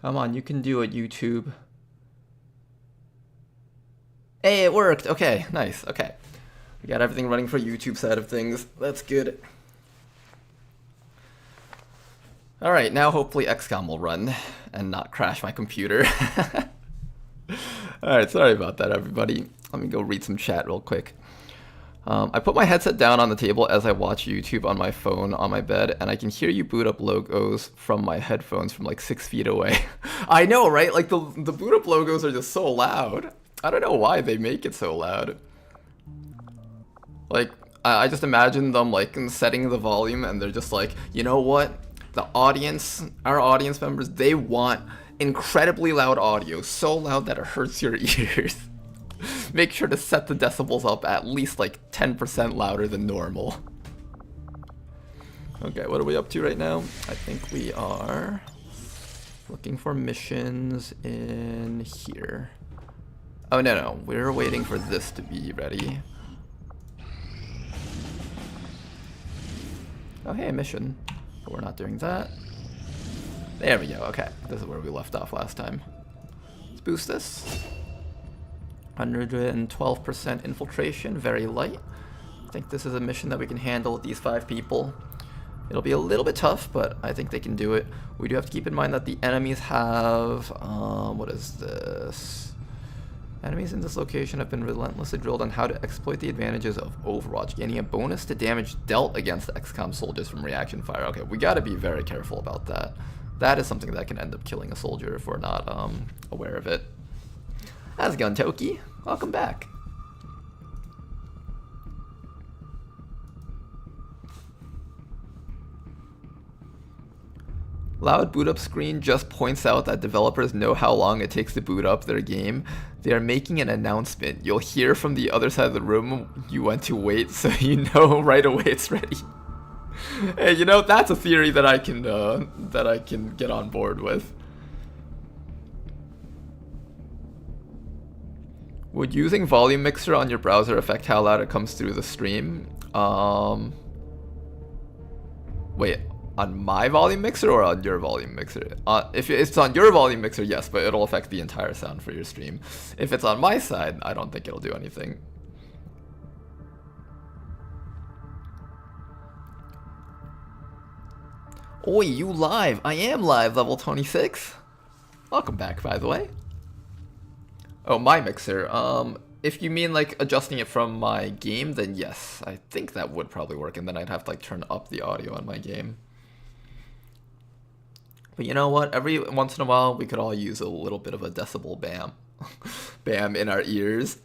Come on, you can do it, YouTube. Hey, it worked. Okay, nice. Okay. We got everything running for YouTube side of things. That's good. Alright, now hopefully XCOM will run and not crash my computer. Alright, sorry about that, everybody. Let me go read some chat real quick. I put my headset down on the table as I watch YouTube on my phone on my bed, and I can hear you boot up logos from my headphones from like 6 feet away. I know, right? Like the boot up logos are just so loud. I don't know why they make it so loud. Like, I just imagine them like setting the volume and they're just like, you know what? The audience, our audience members, they want incredibly loud audio. So loud that it hurts your ears. Make sure to set the decibels up at least like 10% louder than normal. Okay, what are we up to right now? I think we are looking for missions in here. Oh, no, we're waiting for this to be ready. Oh, hey, a mission. But we're not doing that. There we go, okay. This is where we left off last time. Let's boost this. 112% infiltration, very light. I think this is a mission that we can handle with these 5 people. It'll be a little bit tough, but I think they can do it. We do have to keep in mind that the enemies have... what is this? Enemies in this location have been relentlessly drilled on how to exploit the advantages of Overwatch, gaining a bonus to damage dealt against XCOM soldiers from reaction fire. Okay, we gotta be very careful about that. That is something that can end up killing a soldier if we're not aware of it. How's it going, Toki? Welcome back. Loud boot up screen just points out that developers know how long it takes to boot up their game. They are making an announcement. You'll hear from the other side of the room you went to wait, so you know right away it's ready. Hey, you know, that's a theory that I can get on board with. Would using volume mixer on your browser affect how loud it comes through the stream? Wait, on my volume mixer or on your volume mixer? If it's on your volume mixer, yes, but it'll affect the entire sound for your stream. If it's on my side, I don't think it'll do anything. Oi, you live? I am live, level 26. Welcome back, by the way. Oh, my mixer. If you mean like adjusting it from my game, then yes, I think that would probably work, and then I'd have to like turn up the audio on my game. But you know what? Every once in a while, we could all use a little bit of a decibel bam. Bam in our ears.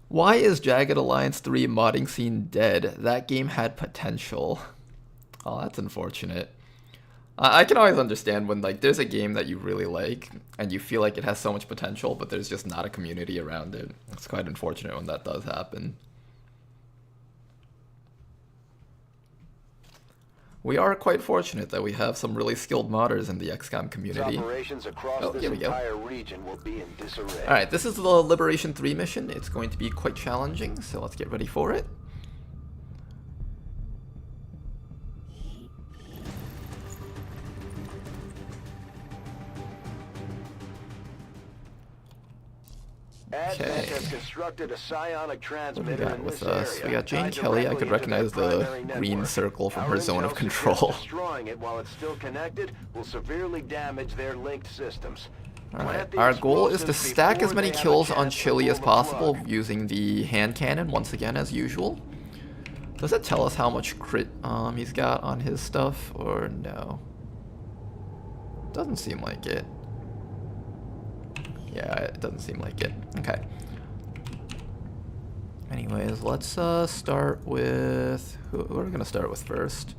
Why is Jagged Alliance 3 modding scene dead? That game had potential. Oh, that's unfortunate. I can always understand when like there's a game that you really like and you feel like it has so much potential, but there's just not a community around it. It's quite unfortunate when that does happen. We are quite fortunate that we have some really skilled modders in the XCOM community. Operations across this entire region will be in disarray. Alright, this is the Liberation 3 mission. It's going to be quite challenging, so let's get ready for it. Okay. Has constructed a psionic transmitter What do we got in with this us? area. We got Jane Tied Kelly. I directly could into recognize their the primary green network. circle from Our her zone of intel control. suggests destroying it while it's still connected will severely damage their linked systems. Alright, our goal is to stack as many kills on Chili as possible using the hand cannon once again as usual. Does it tell us how much crit he's got on his stuff or no? Doesn't seem like it. Yeah, it doesn't seem like it. Okay. Anyways, let's start with... Who are we going to start with first?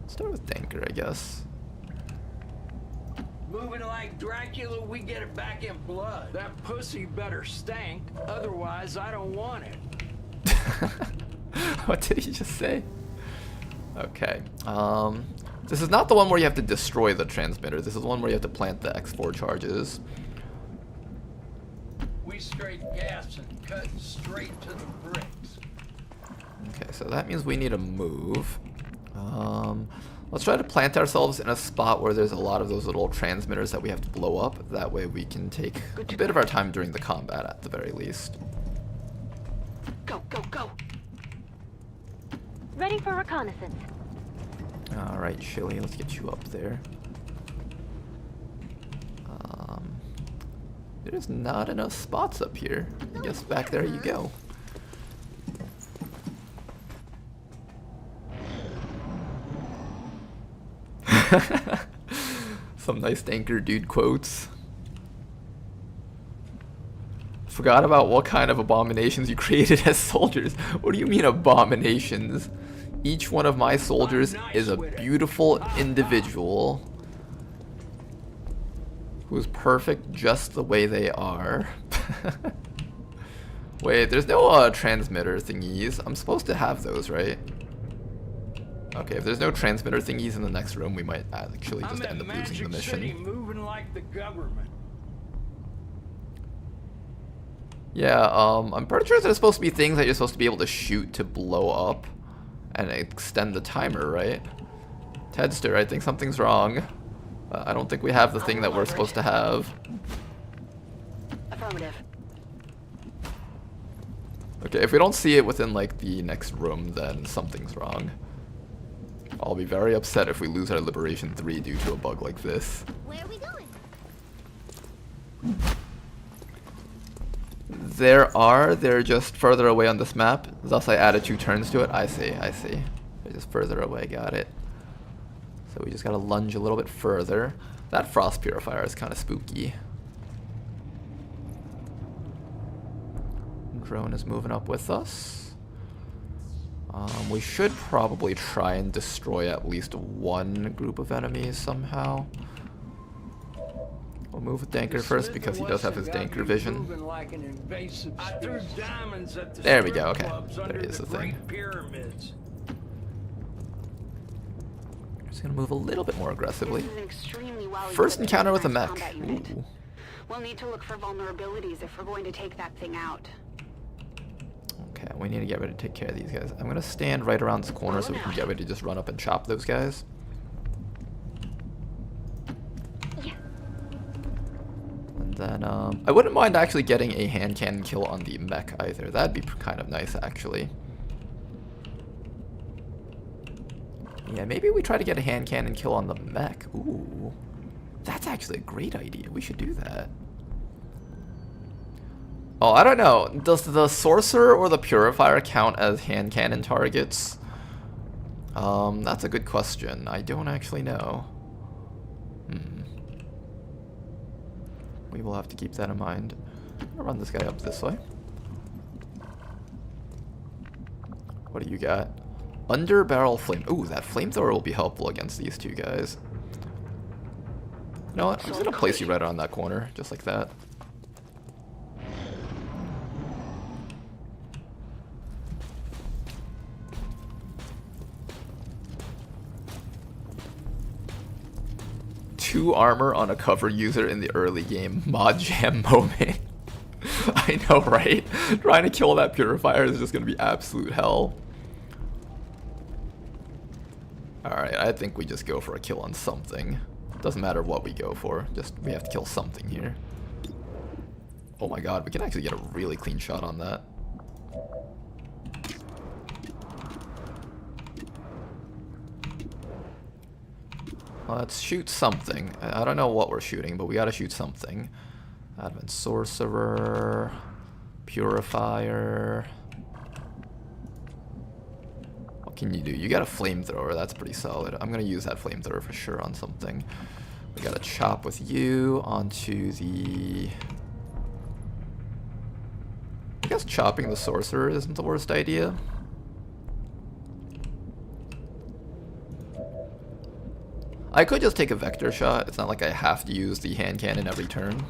Start with Denker, I guess. Moving like Dracula, we get it back in blood. That pussy better stank, otherwise I don't want it. What did he just say? Okay. This is not the one where you have to destroy the transmitter. This is the one where you have to plant the X4 charges. We straight gas and cut straight to the bricks. Okay, so that means we need to move. Let's try to plant ourselves in a spot where there's a lot of those little transmitters that we have to blow up. That way we can take a bit of our time during the combat at the very least. Go, go, go. Ready for reconnaissance. Alright, Chili, let's get you up there. There's not enough spots up here. I guess back there you go. Some nice Danker Dude quotes. Forgot about what kind of abominations you created as soldiers. What do you mean abominations? Each one of my soldiers is a beautiful individual who's perfect just the way they are. Wait, there's no transmitter thingies. I'm supposed to have those, right? Okay, if there's no transmitter thingies in the next room, we might actually just end up losing the mission. City moving like the government. Yeah, I'm pretty sure there's supposed to be things that you're supposed to be able to shoot to blow up and extend the timer, right? Tedster, I think something's wrong. I don't think we have the thing that we're supposed to have. Affirmative. Okay, if we don't see it within like the next room, then something's wrong. I'll be very upset if we lose our Liberation 3 due to a bug like this. Where are we going? They're just further away on this map, thus I added 2 turns to it. I see. They're just further away, got it. So we just gotta lunge a little bit further. That frost purifier is kind of spooky. Drone is moving up with us. We should probably try and destroy at least one group of enemies somehow. We'll move with Danker first because he does have his Danker vision. There we go, okay. There is the thing. Just gonna move a little bit more aggressively. This is an extremely First encounter with a mech. combat unit. Ooh. We'll need to look for vulnerabilities if we're going to take that thing out. Okay, we need to get ready to take care of these guys. I'm gonna stand right around this corner so we can get ready to just run up and chop those guys. And then, I wouldn't mind actually getting a hand cannon kill on the mech either. That'd be kind of nice, actually. Yeah, maybe we try to get a hand cannon kill on the mech. Ooh, that's actually a great idea. We should do that. Oh, I don't know. Does the Sorcerer or the Purifier count as hand cannon targets? That's a good question. I don't actually know. We will have to keep that in mind. I'll run this guy up this way. What do you got? Under barrel flame. Ooh, that flamethrower will be helpful against these 2 guys. You know what? I'm just gonna place you right on that corner, just like that. Two armor on a cover user in the early game. Mod jam moment. I know, right? Trying to kill that purifier is just gonna be absolute hell. Alright, I think we just go for a kill on something. Doesn't matter what we go for, just we have to kill something here. Oh my god, we can actually get a really clean shot on that. Let's shoot something. I don't know what we're shooting, but we gotta shoot something. Advent Sorcerer, Purifier. What can you do? You got a flamethrower, that's pretty solid. I'm gonna use that flamethrower for sure on something. We gotta chop with you onto the... I guess chopping the Sorcerer isn't the worst idea. I could just take a vector shot. It's not like I have to use the hand cannon every turn.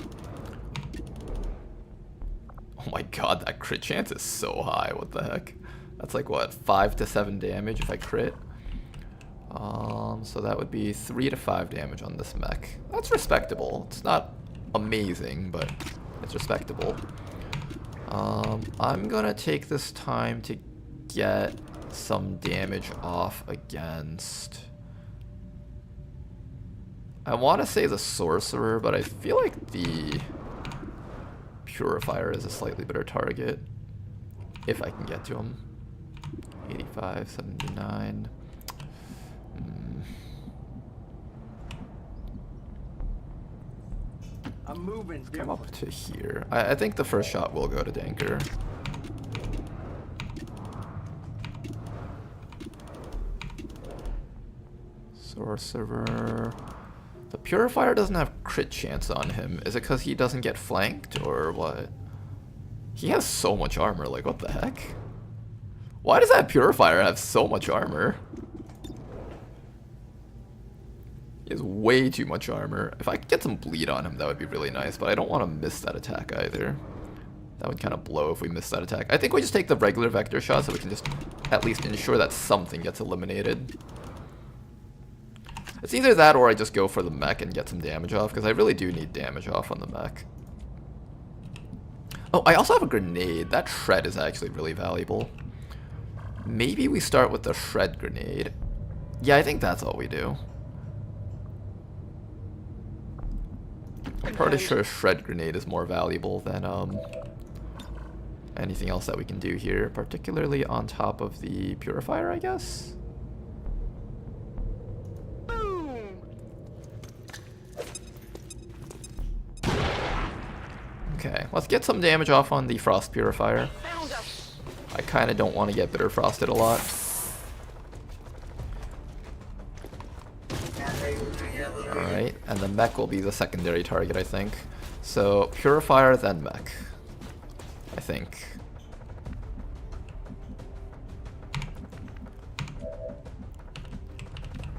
Oh my god, that crit chance is so high. What the heck? That's like, what, 5 to 7 damage if I crit? So that would be 3 to 5 damage on this mech. That's respectable. It's not amazing, but it's respectable. I'm gonna take this time to get some damage off against I want to say the Sorcerer, but I feel like the Purifier is a slightly better target. If I can get to him. 85, 79. I'm moving. Come up to here. I think the first shot will go to Danker. Sorcerer. The Purifier doesn't have crit chance on him. Is it because he doesn't get flanked or what? He has so much armor, like what the heck? Why does that Purifier have so much armor? He has way too much armor. If I could get some bleed on him, that would be really nice, but I don't want to miss that attack either. That would kind of blow if we miss that attack. I think we just take the regular vector shot so we can just at least ensure that something gets eliminated. It's either that or I just go for the mech and get some damage off, because I really do need damage off on the mech. Oh, I also have a grenade. That shred is actually really valuable. Maybe we start with the shred grenade. Yeah, I think that's all we do. I'm pretty sure shred grenade is more valuable than anything else that we can do here, particularly on top of the Purifier, I guess. Okay, let's get some damage off on the Frost Purifier. I kind of don't want to get Bitter Frosted a lot. Alright, and the mech will be the secondary target, I think. So, Purifier, then mech. I think.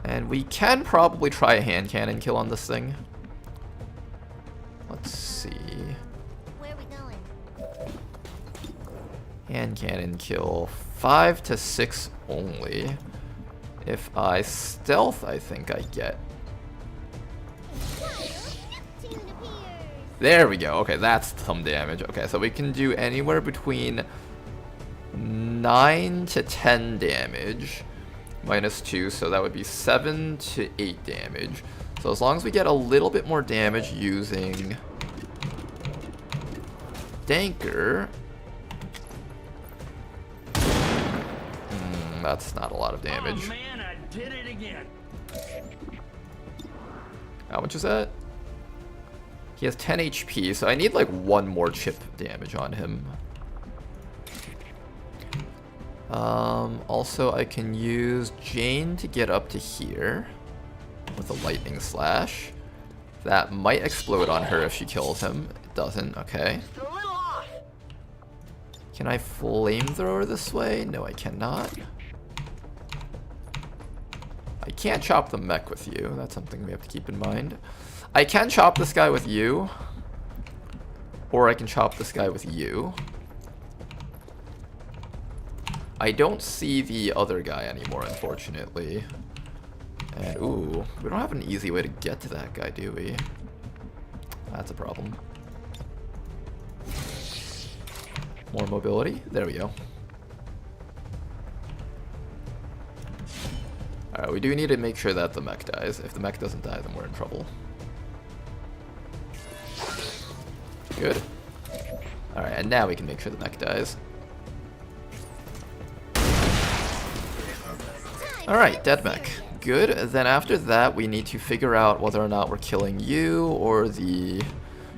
And we can probably try a hand cannon kill on this thing. Let's see. Where are we going? Hand cannon kill 5 to 6 only. If I stealth, I think I get. There we go. Okay, that's some damage. Okay, so we can do anywhere between 9 to 10 damage. Minus 2, so that would be 7 to 8 damage. So as long as we get a little bit more damage using Danker. That's not a lot of damage. Oh man, I did it again. How much is that? He has 10 HP, so I need like one more chip damage on him. Also, I can use Jane to get up to here with a lightning slash. That might explode on her if she kills him. It doesn't, okay. Can I flamethrower this way? No, I cannot. I can't chop the mech with you. That's something we have to keep in mind. I can chop this guy with you. Or I can chop this guy with you. I don't see the other guy anymore, unfortunately. And, ooh, we don't have an easy way to get to that guy, do we? That's a problem. More mobility. There we go. Alright, we do need to make sure that the mech dies. If the mech doesn't die, then we're in trouble. Good. Alright, and now we can make sure the mech dies. Alright, dead mech. Good. Then after that, we need to figure out whether or not we're killing you or the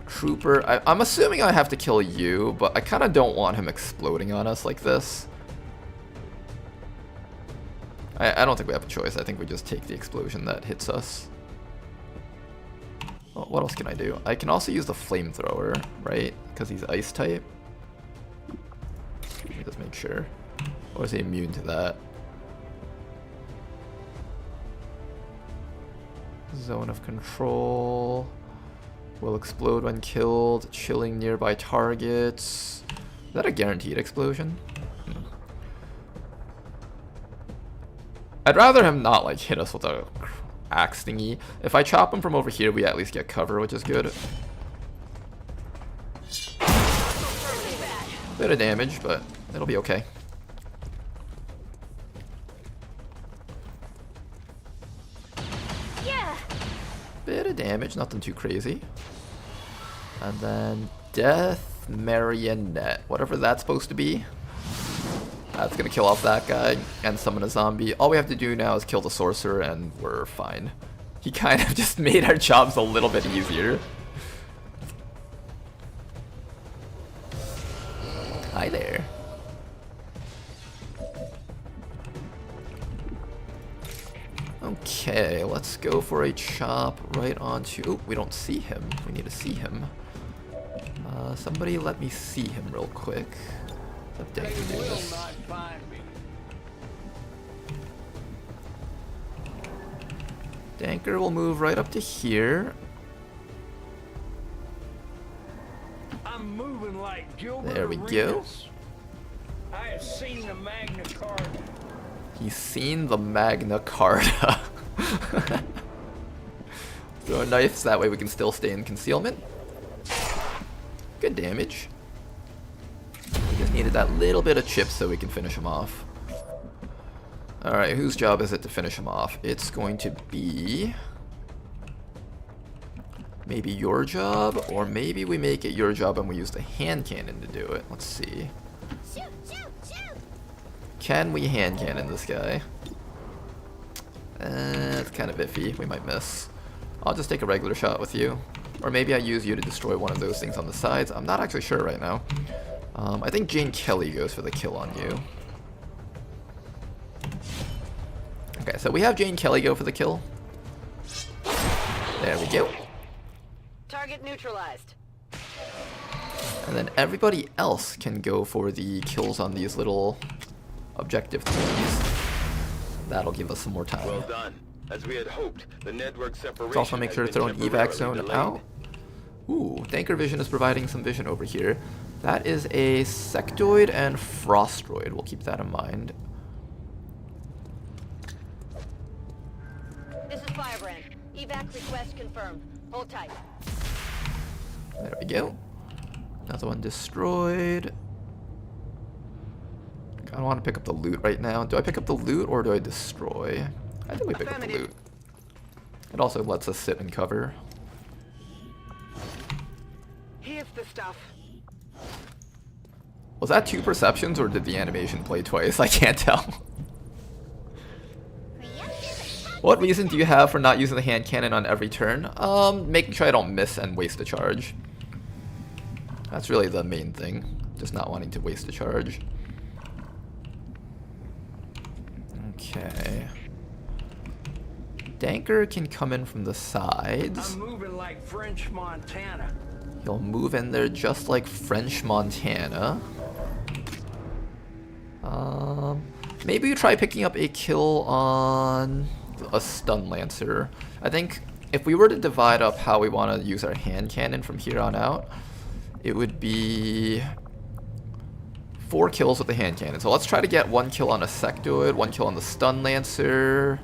trooper. I'm assuming I have to kill you, but I kind of don't want him exploding on us like this. I don't think we have a choice. I think we just take the explosion that hits us. Well, what else can I do? I can also use the flamethrower, right? Because he's ice type. Let me just make sure. Or is he immune to that? Zone of control. Will explode when killed. Chilling nearby targets. Is that a guaranteed explosion? I'd rather him not like hit us with a axe thingy. If I chop him from over here, we at least get cover, which is good. Bit of damage, but it'll be okay. Bit of damage, nothing too crazy. And then Death Marionette, whatever that's supposed to be. That's gonna kill off that guy and summon a zombie. All we have to do now is kill the sorcerer and we're fine. He kind of just made our jobs a little bit easier. Hi there. Okay, let's go for a chop right onto... Oh, we don't see him. We need to see him. Somebody let me see him real quick. Let Danker do They will this. not find me. Danker will move right up to here. I'm moving like Gilbert There we go. Arenas. I have seen the Magna Carta. He's seen the Magna Carta. Throw knives, that way we can still stay in concealment. Good damage. We just needed that little bit of chip so we can finish him off. Alright, whose job is it to finish him off? It's going to be... maybe your job, or maybe we make it your job and we use the hand cannon to do it. Let's see. Shoot, shoot, shoot! Can we hand cannon this guy? It's kind of iffy. We might miss. I'll just take a regular shot with you. Or maybe I use you to destroy one of those things on the sides. I'm not actually sure right now. I think Jane Kelly goes for the kill on you. Okay, so we have Jane Kelly go for the kill. There we go. Target neutralized. And then everybody else can go for the kills on these little objective things. That'll give us some more time. Well done. As we had hoped, the network separation. Let's also make sure to throw an evac zone out. Ooh, Danker Vision is providing some vision over here. That is a sectoid and frostroid. We'll keep that in mind. This is Firebrand. Evac request confirmed. Hold tight. There we go. Another one destroyed. I don't want to pick up the loot right now. Do I pick up the loot or do I destroy? I think we pick up the loot. It also lets us sit and cover. Here's the stuff. Was that 2 perceptions or did the animation play twice? I can't tell. What reason do you have for not using the hand cannon on every turn? Making sure I don't miss and waste a charge. That's really the main thing. Just not wanting to waste a charge. Okay. Danker can come in from the sides. I'm moving like French Montana. He'll move in there just like French Montana. Maybe you try picking up a kill on a stun lancer. I think if we were to divide up how we want to use our hand cannon from here on out, it would be 4 kills with the hand cannon. So let's try to get 1 kill on a sectoid, 1 kill on the stun lancer,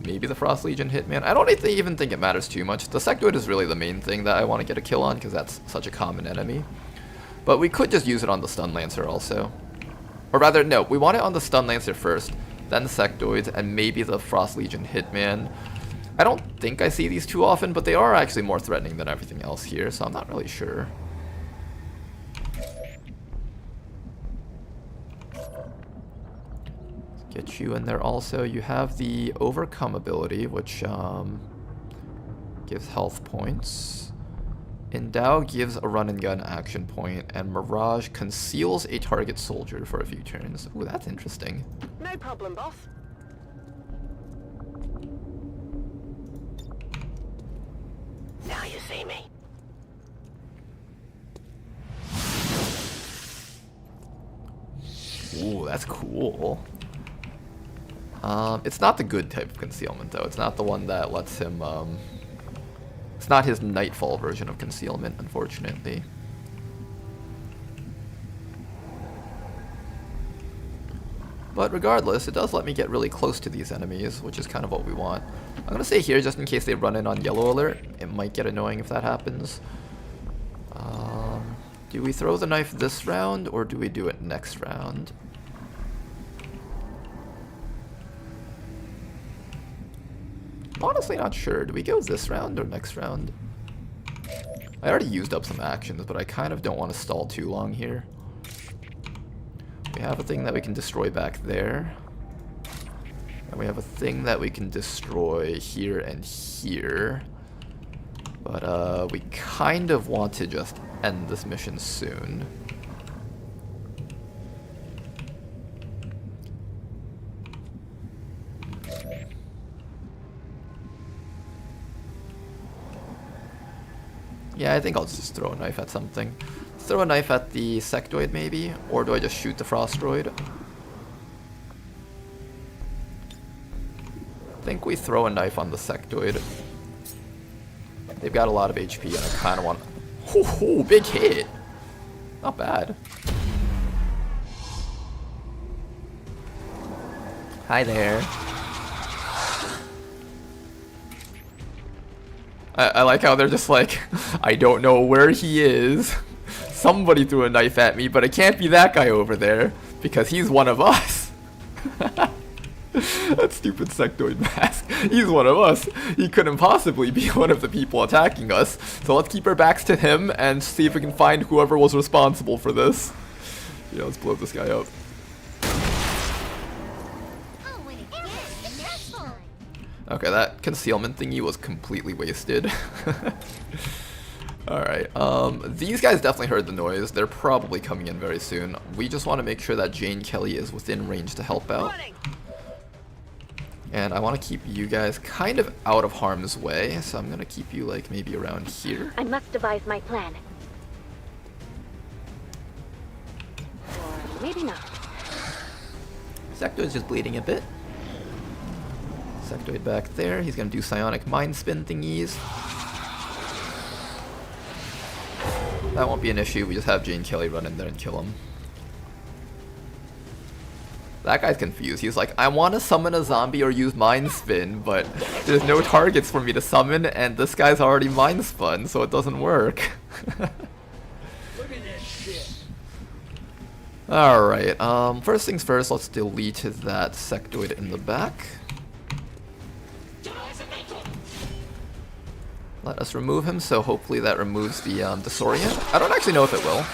maybe the Frost Legion Hitman. I don't even think it matters too much. The sectoid is really the main thing that I want to get a kill on because that's such a common enemy. But we could just use it on the stun lancer also. Or rather, no, we want it on the stun lancer first, then the sectoids, and maybe the Frost Legion Hitman. I don't think I see these too often, but they are actually more threatening than everything else here, so I'm not really sure. Get you in there also. You have the Overcome ability, which gives health points. Endow gives a run and gun action point, and Mirage conceals a target soldier for a few turns. Ooh, that's interesting. No problem, boss. Now you see me. Ooh, that's cool. It's not the good type of concealment, though. It's not the one that lets him, it's not his Nightfall version of concealment, unfortunately. But regardless, it does let me get really close to these enemies, which is kind of what we want. I'm going to stay here just in case they run in on yellow alert. It might get annoying if that happens. Do we throw the knife this round, or do we do it next round? Honestly not sure. Do we go this round or next round? I already used up some actions, but I kind of don't want to stall too long here. We have a thing that we can destroy back there. And we have a thing that we can destroy here and here. But we kind of want to just end this mission soon. Yeah, I think I'll just throw a knife at something. Throw a knife at the sectoid maybe, or do I just shoot the frostroid? I think we throw a knife on the sectoid. They've got a lot of HP and I kind of want... Ooh, big hit! Not bad. Hi there. I like how they're just like, I don't know where he is. Somebody threw a knife at me, but it can't be that guy over there, because he's one of us. That stupid sectoid mask. He's one of us. He couldn't possibly be one of the people attacking us. So let's keep our backs to him and see if we can find whoever was responsible for this. Yeah, let's blow this guy up. Okay, that concealment thingy was completely wasted. Alright, these guys definitely heard the noise. They're probably coming in very soon. We just want to make sure that Jane Kelly is within range to help out. And I want to keep you guys kind of out of harm's way, so I'm going to keep you like maybe around here. I must devise my plan. Or maybe not. Sectoid's just bleeding a bit. Sectoid back there. He's going to do psionic mind spin thingies. That won't be an issue. We just have Jane Kelly run in there and kill him. That guy's confused. He's like, I want to summon a zombie or use mind spin, but there's no targets for me to summon, and this guy's already mind spun, so it doesn't work. Look at this shit. Alright, first things first, let's delete that sectoid in the back. Let us remove him, so hopefully that removes the disorient. I don't actually know if it will.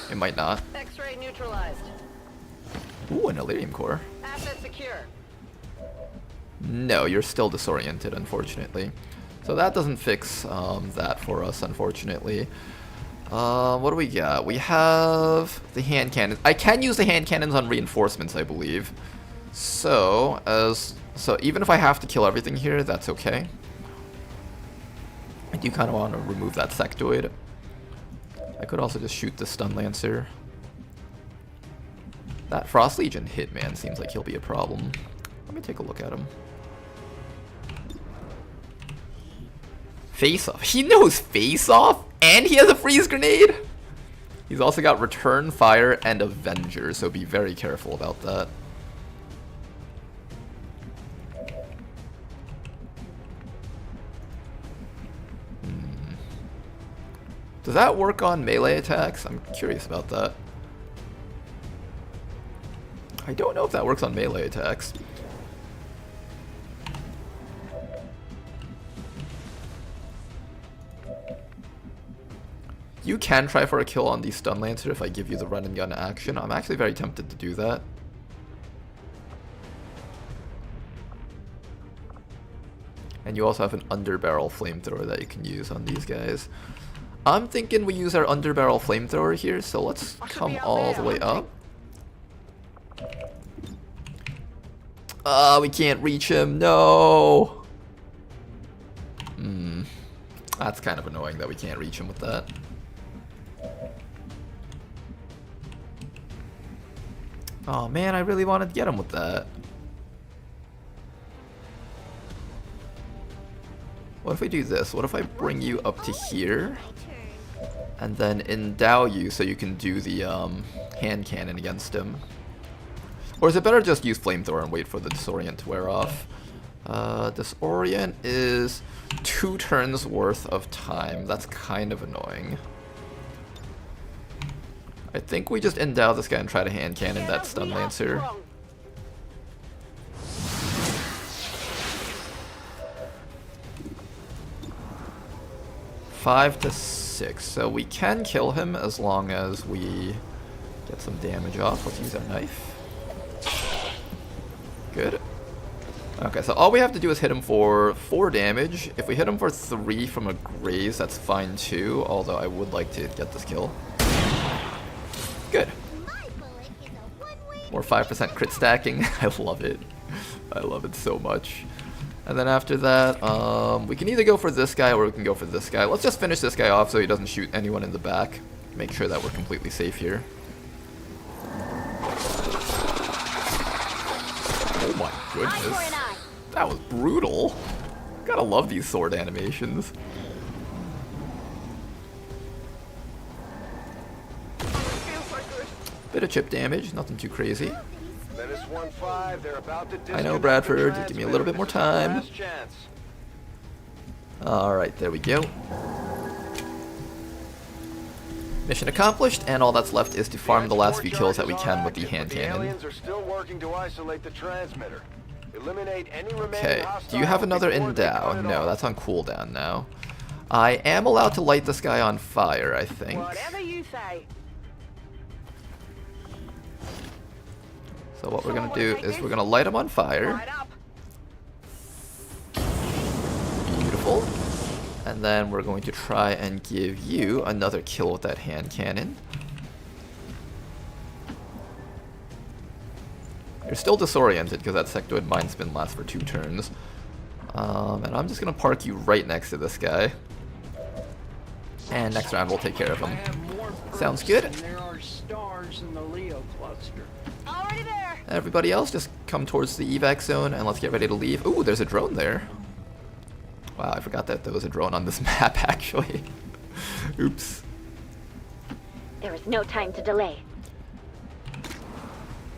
It might not. X-ray neutralized. Ooh, an Illyrium core. Asset secure. No, you're still disoriented, unfortunately. So that doesn't fix that for us, unfortunately. What do we got? We have the hand cannons. I can use the hand cannons on reinforcements, I believe. So even if I have to kill everything here, that's okay. I do kind of want to remove that sectoid. I could also just shoot the stun lancer. That Frost Legion hitman seems like he'll be a problem. Let me take a look at him. Face off. He knows face off, and he has a freeze grenade. He's also got return fire and Avenger, so be very careful about that. Does that work on melee attacks? I'm curious about that. I don't know if that works on melee attacks. You can try for a kill on the stun lancer if I give you the run and gun action. I'm actually very tempted to do that. And you also have an underbarrel flamethrower that you can use on these guys. I'm thinking we use our underbarrel flamethrower here, so let's come all the way up. We can't reach him, no! That's kind of annoying that we can't reach him with that. Oh man, I really wanted to get him with that. What if we do this? What if I bring you up to here? And then endow you so you can do the hand cannon against him. Or is it better to just use flamethrower and wait for the disorient to wear off? Disorient is 2 turns worth of time. That's kind of annoying. I think we just endow this guy and try to hand cannon that stun lancer. 5 to 6. So we can kill him as long as we get some damage off. Let's use our knife. Good. Okay, so all we have to do is hit him for 4 damage. If we hit him for 3 from a graze, that's fine too, although I would like to get this kill. Good. More 5% crit stacking. I love it. I love it so much. And then after that, we can either go for this guy or we can go for this guy. Let's just finish this guy off so he doesn't shoot anyone in the back. Make sure that we're completely safe here. Oh my goodness. That was brutal. Gotta love these sword animations. Bit of chip damage, nothing too crazy. Menace 1-5, they're about to I know, disconnect Bradford. the Give me a little bit more transmitter. time. This is your last chance. Alright, there we go. Mission accomplished, and all that's left is to farm the last few kills that we can with the hand The cannon. aliens are still working to isolate the transmitter. Eliminate any remaining Okay, hostiles do you have another before they endow? cut it No, off. that's on cooldown now. I am allowed to light this guy on fire, I think. Whatever you say. So what we're gonna do is we're gonna light him on fire. Light up. Beautiful. And then we're going to try and give you another kill with that hand cannon. You're still disoriented because that sectoid mind spin lasts for 2 turns. And I'm just gonna park you right next to this guy. And next round we'll take care of I him. have more Sounds Earths good. than there are stars in the Leo cluster. Already there. Everybody else just come towards the evac zone and let's get ready to leave. Ooh, there's a drone there. Wow, I forgot that there was a drone on this map actually. Oops. There is no time to delay.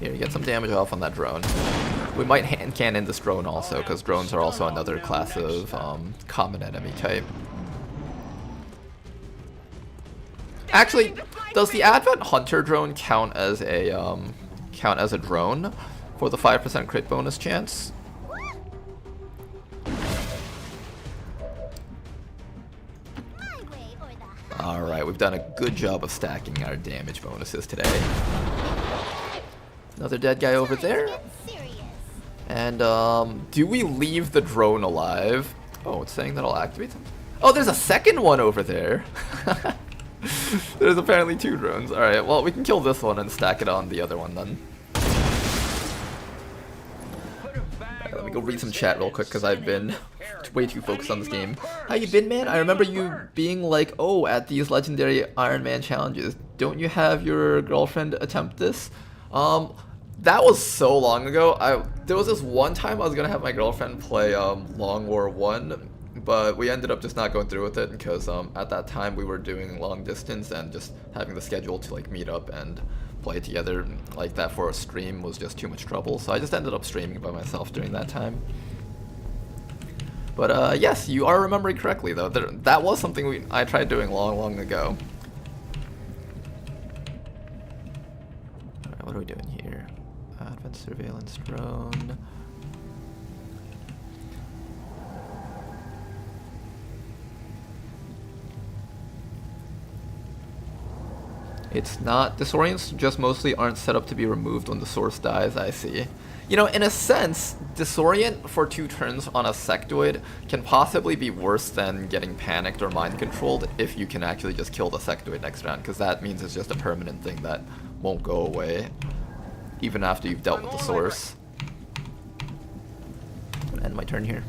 Here, you get some damage off on that drone. We might hand cannon this drone also, because drones are also another class of common enemy type. Actually, does the Advent Hunter drone count as a drone for the 5% crit bonus chance? Alright, we've done a good job of stacking our damage bonuses today. Another dead guy over there. And, do we leave the drone alive? Oh, it's saying that I'll activate them. Oh, there's a second one over there. There's apparently 2 drones. Alright, well, we can kill this one and stack it on the other one then. Alright, let me go read some chat real quick because I've been way too focused on this game. How you been, man? I remember you being like, oh, at these legendary Iron Man challenges, don't you have your girlfriend attempt this? That was so long ago. There was this one time I was gonna have my girlfriend play Long War 1, but we ended up just not going through with it because at that time we were doing long distance and just having the schedule to like meet up and play together like that for a stream was just too much trouble. So I just ended up streaming by myself during that time. But yes, you are remembering correctly though. That was something I tried doing long ago. Alright, what are we doing here? Advanced surveillance drone. It's not. Disorients just mostly aren't set up to be removed when the source dies, I see. You know, in a sense, disorient for 2 turns on a sectoid can possibly be worse than getting panicked or mind controlled if you can actually just kill the sectoid next round, because that means it's just a permanent thing that won't go away, even after you've dealt with the source. I'm gonna end my turn here.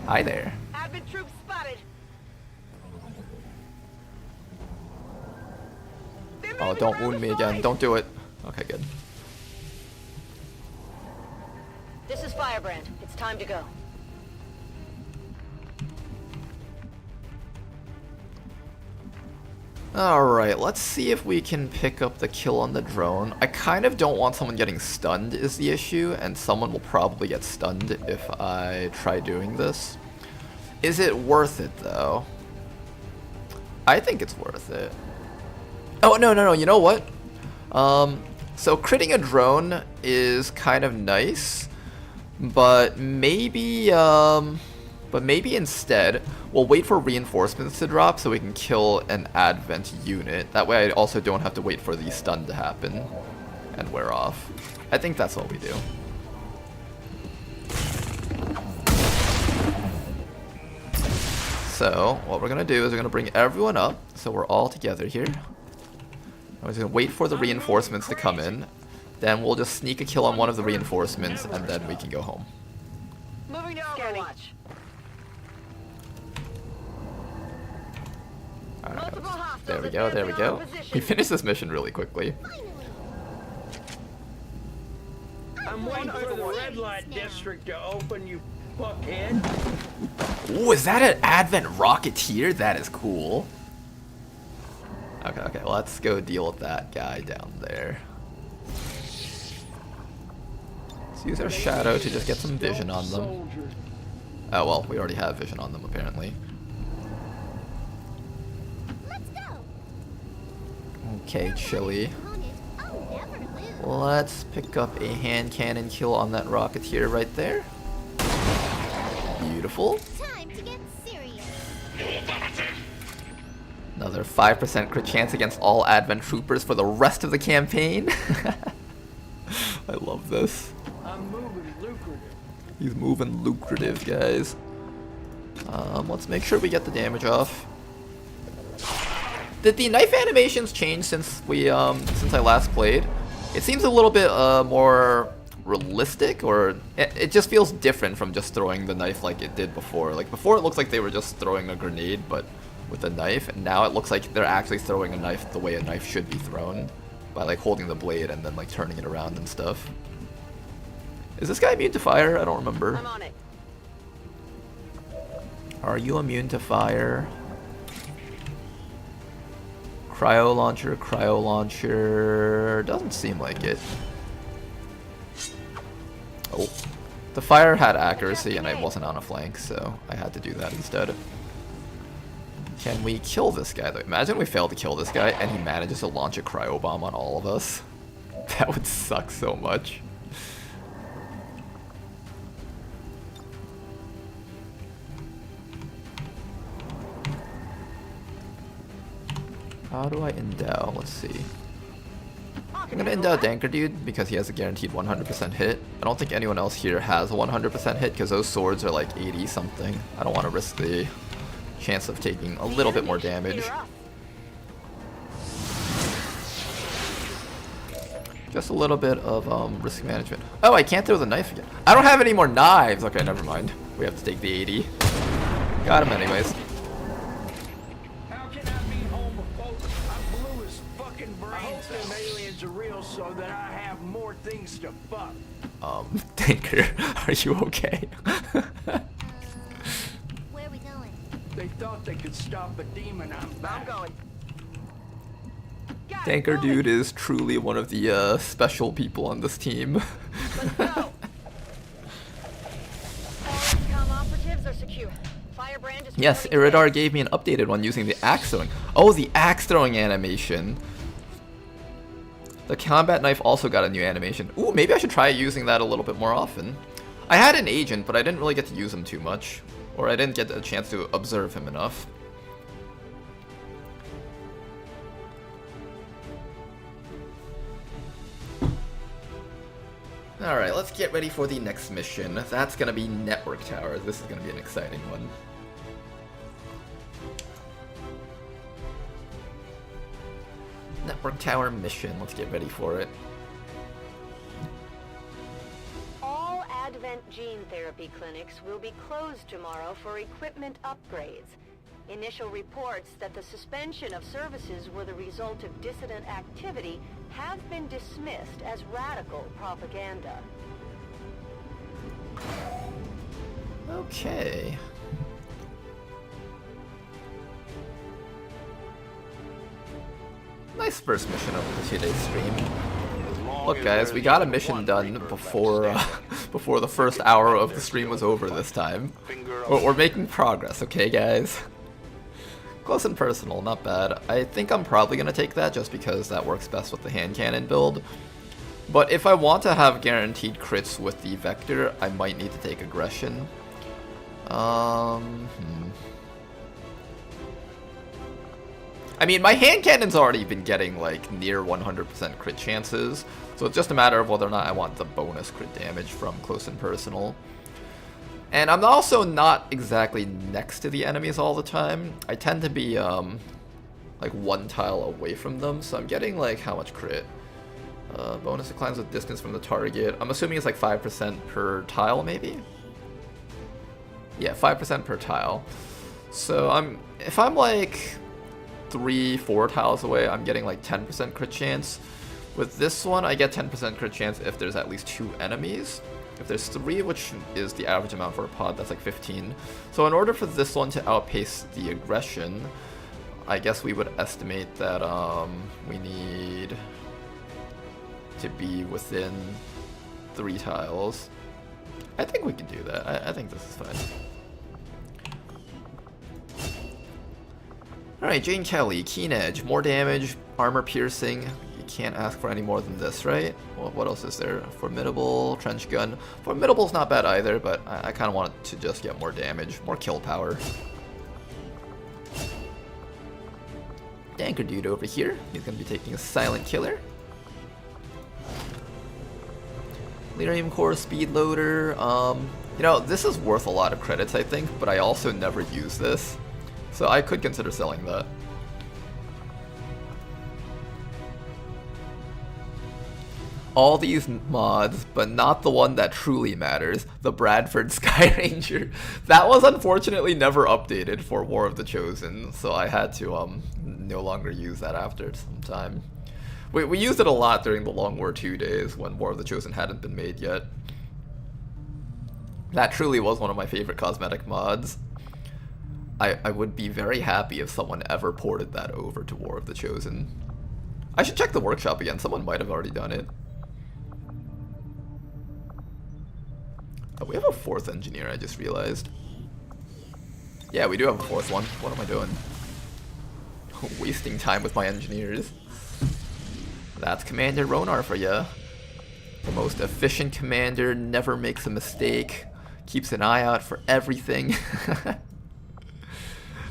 Hi there. Advent troops spotted. Oh, don't wound me again. Don't do it. Okay, good. This is Firebrand. It's time to go. Alright, let's see if we can pick up the kill on the drone. I kind of don't want someone getting stunned is the issue, and someone will probably get stunned if I try doing this. Is it worth it, though? I think it's worth it. Oh, no, you know what? So critting a drone is kind of nice, but maybe But maybe instead, we'll wait for reinforcements to drop so we can kill an advent unit. That way I also don't have to wait for the stun to happen and wear off. I think that's what we do. So, what we're gonna do is we're gonna bring everyone up, so we're all together here. I'm just gonna wait for the reinforcements to come in. Then we'll just sneak a kill on one of the reinforcements, and then we can go home. Moving to Overwatch. Alright, there we go, there we go. We finished this mission really quickly. I'm waiting for the red light district to open, you fuckhead. Ooh, is that an Advent Rocketeer? That is cool. Okay, let's go deal with that guy down there. Let's use our shadow to just get some vision on them. Oh well, we already have vision on them apparently. Okay, Chili. Let's pick up a hand cannon kill on that Rocketeer right there. Beautiful. Another 5% crit chance against all Advent Troopers for the rest of the campaign. I love this. I'm moving lucrative. He's moving lucrative, guys. Let's make sure we get the damage off. Did the knife animations change since I last played? It seems a little bit more realistic, or it just feels different from just throwing the knife like it did before. Like before, it looked like they were just throwing a grenade, but with a knife, and now it looks like they're actually throwing a knife the way a knife should be thrown, by like holding the blade and then like turning it around and stuff. Is this guy immune to fire? I don't remember. I'm on it. Are you immune to fire? Cryo launcher, doesn't seem like it. Oh, the fire had accuracy and I wasn't on a flank, so I had to do that instead. Can we kill this guy though? Imagine we fail to kill this guy and he manages to launch a cryo bomb on all of us. That would suck so much. How do I endow? Let's see. I'm gonna endow Danker Dude because he has a guaranteed 100% hit. I don't think anyone else here has a 100% hit because those swords are like 80 something. I don't want to risk the chance of taking a little bit more damage. Just a little bit of risk management. Oh, I can't throw the knife again. I don't have any more knives. Okay, never mind. We have to take the 80. Got him anyways. How can I be homophobic? I blew his fucking brains. I hope them aliens are real so that I have more things to fuck. Tinker, are you okay? Where are we going? They thought they could stop a demon. I'm going. Tanker Dude is truly one of the special people on this team. Let's go. XCOM operatives are secure. Firebrand is Yes, Iridar gave me an updated one using the axe throwing. Oh, the axe throwing animation. The combat knife also got a new animation. Ooh, maybe I should try using that a little bit more often. I had an agent, but I didn't really get to use him too much. Or I didn't get a chance to observe him enough. Alright, let's get ready for the next mission. That's gonna be Network Tower. This is gonna be an exciting one. Network Tower mission. Let's get ready for it. All Advent gene therapy clinics will be closed tomorrow for equipment upgrades. Initial reports that the suspension of services were the result of dissident activity have been dismissed as radical propaganda. Okay. Nice first mission of the 2-day stream. Look guys, we got a mission done before before the first hour of the stream was over this time. We're making progress, okay guys? Close and personal, not bad. I think I'm probably going to take that just because that works best with the hand cannon build. But if I want to have guaranteed crits with the Vector, I might need to take Aggression. I mean, my hand cannon's already been getting like near 100% crit chances, so it's just a matter of whether or not I want the bonus crit damage from close and personal. And I'm also not exactly next to the enemies all the time. I tend to be like one tile away from them, so I'm getting like how much crit? Bonus declines with distance from the target. I'm assuming it's like 5% per tile, maybe? Yeah, 5% per tile. So if I'm like 3-4 tiles away, I'm getting like 10% crit chance. With this one, I get 10% crit chance if there's at least 2 enemies. If there's 3, which is the average amount for a pod, that's like 15. So in order for this one to outpace the aggression, I guess we would estimate that we need to be within 3 tiles. I think we can do that. I think this is fine. Alright, Jane Kelly, Keen Edge, more damage, armor piercing. You can't ask for any more than this, right? Well, what else is there? Formidable, Trench Gun. Formidable's not bad either, but I kind of want to just get more damage, more kill power. Danker dude over here. He's going to be taking a Silent Killer. Lyrium Core, Speed Loader. You know, this is worth a lot of credits, I think, but I also never use this. So I could consider selling that. All these mods, but not the one that truly matters, the Bradford Sky Ranger. That was unfortunately never updated for War of the Chosen, so I had to no longer use that after some time. We used it a lot during the Long War 2 days when War of the Chosen hadn't been made yet. That truly was one of my favorite cosmetic mods. I would be very happy if someone ever ported that over to War of the Chosen. I should check the workshop again, someone might have already done it. Oh, we have a 4th engineer, I just realized. Yeah, we do have a 4th one. What am I doing? Wasting time with my engineers. That's Commander Ronar for ya. The most efficient commander, never makes a mistake, keeps an eye out for everything.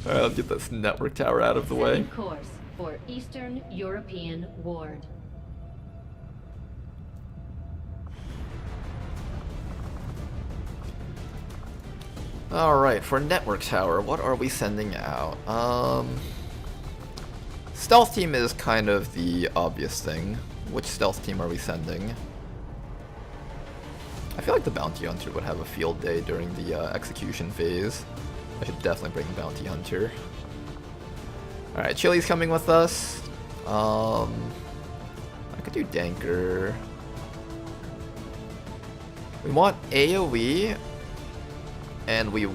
Alright, let's get this network tower out of the way. Setting course for Eastern European Ward. Alright, for network tower, what are we sending out? Stealth team is kind of the obvious thing. Which stealth team are we sending? I feel like the Bounty Hunter would have a field day during the execution phase. I should definitely bring Bounty Hunter. Alright, Chili's coming with us. I could do Danker. We want AoE, and we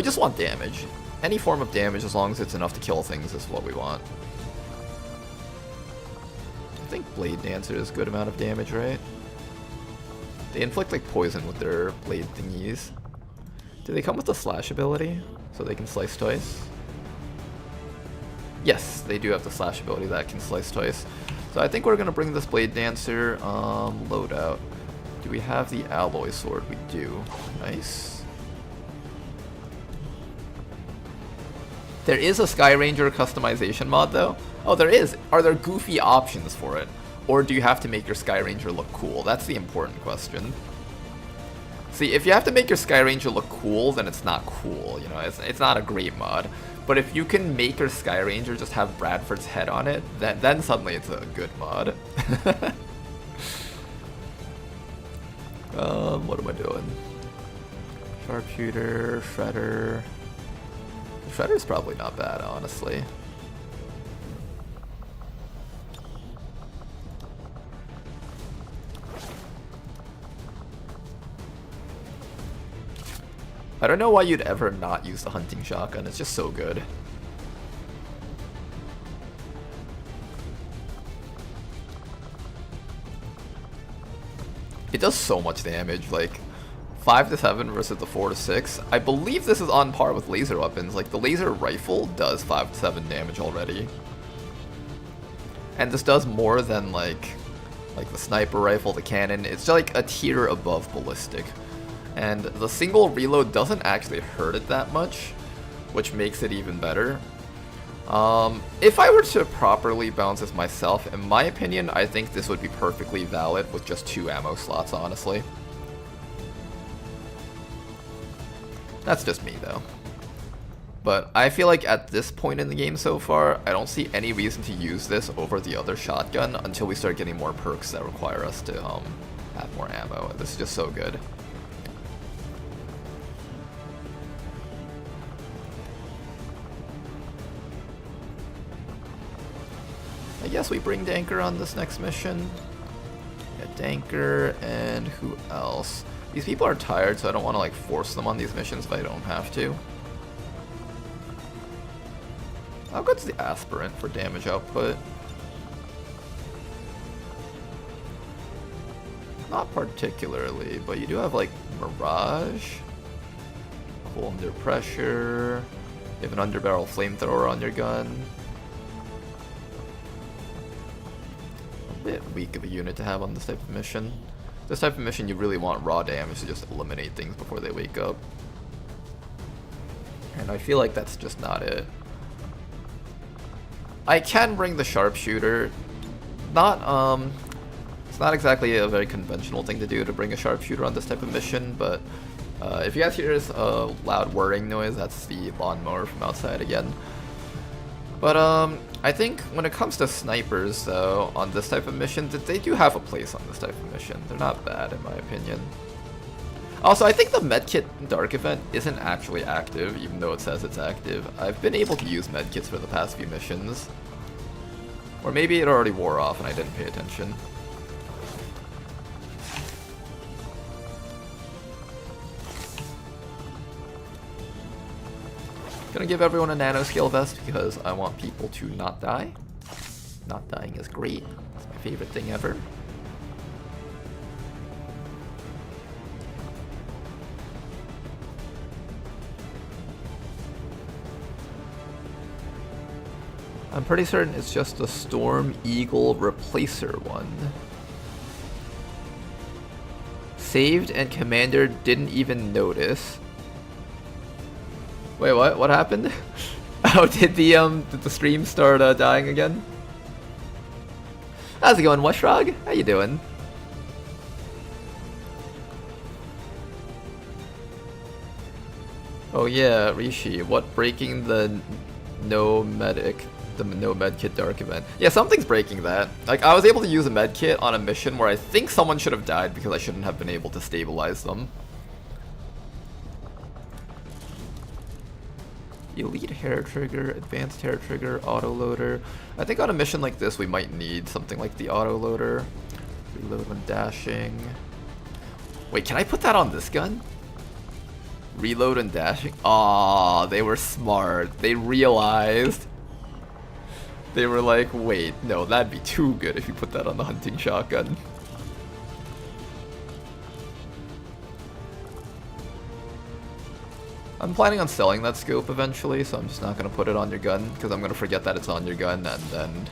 just want damage. Any form of damage, as long as it's enough to kill things, is what we want. I think Blade Dancer is a good amount of damage, right? They inflict like poison with their blade thingies. Do they come with the slash ability, so they can slice twice? Yes, they do have the slash ability that can slice twice. So I think we're gonna bring this Blade Dancer loadout. Do we have the alloy sword? We do. Nice. There is a Sky Ranger customization mod though. Oh, there is. Are there goofy options for it? Or do you have to make your Sky Ranger look cool? That's the important question. See, if you have to make your Sky Ranger look cool, then it's not cool, you know, it's not a great mod. But if you can make your Sky Ranger just have Bradford's head on it, then suddenly it's a good mod. What am I doing? Sharpshooter, Shredder. Shredder's probably not bad, honestly. I don't know why you'd ever not use the hunting shotgun, it's just so good. It does so much damage, like 5 to 7 versus the 4 to 6. I believe this is on par with laser weapons, like the laser rifle does 5 to 7 damage already. And this does more than like the sniper rifle, the cannon, it's like a tier above ballistic. And the single reload doesn't actually hurt it that much, which makes it even better. If I were to properly balance this myself, in my opinion, I think this would be perfectly valid with just 2 ammo slots, honestly. That's just me, though. But I feel like at this point in the game so far, I don't see any reason to use this over the other shotgun until we start getting more perks that require us to have more ammo. This is just so good. I guess we bring Danker on this next mission. Yeah, Danker and who else? These people are tired, so I don't want to like force them on these missions if I don't have to. How good's the aspirant for damage output? Not particularly, but you do have like Mirage, Cool Under Pressure, you have an underbarrel flamethrower on your gun. A bit weak of a unit to have on this type of mission. This type of mission you really want raw damage to just eliminate things before they wake up. And I feel like that's just not it. I can bring the sharpshooter. It's not exactly a very conventional thing to do to bring a sharpshooter on this type of mission, but if you guys hear this loud whirring noise, that's the lawnmower from outside again. But I think when it comes to snipers, though, on this type of mission, they do have a place on this type of mission. They're not bad, in my opinion. Also, I think the medkit dark event isn't actually active, even though it says it's active. I've been able to use medkits for the past few missions. Or maybe it already wore off and I didn't pay attention. Gonna give everyone a nanoscale vest because I want people to not die. Not dying is great. It's my favorite thing ever. I'm pretty certain it's just a Storm Eagle replacer one. Saved and Commander didn't even notice. Wait, what? What happened? Oh, did the stream start dying again? How's it going, Washrog? How you doing? Oh yeah, Rishi, what breaking the no medkit dark event? Yeah, something's breaking that. Like, I was able to use a medkit on a mission where I think someone should have died because I shouldn't have been able to stabilize them. Elite hair trigger, advanced hair trigger, autoloader. I think on a mission like this we might need something like the autoloader. Reload when dashing. Wait, can I put that on this gun? Reload and dashing? Aw, they were smart. They realized. They were like, wait, no, that'd be too good if you put that on the hunting shotgun. I'm planning on selling that scope eventually, so I'm just not going to put it on your gun, because I'm going to forget that it's on your gun, and then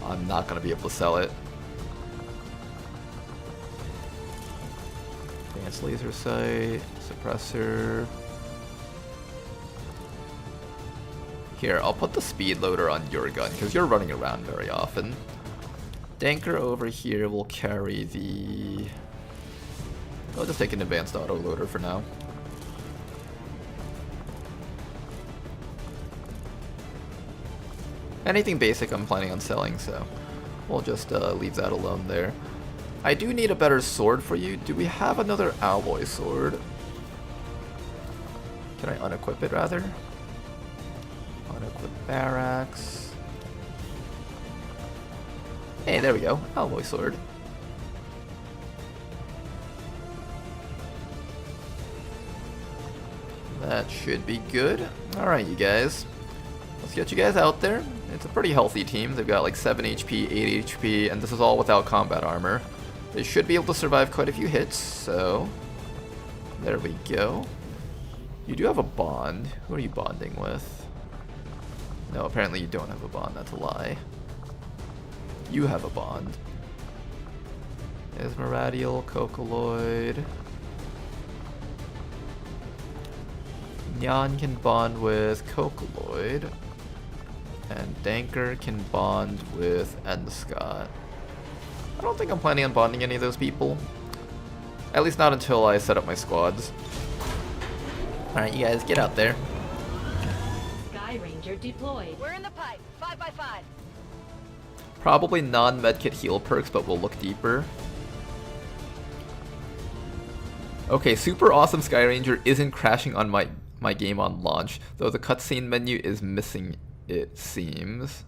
I'm not going to be able to sell it. Advanced laser sight, suppressor. Here, I'll put the speed loader on your gun, because you're running around very often. Danker over here will carry the... I'll just take an advanced autoloader for now. Anything basic I'm planning on selling, so we'll just leave that alone there. I do need a better sword for you. Do we have another alloy sword? Can I unequip it, rather? Unequip barracks. Hey, there we go. Alloy sword. That should be good. Alright, you guys. Let's get you guys out there. It's a pretty healthy team. They've got like 7 HP, 8 HP, and this is all without combat armor. They should be able to survive quite a few hits, so... There we go. You do have a bond. Who are you bonding with? No, apparently you don't have a bond. That's a lie. You have a bond. There's Maradial, Cocoloid. Nyan can bond with Kokoloid. And Danker can bond with Endescott. I don't think I'm planning on bonding any of those people. At least not until I set up my squads. Alright, you guys, get out there. Sky Ranger deployed. We're in the pipe. 5x5. Probably non-medkit heal perks, but we'll look deeper. Okay, super awesome Sky Ranger isn't crashing on my game on launch, though the cutscene menu is missing, it seems.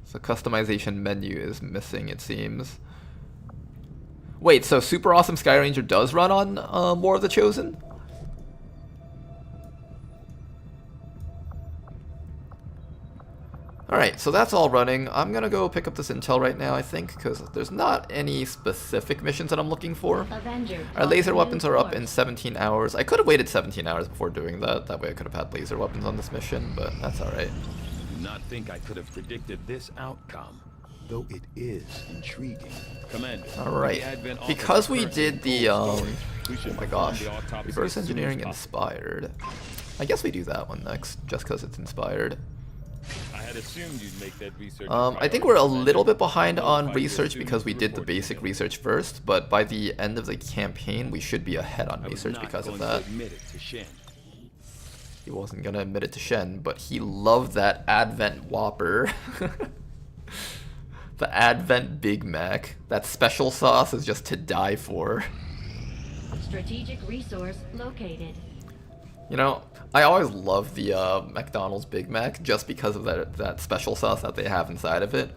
So customization menu is missing, it seems. Wait, so super awesome Sky Ranger does run on War of the Chosen? Alright, so that's all running. I'm gonna go pick up this intel right now, I think, because there's not any specific missions that I'm looking for. Avenger. Our laser weapons are up in 17 hours. I could have waited 17 hours before doing that. That way I could have had laser weapons on this mission, but that's alright. Do not think I could have predicted this outcome, though it is intriguing. Commander. Alright, because we did the, oh my gosh, reverse engineering inspired. I guess we do that one next, just because it's inspired. I had assumed you'd make that research. I think we're a little bit behind on research because we did the basic research first, but by the end of the campaign, we should be ahead on research because of that. He wasn't gonna admit it to Shen, but he loved that Advent Whopper. The Advent Big Mac. That special sauce is just to die for. Strategic resource located. You know, I always love the McDonald's Big Mac just because of that special sauce that they have inside of it.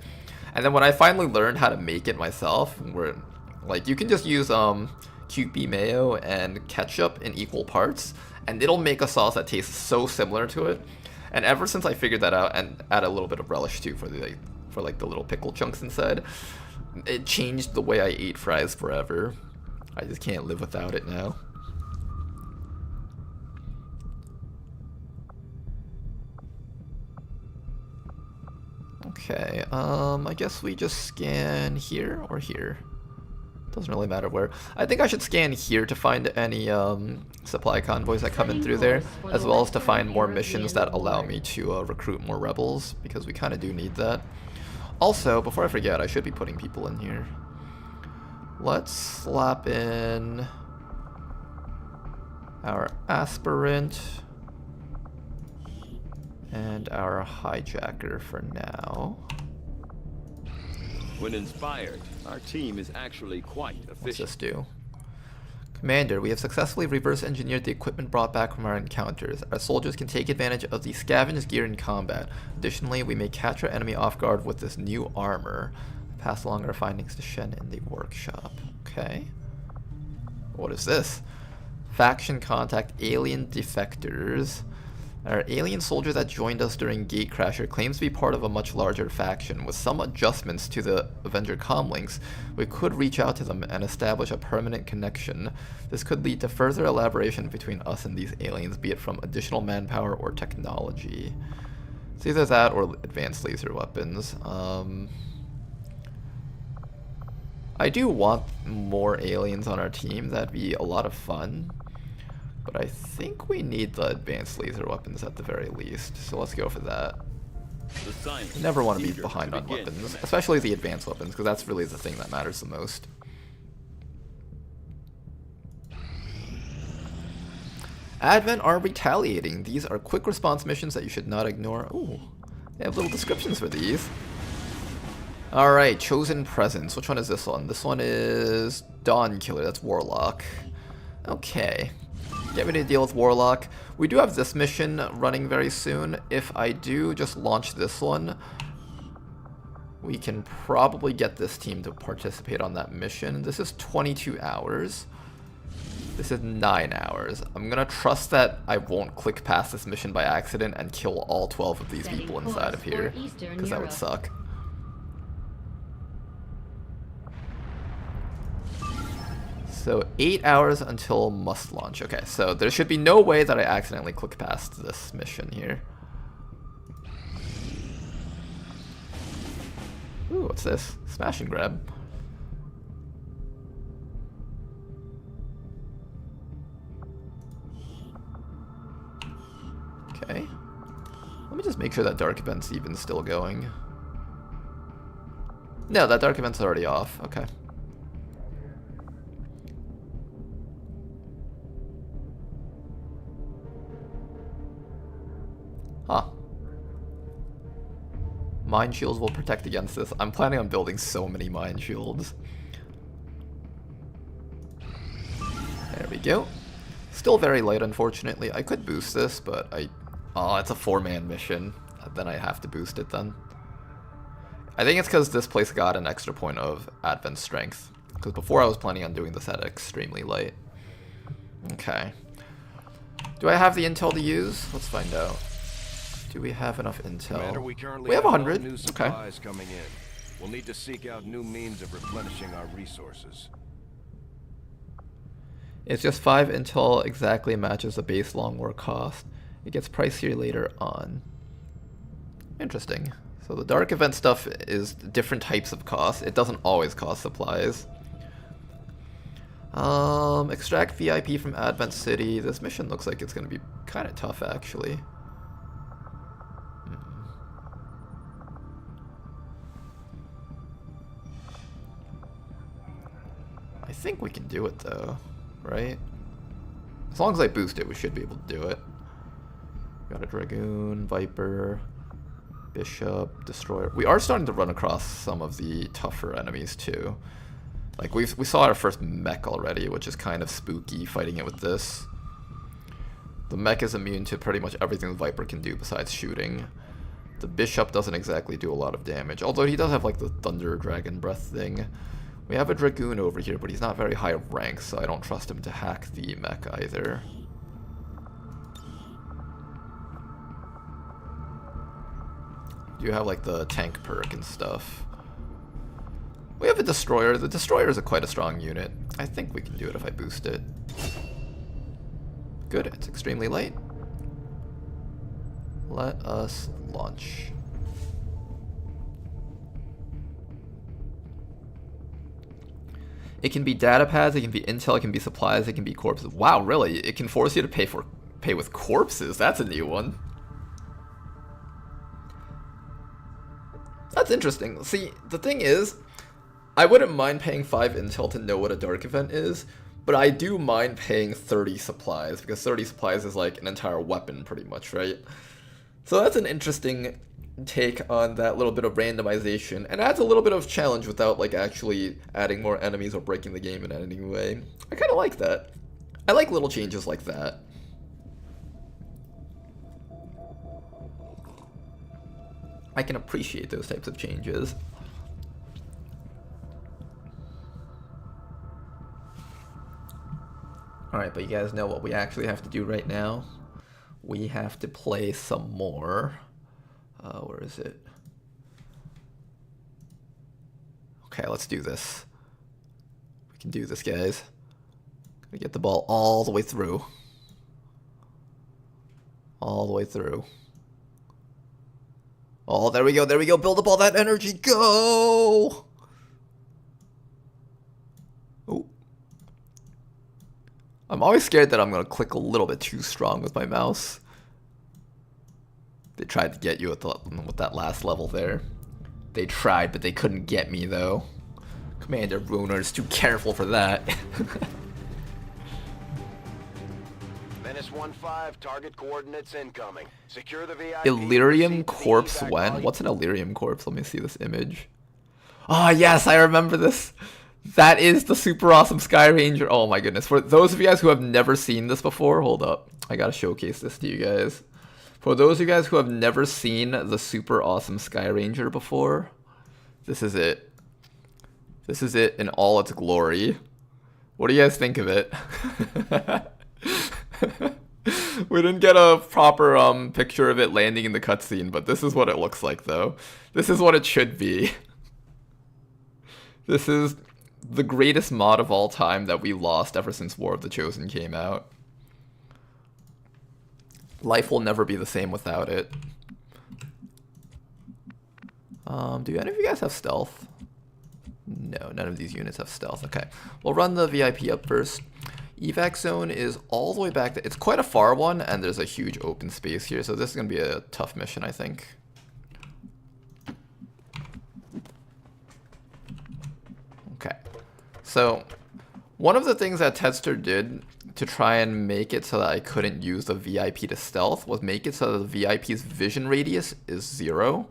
And then when I finally learned how to make it myself, where like you can just use Kewpie mayo and ketchup in equal parts, and it'll make a sauce that tastes so similar to it. And ever since I figured that out, and add a little bit of relish too for like the little pickle chunks inside, it changed the way I ate fries forever. I just can't live without it now. Okay, I guess we just scan here or here. Doesn't really matter where. I think I should scan here to find any supply convoys that come in through there, as well as to find more missions that allow me to recruit more rebels, because we kind of do need that. Also, before I forget, I should be putting people in here. Let's slap in our aspirant and our hijacker for now. When inspired, our team is actually quite efficient. What's this do? Commander, we have successfully reverse engineered the equipment brought back from our encounters. Our soldiers can take advantage of the scavenged gear in combat. Additionally, we may catch our enemy off guard with this new armor. Pass along our findings to Shen in the workshop. Okay. What is this? Faction contact alien defectors. Our alien soldier that joined us during Gatecrasher claims to be part of a much larger faction. With some adjustments to the Avenger comlinks, we could reach out to them and establish a permanent connection. This could lead to further elaboration between us and these aliens, be it from additional manpower or technology. It's either that or advanced laser weapons. I do want more aliens on our team. That'd be a lot of fun. But I think we need the advanced laser weapons at the very least, so let's go for that. You never want to be behind on weapons, especially the advanced weapons, because that's really the thing that matters the most. Advent are retaliating. These are quick response missions that you should not ignore. Ooh, they have little descriptions for these. Alright, Chosen Presence. Which one is this one? This one is Dawn Killer, that's Warlock. Okay. Get ready to deal with Warlock. We do have this mission running very soon. If I do just launch this one, we can probably get this team to participate on that mission. This is 22 hours. This is 9 hours. I'm gonna trust that I won't click past this mission by accident and kill all 12 of these people inside of here, because that would suck. So 8 hours until must launch. Okay, so there should be no way that I accidentally click past this mission here. Ooh, what's this? Smash and grab. Okay. Let me just make sure that dark event's even still going. No, that dark event's already off. Okay. Huh. Mine shields will protect against this. I'm planning on building so many mine shields. There we go. Still very light, unfortunately. I could boost this, but oh, it's a 4-man mission. Then I have to boost it then. I think it's because this place got an extra point of Advent strength. Because before I was planning on doing this at extremely light. Okay. Do I have the intel to use? Let's find out. Do we have enough intel? Commander, we currently have have 100. new Okay. supplies coming in. We'll need to seek out new means of replenishing our resources. It's just 5 intel exactly matches the base Long War cost. It gets pricier later on. Interesting. So the dark event stuff is different types of costs. It doesn't always cost supplies. Extract VIP from Advent City. This mission looks like it's going to be kind of tough, actually. I think we can do it though, right? As long as I boost it, we should be able to do it. Got a Dragoon, Viper, Bishop, Destroyer. We are starting to run across some of the tougher enemies too. Like we saw our first mech already, which is kind of spooky fighting it with this. The mech is immune to pretty much everything the Viper can do besides shooting. The Bishop doesn't exactly do a lot of damage, although he does have like the Thunder Dragon Breath thing. We have a Dragoon over here, but he's not very high rank, so I don't trust him to hack the mech either. You have like the tank perk and stuff. We have a Destroyer. The Destroyer is quite a strong unit. I think we can do it if I boost it. Good, it's extremely light. Let us launch. It can be data pads, it can be intel, it can be supplies, it can be corpses. Wow, really? It can force you to pay with corpses? That's a new one. That's interesting. See, the thing is, I wouldn't mind paying 5 intel to know what a dark event is, but I do mind paying 30 supplies, because 30 supplies is like an entire weapon pretty much, right? So that's an interesting take on that little bit of randomization, and adds a little bit of challenge without like actually adding more enemies or breaking the game in any way. I kind of like that. I like little changes like that. I can appreciate those types of changes. Alright, but you guys know what we actually have to do right now. We have to play some more. Where is it? Okay, let's do this. We can do this, guys. Gonna get the ball all the way through. All the way through. Oh, there we go, there we go. Build up all that energy. Go! Oh. I'm always scared that I'm gonna click a little bit too strong with my mouse. They tried to get you with that last level there. They tried, but they couldn't get me, though. Commander Bruner is too careful for that. Menace 1-5, target coordinates incoming. Secure the VIP. Illyrium Corpse when? What's an Illyrium Corpse? Let me see this image. Ah, yes, I remember this. That is the super awesome Sky Ranger. Oh my goodness. For those of you guys who have never seen this before, hold up. I gotta showcase this to you guys. For those of you guys who have never seen the super awesome Sky Ranger before, this is it. This is it in all its glory. What do you guys think of it? We didn't get a proper picture of it landing in the cutscene, but this is what it looks like, though. This is what it should be. This is the greatest mod of all time that we lost ever since War of the Chosen came out. Life will never be the same without it. Do any of you guys have stealth? No, none of these units have stealth. Okay, we'll run the VIP up first. Evac zone is all the way back there. It's quite a far one, and there's a huge open space here, so this is going to be a tough mission, I think. Okay. So, one of the things that Tedster did to try and make it so that I couldn't use the VIP to stealth was make it so that the VIP's vision radius is 0.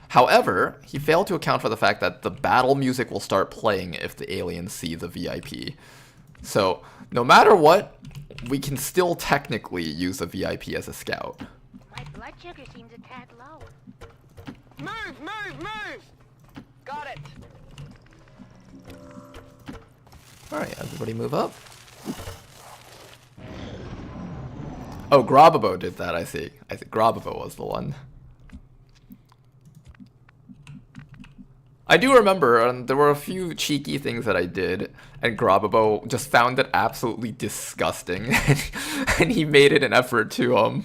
However, he failed to account for the fact that the battle music will start playing if the aliens see the VIP. So, no matter what, we can still technically use the VIP as a scout. My blood sugar seems a tad low. Move, move, move! Got it. Alright, everybody move up. Oh, Grobabo did that, I see. I think Grobabo was the one. I do remember there were a few cheeky things that I did, and Grobabo just found it absolutely disgusting, and he made it an effort to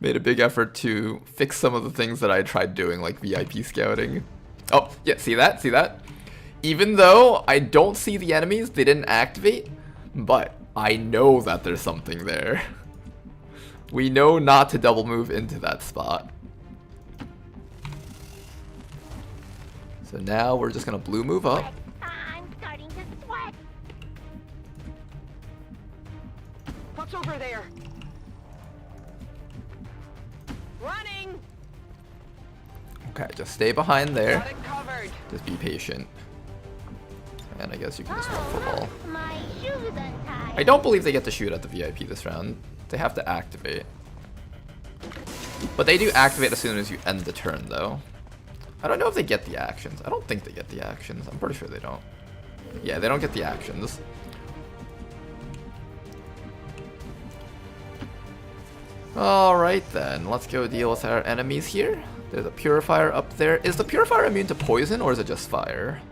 made a big effort to fix some of the things that I tried doing, like VIP scouting. Oh yeah, see that? See that? Even though I don't see the enemies, they didn't activate, but I know that there's something there. We know not to double move into that spot. So now we're just gonna blue move up. I'm starting to sweat. What's over there? Running! Okay, just stay behind there. Got it covered. Just be patient. And I guess you can just run for ball. My shoes untied. I don't believe they get to shoot at the VIP this round. They have to activate. But they do activate as soon as you end the turn, though. I don't know if they get the actions. I don't think they get the actions. I'm pretty sure they don't. Yeah, they don't get the actions. Alright then, let's go deal with our enemies here. There's a purifier up there. Is the purifier immune to poison, or is it just fire?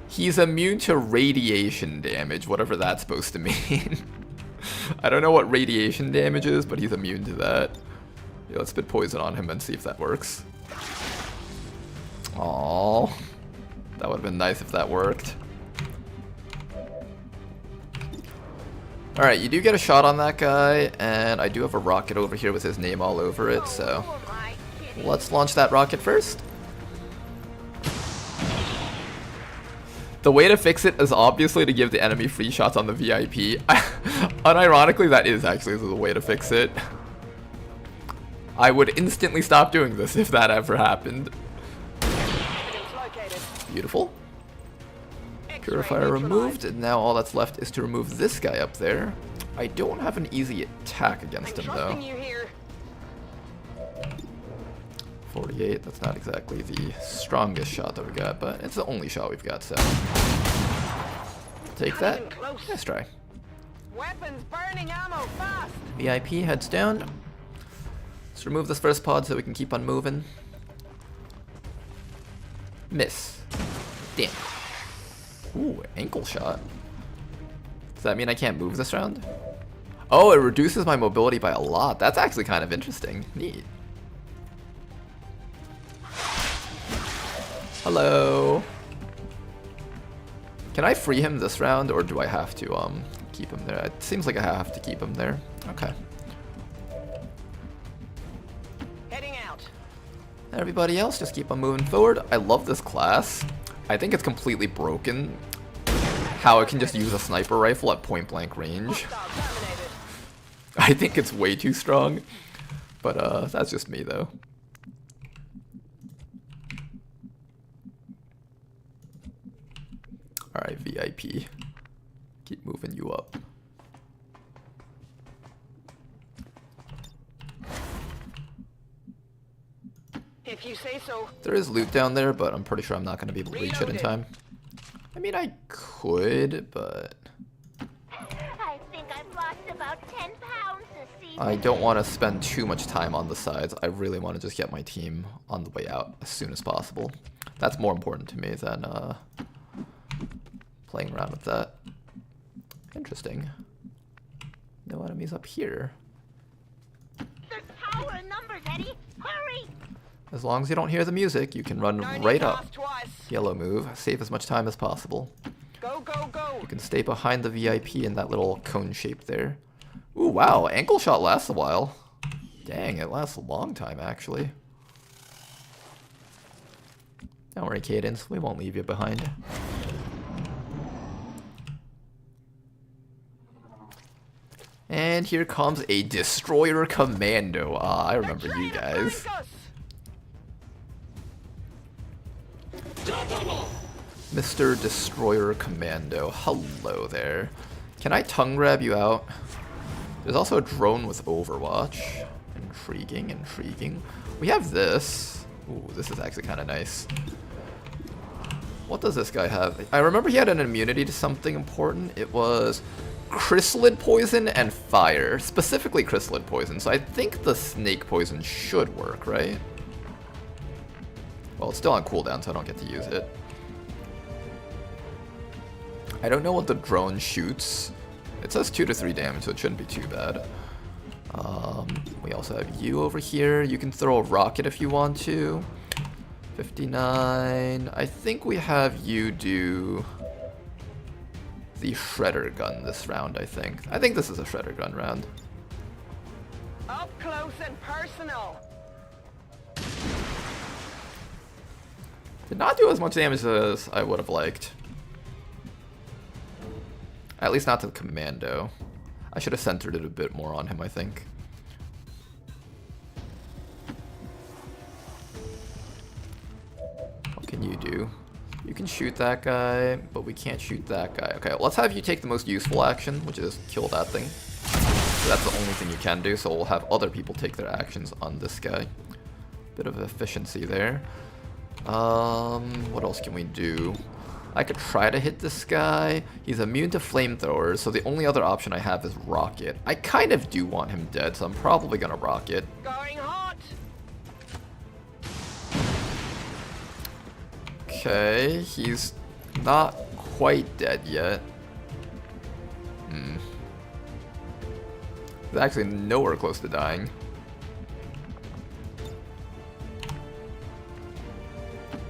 He's immune to radiation damage, whatever that's supposed to mean. I don't know what radiation damage is, but he's immune to that. Yeah, let's spit poison on him and see if that works. Aww. That would have been nice if that worked. Alright, you do get a shot on that guy, and I do have a rocket over here with his name all over it, so let's launch that rocket first. The way to fix it is obviously to give the enemy free shots on the VIP. Unironically, that is actually the way to fix it. I would instantly stop doing this if that ever happened. Beautiful. Purifier removed, and now all that's left is to remove this guy up there. I don't have an easy attack against him, though. 48, that's not exactly the strongest shot that we got, but it's the only shot we've got, so take that. Let's try. Weapons burning ammo fast. VIP heads down. Let's remove this first pod so we can keep on moving. Miss. Damn. Ooh, ankle shot. Does that mean I can't move this round? Oh, it reduces my mobility by a lot. That's actually kind of interesting. Neat. Hello. Can I free him this round, or do I have to keep him there? It seems like I have to keep him there. Okay. Heading out. Everybody else, just keep on moving forward. I love this class. I think it's completely broken how it can just use a sniper rifle at point blank range. I think it's way too strong, but that's just me though. Alright, VIP. Keep moving you up. If you say so. There is loot down there, but I'm pretty sure I'm not going to be able to reach it in time. I mean, I could, but I think I've lost about 10 pounds this season. I don't want to spend too much time on the sides. I really want to just get my team on the way out as soon as possible. That's more important to me than playing around with that. Interesting. No enemies up here. There's power in numbers, Eddie. Hurry! As long as you don't hear the music, you can run right up. Yellow move. Save as much time as possible. Go, go, go. You can stay behind the VIP in that little cone shape there. Ooh, wow, ankle shot lasts a while. Dang, it lasts a long time, actually. Don't worry, Cadence, we won't leave you behind. And here comes a Destroyer Commando. Ah, I remember you guys. Mr. Destroyer Commando, hello there. Can I tongue grab you out? There's also a drone with Overwatch. Intriguing, intriguing. We have this. Ooh, this is actually kind of nice. What does this guy have? I remember he had an immunity to something important. It was chrysalid poison and fire. Specifically chrysalid poison, so I think the snake poison should work, right? Well, it's still on cooldown, so I don't get to use it. I don't know what the drone shoots. It says 2 to 3 damage, so it shouldn't be too bad. We also have you over here. You can throw a rocket if you want to. 59. I think we have you do the shredder gun this round, I think. I think this is a shredder gun round. Up close and personal. Did not do as much damage as I would have liked. At least not to the commando. I should have centered it a bit more on him, I think. What can you do? You can shoot that guy, but we can't shoot that guy. Okay, let's have you take the most useful action, which is kill that thing. So that's the only thing you can do, so we'll have other people take their actions on this guy. Bit of efficiency there. What else can we do? I could try to hit this guy. He's immune to flamethrowers, so the only other option I have is rocket. I kind of do want him dead, so I'm probably gonna rocket. Going hot. Okay, he's not quite dead yet. He's actually nowhere close to dying.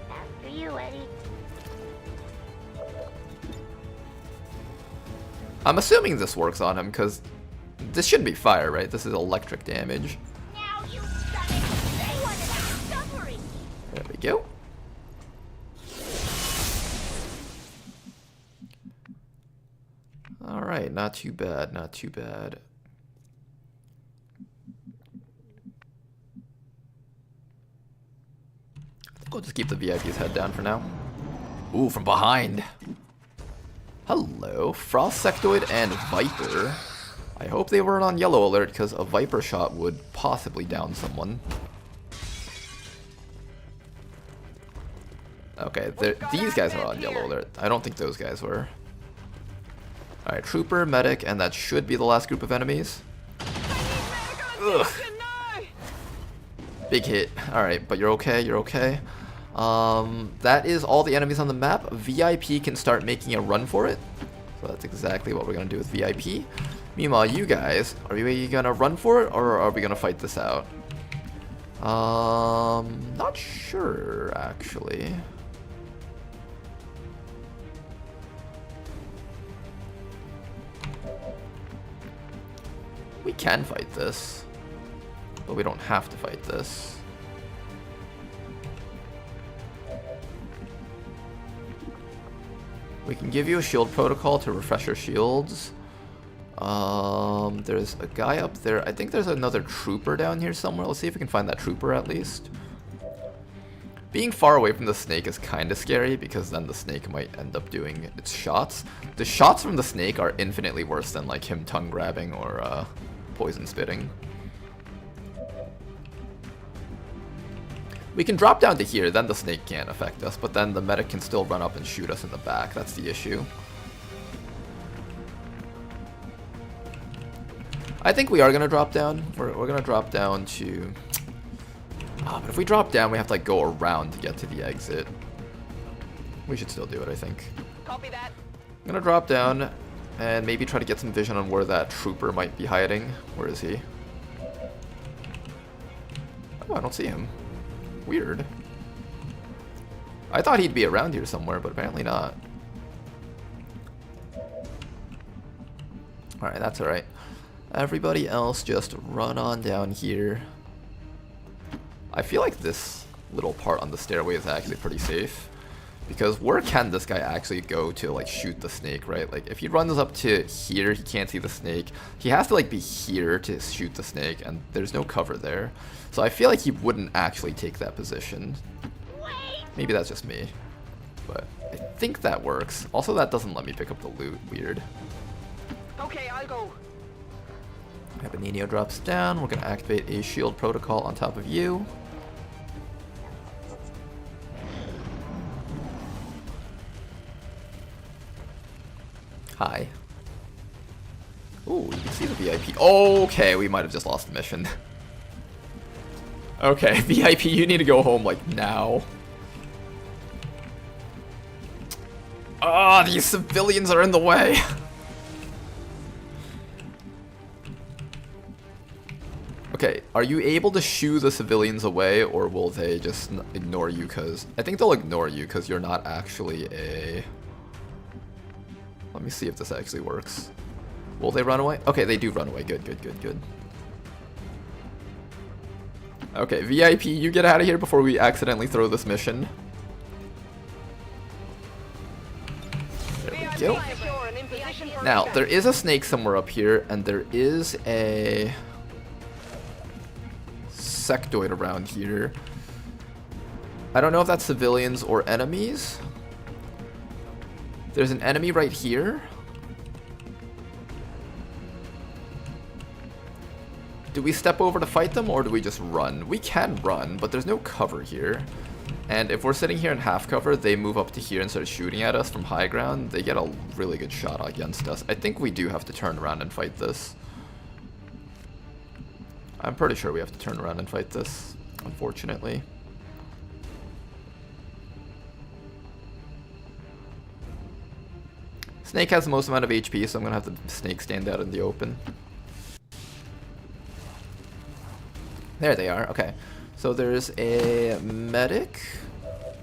After you, Eddie. I'm assuming this works on him, because this shouldn't be fire, right? This is electric damage. Now you got it. Say what is discovery. There we go. Alright, not too bad, not too bad. I think we'll just keep the VIP's head down for now. Ooh, from behind. Hello, Frost Sectoid and Viper. I hope they weren't on yellow alert, because a Viper shot would possibly down someone. Okay, these guys are on yellow alert. I don't think those guys were. Alright, Trooper, Medic, and that should be the last group of enemies. Ugh. Big hit. Alright, but you're okay, you're okay. That is all the enemies on the map. VIP can start making a run for it. So that's exactly what we're going to do with VIP. Meanwhile, you guys, are we going to run for it, or are we going to fight this out? Not sure, actually. We can fight this, but we don't have to fight this. We can give you a shield protocol to refresh your shields. There's a guy up there. I think there's another trooper down here somewhere. Let's see if we can find that trooper at least. Being far away from the snake is kind of scary, because then the snake might end up doing its shots. The shots from the snake are infinitely worse than like him tongue grabbing or poison spitting. We can drop down to here, then the snake can't affect us, but then the medic can still run up and shoot us in the back. That's the issue. I think we are going to drop down. We're going to drop down to... but if we drop down, we have to like go around to get to the exit. We should still do it, I think. Copy that. I'm going to drop down and maybe try to get some vision on where that trooper might be hiding. Where is he? Oh, I don't see him. Weird. I thought he'd be around here somewhere, but apparently not. Alright, that's alright. Everybody else just run on down here. I feel like this little part on the stairway is actually pretty safe. Because where can this guy actually go to like shoot the snake, right? Like if he runs up to here, he can't see the snake. He has to like be here to shoot the snake, and there's no cover there. So I feel like he wouldn't actually take that position. Maybe that's just me, but I think that works. Also, that doesn't let me pick up the loot. Weird. Okay, I'll go. Benigno drops down. We're gonna activate a shield protocol on top of you. Hi. Ooh, you can see the VIP. Okay, we might have just lost the mission. Okay, VIP, you need to go home, like, now. Ah, these civilians are in the way. Okay, are you able to shoo the civilians away, or will they just ignore you? Because I think they'll ignore you because you're not actually a... Let me see if this actually works. Will they run away? Okay, they do run away. Good, good, good, good. Okay, VIP, you get out of here before we accidentally throw this mission. There we go. Now, there is a snake somewhere up here, and there is a sectoid around here. I don't know if that's civilians or enemies. There's an enemy right here. Do we step over to fight them, or do we just run? We can run, but there's no cover here. And if we're sitting here in half cover, they move up to here and start shooting at us from high ground. They get a really good shot against us. I think we do have to turn around and fight this. I'm pretty sure we have to turn around and fight this, unfortunately. Snake has the most amount of HP, so I'm gonna have the snake stand out in the open. There they are, okay. So there's a medic,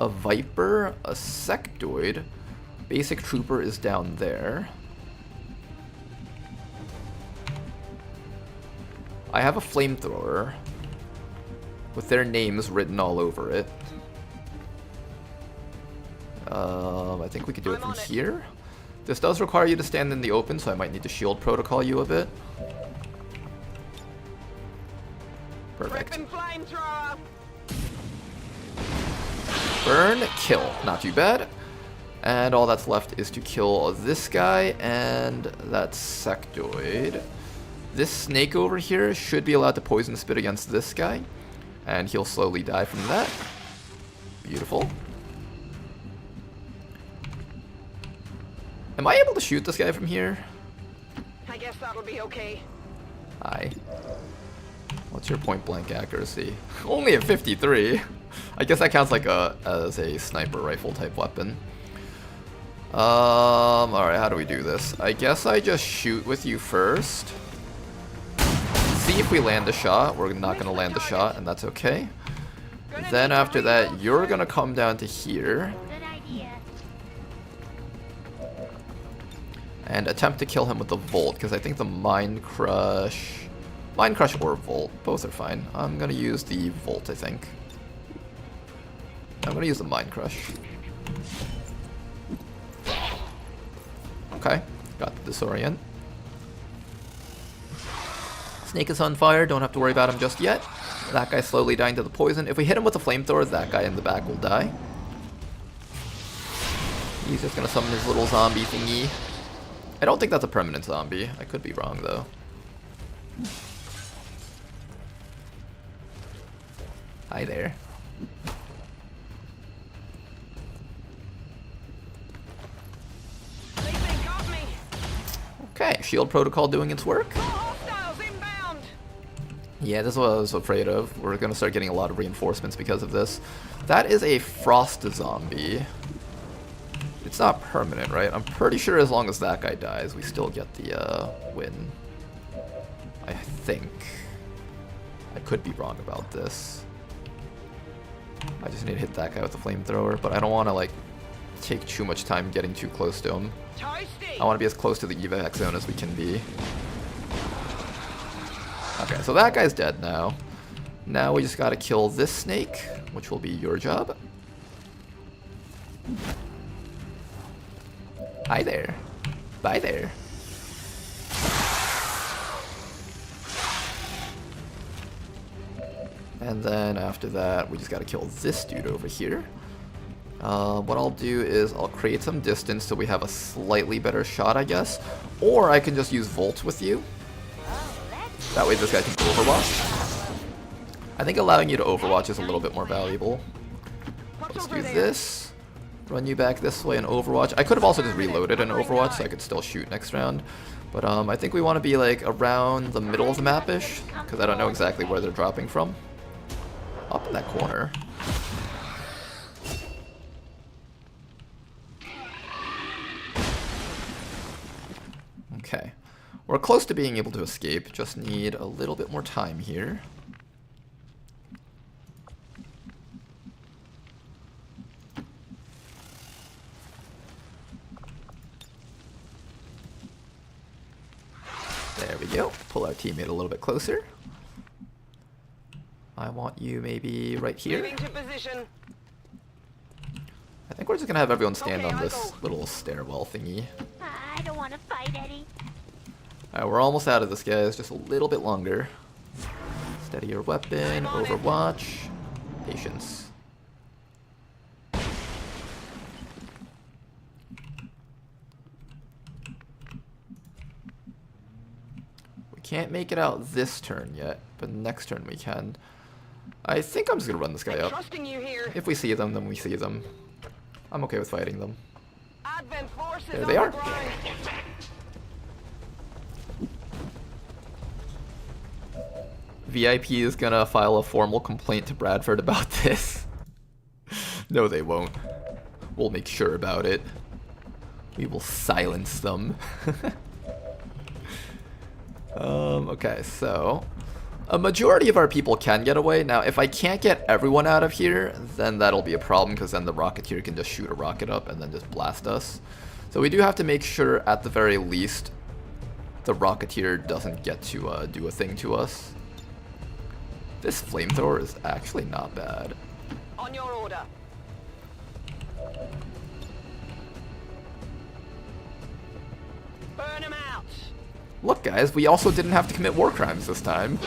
a viper, a sectoid, basic trooper is down there. I have a flamethrower with their names written all over it. I think we could do it from here. This does require you to stand in the open, so I might need to shield protocol you a bit. Perfect. Burn, kill. Not too bad. And all that's left is to kill this guy and that sectoid. This snake over here should be allowed to poison spit against this guy, and he'll slowly die from that. Beautiful. Am I able to shoot this guy from here? I guess that'll be okay. Hi. What's your point blank accuracy? Only at 53. I guess that counts like as a sniper rifle type weapon. Alright, how do we do this? I guess I just shoot with you first. See if we land a shot. We're not gonna land a shot, and that's okay. Then after that, you're gonna come down to here and attempt to kill him with the Volt, because I think the Mind Crush or Volt, both are fine. I'm gonna use the Volt, I think. I'm gonna use the Mind Crush. Okay, got the Disorient. Snake is on fire, don't have to worry about him just yet. That guy's slowly dying to the poison. If we hit him with a flamethrower, that guy in the back will die. He's just gonna summon his little zombie thingy. I don't think that's a permanent zombie. I could be wrong though. Hi there. Okay, shield protocol doing its work. Yeah, this is what I was afraid of. We're gonna start getting a lot of reinforcements because of this. That is a frost zombie. It's not permanent, right? I'm pretty sure as long as that guy dies, we still get the win. I think. I could be wrong about this. I just need to hit that guy with the flamethrower, but I don't want to like take too much time getting too close to him. Toasty! I want to be as close to the evac zone as we can be. Okay, so that guy's dead now. Now we just gotta kill this snake, which will be your job. Hi there. Bye there. And then after that, we just gotta kill this dude over here. What I'll do is I'll create some distance so we have a slightly better shot, I guess. Or I can just use Volt with you. That way this guy can overwatch. I think allowing you to overwatch is a little bit more valuable. Let's do this. Run you back this way and overwatch. I could have also just reloaded an overwatch so I could still shoot next round. But I think we want to be like around the middle of the map-ish, because I don't know exactly where they're dropping from. Up in that corner. Okay. We're close to being able to escape, just need a little bit more time here. There we go. Pull our teammate a little bit closer. I want you maybe right here. Moving to position. I think we're just gonna have everyone stand on this little stairwell thingy. I don't want to fight, Eddie. Alright, we're almost out of this, guys. Just a little bit longer. Steady your weapon, overwatch, patience. We can't make it out this turn yet, but next turn we can. I think I'm just gonna run this guy up. Trusting you here. If we see them, then we see them. I'm okay with fighting them. Advent forces There they are. VIP is gonna file a formal complaint to Bradford about this. No, they won't. We'll make sure about it. We will silence them. Okay, so a majority of our people can get away. Now, if I can't get everyone out of here, then that'll be a problem, because then the Rocketeer can just shoot a rocket up and then just blast us. So we do have to make sure, at the very least, the Rocketeer doesn't get to do a thing to us. This flamethrower is actually not bad. On your order. Burn him out. Look, guys, we also didn't have to commit war crimes this time.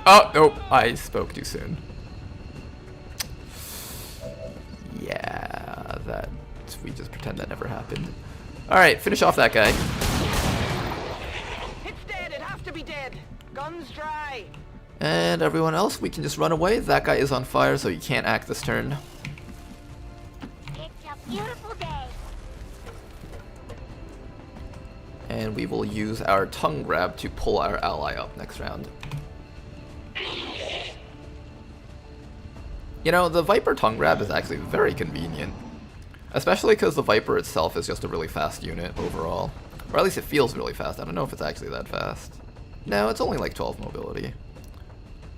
Oh, nope, I spoke too soon. Yeah, that... we just pretend that never happened. Alright, finish off that guy. It's dead, it has to be dead. Guns dry. And everyone else, we can just run away. That guy is on fire, so you can't act this turn. It's a beautiful day. And we will use our tongue grab to pull our ally up next round. You know, the Viper tongue grab is actually very convenient. Especially because the Viper itself is just a really fast unit overall. Or at least it feels really fast. I don't know if it's actually that fast. No, it's only like 12 mobility.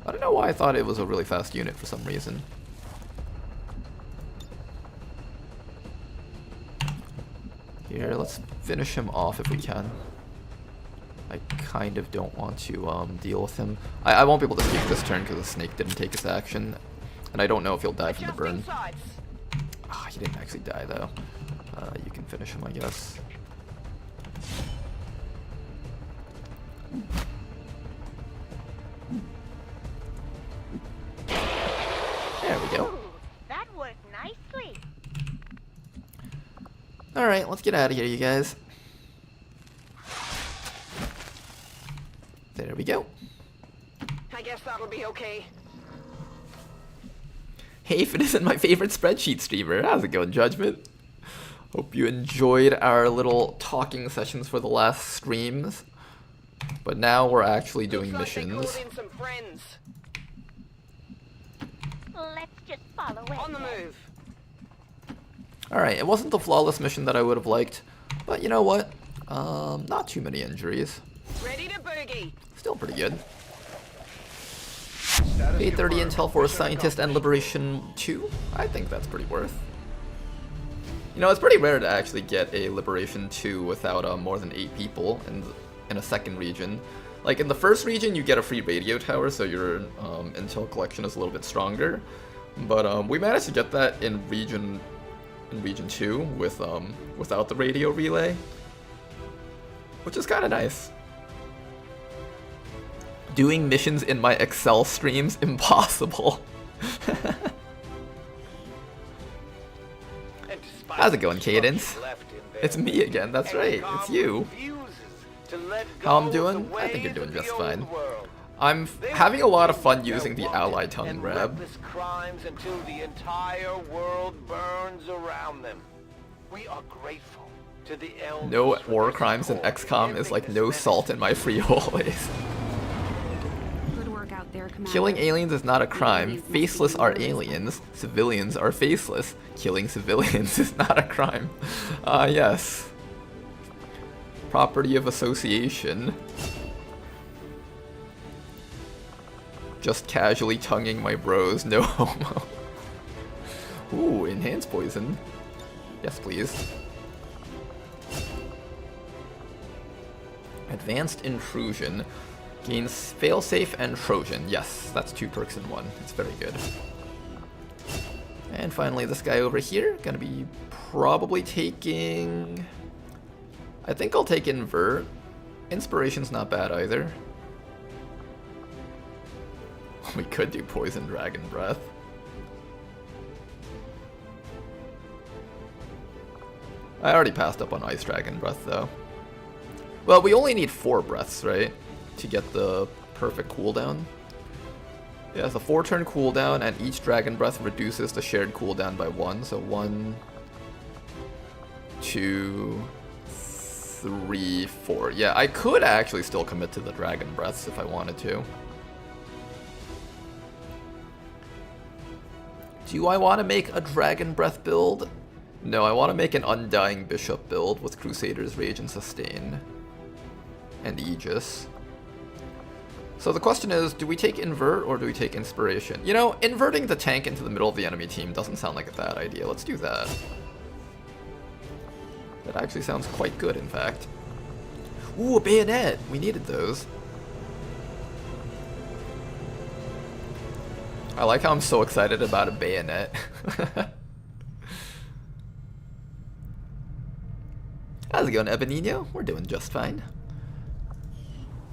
I don't know why I thought it was a really fast unit for some reason. Here, let's finish him off if we can. I kind of don't want to deal with him. I won't be able to escape this turn because the snake didn't take his action. And I don't know if he'll die from the burn. Ah, he didn't actually die though. You can finish him, I guess. There we go. Ooh, that worked nicely. Alright, let's get out of here, you guys. There we go. I guess that'll be okay. Hey, if it isn't my favorite spreadsheet streamer, how's it going, Judgment? Hope you enjoyed our little talking sessions for the last streams. But now we're actually doing missions. Some friends. Let's just follow it. On the move. Alright, it wasn't the flawless mission that I would have liked, but you know what? Not too many injuries. Ready to boogie. Still pretty good. 830 intel for Scientist and Liberation 2? I think that's pretty worth. You know, it's pretty rare to actually get a Liberation 2 without more than 8 people in a second region. Like, in the first region, you get a free radio tower, so your intel collection is a little bit stronger. But we managed to get that in region 2 with without the radio relay, which is kind of nice. Doing missions in my Excel streams, impossible. How's it going, Cadence? It's me again, that's right, it's you. How I'm doing? I think you're doing just fine. I'm having a lot of fun using the ally tongue grab. Crimes until the entire world burns around them. We are grateful to the elders. No war crimes in XCOM is like no salt in my frijoles. Good work out there, Commander. Killing aliens is not a crime. Faceless are aliens. Civilians are faceless. Killing civilians is not a crime. Yes. Property of association. Just casually tonguing my bros, no homo. Ooh, enhanced poison. Yes, please. Advanced intrusion. Gains failsafe and Trojan. Yes, that's 2 perks in 1. It's very good. And finally, this guy over here, gonna be probably taking... I think I'll take Invert. Inspiration's not bad either. We could do Poison Dragon Breath. I already passed up on Ice Dragon Breath though. Well, we only need 4 breaths, right? To get the perfect cooldown. Yeah, it's a 4-turn cooldown, and each Dragon Breath reduces the shared cooldown by 1. So 1, 2, 3, 4. Yeah, I could actually still commit to the Dragon Breaths if I wanted to. Do I want to make a Dragon Breath build? No, I want to make an Undying Bishop build with Crusader's Rage and Sustain. And Aegis. So the question is, do we take Invert or do we take Inspiration? You know, inverting the tank into the middle of the enemy team doesn't sound like a bad idea. Let's do that. That actually sounds quite good, in fact. Ooh, a bayonet! We needed those. I like how I'm so excited about a bayonet. How's it going, Ebenino? We're doing just fine.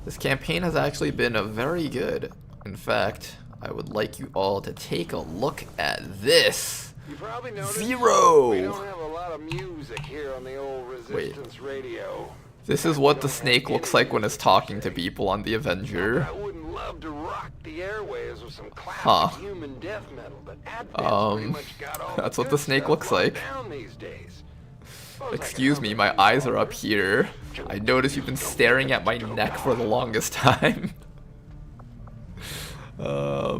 This campaign has actually been very good. In fact, I would like you all to take a look at this. You probably noticed 0! we don't have a lot of music here on the old Resistance radio. This is what the snake looks like when it's talking to people on the Avenger. I wouldn't love to rock the airwaves with some classic human death metal, but Advent's pretty much got all that's the what the good snake stuff looks locked like. down these days. Excuse me, my eyes are up here. I notice you've been staring at my neck for the longest time. I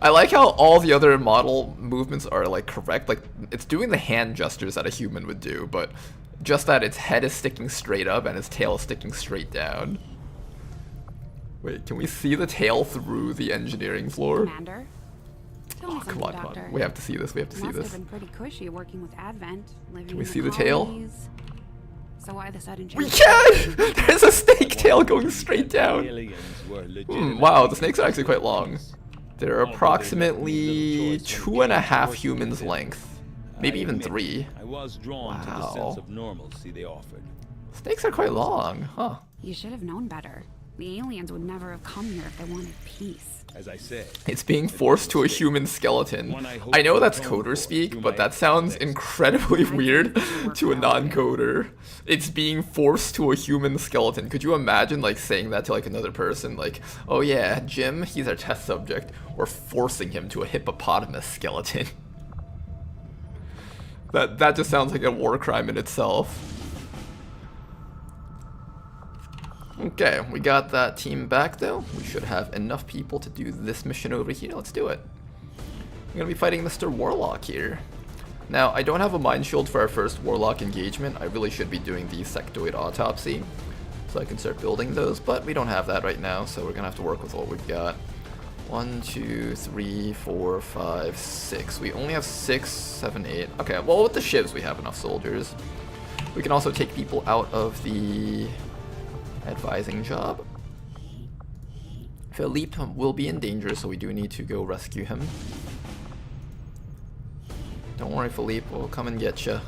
like how all the other model movements are like correct. Like, it's doing the hand gestures that a human would do, but just that its head is sticking straight up and its tail is sticking straight down. Wait, can we see the tail through the engineering floor? Commander? Oh, come on, come on. We have to see this. We have to see Must this. have been pretty cushy working with Advent, living Can we in see the tail? colonies. So why the sudden We change? can! There's a snake tail going straight down. Aliens were Wow, the snakes are actually quite long. They're approximately 2.5 humans length. Maybe even 3. I was drawn to the sense of normalcy they offered. Snakes are quite long, huh? You should have known better. The aliens would never have come here if they wanted peace. As I said, It's being forced to a human skeleton. I know that's coder speak, but that sounds incredibly weird to a non-coder. It's being forced to a human skeleton. Could you imagine like saying that to like another person? Like, oh yeah, Jim, he's our test subject. We're forcing him to a hippopotamus skeleton. That just sounds like a war crime in itself. Okay, we got that team back though. We should have enough people to do this mission over here. Let's do it. I'm gonna be fighting Mr. Warlock here. Now, I don't have a mind shield for our first Warlock engagement. I really should be doing the Sectoid Autopsy, so I can start building those, but we don't have that right now, so we're gonna have to work with what we've got. 1, 2, 3, 4, 5, 6. We only have 6, 7, 8. Okay, well with the shivs we have enough soldiers. We can also take people out of the advising job. Philippe will be in danger, so we do need to go rescue him. Don't worry, Philippe, we'll come and get you.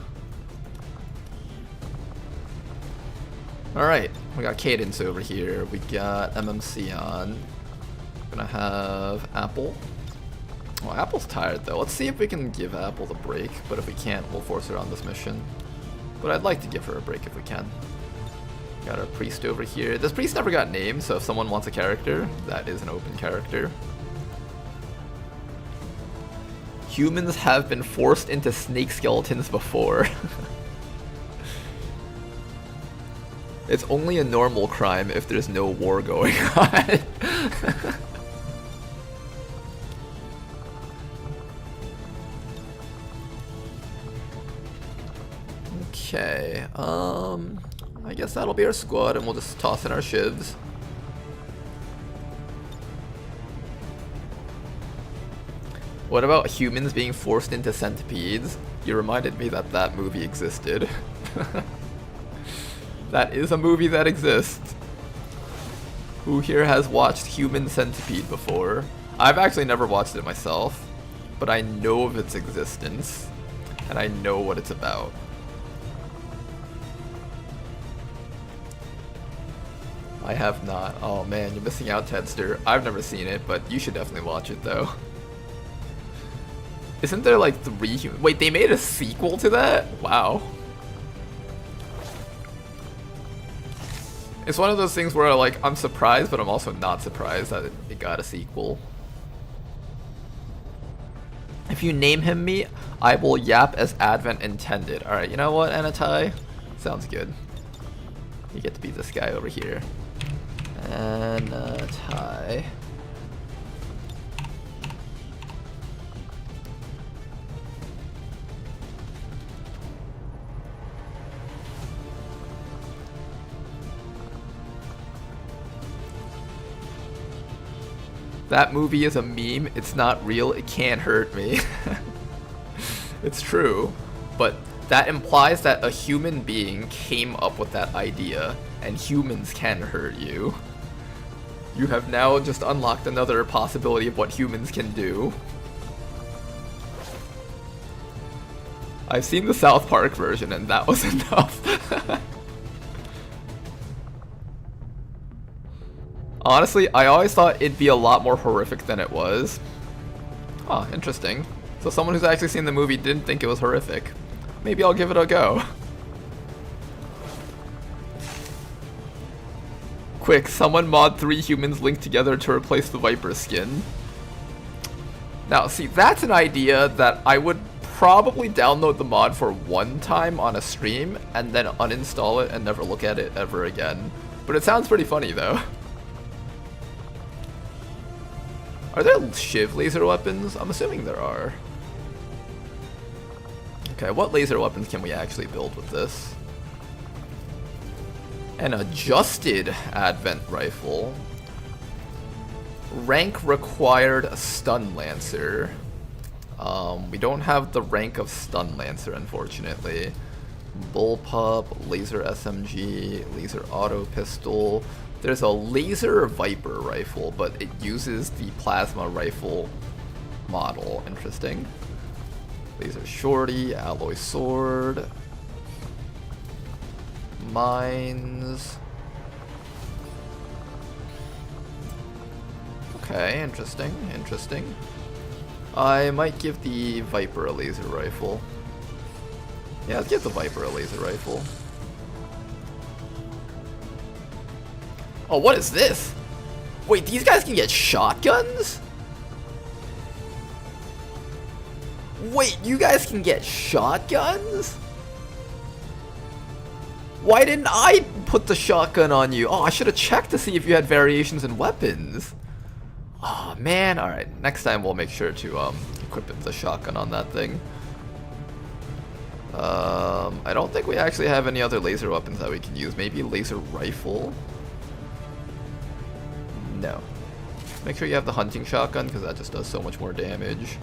Alright, we got Cadence over here, we got MMC on. Gonna have Apple. Well, Apple's tired though. Let's see if we can give Apple the break, but if we can't, we'll force her on this mission. But I'd like to give her a break if we can. Got our priest over here. This priest never got named, so if someone wants a character, that is an open character. Humans have been forced into snake skeletons before. It's only a normal crime if there's no war going on. Okay, I guess that'll be our squad and we'll just toss in our shivs. What about humans being forced into centipedes? You reminded me that that movie existed. That is a movie that exists. Who here has watched Human Centipede before? I've actually never watched it myself, but I know of its existence, and I know what it's about. I have not. Oh man, you're missing out, Tedster. I've never seen it, but you should definitely watch it though. Isn't there like 3 human? Wait, they made a sequel to that? Wow. It's one of those things where like I'm surprised, but I'm also not surprised that it got a sequel. If you name him me, I will yap as Advent intended. Alright, you know what, Anatai? Sounds good. You get to be this guy over here. Anatai. That movie is a meme, it's not real, it can't hurt me. It's true, but that implies that a human being came up with that idea, and humans can hurt you. You have now just unlocked another possibility of what humans can do. I've seen the South Park version, and that was enough. Honestly, I always thought it'd be a lot more horrific than it was. Oh, interesting. So someone who's actually seen the movie didn't think it was horrific. Maybe I'll give it a go. Quick, someone mod 3 humans linked together to replace the Viper skin. Now, see, that's an idea that I would probably download the mod for one time on a stream and then uninstall it and never look at it ever again. But it sounds pretty funny, though. Are there shiv laser weapons? I'm assuming there are. Okay, what laser weapons can we actually build with this? An adjusted Advent rifle. Rank required stun lancer. We don't have the rank of stun lancer, unfortunately. Bullpup, laser SMG, laser auto pistol. There's a laser Viper rifle, but it uses the plasma rifle model. Interesting. Laser shorty, alloy sword, mines. Okay, interesting, interesting. I might give the Viper a laser rifle. Yeah, let's give the Viper a laser rifle. Oh, what is this? Wait, these guys can get shotguns? Wait, you guys can get shotguns? Why didn't I put the shotgun on you? Oh, I should have checked to see if you had variations in weapons. Oh man, alright, next time we'll make sure to equip the shotgun on that thing. I don't think we actually have any other laser weapons that we can use. Maybe laser rifle? No. Make sure you have the hunting shotgun, because that just does so much more damage.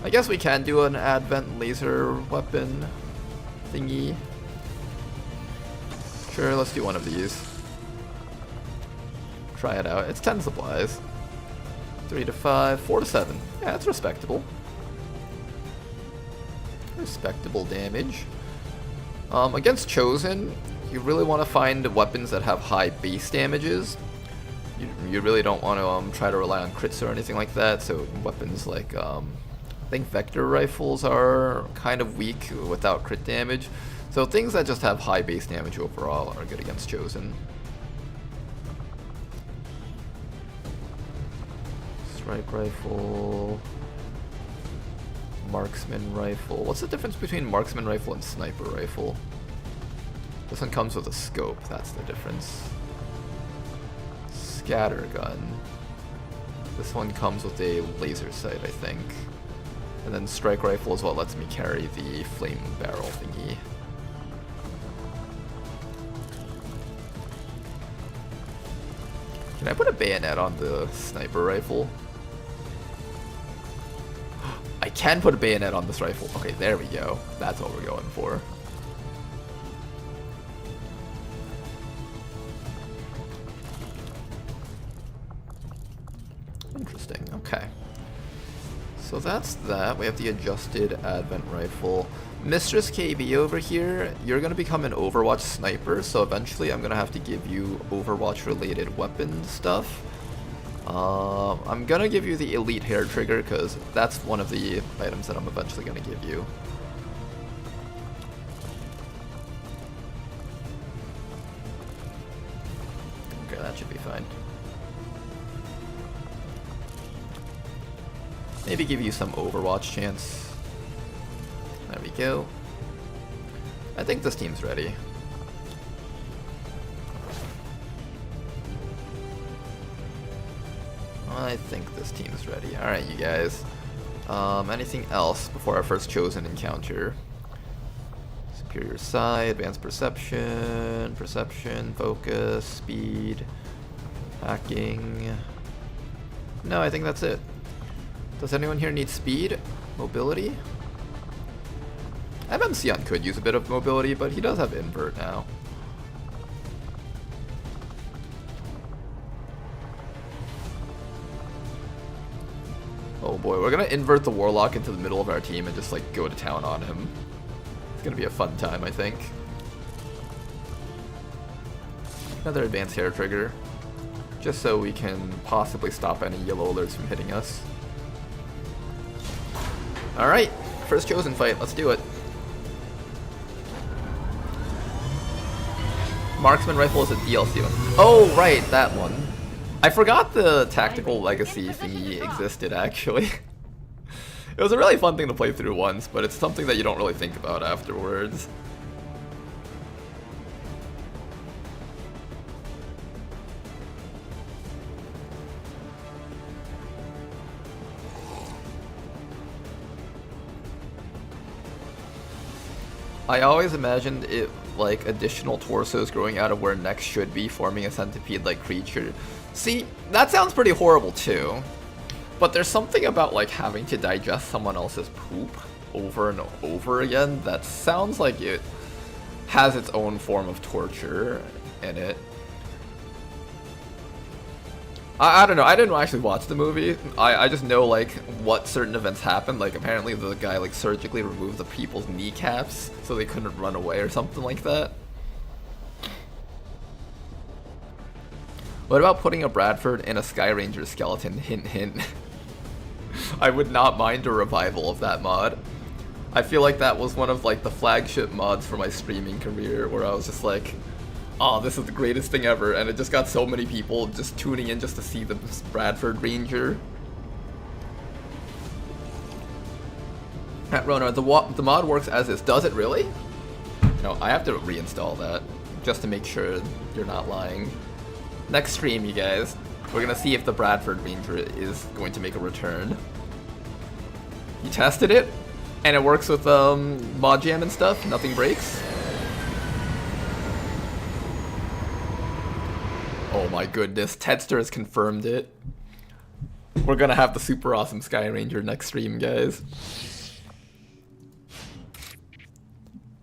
I guess we can do an advent laser weapon thingy. Sure, let's do one of these. Try it out. It's 10 supplies. 3 to 5, 4 to 7. Yeah, that's respectable. Respectable damage. Against Chosen, you really want to find weapons that have high base damages. You really don't want to try to rely on crits or anything like that, so weapons like, I think vector rifles are kind of weak without crit damage. So things that just have high base damage overall are good against Chosen. Strike rifle, marksman rifle. What's the difference between marksman rifle and sniper rifle? This one comes with a scope, that's the difference. Scatter gun. This one comes with a laser sight, I think. And then strike rifle is what lets me carry the flame barrel thingy. Can I put a bayonet on the sniper rifle? I can put a bayonet on this rifle. Okay, there we go. That's what we're going for. Interesting, okay. So that's that. We have the adjusted advent rifle. Mistress KB over here, you're going to become an Overwatch sniper, so eventually I'm going to have to give you Overwatch related weapon stuff. I'm going to give you the elite hair trigger because that's one of the items that I'm eventually going to give you. Okay, that should be fine. Maybe give you some Overwatch chance. There we go. I think this team's ready. I think this team's ready. Alright, you guys. Anything else before our first Chosen encounter? Superior sight, advanced perception, focus, speed, hacking. No, I think that's it. Does anyone here need speed? Mobility? MMCon could use a bit of mobility, but he does have invert now. Oh boy, we're gonna invert the Warlock into the middle of our team and just like go to town on him. It's gonna be a fun time, I think. Another advanced hair trigger. Just so we can possibly stop any yellow alerts from hitting us. Alright, first Chosen fight, let's do it. Marksman rifle is a DLC one. Oh, right, that one. I forgot the tactical legacy thingy existed, actually. It was a really fun thing to play through once, but it's something that you don't really think about afterwards. I always imagined it like additional torsos growing out of where necks should be, forming a centipede-like creature. See, that sounds pretty horrible too. But there's something about like having to digest someone else's poop over and over again that sounds like it has its own form of torture in it. I don't know, I didn't actually watch the movie. I just know like what certain events happened. Like apparently the guy like surgically removed the people's kneecaps so they couldn't run away or something like that. What about putting a Bradford in a Sky Ranger skeleton? Hint hint. I would not mind a revival of that mod. I feel like that was one of like the flagship mods for my streaming career where I was just like, oh, this is the greatest thing ever, and it just got so many people just tuning in just to see the Bradford Ranger. At Rona, the mod works as is. Does it really? No, I have to reinstall that just to make sure you're not lying. Next stream, you guys, we're gonna see if the Bradford Ranger is going to make a return. You tested it, and it works with mod jam and stuff. Nothing breaks. Oh my goodness, Tedster has confirmed it. We're gonna have the super awesome Sky Ranger next stream, guys.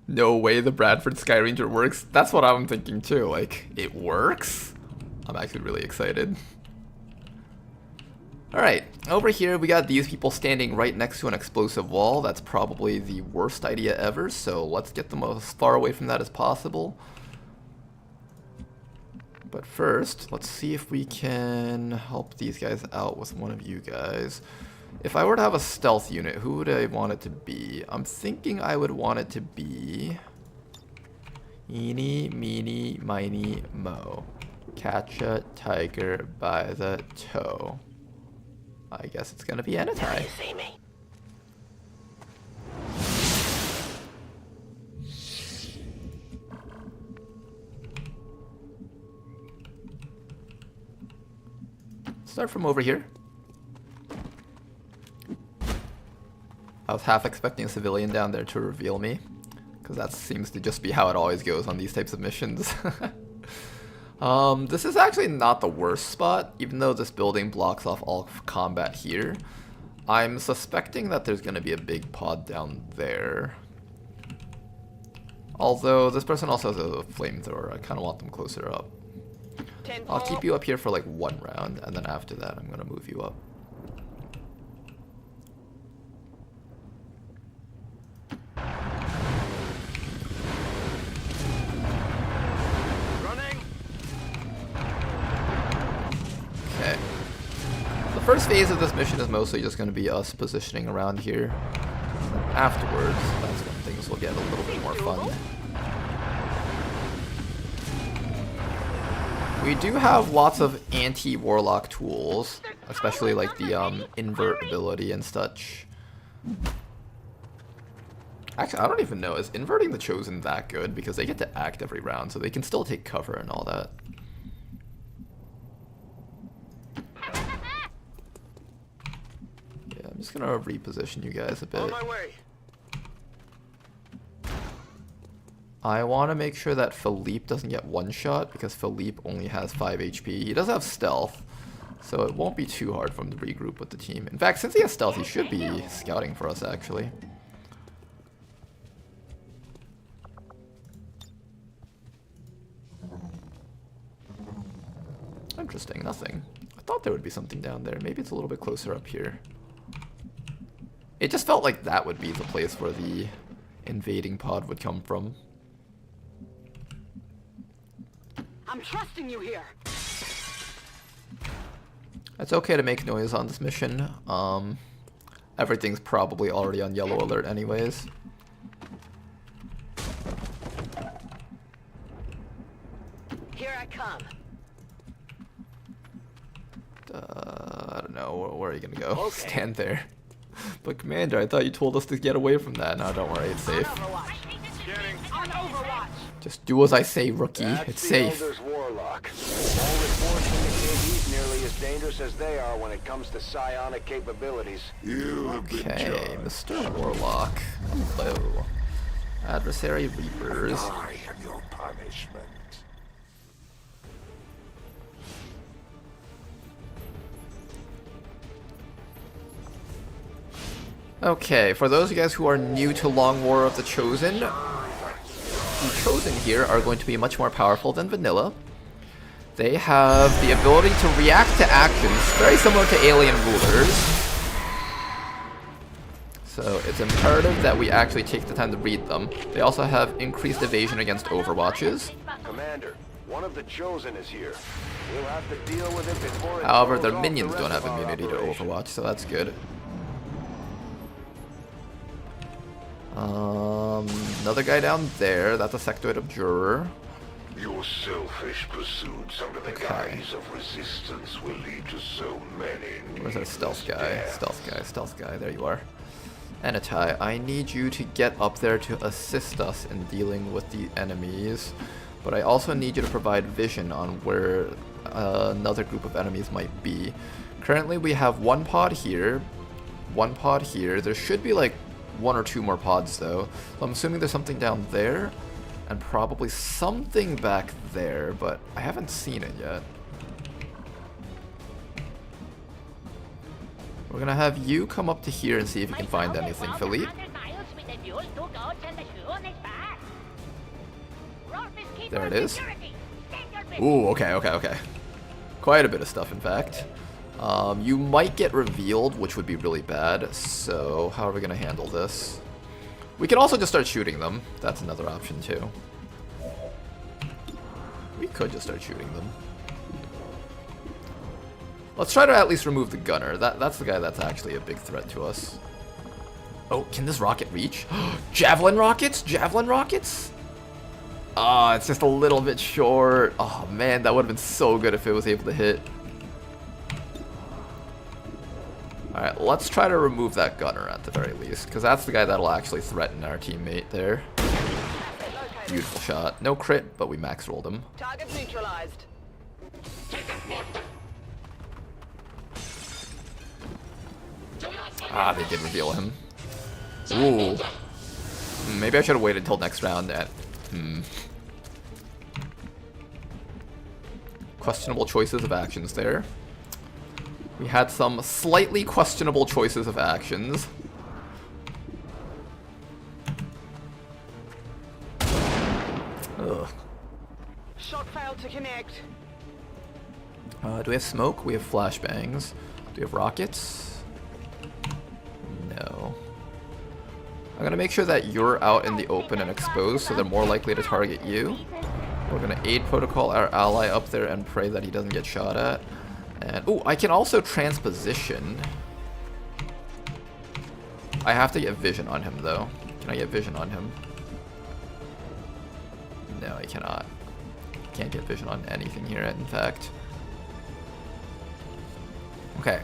No way the Bradford Sky Ranger works. That's what I'm thinking too. Like, it works? I'm actually really excited. Alright, over here we got these people standing right next to an explosive wall. That's probably the worst idea ever, so let's get them as far away from that as possible. But first, let's see if we can help these guys out with one of you guys. If I were to have a stealth unit, who would I want it to be? I'm thinking I would want it to be... Eeny, meeny, miny, mo. Catch a tiger by the toe. I guess it's gonna be Anatai. Start from over here. I was half expecting a civilian down there to reveal me, because that seems to just be how it always goes on these types of missions. This is actually not the worst spot, even though this building blocks off all combat here. I'm suspecting that there's going to be a big pod down there. Although, this person also has a flamethrower, I kind of want them closer up. I'll keep you up here for like one round, and then after that I'm going to move you up. Okay. The first phase of this mission is mostly just going to be us positioning around here. And then afterwards, that's when things will get a little bit more fun. We do have lots of anti-warlock tools, especially like the invert ability and such. Actually, I don't even know, is inverting the Chosen that good? Because they get to act every round, so they can still take cover and all that. Yeah, I'm just gonna reposition you guys a bit. On my way. I want to make sure that Philippe doesn't get one shot, because Philippe only has 5 HP. He does have stealth, so it won't be too hard for him to regroup with the team. In fact, since he has stealth, he should be scouting for us, actually. Interesting, nothing. I thought there would be something down there. Maybe it's a little bit closer up here. It just felt like that would be the place where the invading pod would come from. I'm trusting you here. It's okay to make noise on this mission. Everything's probably already on yellow alert anyways. Here I come. I don't know, where are you gonna go? Okay. Stand there. But Commander, I thought you told us to get away from that. No, don't worry, it's safe. On Overwatch. Just do as I say, rookie. That's it's the safe. Elder's warlock. All reports indicate he's nearly as dangerous as they are when it comes to psionic capabilities. Okay, Mr. Warlock. Hello. Adversary Reapers. I am your punishment. Okay, for those of you guys who are new to Long War of the Chosen here are going to be much more powerful than vanilla. They have the ability to react to actions very similar to alien rulers. So it's imperative that we actually take the time to read them. They also have increased evasion against overwatches. Commander, one of the Chosen is here. We'll have to deal with it before it However, throws their off minions the don't rest have of our immunity to operation. Overwatch, so that's good. Another guy down there. That's a sectoid observer. Your selfish pursuits under the guise of resistance will lead to so many. Where's that stealth guy? Stealth guy. There you are. Anatai, I need you to get up there to assist us in dealing with the enemies, but I also need you to provide vision on where another group of enemies might be. Currently, we have one pod here, one pod here. There should be like 1 or 2 more pods though. So I'm assuming there's something down there and probably something back there, but I haven't seen it yet. We're gonna have you come up to here and see if you can find anything, Philippe. There it is. Ooh, okay. Quite a bit of stuff, in fact. You might get revealed, which would be really bad, so how are we gonna handle this? We can also just start shooting them. That's another option, too. We could just start shooting them. Let's try to at least remove the gunner. That's the guy that's actually a big threat to us. Oh, can this rocket reach? Javelin rockets? Javelin rockets? Ah, it's just a little bit short. Oh man, that would have been so good if it was able to hit. Alright, let's try to remove that gunner at the very least, because that's the guy that'll actually threaten our teammate there. Beautiful shot. No crit, but we max rolled him. Target neutralized. Ah, they did reveal him. Ooh. Maybe I should have waited until next round. Questionable choices of actions there. We had some slightly questionable choices of actions. Ugh. Shot failed to connect. Do we have smoke? We have flashbangs. Do we have rockets? No. I'm gonna make sure that you're out in the open and exposed, so they're more likely to target you. We're gonna aid protocol our ally up there and pray that he doesn't get shot at. And ooh, I can also transposition. I have to get vision on him though. Can I get vision on him? No, I cannot. Can't get vision on anything here, in fact. Okay.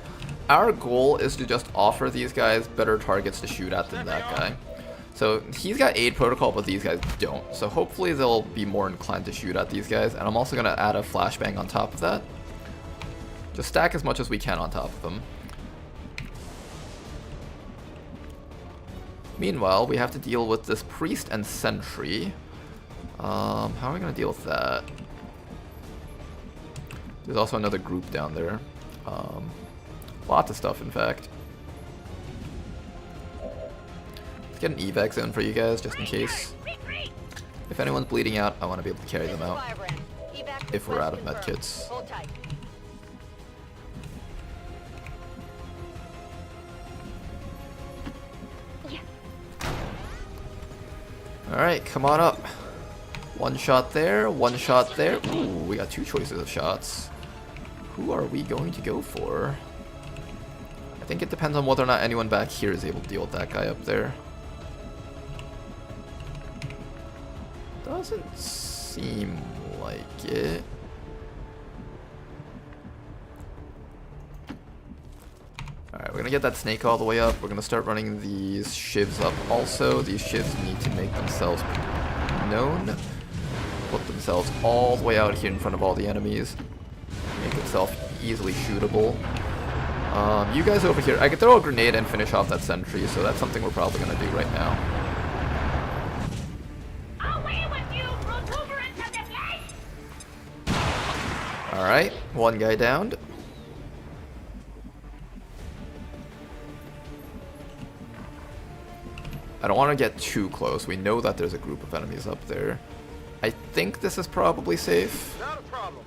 Our goal is to just offer these guys better targets to shoot at than that guy. So he's got aid protocol, but these guys don't. So hopefully they'll be more inclined to shoot at these guys. And I'm also going to add a flashbang on top of that. Just stack as much as we can on top of them. Meanwhile, we have to deal with this priest and sentry. How are we going to deal with that? There's also another group down there. Lots of stuff, in fact. Let's get an evac zone for you guys, just in case. If anyone's bleeding out, I want to be able to carry them out. If we're out of medkits. Alright, come on up. One shot there, one shot there. Ooh, we got two choices of shots. Who are we going to go for? I think it depends on whether or not anyone back here is able to deal with that guy up there. Doesn't seem like it. Alright, we're gonna get that snake all the way up. We're gonna start running these shivs up also. These shivs need to make themselves known. Put themselves all the way out here in front of all the enemies. Make itself easily shootable. You guys over here, I could throw a grenade and finish off that sentry, so that's something we're probably gonna do right now. Alright, one guy downed. I don't want to get too close. We know that there's a group of enemies up there. I think this is probably safe. Not a problem.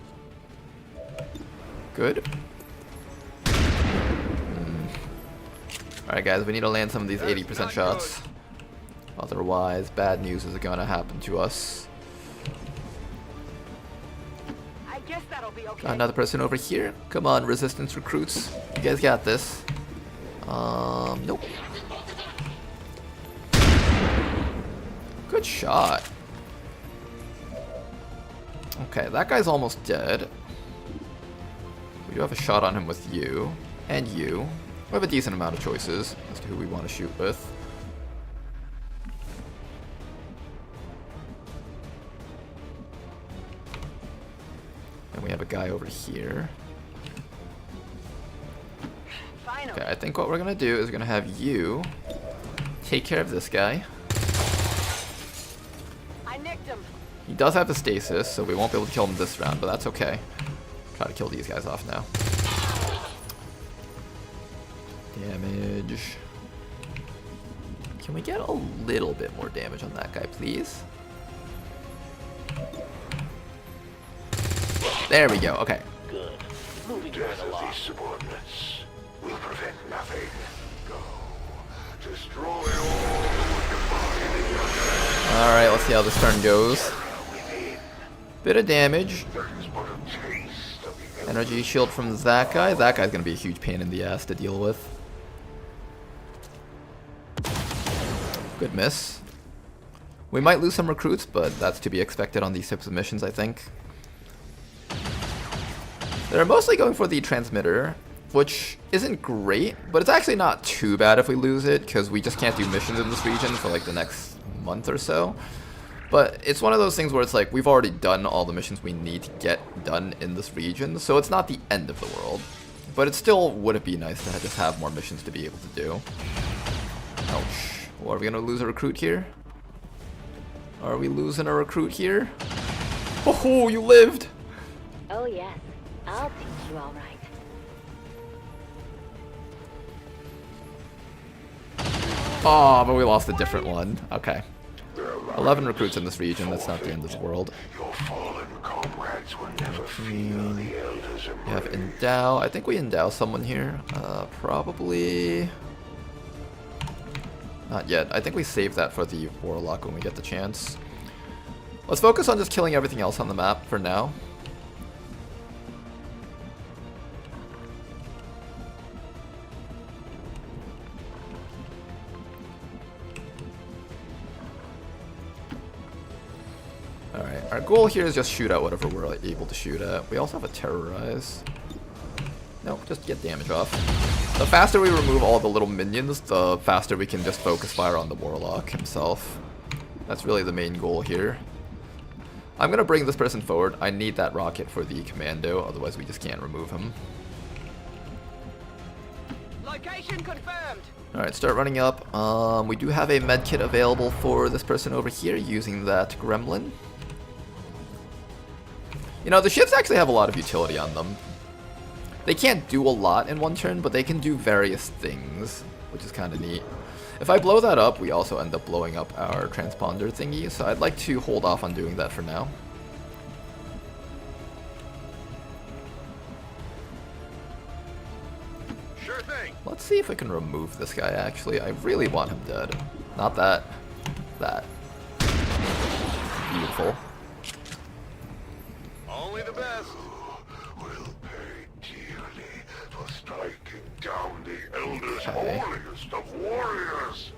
Good. Alright guys, we need to land some of these 80% shots. Otherwise, bad news is gonna happen to us. I guess that'll be okay. Got another person over here. Come on, resistance recruits. You guys got this. Nope. Good shot. Okay, that guy's almost dead. We do have a shot on him with you. And you. We have a decent amount of choices as to who we want to shoot with. And we have a guy over here. Okay, I think what we're going to do is we're going to have you take care of this guy. I nicked him. He does have the stasis, so we won't be able to kill him this round, but that's okay. Try to kill these guys off now. Damage. Can we get a little bit more damage on that guy, please? There we go, okay. Good. Moving Death right of along. these subordinates will prevent nothing. Go. Destroy all divine. Alright, let's see how this turn goes. Within. Bit of damage. That is but a taste of the Energy shield from that guy. That guy's gonna be a huge pain in the ass to deal with. Good miss. We might lose some recruits, but that's to be expected on these types of missions, I think. They're mostly going for the transmitter, which isn't great, but it's actually not too bad if we lose it, because we just can't do missions in this region for like the next month or so. But it's one of those things where it's like, we've already done all the missions we need to get done in this region, so it's not the end of the world. But it still would be nice to just have more missions to be able to do. Ouch. Well, are we gonna lose a recruit here? Are we losing a recruit here? Oh, you lived! Oh yes, I'll teach you all right. Oh, but we lost a different one. Okay. 11 recruits in this region, that's not the end of the world. Your fallen comrades will never feel the elders' We have embrace. endow. I think we endow someone here. Probably... Not yet. I think we save that for the warlock when we get the chance. Let's focus on just killing everything else on the map for now. Alright, our goal here is just shoot out whatever we're able to shoot at. We also have a terrorize. Nope, just get damage off. The faster we remove all the little minions, the faster we can just focus fire on the warlock himself. That's really the main goal here. I'm gonna bring this person forward. I need that rocket for the commando, otherwise we just can't remove him. Location confirmed. Alright, start running up. We do have a medkit available for this person over here using that gremlin. You know, the ships actually have a lot of utility on them. They can't do a lot in one turn, but they can do various things, which is kind of neat. If I blow that up, we also end up blowing up our transponder thingy, so I'd like to hold off on doing that for now. Sure thing. Let's see if we can remove this guy, actually. I really want him dead. Not that. That. Beautiful. Only the best. Will pay dearly for striking down the elders' Okay. holiest of warriors.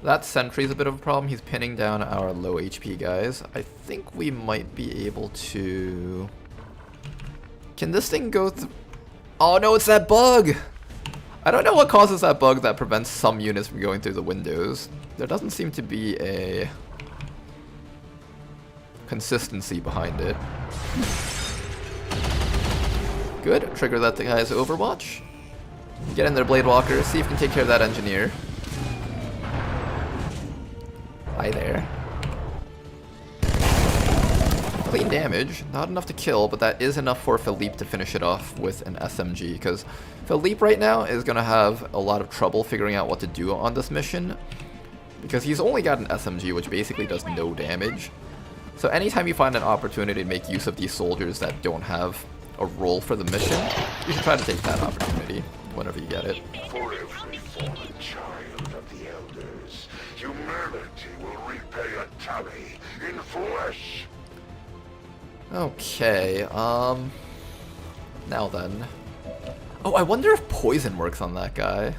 That sentry's a bit of a problem. He's pinning down our low HP guys. I think we might be able to... Can this thing go through? Oh no, it's that bug! I don't know what causes that bug that prevents some units from going through the windows. There doesn't seem to be a consistency behind it. Good. Trigger that guy's Overwatch. Get in there, Blade Walker. See if you can take care of that engineer. Hi there. Clean damage. Not enough to kill, but that is enough for Philippe to finish it off with an SMG, because Philippe right now is going to have a lot of trouble figuring out what to do on this mission, because he's only got an SMG, which basically does no damage. So anytime you find an opportunity to make use of these soldiers that don't have a role for the mission, you should try to take that opportunity whenever you get it. For every fallen child of the elders, humanity will repay a tally in flesh. Okay, now then. Oh, I wonder if poison works on that guy.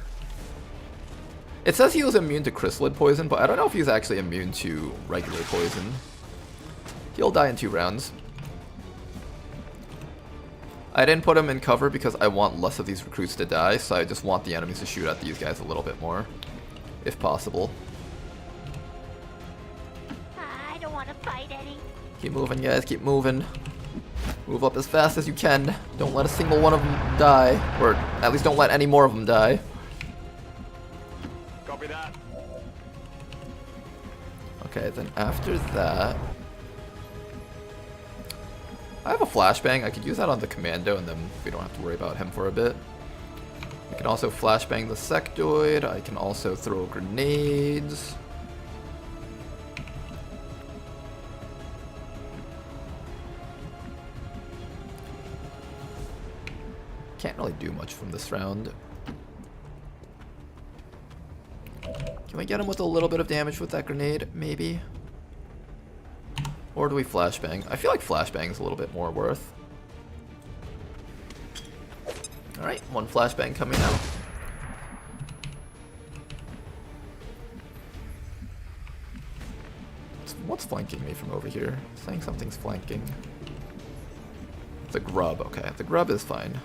It says he was immune to chrysalid poison, but I don't know if he's actually immune to regular poison. He'll die in 2 rounds. I didn't put him in cover because I want less of these recruits to die, so I just want the enemies to shoot at these guys a little bit more, if possible. I don't want to fight any. Keep moving, guys, keep moving. Move up as fast as you can. Don't let a single one of them die, or at least don't let any more of them die. Copy that. Okay, then after that... I have a flashbang. I could use that on the commando, and then we don't have to worry about him for a bit. I can also flashbang the sectoid. I can also throw grenades. Can't really do much from this round. Can we get him with a little bit of damage with that grenade, maybe? Or do we flashbang? I feel like flashbang is a little bit more worth. Alright, one flashbang coming out. What's flanking me from over here? Saying something's flanking. The grub, okay. The grub is fine.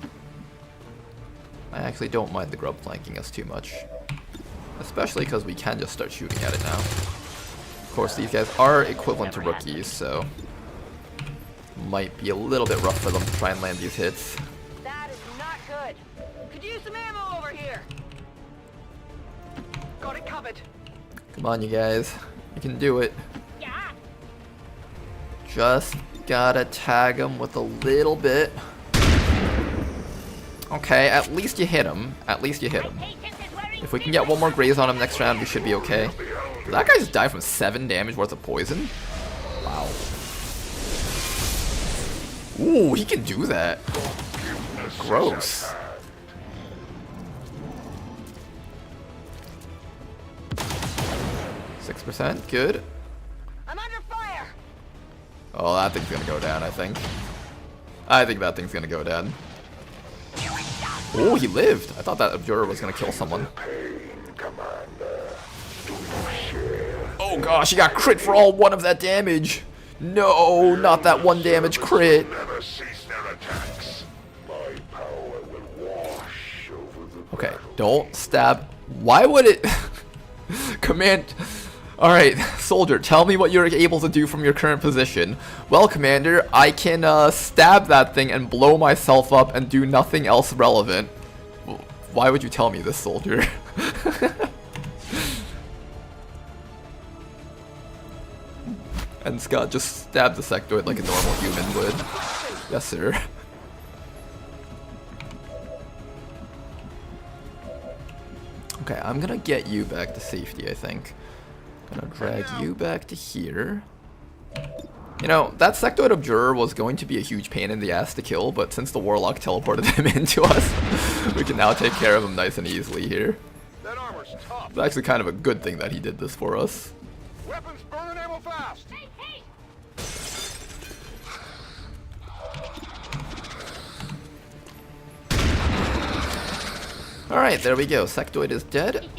I actually don't mind the grub flanking us too much. Especially because we can just start shooting at it now. Of course, these guys are equivalent to rookies, so might be a little bit rough for them to try and land these hits. That is not good. Could use some ammo over here. Got it covered. Come on, you guys. You can do it. Just gotta tag him with a little bit. Okay, at least you hit him. At least you hit him. If we can get one more graze on him next round, we should be okay. Did that guy just die from 7 damage worth of poison? Wow. Ooh, he can do that. Gross. %, good. I'm under fire. Oh, that thing's gonna go down, I think. I think that thing's gonna go down. Oh, he lived. I thought that observer was gonna kill someone. Oh gosh, he got crit for all 1 of that damage. No, not that 1 damage crit. Okay, don't stab. Why would it... Command... Alright, soldier, tell me what you're able to do from your current position. Well, commander, I can stab that thing and blow myself up and do nothing else relevant. Why would you tell me this, soldier? And Scott just stabbed the sectoid like a normal human would. Yes, sir. Okay, I'm gonna get you back to safety, I think. Gonna drag you back to here. You know, that sectoid observer was going to be a huge pain in the ass to kill, but since the warlock teleported him into us, we can now take care of him nice and easily here. That armor's tough. It's actually kind of a good thing that he did this for us. Weapons burning ammo fast. Alright, there we go. Sectoid is dead.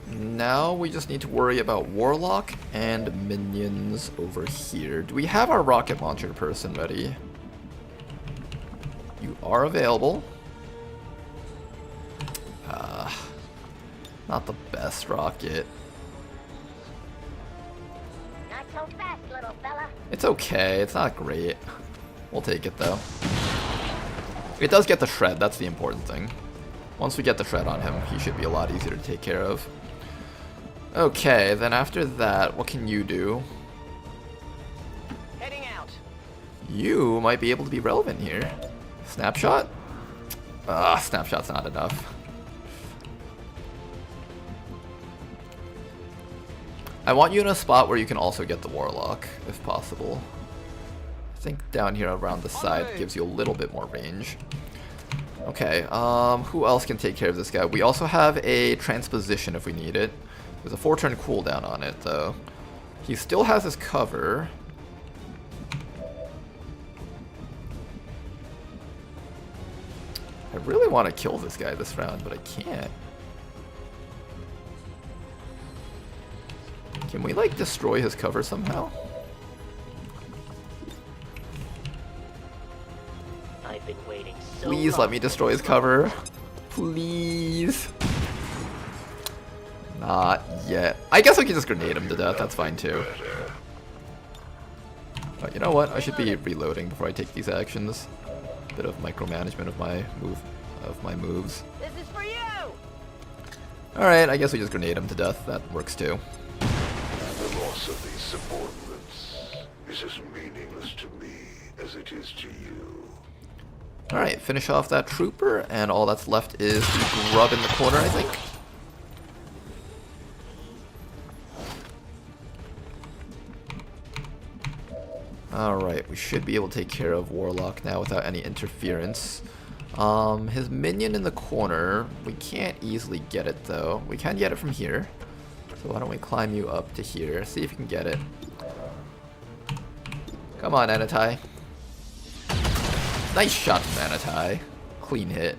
Now we just need to worry about Warlock and minions over here. Do we have our rocket launcher person ready? You are available. Not the best rocket. Not so fast, little fella. It's okay, it's not great. We'll take it though. It does get the shred, that's the important thing. Once we get the shred on him, he should be a lot easier to take care of. Okay, then after that, what can you do? Heading out. You might be able to be relevant here. Snapshot? Snapshot's not enough. I want you in a spot where you can also get the Warlock, if possible. I think down here around the side gives you a little bit more range. Okay, who else can take care of this guy? We also have a transposition if we need it. There's a 4-turn cooldown on it, though. He still has his cover. I really want to kill this guy this round, but I can't. Can we, like, destroy his cover somehow? I've been waiting so Please long let me destroy his cover. Please. Not yet. I guess we can just grenade him to death. That's fine too. But you know what? I should be reloading before I take these actions. Bit of micromanagement of my moves. This is for you. All right, I guess we just grenade him to death. That works too. The loss of these subordinates is as meaningless to me as it is to you. Alright, finish off that trooper, and all that's left is the grub in the corner, I think. Alright, we should be able to take care of Warlock now without any interference. His minion in the corner, we can't easily get it though. We can get it from here. So why don't we climb you up to here, see if you can get it. Come on, Anatai. Nice shot from Anatai. Clean hit.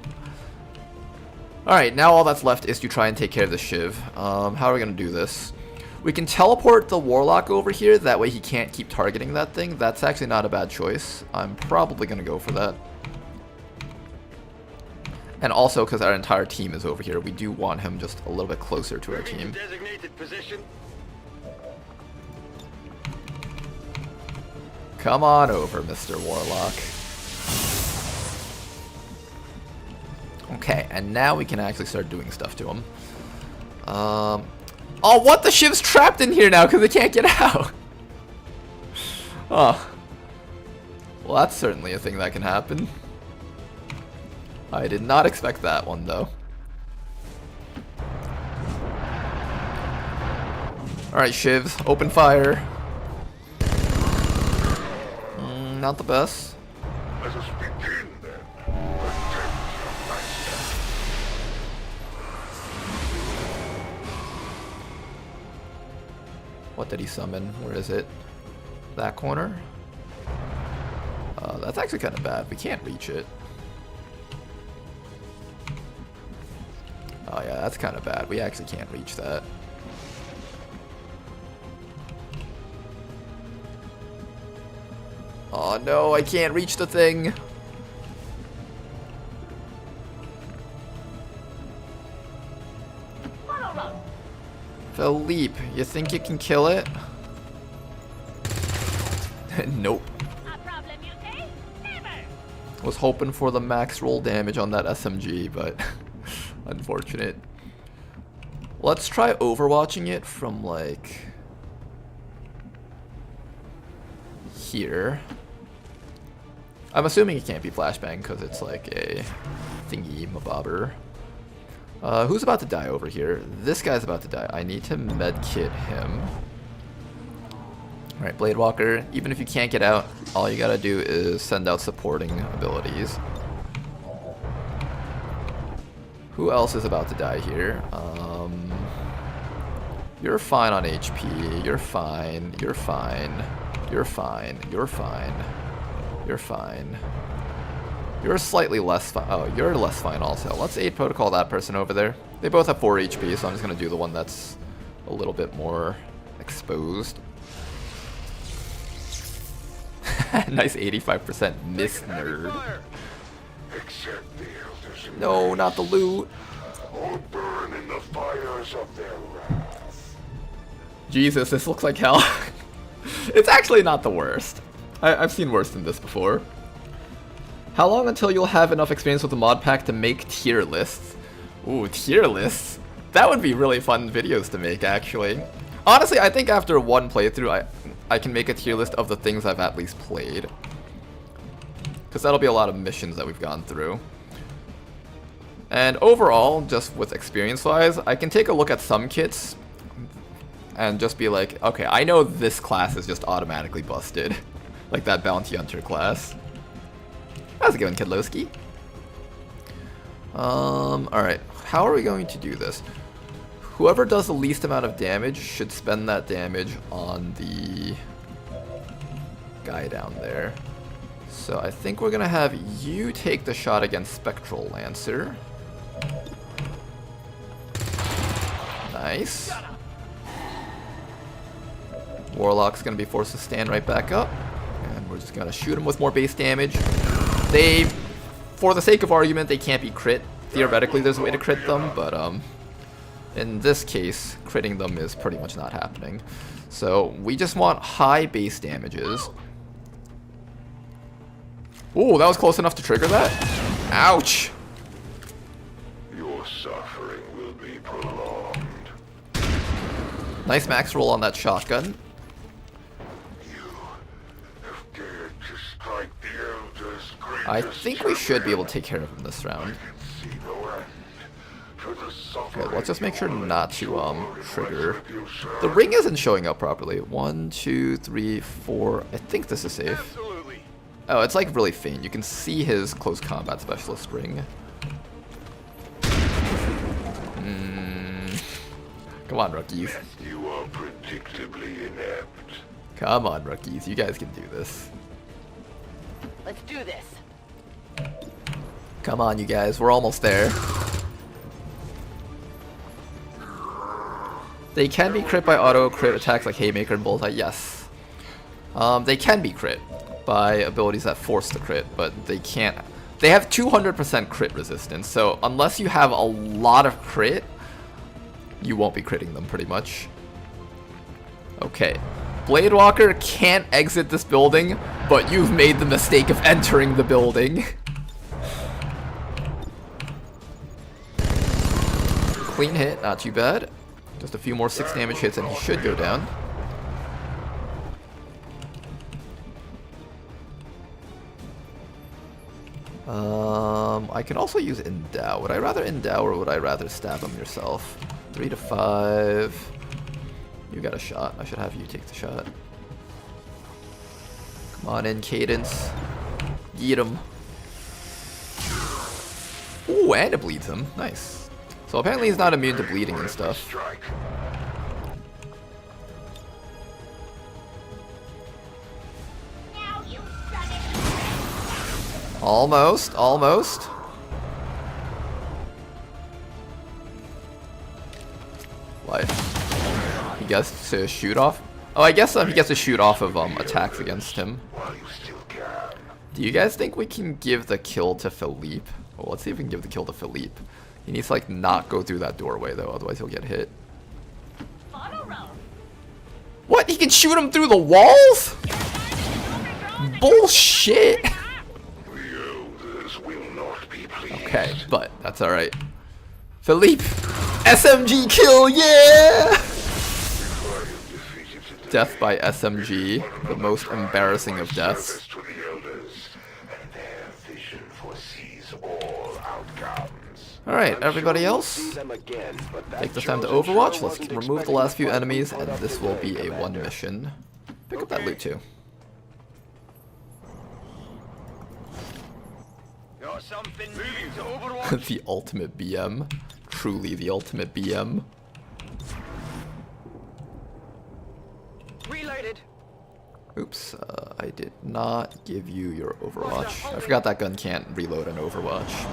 Alright, now all that's left is to try and take care of the Shiv. How are we going to do this? We can teleport the Warlock over here, that way he can't keep targeting that thing. That's actually not a bad choice. I'm probably going to go for that. And also, because our entire team is over here, we do want him just a little bit closer to our team. Designated position. Come on over, Mr. Warlock. Okay, and now we can actually start doing stuff to him. Oh, what? The Shiv's trapped in here now because they can't get out. Oh. Well, that's certainly a thing that can happen. I did not expect that one, though. Alright, Shivs, open fire. Not the best. Let us begin then. What did he summon? Where is it? That corner? That's actually kind of bad. We can't reach it. Oh yeah, that's kind of bad. We actually can't reach that. Oh no, I can't reach the thing. Philippe, you think you can kill it? Nope. Was hoping for the max roll damage on that SMG, but unfortunate. Let's try overwatching it from like here. I'm assuming it can't be flashbang because it's like a thingy mabobber. Who's about to die over here? This guy's about to die. I need to medkit him. Alright, Blade Walker, even if you can't get out, all you gotta do is send out supporting abilities. Who else is about to die here? You're fine on HP. You're fine. You're fine. You're fine. You're fine. You're fine. You're slightly less fine. Oh, you're less fine also. Let's aid protocol that person over there. They both have 4 HP, so I'm just gonna do the one that's a little bit more exposed. Nice 85% miss, nerd. No, not the loot. Or burn in the fires of their wrath. Jesus, this looks like hell. It's actually not the worst. I've seen worse than this before. How long until you'll have enough experience with the mod pack to make tier lists? Ooh, tier lists? That would be really fun videos to make, actually. Honestly, I think after one playthrough, I can make a tier list of the things I've at least played. Because that'll be a lot of missions that we've gone through. And overall, just with experience-wise, I can take a look at some kits and just be like, okay, I know this class is just automatically busted. Like that Bounty Hunter class. How's it going, Kidlowski? Alright, how are we going to do this? Whoever does the least amount of damage should spend that damage on the guy down there. So I think we're gonna have you take the shot against Spectral Lancer. Nice. Warlock's gonna be forced to stand right back up. And we're just gonna shoot him with more base damage. They, for the sake of argument, they can't be crit. Theoretically, there's a way to crit them, but in this case, critting them is pretty much not happening. So we just want high base damages. Ooh, that was close enough to trigger that? Ouch! Your suffering will be prolonged. Nice max roll on that shotgun. You have dared to strike the Elder's great I think we should be able to take care of him this round. Okay, let's just make sure not to trigger. The ring isn't showing up properly. 1, 2, 3, 4. I think this is safe. Oh, it's like really faint. You can see his close combat specialist ring. Come on, rookies. You are predictably inept. Come on, rookies. You guys can do this. Let's do this. Come on, you guys. We're almost there. They can be crit by auto crit attacks like Haymaker and Bullseye, yes. They can be crit by abilities that force the crit, but they can't. They have 200% crit resistance, so unless you have a lot of crit, you won't be critting them pretty much. Okay. Blade Walker can't exit this building, but you've made the mistake of entering the building. Clean hit, not too bad. Just a few more 6 damage hits and he should go down. I can also use Endow. Would I rather Endow or would I rather stab him yourself? 3 to 5. You got a shot. I should have you take the shot. Come on in, Cadence. Get him. Ooh, and it bleeds him. Nice. So apparently he's not immune to bleeding and stuff. Almost, almost. Life. He gets to shoot off. Oh, I guess he gets to shoot off of attacks against him. Do you guys think we can give the kill to Philippe? Well, let's see if we can give the kill to Philippe. He needs to like not go through that doorway though, otherwise he'll get hit. What? He can shoot him through the walls? Bullshit! Okay, but that's alright. Philippe! SMG kill, yeah! Death by SMG, the most embarrassing of deaths. Alright, everybody else, take this time to Overwatch. Let's remove the last few enemies, and this will be a 1 mission. Pick up that loot too. The ultimate BM. Truly the ultimate BM. Reloaded. Oops, I did not give you your Overwatch. I forgot that gun can't reload an Overwatch.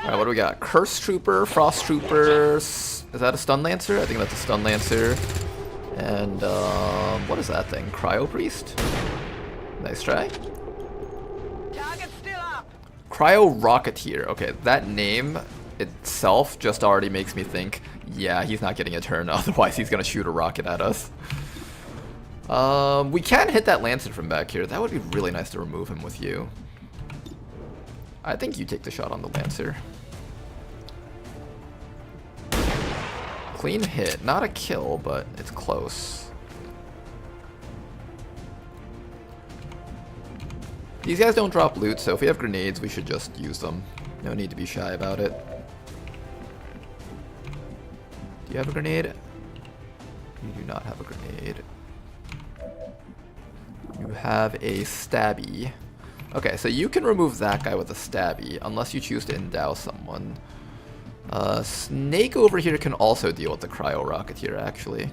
Alright, what do we got? Curse Trooper, Frost Trooper, is that a Stun Lancer? I think that's a Stun Lancer. And, what is that thing? Cryo Priest? Nice try. Cryo Rocketeer. Okay, that name itself just already makes me think, yeah, he's not getting a turn, otherwise he's gonna shoot a rocket at us. We can hit that Lancer from back here. That would be really nice to remove him with you. I think you take the shot on the Lancer. Clean hit. Not a kill, but it's close. These guys don't drop loot, so if we have grenades, we should just use them. No need to be shy about it. Do you have a grenade? You do not have a grenade. You have a stabby. Okay, so you can remove that guy with a stabby, unless you choose to endow someone. Snake over here can also deal with the Cryo Rocketeer, actually.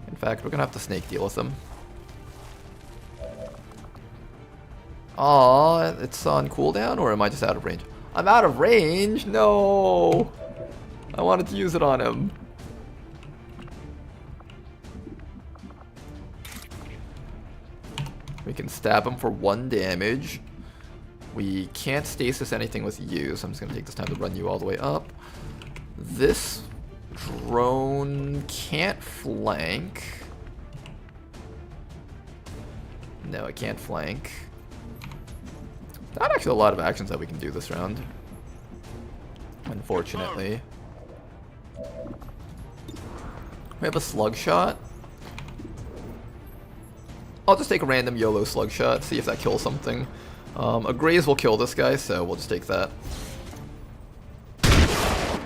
In fact, we're gonna have the Snake deal with him. Aw, it's on cooldown, or am I just out of range? I'm out of range? No! I wanted to use it on him. We can stab him for 1 damage. We can't stasis anything with you, so I'm just going to take this time to run you all the way up. This drone can't flank. No, it can't flank. Not actually a lot of actions that we can do this round, unfortunately. We have a slug shot. I'll just take a random YOLO slug shot, see if that kills something. A graze will kill this guy, so we'll just take that.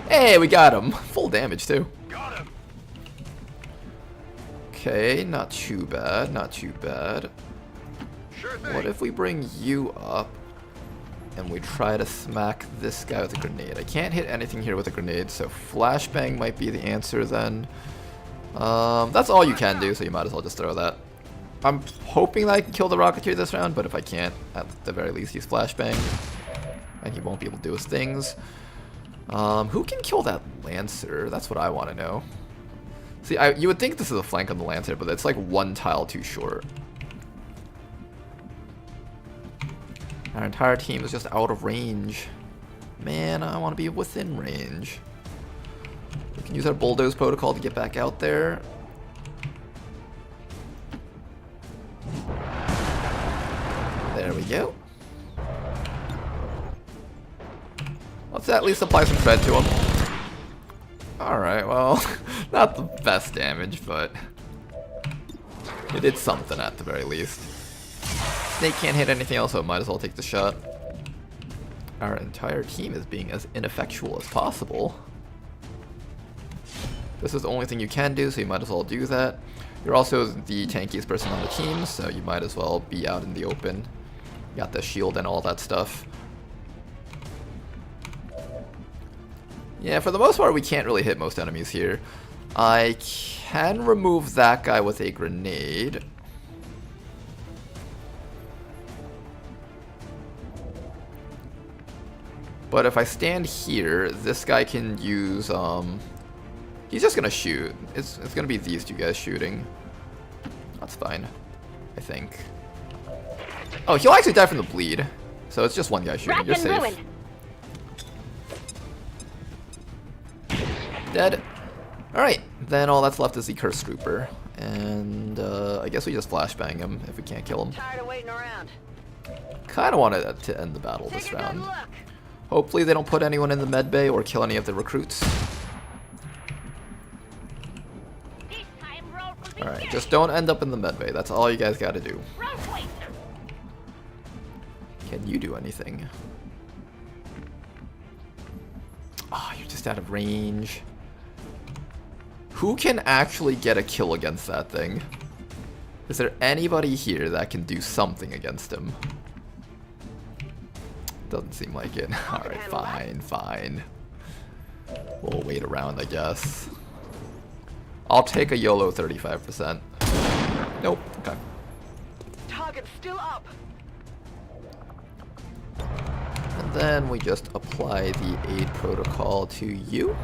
Hey, we got him! Full damage, too. Got him. Okay, not too bad, not too bad. Sure thing. What if we bring you up and we try to smack this guy with a grenade? I can't hit anything here with a grenade, so flashbang might be the answer then. That's all you can do, so you might as well just throw that. I'm hoping that I can kill the Rocketeer this round, but if I can't, at the very least use flashbang, and he won't be able to do his things. Who can kill that Lancer? That's what I want to know. See, you would think this is a flank on the Lancer, but it's like one tile too short. Our entire team is just out of range. Man, I want to be within range. We can use our bulldoze protocol to get back out there. There we go. Let's at least apply some tread to him. Alright, well, not the best damage, but it did something at the very least. Snake can't hit anything else, so might as well take the shot. Our entire team is being as ineffectual as possible. This is the only thing you can do, so you might as well do that. You're also the tankiest person on the team, so you might as well be out in the open. You got the shield and all that stuff. Yeah, for the most part, we can't really hit most enemies here. I can remove that guy with a grenade. But if I stand here, this guy can use, he's just gonna shoot. It's gonna be these two guys shooting. That's fine, I think. Oh, he'll actually die from the bleed. So it's just one guy shooting. You're safe. Dead. Alright, then all that's left is the Curse Trooper. And I guess we just flashbang him if we can't kill him. Tired of waiting around. Kinda wanted to end the battle this round. Hopefully they don't put anyone in the med bay or kill any of the recruits. Alright, just don't end up in the med bay. That's all you guys gotta do. Can you do anything? Oh, you're just out of range. Who can actually get a kill against that thing? Is there anybody here that can do something against him? Doesn't seem like it. Alright, fine, fine. We'll wait around, I guess. I'll take a YOLO 35%. Nope, okay. Target's still up. And then we just apply the aid protocol to you.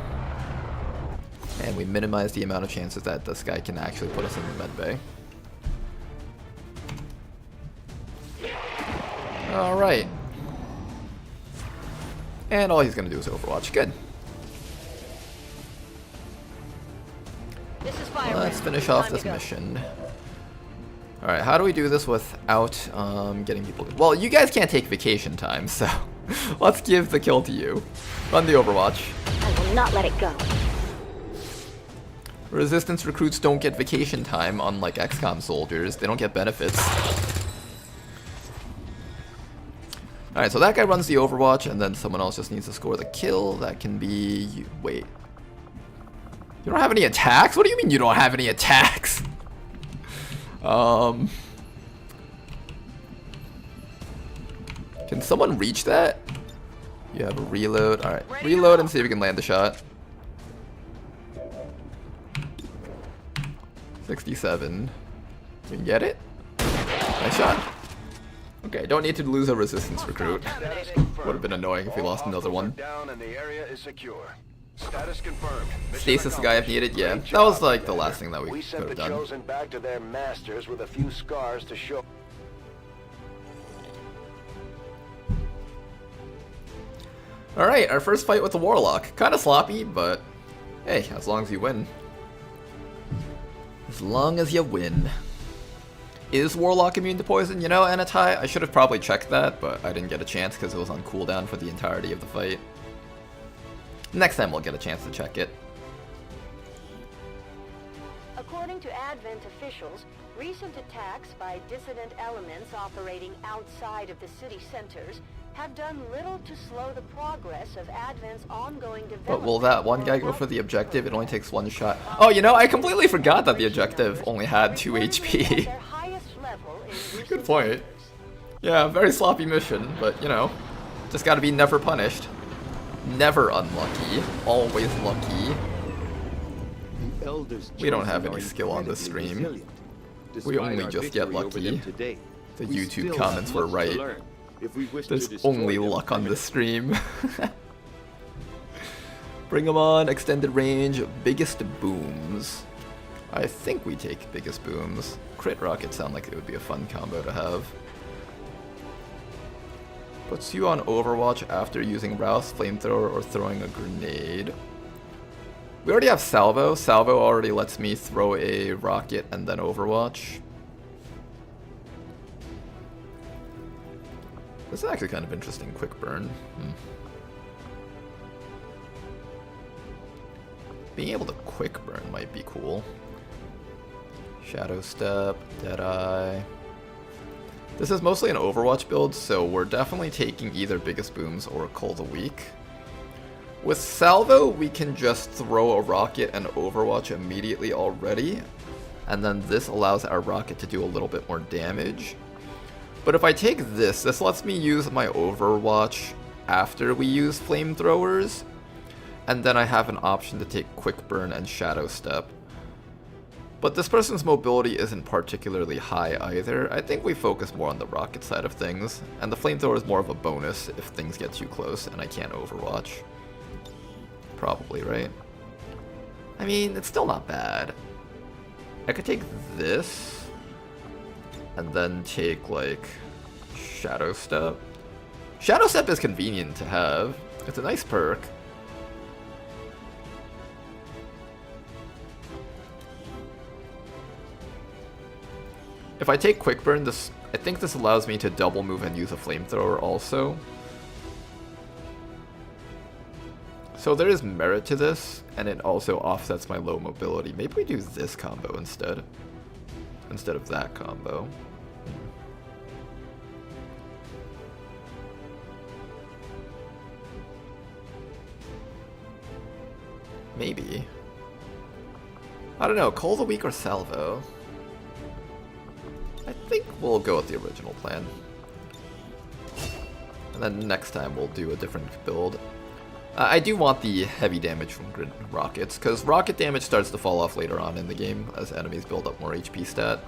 And we minimize the amount of chances that this guy can actually put us in the med bay. Alright. And all he's going to do is Overwatch. Good. Let's finish off this mission. Alright, how do we do this without getting people... Well, you guys can't take vacation time, so let's give the kill to you. Run the Overwatch. I will not let it go. Resistance recruits don't get vacation time, unlike XCOM soldiers. They don't get benefits. Alright, so that guy runs the Overwatch, and then someone else just needs to score the kill. That can be... you. Wait. You don't have any attacks? What do you mean you don't have any attacks? Can someone reach that? You have a reload. Alright, reload and see if we can land the shot. 67. You can get it? Nice shot. Okay, don't need to lose a resistance recruit. Would have been annoying if we lost another one. Down and the area is secure. Status confirmed. Stasis the guy if needed, yeah. That was like the last thing that we sent could the have done. Chosen back to their masters with a few scars to show. Alright, our first fight with the Warlock. Kinda sloppy, but hey, as long as you win. As long as you win. Is Warlock immune to poison? You know, Anatai, I should have probably checked that, but I didn't get a chance because it was on cooldown for the entirety of the fight. Next time we'll get a chance to check it. According to Advent officials, Recent attacks by dissident elements operating outside of the city centers have done little to slow the progress of Advent's ongoing development. But will that one guy go for the objective? It only takes one shot. Oh, you know, I completely forgot that the objective only had 2 HP. Good point. Yeah, very sloppy mission, but you know, just gotta be never punished. Never unlucky, always lucky. We don't have any skill on this stream. We only just get lucky. The YouTube comments were right. There's only luck on this stream. Bring them on, extended range, biggest booms. I think we take biggest booms. Crit rockets sound like it would be a fun combo to have. Puts you on Overwatch after using Rouse, Flamethrower, or throwing a grenade. We already have Salvo. Salvo already lets me throw a rocket and then Overwatch. This is actually kind of interesting. Quick burn. Being able to quick burn might be cool. Shadow Step, Deadeye. This is mostly an Overwatch build, so we're definitely taking either Biggest Booms or Cull the Weak. With Salvo, we can just throw a rocket and Overwatch immediately already, and then this allows our rocket to do a little bit more damage. But if I take this, this lets me use my Overwatch after we use Flamethrowers, and then I have an option to take Quick Burn and Shadow Step. But this person's mobility isn't particularly high either. I think we focus more on the rocket side of things, and the Flamethrower is more of a bonus if things get too close and I can't Overwatch. Probably, right? I mean, it's still not bad. I could take this, and then take, like, Shadow Step. Shadow Step is convenient to have. It's a nice perk. If I take Quick Burn, I think this allows me to double move and use a Flamethrower also. So there is merit to this, and it also offsets my low mobility. Maybe we do this combo instead of that combo. Maybe. I don't know, Cull the Weak or Salvo? I think we'll go with the original plan. And then next time we'll do a different build. I do want the heavy damage from grid rockets, because rocket damage starts to fall off later on in the game as enemies build up more HP stat.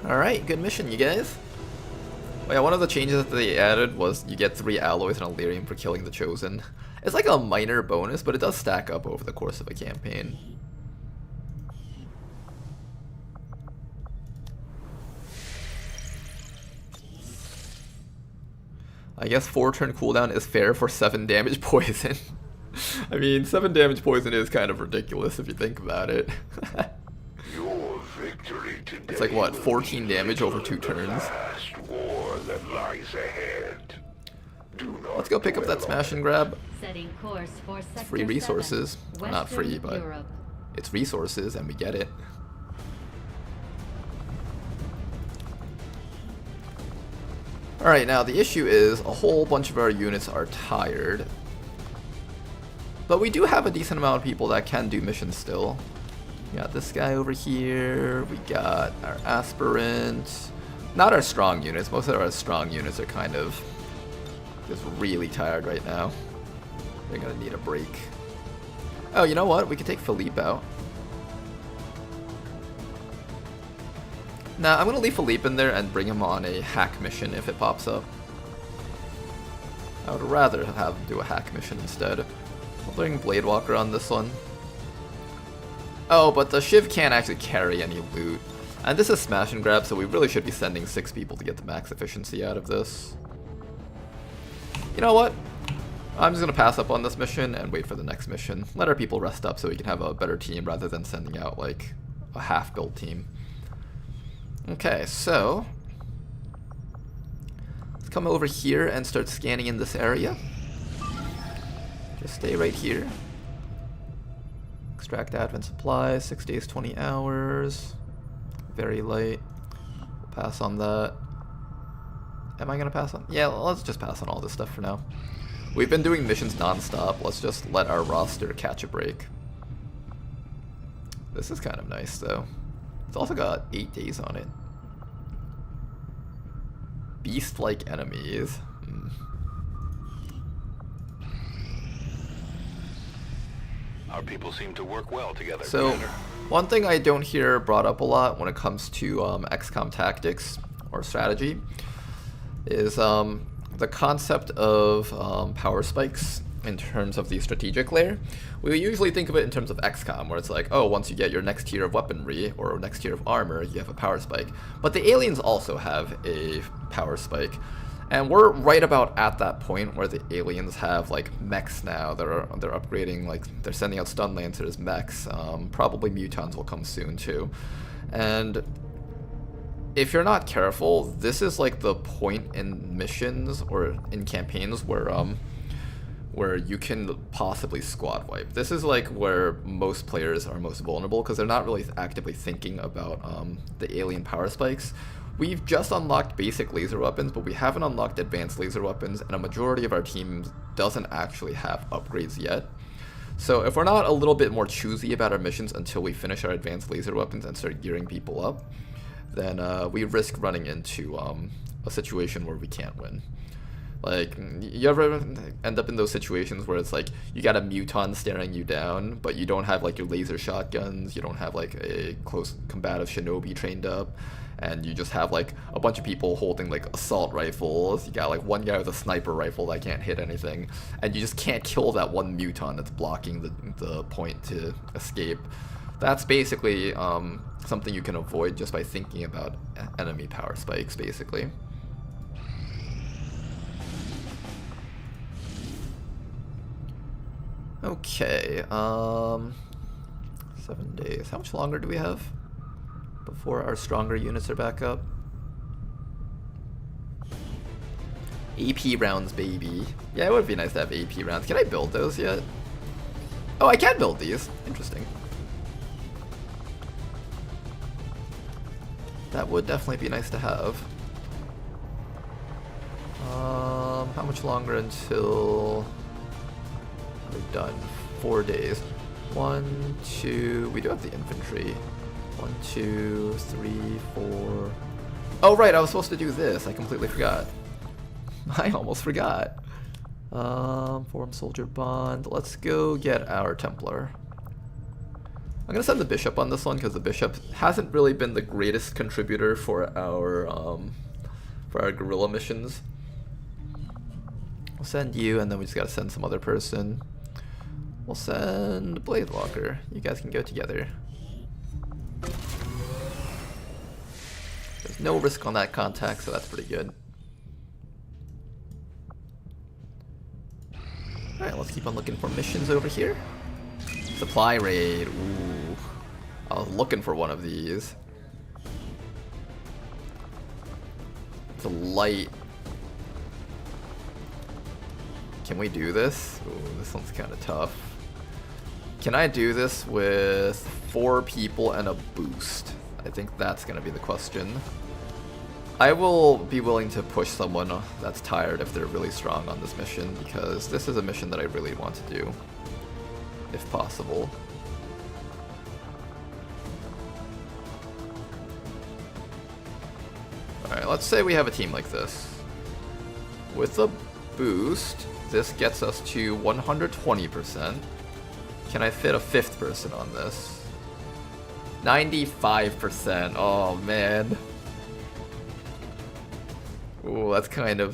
Alright, good mission, you guys. Oh yeah, one of the changes that they added was you get 3 alloys and Elerium for killing the Chosen. It's like a minor bonus, but it does stack up over the course of a campaign. I guess 4-turn cooldown is fair for 7 damage poison. I mean, 7 damage poison is kind of ridiculous if you think about it. Your victory today, it's like, what, 14 damage over 2 turns? last war that lies ahead. Let's go pick up that smash and grab. Setting course for It's free resources. Well, not free, but Europe. it's resources and we get it. Alright, now the issue is a whole bunch of our units are tired. But we do have a decent amount of people that can do missions still. We got this guy over here, we got our aspirant. Not our strong units, most of our strong units are kind of just really tired right now. They're gonna need a break. Oh, you know what? We could take Philippe out. Nah, I'm gonna leave Philippe in there and bring him on a hack mission if it pops up. I would rather have him do a hack mission instead. I'll bring Bladewalker on this one. Oh, but the Shiv can't actually carry any loot. And this is smash and grab, so we really should be sending 6 people to get the max efficiency out of this. You know what? I'm just gonna pass up on this mission and wait for the next mission. Let our people rest up so we can have a better team rather than sending out like a half-built team. Okay, so let's come over here and start scanning in this area. Just stay right here. Extract Advent supplies, 6 days, 20 hours. Very light. We'll pass on that. Am I gonna pass on? Yeah, let's just pass on all this stuff for now. We've been doing missions non-stop. Let's just let our roster catch a break. This is kind of nice though. It's also got 8 days on it. Beast-like enemies. Our people seem to work well together. So, Commander. one thing I don't hear brought up a lot when it comes to XCOM tactics or strategy is the concept of power spikes in terms of the strategic layer. We usually think of it in terms of XCOM, where it's like, oh, once you get your next tier of weaponry or next tier of armor, you have a power spike. But the aliens also have a power spike. And we're right about at that point where the aliens have like mechs now. They're upgrading, like they're sending out stun lancers, mechs. Probably mutons will come soon too. And if you're not careful, this is like the point in missions or in campaigns where you can possibly squad wipe. This is like where most players are most vulnerable because they're not really actively thinking about the alien power spikes. We've just unlocked basic laser weapons, but we haven't unlocked advanced laser weapons, and a majority of our teams doesn't actually have upgrades yet. So if we're not a little bit more choosy about our missions until we finish our advanced laser weapons and start gearing people up, then we risk running into a situation where we can't win. Like, you ever end up in those situations where it's like, you got a muton staring you down, but you don't have like your laser shotguns, you don't have like a close combative shinobi trained up, and you just have like a bunch of people holding like assault rifles. You got like one guy with a sniper rifle that can't hit anything, and you just can't kill that one muton that's blocking the point to escape. That's basically something you can avoid just by thinking about enemy power spikes, basically. Okay, 7 days. How much longer do we have before our stronger units are back up? AP rounds, baby. Yeah, it would be nice to have AP rounds. Can I build those yet? Oh, I can build these. Interesting. That would definitely be nice to have. How much longer until we're done? 4 days. 1, 2. We do have the infantry. 1, 2, 3, 4. Oh right, I was supposed to do this. I completely forgot. I almost forgot. Form soldier bond. Let's go get our Templar. I'm gonna send the bishop on this one because the bishop hasn't really been the greatest contributor for our guerrilla missions. We'll send you, and then we just gotta send some other person. We'll send Blade Walker. You guys can go together. There's no risk on that contact, so that's pretty good. Alright, let's keep on looking for missions over here. Supply raid. Ooh. I was looking for one of these. It's a light. Can we do this? Ooh, this one's kind of tough. Can I do this with 4 people and a boost? I think that's going to be the question. I will be willing to push someone that's tired if they're really strong on this mission, because this is a mission that I really want to do, if possible. Alright, let's say we have a team like this. With a boost, this gets us to 120%. Can I fit a 5th person on this? 95%. Oh man. Ooh, that's kind of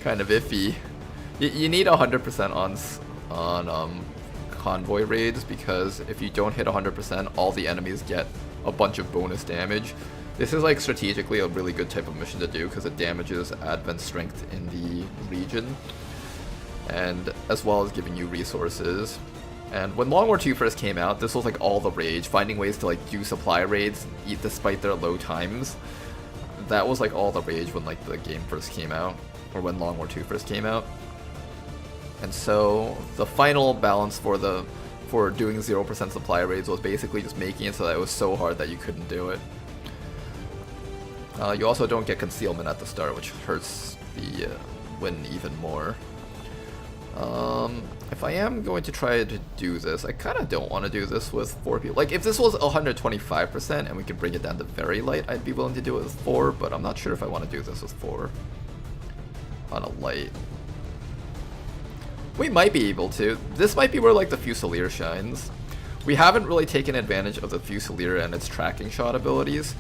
iffy. You need 100% on convoy raids, because if you don't hit 100%, all the enemies get a bunch of bonus damage. This is like strategically a really good type of mission to do because it damages Advent strength in the region, and as well as giving you resources. And when Long War 2 first came out, this was like all the rage, finding ways to like do supply raids despite their low times. That was like all the rage when like the game first came out, or when Long War 2 first came out. And so the final balance for doing 0% supply raids was basically just making it so that it was so hard that you couldn't do it. You also don't get concealment at the start, which hurts the win even more. If I am going to try to do this, I kind of don't want to do this with 4 people. Like, if this was 125% and we could bring it down to very light, I'd be willing to do it with 4, but I'm not sure if I want to do this with 4 on a light. We might be able to. This might be where, like, the Fusilier shines. We haven't really taken advantage of the Fusilier and its tracking shot abilities,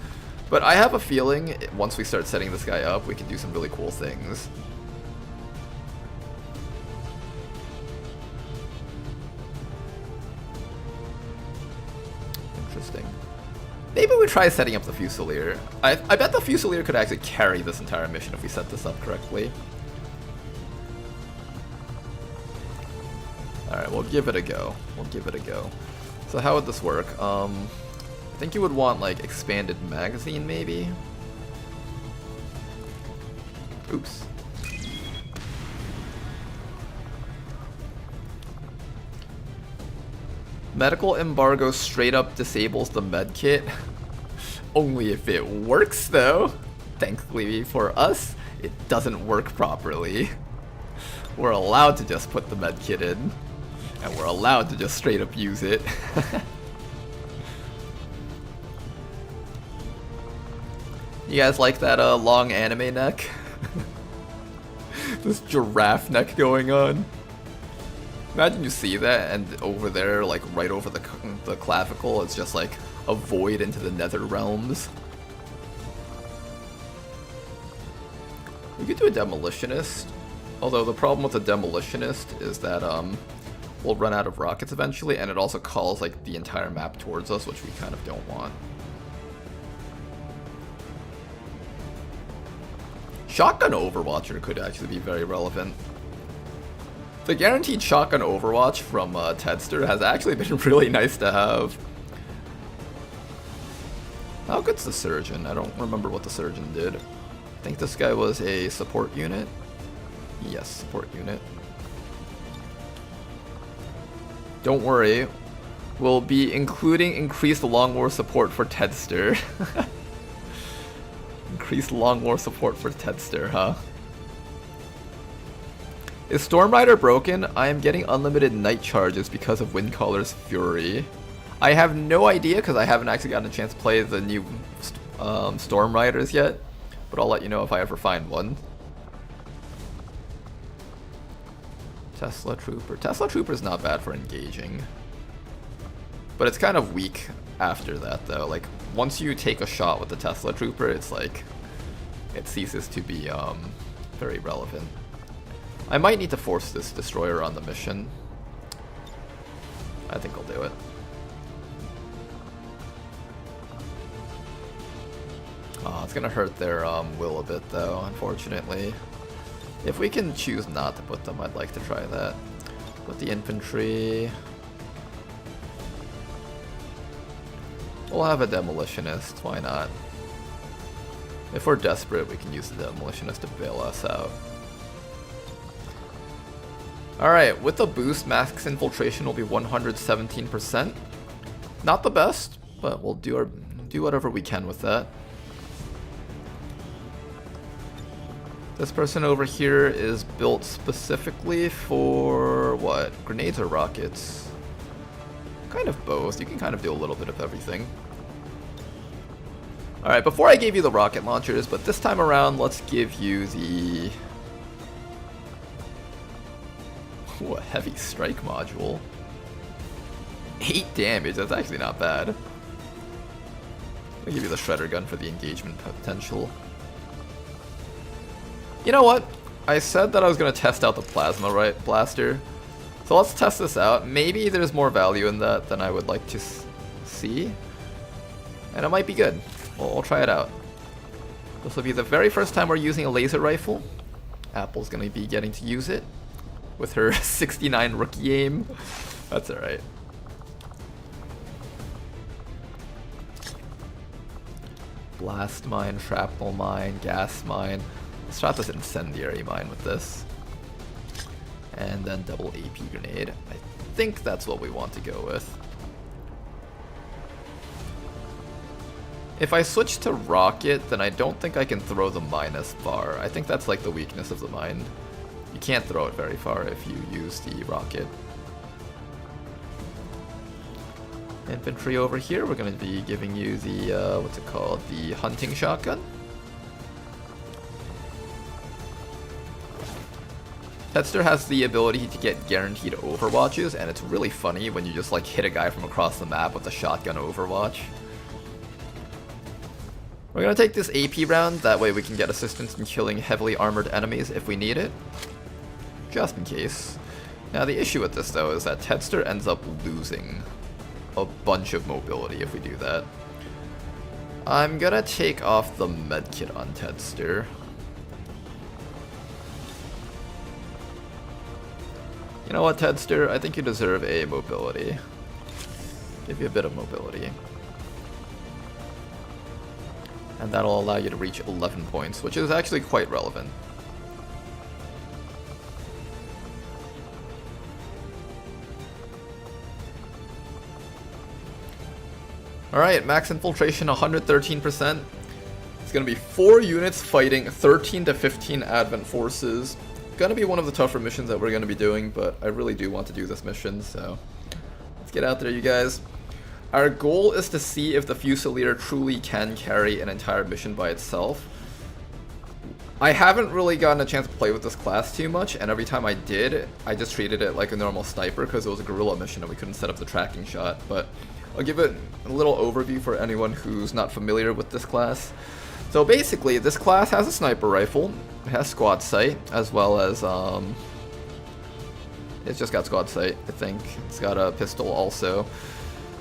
but I have a feeling once we start setting this guy up, we can do some really cool things. Interesting. Maybe we try setting up the Fusilier. I bet the Fusilier could actually carry this entire mission if we set this up correctly. Alright, we'll give it a go. We'll give it a go. So how would this work? I think you would want, like, expanded magazine, maybe? Oops. Medical embargo straight up disables the medkit. Only if it works, though. Thankfully for us, it doesn't work properly. We're allowed to just put the medkit in, and we're allowed to just straight up use it. You guys like that long anime neck? This giraffe neck going on. Imagine you see that, and over there, like right over the clavicle, it's just like a void into the nether realms. We could do a demolitionist, although the problem with the demolitionist is that we'll run out of rockets eventually, and it also calls like the entire map towards us, which we kind of don't want. Shotgun Overwatcher could actually be very relevant. The guaranteed shotgun Overwatch from Tedster has actually been really nice to have. How good's the Surgeon? I don't remember what the Surgeon did. I think this guy was a support unit. Yes, support unit. Don't worry, we'll be including increased Long War support for Tedster. Increased Long War support for Tedster, huh? Is Storm Rider broken? I am getting unlimited night charges because of Windcaller's Fury. I have no idea because I haven't actually gotten a chance to play the new Storm Riders yet, but I'll let you know if I ever find one. Tesla Trooper. Tesla Trooper is not bad for engaging, but it's kind of weak after that though. Like once you take a shot with the Tesla Trooper, it's like it ceases to be very relevant. I might need to force this destroyer on the mission. I think I'll do it. Oh, it's gonna hurt their will a bit though, unfortunately. If we can choose not to put them, I'd like to try that. Put the infantry. We'll have a demolitionist, why not? If we're desperate, we can use the demolitionist to bail us out. Alright, with the boost, max infiltration will be 117%. Not the best, but we'll do whatever we can with that. This person over here is built specifically for what? Grenades or rockets? Kind of both. You can kind of do a little bit of everything. Alright, before I gave you the rocket launchers, but this time around, let's give you the... Ooh, a heavy strike module. 8 damage, that's actually not bad. I'll give you the shredder gun for the engagement potential. You know what? I said that I was going to test out the plasma blaster. So let's test this out. Maybe there's more value in that than I would like to see. And it might be good. Well, I'll try it out. This will be the very first time we're using a laser rifle. Apple's going to be getting to use it with her 69 rookie aim. That's alright. Blast mine, shrapnel mine, gas mine. Let's try this incendiary mine with this. and then double AP grenade. I think that's what we want to go with. If I switch to rocket, then I don't think I can throw the mine as far. I think that's like the weakness of the mine. You can't throw it very far if you use the rocket. Infantry over here, we're going to be giving you the, what's it called, the hunting shotgun. Tetster has the ability to get guaranteed overwatches, and it's really funny when you just like hit a guy from across the map with a shotgun overwatch. We're going to take this AP round, that way we can get assistance in killing heavily armored enemies if we need it. Just in case. Now the issue with this though is that Tetster ends up losing a bunch of mobility if we do that. I'm going to take off the medkit on Tetster. You know what, Tetster? I think you deserve a mobility. Give you a bit of mobility. And that'll allow you to reach 11 points, which is actually quite relevant. Alright, max infiltration 113%. It's going to be 4 units fighting 13 to 15 Advent forces. Gonna be one of the tougher missions that we're gonna be doing, but I really do want to do this mission, so let's get out there, you guys. Our goal is to see if the Fusilier truly can carry an entire mission by itself. I haven't really gotten a chance to play with this class too much, and every time I did, I just treated it like a normal sniper because it was a guerrilla mission and we couldn't set up the tracking shot. But I'll give it a little overview for anyone who's not familiar with this class. So basically, this class has a sniper rifle, it has squad sight, as well as, it's just got squad sight, I think. It's got a pistol also.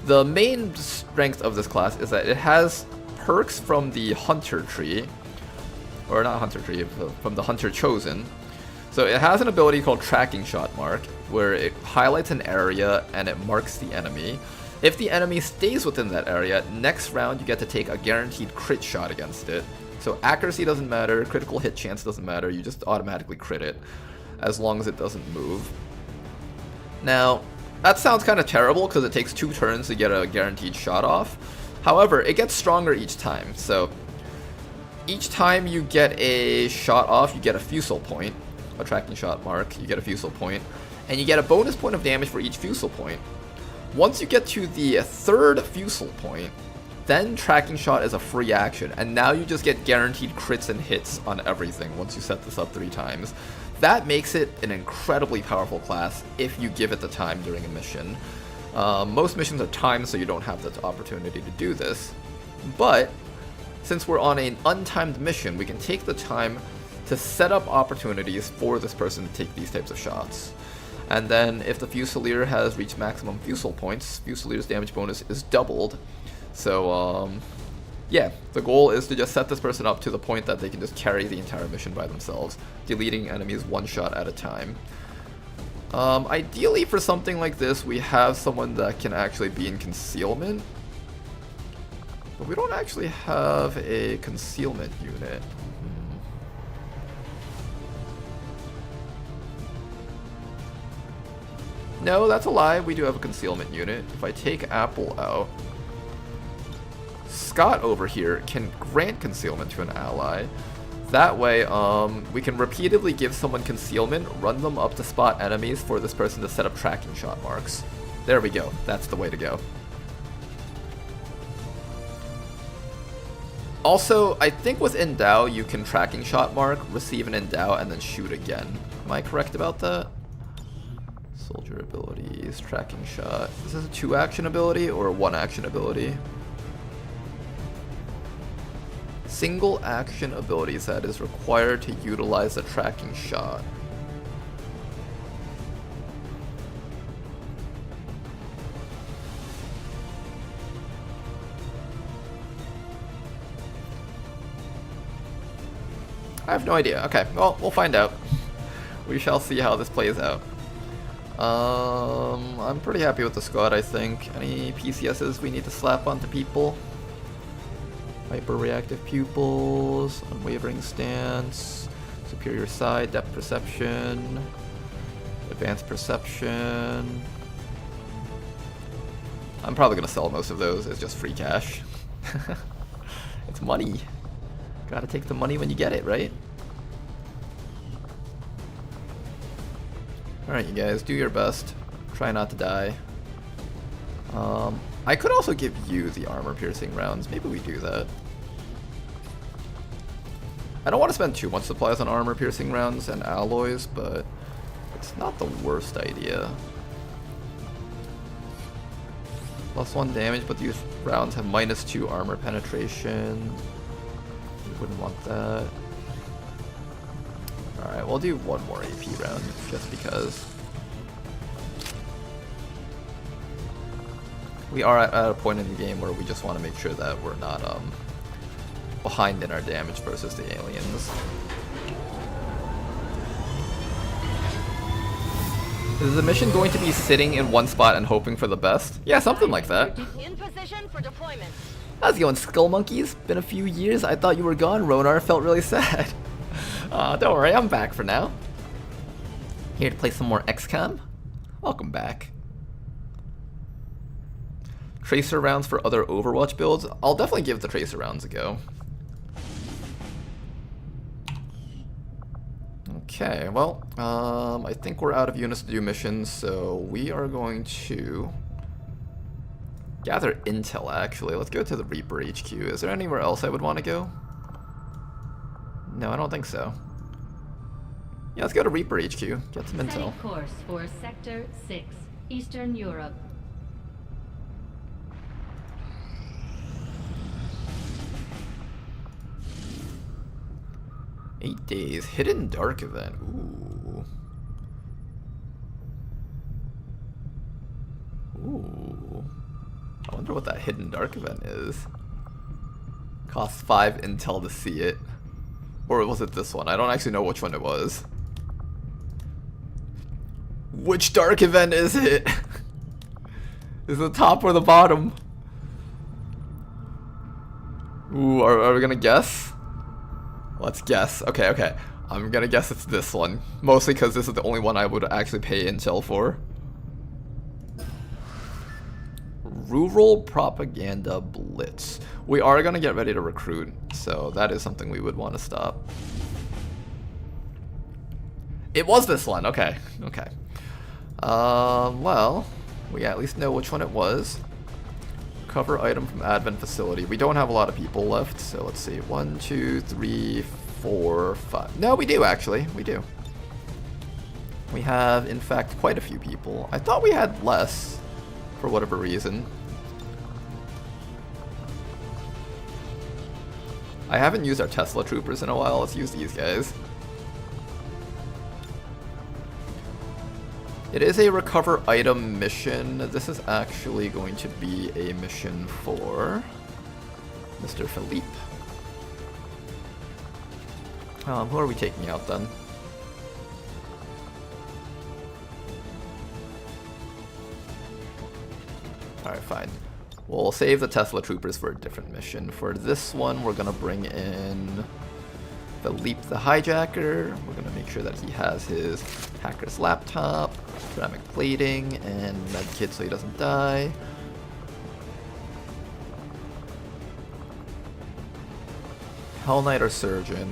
The main strength of this class is that it has perks from the Hunter tree, or not Hunter tree, from the Hunter Chosen. So it has an ability called Tracking Shot Mark, where it highlights an area and it marks the enemy. If the enemy stays within that area, next round you get to take a guaranteed crit shot against it. So accuracy doesn't matter, critical hit chance doesn't matter, you just automatically crit it, as long as it doesn't move. Now, that sounds kind of terrible because it takes 2 turns to get a guaranteed shot off. However, it gets stronger each time, so each time you get a shot off, you get a fusel point, a tracking shot mark, you get a fusel point, and you get a bonus point of damage for each fusel point. Once you get to the 3rd fusel point, then tracking shot is a free action, and now you just get guaranteed crits and hits on everything once you set this up 3 times. That makes it an incredibly powerful class if you give it the time during a mission. Most missions are timed, so you don't have the opportunity to do this. But since we're on an untimed mission, we can take the time to set up opportunities for this person to take these types of shots. And then if the Fusilier has reached maximum fusel points, Fusilier's damage bonus is doubled. So yeah, the goal is to just set this person up to the point that they can just carry the entire mission by themselves, deleting enemies 1 shot at a time. Ideally for something like this, we have someone that can actually be in concealment. But we don't actually have a concealment unit. No, that's a lie. We do have a concealment unit. If I take Apple out, Scott over here can grant concealment to an ally. That way, we can repeatedly give someone concealment, run them up to spot enemies for this person to set up tracking shot marks. There we go. That's the way to go. Also, I think with Endow, you can tracking shot mark, receive an Endow, and then shoot again. Am I correct about that? Soldier abilities, tracking shot. Is this a 2 action ability or a 1 action ability? Single action abilities that is required to utilize a tracking shot. I have no idea. Okay, well, we'll find out. We shall see how this plays out. I'm pretty happy with the squad, I think. Any PCSs we need to slap onto people? Hyper-reactive pupils, unwavering stance, superior sight, depth perception. Advanced perception. I'm probably gonna sell most of those as just free cash. It's money. Gotta take the money when you get it, right? Alright, you guys, do your best. Try not to die. I could also give you the armor-piercing rounds. Maybe we do that. I don't want to spend too much supplies on armor-piercing rounds and alloys, but it's not the worst idea. +1 damage, but these rounds have -2 armor penetration. We wouldn't want that. Alright, we'll do one more AP round, just because. We are at a point in the game where we just want to make sure that we're not behind in our damage versus the aliens. Is the mission going to be sitting in one spot and hoping for the best? Yeah, something like that. In position for deployment. How's it going, Skull Monkeys? Been a few years. I thought you were gone, Ronar. Felt really sad. Don't worry, I'm back for now. Here to play some more XCOM? Welcome back. Tracer rounds for other Overwatch builds? I'll definitely give the Tracer rounds a go. Okay, well, I think we're out of units to do missions, so we are going to gather intel, actually. Let's go to the Reaper HQ. Is there anywhere else I would want to go? No, I don't think so. Yeah, let's go to Reaper HQ. Get some intel. Setting course for Sector 6, Eastern Europe. 8 days. Hidden Dark event. Ooh. Ooh. I wonder what that Hidden Dark event is. Costs 5 intel to see it. Or was it this one? I don't actually know which one it was. Which dark event is it? Is it the top or the bottom? Ooh, are we gonna guess? Let's guess. Okay. I'm gonna guess it's this one. Mostly because this is the only one I would actually pay intel for. Rural Propaganda Blitz. We are gonna get ready to recruit, so that is something we would want to stop. It was this one. Okay. Well, we at least know which one it was. Cover item from Advent facility. We don't have a lot of people left, so let's see. 1, 2, 3, 4, 5. No, we do actually. We do. We have, in fact, quite a few people. I thought we had less, for whatever reason. I haven't used our Tesla troopers in a while. Let's use these guys. It is a recover item mission. This is actually going to be a mission for Mr. Philippe. Who are we taking out then? Alright, fine. We'll save the Tesla troopers for a different mission. For this one, we're gonna bring in Philippe the hijacker. We're gonna make sure that he has his hacker's laptop, ceramic plating, and medkit so he doesn't die. Hell Knight or Surgeon?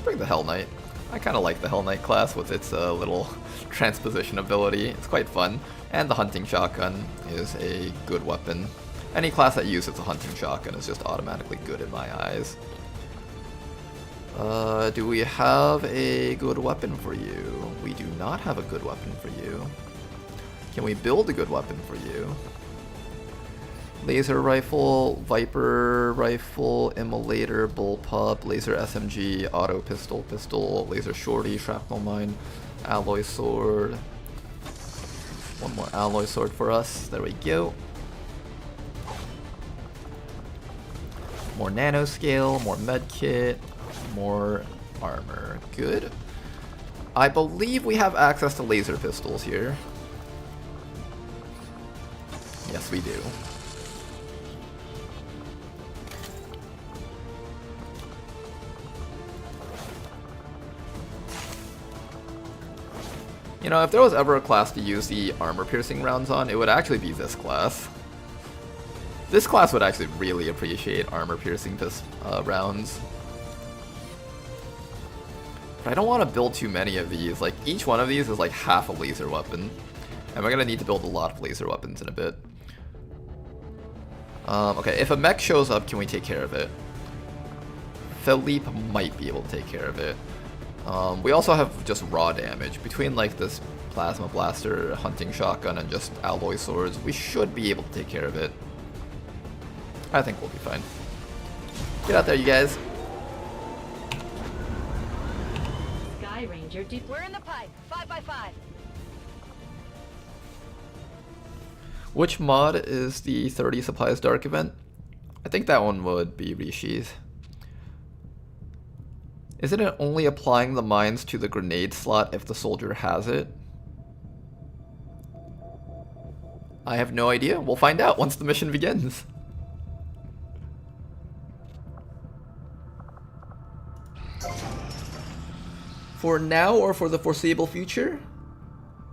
Bring the Hell Knight. I kind of like the Hell Knight class with its little transposition ability. It's quite fun. And the hunting shotgun is a good weapon. Any class that uses a hunting shotgun is just automatically good in my eyes. Do we have a good weapon for you? We do not have a good weapon for you. Can we build a good weapon for you? Laser rifle, Viper rifle, immolator, bullpup, laser SMG, auto pistol, laser shorty, shrapnel mine, alloy sword. One more alloy sword for us. There we go. More nanoscale, more medkit, more armor. Good. I believe we have access to laser pistols here. Yes, we do. You know, if there was ever a class to use the armor-piercing rounds on, it would actually be this class. This class would actually really appreciate armor-piercing rounds. But I don't want to build too many of these. Like, each one of these is like half a laser weapon. And we're going to need to build a lot of laser weapons in a bit. Okay, if a mech shows up, can we take care of it? Philippe might be able to take care of it. We also have just raw damage. Between like this plasma blaster, hunting shotgun, and just alloy swords, we should be able to take care of it. I think we'll be fine. Get out there, you guys. Sky Ranger We're in the pipe. 5x5. Which mod is the 30 supplies dark event? I think that one would be Rishi's. Isn't it only applying the mines to the grenade slot if the soldier has it? I have no idea. We'll find out once the mission begins. For now or for the foreseeable future?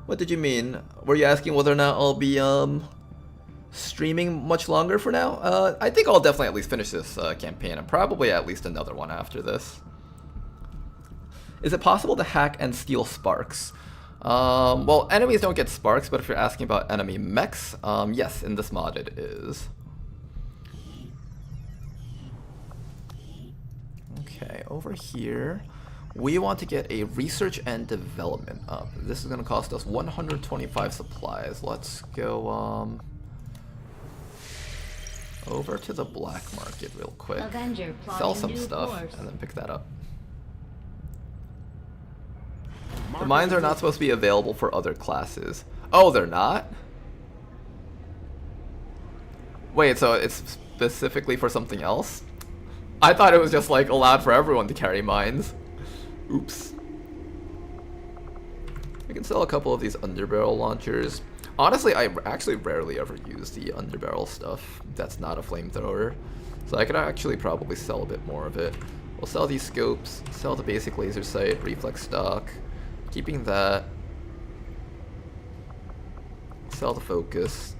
What did you mean? Were you asking whether or not I'll be streaming much longer for now? I think I'll definitely at least finish this campaign and probably at least another one after this. Is it possible to hack and steal sparks? Well, enemies don't get sparks, but if you're asking about enemy mechs, yes, in this mod it is. Okay, over here, we want to get a research and development up. This is going to cost us 125 supplies. Let's go over to the black market real quick. Avenger Sell plotting some new stuff course. and then pick that up. The mines are not supposed to be available for other classes. Oh, they're not? Wait, so it's specifically for something else? I thought it was just like allowed for everyone to carry mines. Oops. We can sell a couple of these underbarrel launchers. Honestly, I actually rarely ever use the underbarrel stuff. That's not a flamethrower. So I could actually probably sell a bit more of it. We'll sell these scopes, sell the basic laser sight, reflex stock. Keeping that. Sell the focus.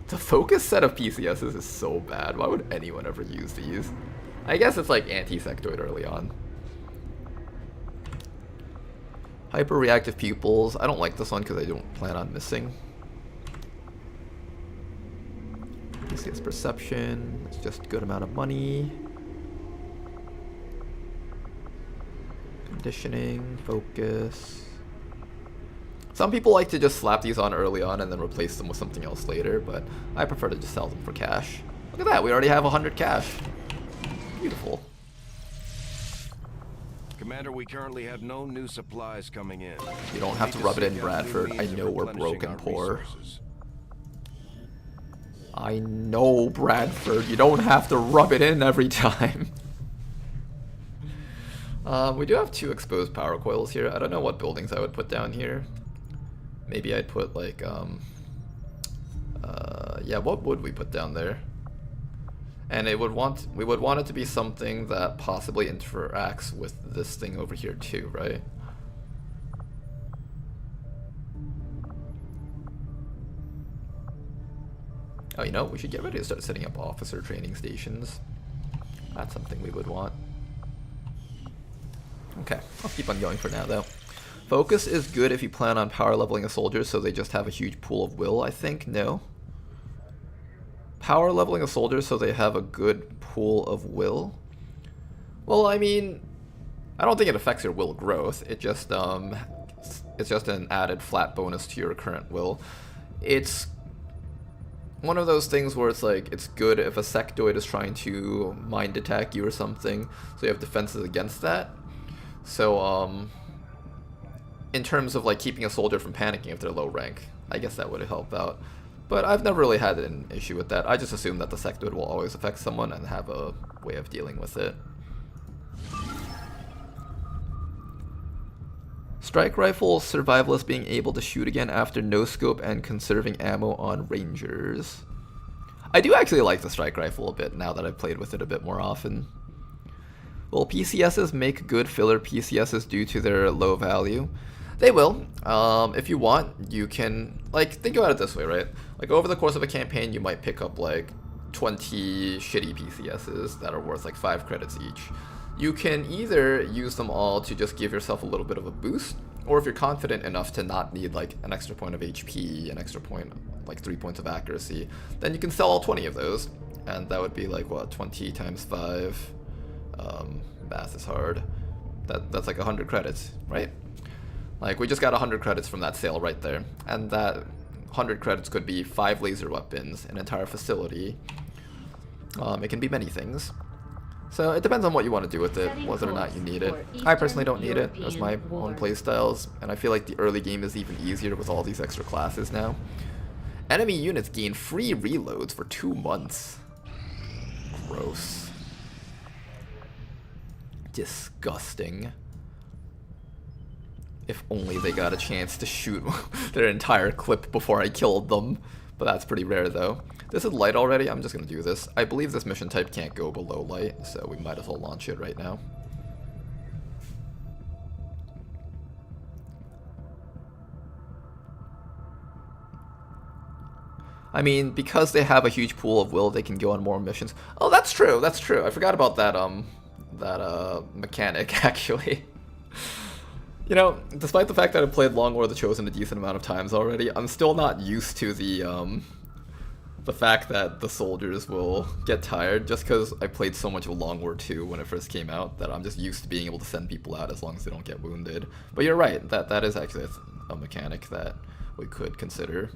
The focus set of PCSs is so bad. Why would anyone ever use these? I guess it's like anti-sectoid early on. Hyper-reactive pupils. I don't like this one because I don't plan on missing. PCS perception. It's just a good amount of money. Conditioning. Focus. Some people like to just slap these on early on and then replace them with something else later, but I prefer to just sell them for cash. Look at that, we already have 100 cash. Beautiful. Commander, we currently have no new supplies coming in. You don't have to rub it in, Bradford. I know we're broke and poor. I know, Bradford. You don't have to rub it in every time. We do have 2 exposed power coils here. I don't know what buildings I would put down here. Maybe I'd put like, yeah, what would we put down there? And we would want it to be something that possibly interacts with this thing over here too, right? Oh, you know, we should get ready to start setting up officer training stations. That's something we would want. Okay, I'll keep on going for now though. Focus is good if you plan on power leveling a soldier so they just have a huge pool of will, I think. No. Power leveling a soldier so they have a good pool of will? Well, I mean, I don't think it affects your will growth. It's just an added flat bonus to your current will. It's one of those things where it's like, it's good if a sectoid is trying to mind attack you or something, so you have defenses against that. So, in terms of like keeping a soldier from panicking if they're low rank, I guess that would help out. But I've never really had an issue with that. I just assume that the sectoid will always affect someone and have a way of dealing with it. Strike rifle survivalist being able to shoot again after no scope and conserving ammo on rangers. I do actually like the strike rifle a bit now that I've played with it a bit more often. Will PCSs make good filler PCSs due to their low value? They will. If you want, you can, like, think about it this way, right? Like, over the course of a campaign, you might pick up, like, 20 shitty PCSs that are worth, like, 5 credits each. You can either use them all to just give yourself a little bit of a boost, or if you're confident enough to not need, like, an extra point of HP, an extra point, like, 3 points of accuracy, then you can sell all 20 of those, and that would be, like, what, 20 times 5? Math is hard. That's like 100 credits, right? Like, we just got 100 credits from that sale right there. And that 100 credits could be 5 laser weapons, an entire facility. It can be many things. So it depends on what you want to do with it, whether or not you need it. I personally don't need it as my own playstyles, and I feel like the early game is even easier with all these extra classes now. Enemy units gain free reloads for 2 months. Gross. Disgusting. If only they got a chance to shoot their entire clip before I killed them. But that's pretty rare though. This is light already, I'm just gonna do this. I believe this mission type can't go below light, so we might as well launch it right now. I mean, because they have a huge pool of will, they can go on more missions. Oh, that's true, that's true. I forgot about that, mechanic, actually. You know, despite the fact that I've played Long War the Chosen a decent amount of times already, I'm still not used to the fact that the soldiers will get tired, just because I played so much of Long War 2 when it first came out, that I'm just used to being able to send people out as long as they don't get wounded. But you're right, that is actually a mechanic that we could consider.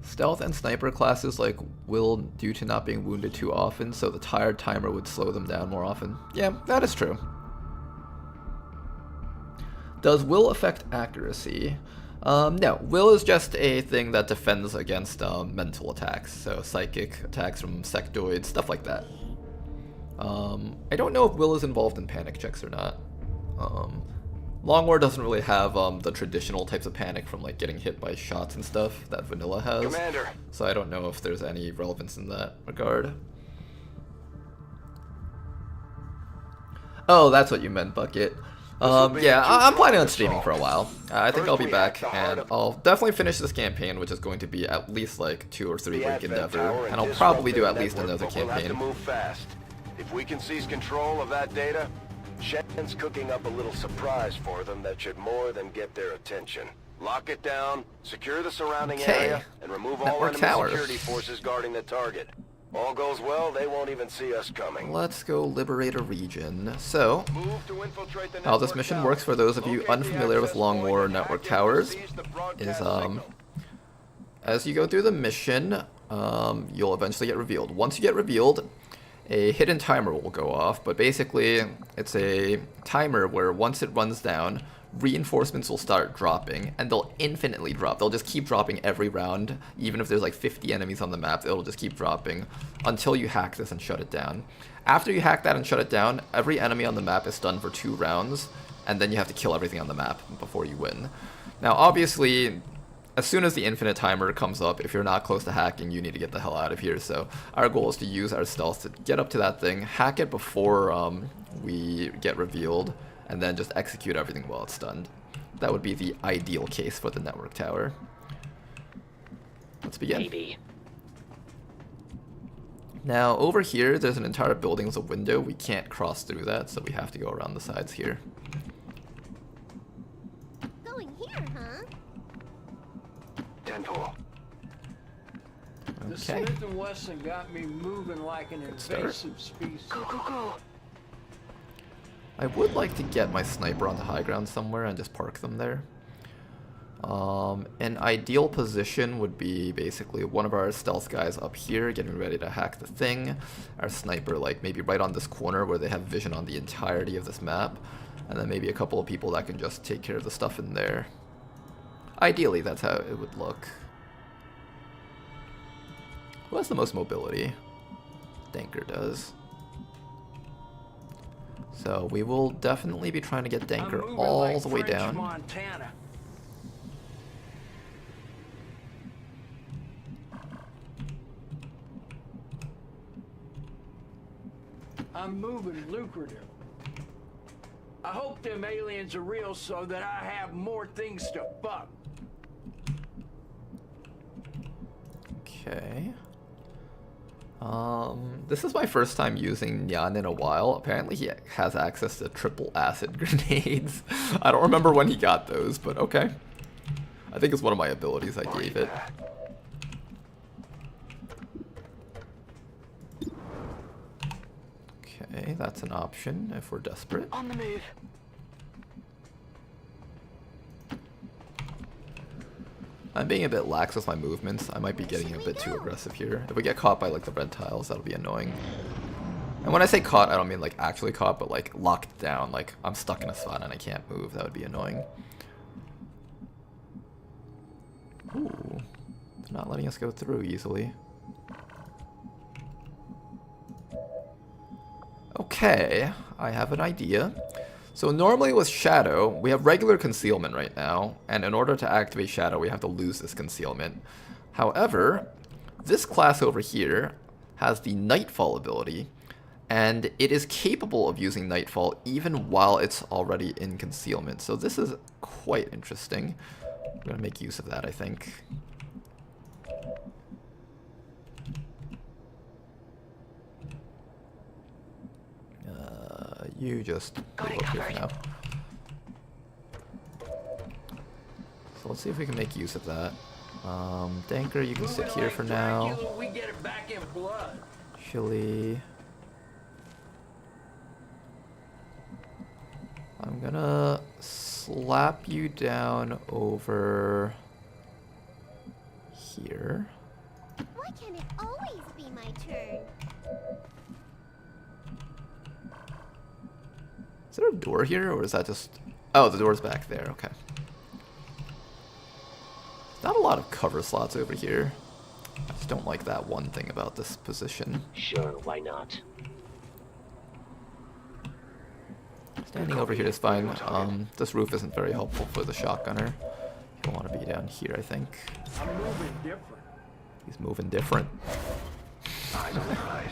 Stealth and sniper classes like will due to not being wounded too often, so the tired timer would slow them down more often. Yeah, that is true. Does will affect accuracy? No, will is just a thing that defends against mental attacks, so psychic attacks from sectoids, stuff like that. I don't know if will is involved in panic checks or not. Long War doesn't really have the traditional types of panic from like getting hit by shots and stuff that vanilla has. Commander. So I don't know if there's any relevance in that regard. Oh, that's what you meant, Bucket. Yeah, I'm planning on streaming for a while. I think I'll be back, and I'll definitely finish this campaign, which is going to be at least like 2 or 3 week endeavor, and I'll probably do at least another campaign. If we can seize control of that data, Shen's cooking up a little surprise for them that should more than get their attention. Lock it down, secure the surrounding area, and remove all enemy security forces guarding the target. All goes well, they won't even see us coming. Let's go liberate a region. So, how this mission works for those of you unfamiliar with Long War network towers is, as you go through the mission, you'll eventually get revealed. Once you get revealed, a hidden timer will go off, but basically it's a timer where once it runs down, reinforcements will start dropping, and they'll infinitely drop. They'll just keep dropping every round, even if there's like 50 enemies on the map, it'll just keep dropping until you hack this and shut it down. After you hack that and shut it down, every enemy on the map is stunned for 2 rounds, and then you have to kill everything on the map before you win. Now obviously, as soon as the infinite timer comes up, if you're not close to hacking, you need to get the hell out of here. So our goal is to use our stealth to get up to that thing, hack it before we get revealed, and then just execute everything while it's stunned. That would be the ideal case for the network tower. Let's begin. Maybe. Now over here, there's an entire building with a window. We can't cross through that, so we have to go around the sides here. Going here, huh? 10-4. The Smith & Wesson got me moving like an invasive species. Go. I would like to get my sniper on the high ground somewhere and just park them there. An ideal position would be basically one of our stealth guys up here getting ready to hack the thing. Our sniper like maybe right on this corner where they have vision on the entirety of this map. And then maybe a couple of people that can just take care of the stuff in there. Ideally, that's how it would look. Who has the most mobility? Danker does. So we will definitely be trying to get Danker all the way down. Montana. I'm moving lucrative. I hope them aliens are real so that I have more things to fuck. Okay. This is my first time using Nyan in a while. Apparently he has access to triple acid grenades. I don't remember when he got those, but okay. I think it's one of my abilities I gave it. Okay, that's an option if we're desperate. On the move. I'm being a bit lax with my movements. I might be getting a bit too aggressive here. If we get caught by like the red tiles, that'll be annoying. And when I say caught, I don't mean like actually caught, but like locked down. Like I'm stuck in a spot and I can't move. That would be annoying. Ooh, they're not letting us go through easily. Okay, I have an idea. So normally with Shadow, we have regular concealment right now, and in order to activate Shadow, we have to lose this concealment. However, this class over here has the Nightfall ability, and it is capable of using Nightfall even while it's already in concealment. So this is quite interesting. I'm going to make use of that, I think. You just move up here for now. So let's see if we can make use of that. Danker, you can sit here for now. We get it back in blood. Chili. I'm gonna slap you down over here. Why can't it always be my turn? Is there a door here, or is that just... Oh, the door's back there, okay. Not a lot of cover slots over here. I just don't like that one thing about this position. Sure, why not? Standing over here is fine. This roof isn't very helpful for the shotgunner. You don't want to be down here, I think. I'm moving different. He's moving different. Eyes on the prize.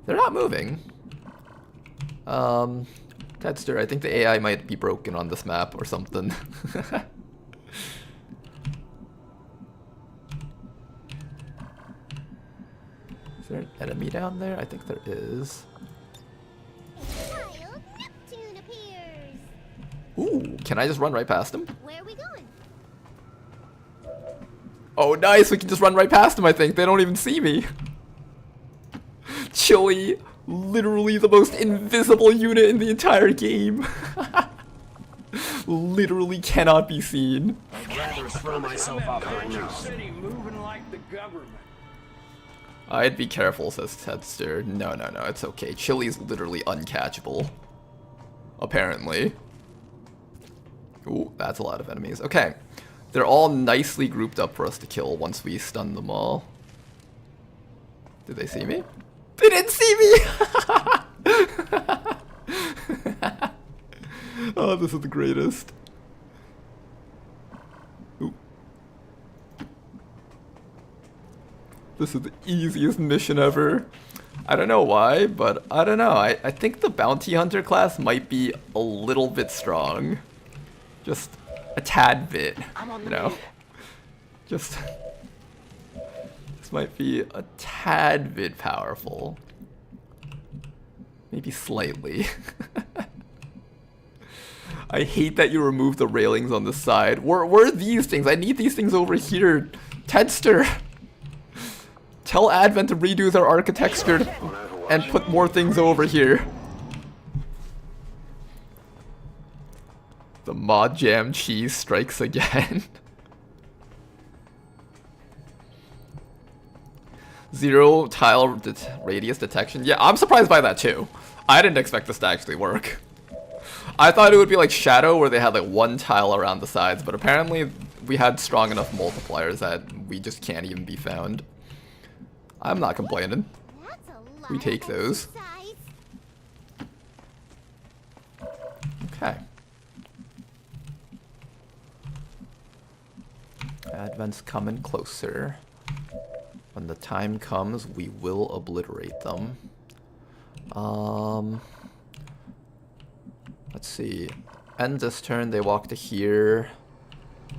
They're not moving. Tedster, I think the AI might be broken on this map or something. Is there an enemy down there? I think there is. Child Neptune appears. Ooh, can I just run right past him? Where are we going? Oh, nice! We can just run right past him, I think. They don't even see me. Chili, literally the most invisible unit in the entire game. Literally cannot be seen. I'd rather throw myself off right now. City moving like the government. I'd be careful, says Tedster. No, it's okay. Chili's literally uncatchable. Apparently. Ooh, that's a lot of enemies. Okay. They're all nicely grouped up for us to kill once we stun them all. Did they see me? They didn't see me! Oh, this is the greatest. Ooh. This is the easiest mission ever. I don't know why, but I don't know. I think the Bounty Hunter class might be a little bit strong. Just a tad bit, you know? Just... This might be a tad bit powerful. Maybe slightly. I hate that you removed the railings on the side. Where are these things? I need these things over here. Tedster! Tell Advent to redo their architecture and put more things over here. The Mod Jam cheese strikes again. 0 tile radius detection. Yeah, I'm surprised by that too. I didn't expect this to actually work. I thought it would be like Shadow where they had like 1 tile around the sides, but apparently we had strong enough multipliers that we just can't even be found. I'm not complaining. We take those. Okay. Advent's coming closer. When the time comes, we will obliterate them. Let's see. End this turn, they walk to here.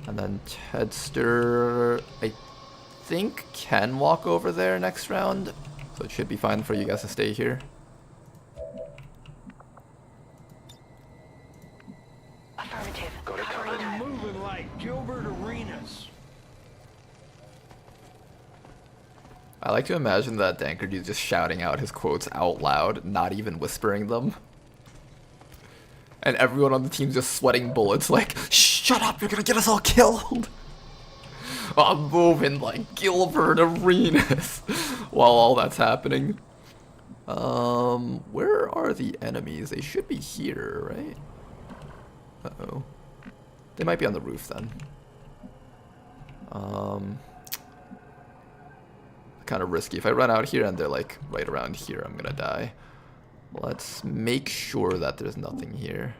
And then Tedster, I think, can walk over there next round. So it should be fine for you guys to stay here. Affirmative. I'm moving like Gilbert Arenas. I like to imagine that Dankard is just shouting out his quotes out loud, not even whispering them. And everyone on the team's just sweating bullets like, shut up, you're gonna get us all killed! I'm moving like Gilbert Arenas while all that's happening. Where are the enemies? They should be here, right? Uh-oh. They might be on the roof then. Kind of risky. If I run out here and they're like right around here, I'm gonna die. Let's make sure that there's nothing here.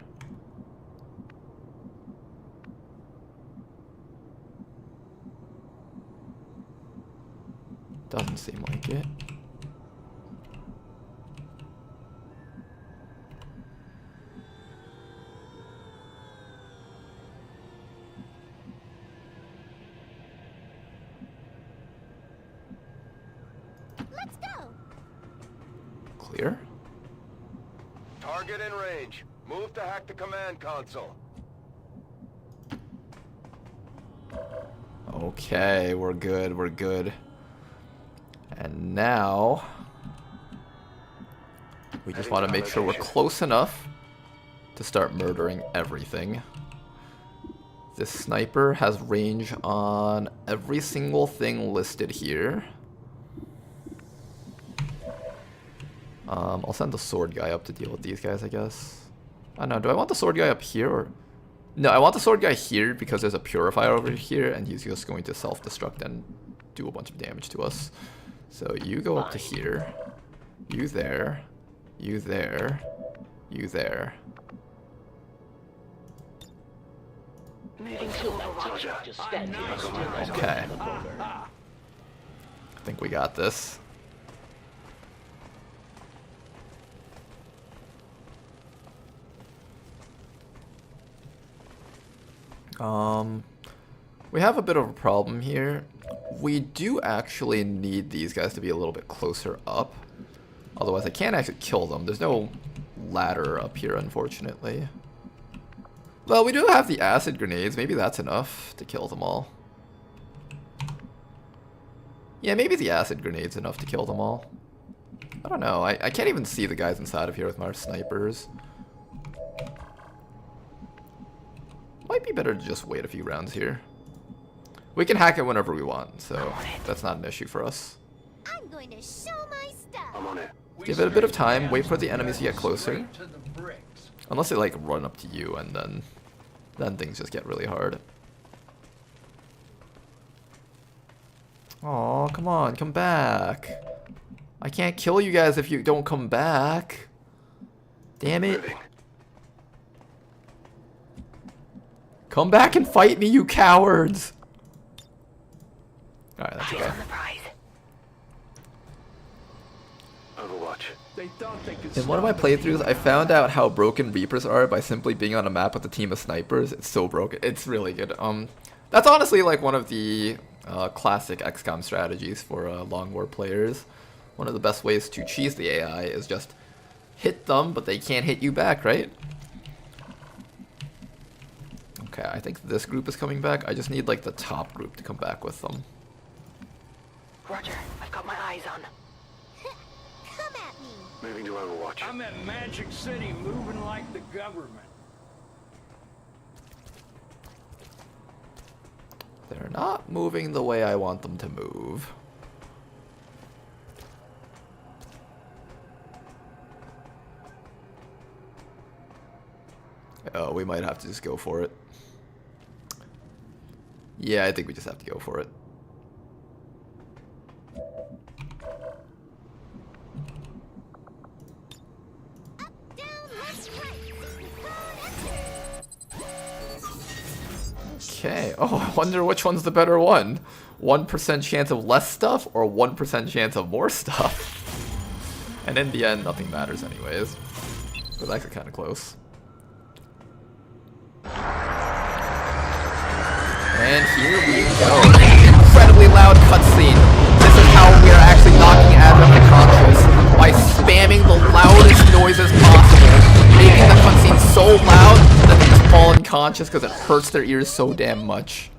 Doesn't seem like it. Let's go. Clear? Target in range. Move to hack the command console. Okay, we're good, we're good. And now we just want to make sure we're close enough to start murdering everything. This sniper has range on every single thing listed here. I'll send the sword guy up to deal with these guys, I guess. I don't know, do I want the sword guy up here or... No, I want the sword guy here because there's a purifier over here and he's just going to self-destruct and do a bunch of damage to us. So you go up to here. You there. You there. You there. Moving to Overwatch. Just stand here. Okay. I think we got this. We have a bit of a problem here. We do actually need these guys to be a little bit closer up. Otherwise I can't actually kill them. There's no ladder up here, unfortunately. Well, we do have the acid grenades. Maybe that's enough to kill them all. Yeah, maybe the acid grenade's enough to kill them all. I don't know. I can't even see the guys inside of here with my snipers. Might be better to just wait a few rounds here. We can hack it whenever we want, so that's not an issue for us. I'm going to show my stuff. I'm on it. Give it a bit of time, wait for the enemies to get closer. Unless they like run up to you and then things just get really hard. Aw, come on, come back. I can't kill you guys if you don't come back. Damn it. Come back and fight me, you cowards! Alright, that's okay. Overwatch. They thought they could In one of my playthroughs, I found out how broken Reapers are by simply being on a map with a team of snipers. It's so broken. It's really good. That's honestly like one of the classic XCOM strategies for Long War players. One of the best ways to cheese the AI is just hit them, but they can't hit you back, right? Okay, I think this group is coming back. I just need like the top group to come back with them. Roger, I've got my eyes on. Come at me. Moving to Overwatch. I'm at Magic City moving like the government. They're not moving the way I want them to move. Oh, we might have to just go for it. Yeah, I think we just have to go for it. Okay, Oh, I wonder which one's the better one. 1% chance of less stuff or 1% chance of more stuff. And in the end, nothing matters anyways. But that's kind of close. And here we go. Incredibly loud cutscene. This is how we are actually knocking Adam unconscious, by spamming the loudest noises possible, making the cutscene so loud that they just fall unconscious because it hurts their ears so damn much.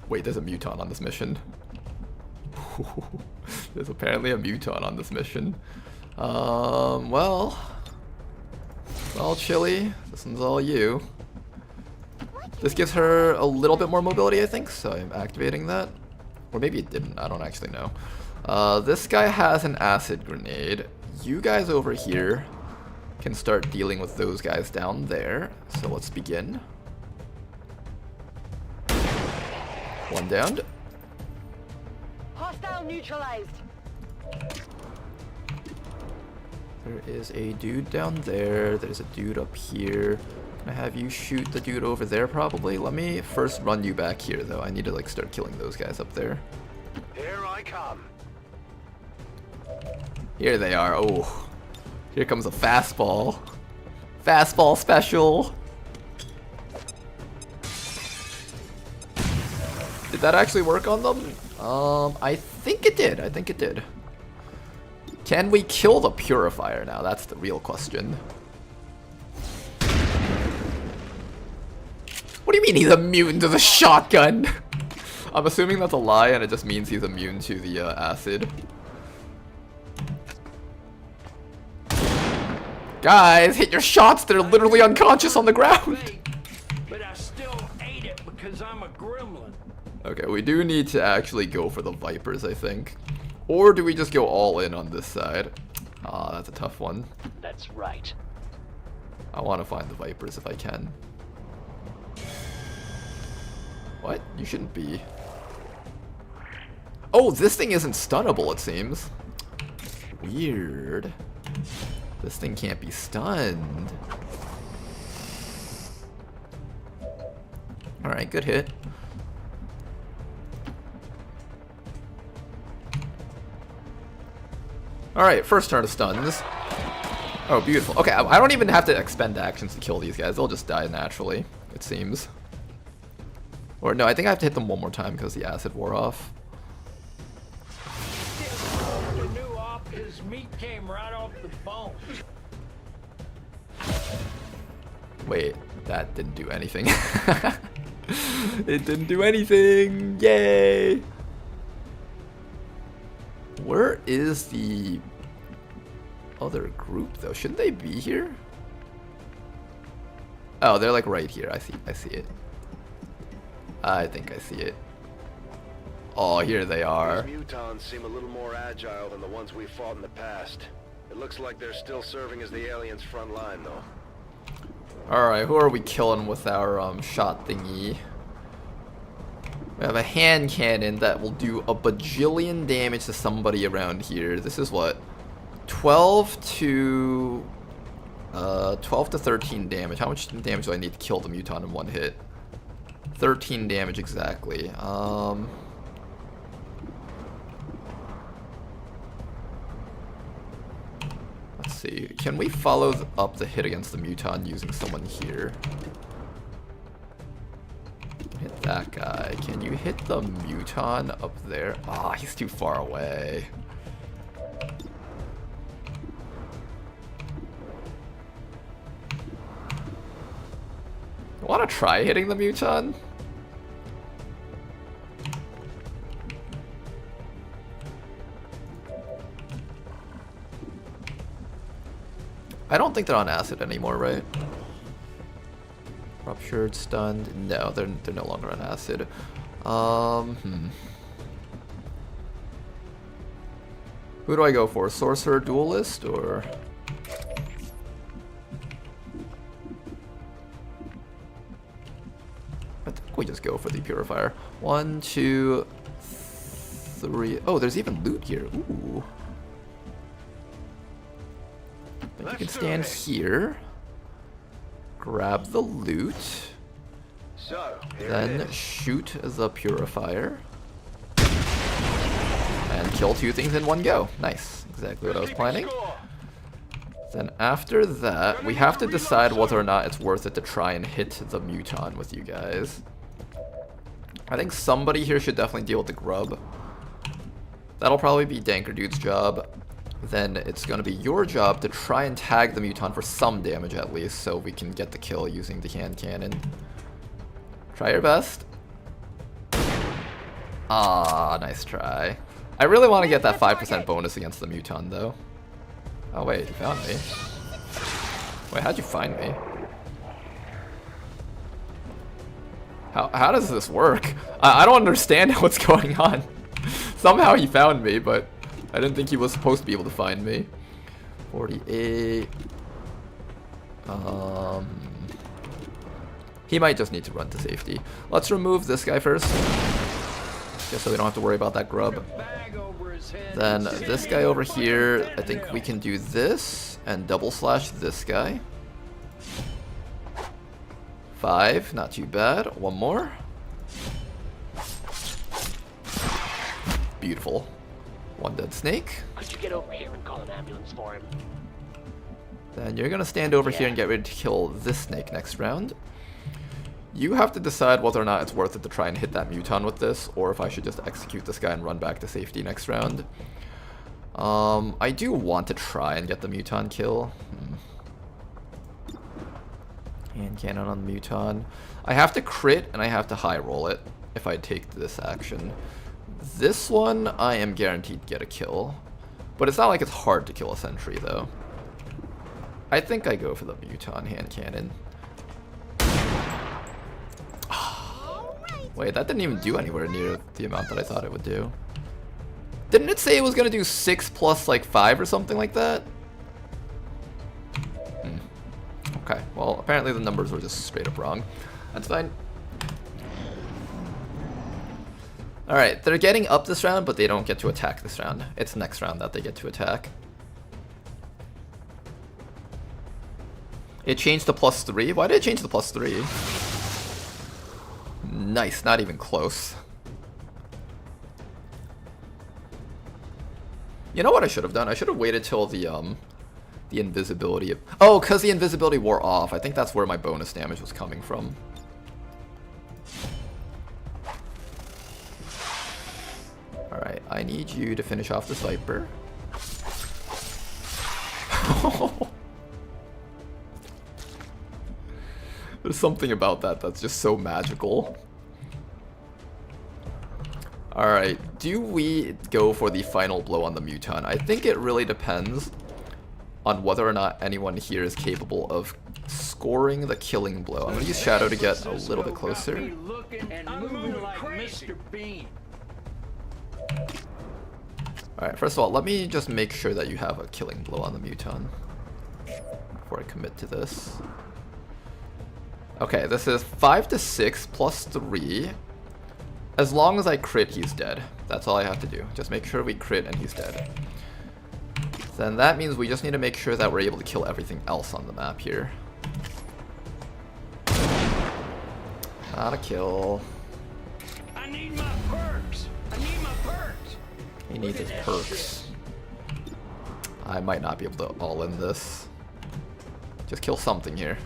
Wait, there's a muton on this mission. There's apparently a muton on this mission. Well, Chili, this one's all you. This gives her a little bit more mobility, I think, so I'm activating that. Or maybe it didn't, I don't actually know. This guy has an acid grenade. You guys over here can start dealing with those guys down there. So let's begin. One downed. Hostile neutralized. There is a dude down there. There's a dude up here. Gonna have you shoot the dude over there probably. Let me first run you back here though. I need to like start killing those guys up there. Here I come. Here they are. Oh, here comes a fastball. Fastball special. Did that actually work on them? I think it did. I think it did. Can we kill the purifier now? That's the real question. What do you mean he's immune to the shotgun? I'm assuming that's a lie and it just means he's immune to the acid. Guys, hit your shots! They're literally unconscious on the ground! But I still ate it because I'm a gremlin. Okay, we do need to actually go for the Vipers, I think. Or do we just go all in on this side? Ah, that's a tough one. That's right. I want to find the Vipers if I can. What? You shouldn't be. Oh, this thing isn't stunnable, it seems. Weird. This thing can't be stunned. Alright, good hit. Alright, first turn of stuns. Oh, beautiful. Okay, I don't even have to expend actions to kill these guys. They'll just die naturally, it seems. Or no, I think I have to hit them one more time because the acid wore off. The new op, his meat came right off the bone. Wait, that didn't do anything. It didn't do anything! Yay! Where is the other group though? Shouldn't they be here? Oh, they're like right here. I see it. I think I see it. Oh, here they are. These mutons seem a little more agile than the ones we fought in the past. It looks like they're still serving as the aliens' front line, though. Alright, who are we killing with our shot thingy? We have a hand cannon that will do a bajillion damage to somebody around here. This is what? 12 to 13 damage. How much damage do I need to kill the muton in one hit? 13 damage exactly. Let's see. Can we follow up the hit against the muton using someone here? Hit that guy. Can you hit the muton up there? Ah, he's too far away. Want to try hitting the muton? I don't think they're on acid anymore, right? Ruptured, stunned. No, they're no longer on acid. Who do I go for? Sorcerer, Duelist, or? I think we just go for the Purifier. 1, 2, 3. Oh, there's even loot here. Ooh. You can stand here, grab the loot, So, Then shoot the purifier. And kill 2 things in one go. Nice. Exactly what I was planning. Then after that, we have to decide whether or not it's worth it to try and hit the Muton with you guys. I think somebody here should definitely deal with the grub. That'll probably be Danker Dude's job. Then it's going to be your job to try and tag the Muton for some damage at least, so we can get the kill using the hand cannon. Try your best. Ah, nice try. I really want to get that 5% bonus against the Muton, though. Oh wait, you found me. Wait, how'd you find me? How does this work? I don't understand what's going on. Somehow he found me, but I didn't think he was supposed to be able to find me. 48. He might just need to run to safety. Let's remove this guy first, just so we don't have to worry about that grub. Then this guy over here, I think we can do this and double slash this guy. 5, not too bad. One more. Beautiful. One dead snake. Could you get over here and call an ambulance for him? Then you're gonna stand over here and get ready to kill this snake next round. You have to decide whether or not it's worth it to try and hit that Muton with this, or if I should just execute this guy and run back to safety next round. I do want to try and get the Muton kill. Hand cannon on the Muton. I have to crit and I have to high roll it if I take this action. This one I am guaranteed to get a kill, but it's not like it's hard to kill a sentry though. I think I go for the Muton hand cannon. Wait, that didn't even do anywhere near the amount that I thought it would do. Didn't it say it was gonna do 6 plus like 5 or something like that? Okay, well apparently the numbers were just straight up wrong. That's fine. Alright, they're getting up this round, but they don't get to attack this round. It's next round that they get to attack. It changed to +3? Why did it change to +3? Nice, not even close. You know what I should have done? I should have waited till the invisibility... Oh, because the invisibility wore off. I think that's where my bonus damage was coming from. Alright, I need you to finish off this Viper. There's something about that that's just so magical. Alright, do we go for the final blow on the Muton? I think it really depends on whether or not anyone here is capable of scoring the killing blow. I'm going to use Shadow to get a little bit closer. Alright, first of all, let me just make sure that you have a killing blow on the Muton before I commit to this. Okay, this is 5 to 6 plus 3. As long as I crit, he's dead. That's all I have to do. Just make sure we crit and he's dead. Then that means we just need to make sure that we're able to kill everything else on the map here. Not a kill. I need my perks. I need my perks. He needs his perks. I might not be able to all in this. Just kill something here.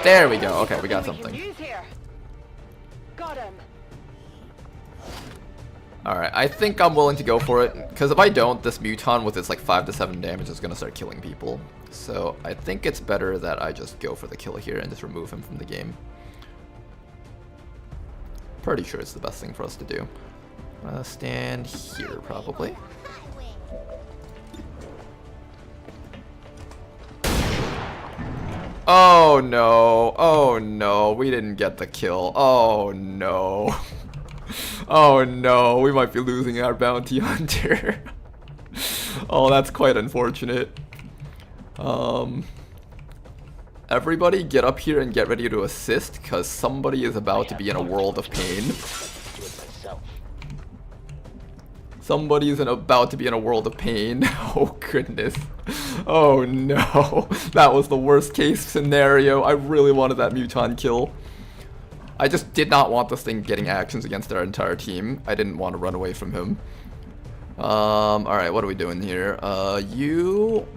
There we go. Okay, we got something. Got him. Alright, I think I'm willing to go for it, because if I don't, this Muton with its like 5 to 7 damage is going to start killing people. So I think it's better that I just go for the kill here and just remove him from the game. Pretty sure it's the best thing for us to do. Stand here, probably. Oh no, oh no, we didn't get the kill. Oh no. Oh no, we might be losing our bounty hunter. Oh, that's quite unfortunate. Everybody get up here and get ready to assist, because somebody is about to be in a world of pain. Somebody is about to be in a world of pain. Oh goodness. Oh no, that was the worst case scenario. I really wanted that Muton kill. I just did not want this thing getting actions against our entire team. I didn't want to run away from him. Alright, what are we doing here? You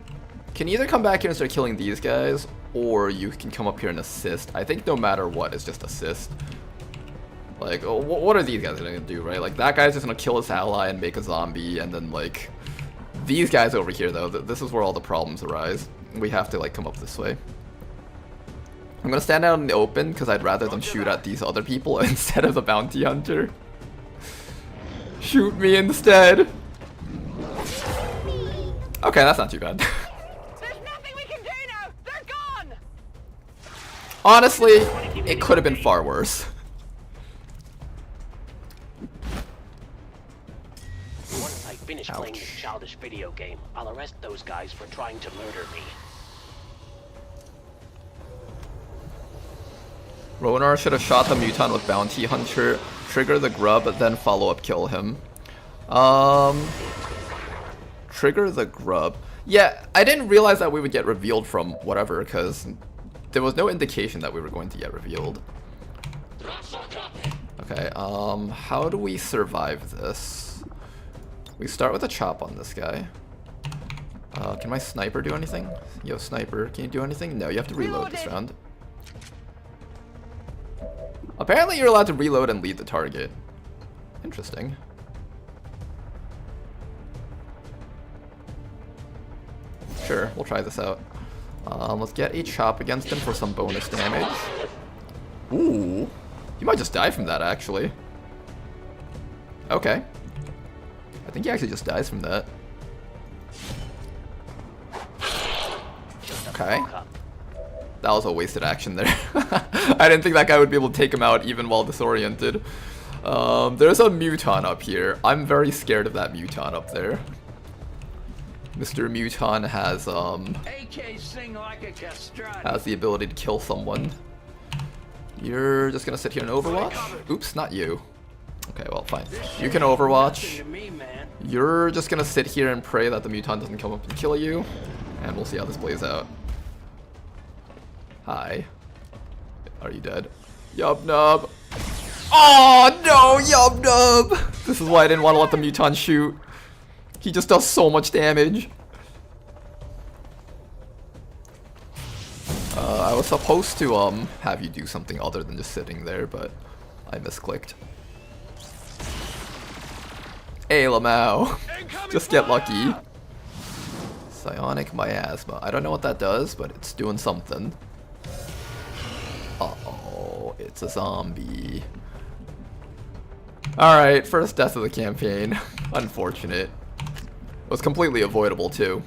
can either come back here and start killing these guys, or you can come up here and assist. I think no matter what, it's just assist. Like, what are these guys gonna do, right? Like, that guy's just gonna kill his ally and make a zombie, and then, like, these guys over here, though, this is where all the problems arise. We have to, like, come up this way. I'm gonna stand out in the open, because I'd rather them shoot at these other people instead of the bounty hunter. Shoot me instead! Okay, that's not too bad. There's nothing we can do now! They're gone! Honestly, it could have been far worse. Once I finish playing this childish video game, I'll arrest those guys for trying to murder me. Ronar should have shot the Muton with Bounty Hunter, trigger the grub, then follow up kill him. Trigger the grub. Yeah, I didn't realize that we would get revealed from whatever, because there was no indication that we were going to get revealed. Okay, how do we survive this? We start with a chop on this guy. Can my sniper do anything? Yo, sniper, can you do anything? No, you have to reload this round. Apparently you're allowed to reload and lead the target. Interesting. Sure, we'll try this out. Let's get a chop against him for some bonus damage. Ooh, he might just die from that, actually. Okay. I think he actually just dies from that. Okay. That was a wasted action there. I didn't think that guy would be able to take him out even while disoriented. There's a Muton up here. I'm very scared of that Muton up there. Mr. Muton has has the ability to kill someone. You're just gonna sit here and overwatch? Oops, not you. Okay, well, fine. You can overwatch. You're just gonna sit here and pray that the Muton doesn't come up and kill you, and we'll see how this plays out. Hi. Are you dead? Yub nub. Oh no, Yub nub! This is why I didn't want to let the Muton shoot. He just does so much damage. I was supposed to have you do something other than just sitting there, but I misclicked. Hey Lamau, just get lucky. Psionic miasma. I don't know what that does, but it's doing something. Uh-oh, it's a zombie. Alright, first death of the campaign. Unfortunate. It was completely avoidable too.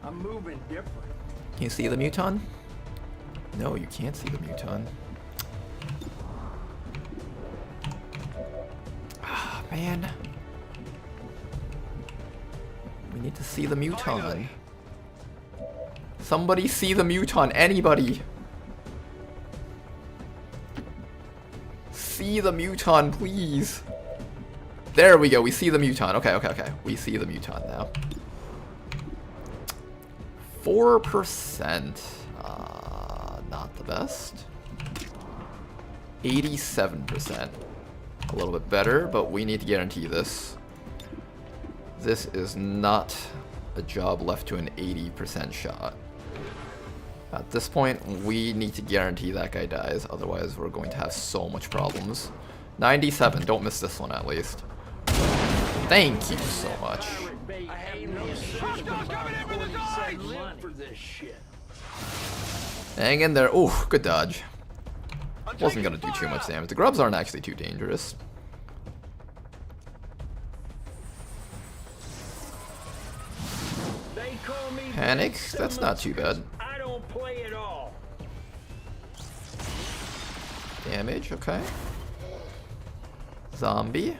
I'm moving different. Can you see the Muton? No, you can't see the Muton. Ah, man. We need to see the Muton. Somebody see the Muton, anybody. See the Muton, please. There we go, we see the Muton. Okay. We see the Muton now. 4%. Not the best. 87%. A little bit better, but we need to guarantee this. This is not a job left to an 80% shot. At this point, we need to guarantee that guy dies, otherwise we're going to have so much problems. 97, don't miss this one at least. Thank you so much. Hang in there. Ooh, good dodge. Wasn't gonna do too much damage. The grubs aren't actually too dangerous. Panic? That's not too bad. I don't play at all. Damage, okay. Zombie.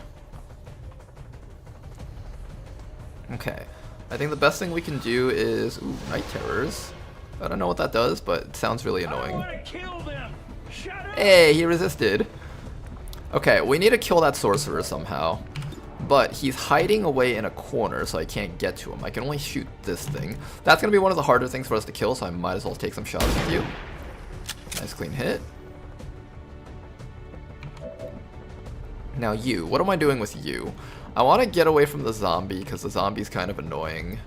Okay. I think the best thing we can do is... Ooh, Night Terrors. I don't know what that does, but it sounds really annoying. Hey, he resisted. Okay, we need to kill that sorcerer somehow. but he's hiding away in a corner, so I can't get to him. I can only shoot this thing. That's going to be one of the harder things for us to kill, so I might as well take some shots with you. Nice clean hit. Now you, what am I doing with you? I want to get away from the zombie, because the zombie's kind of annoying.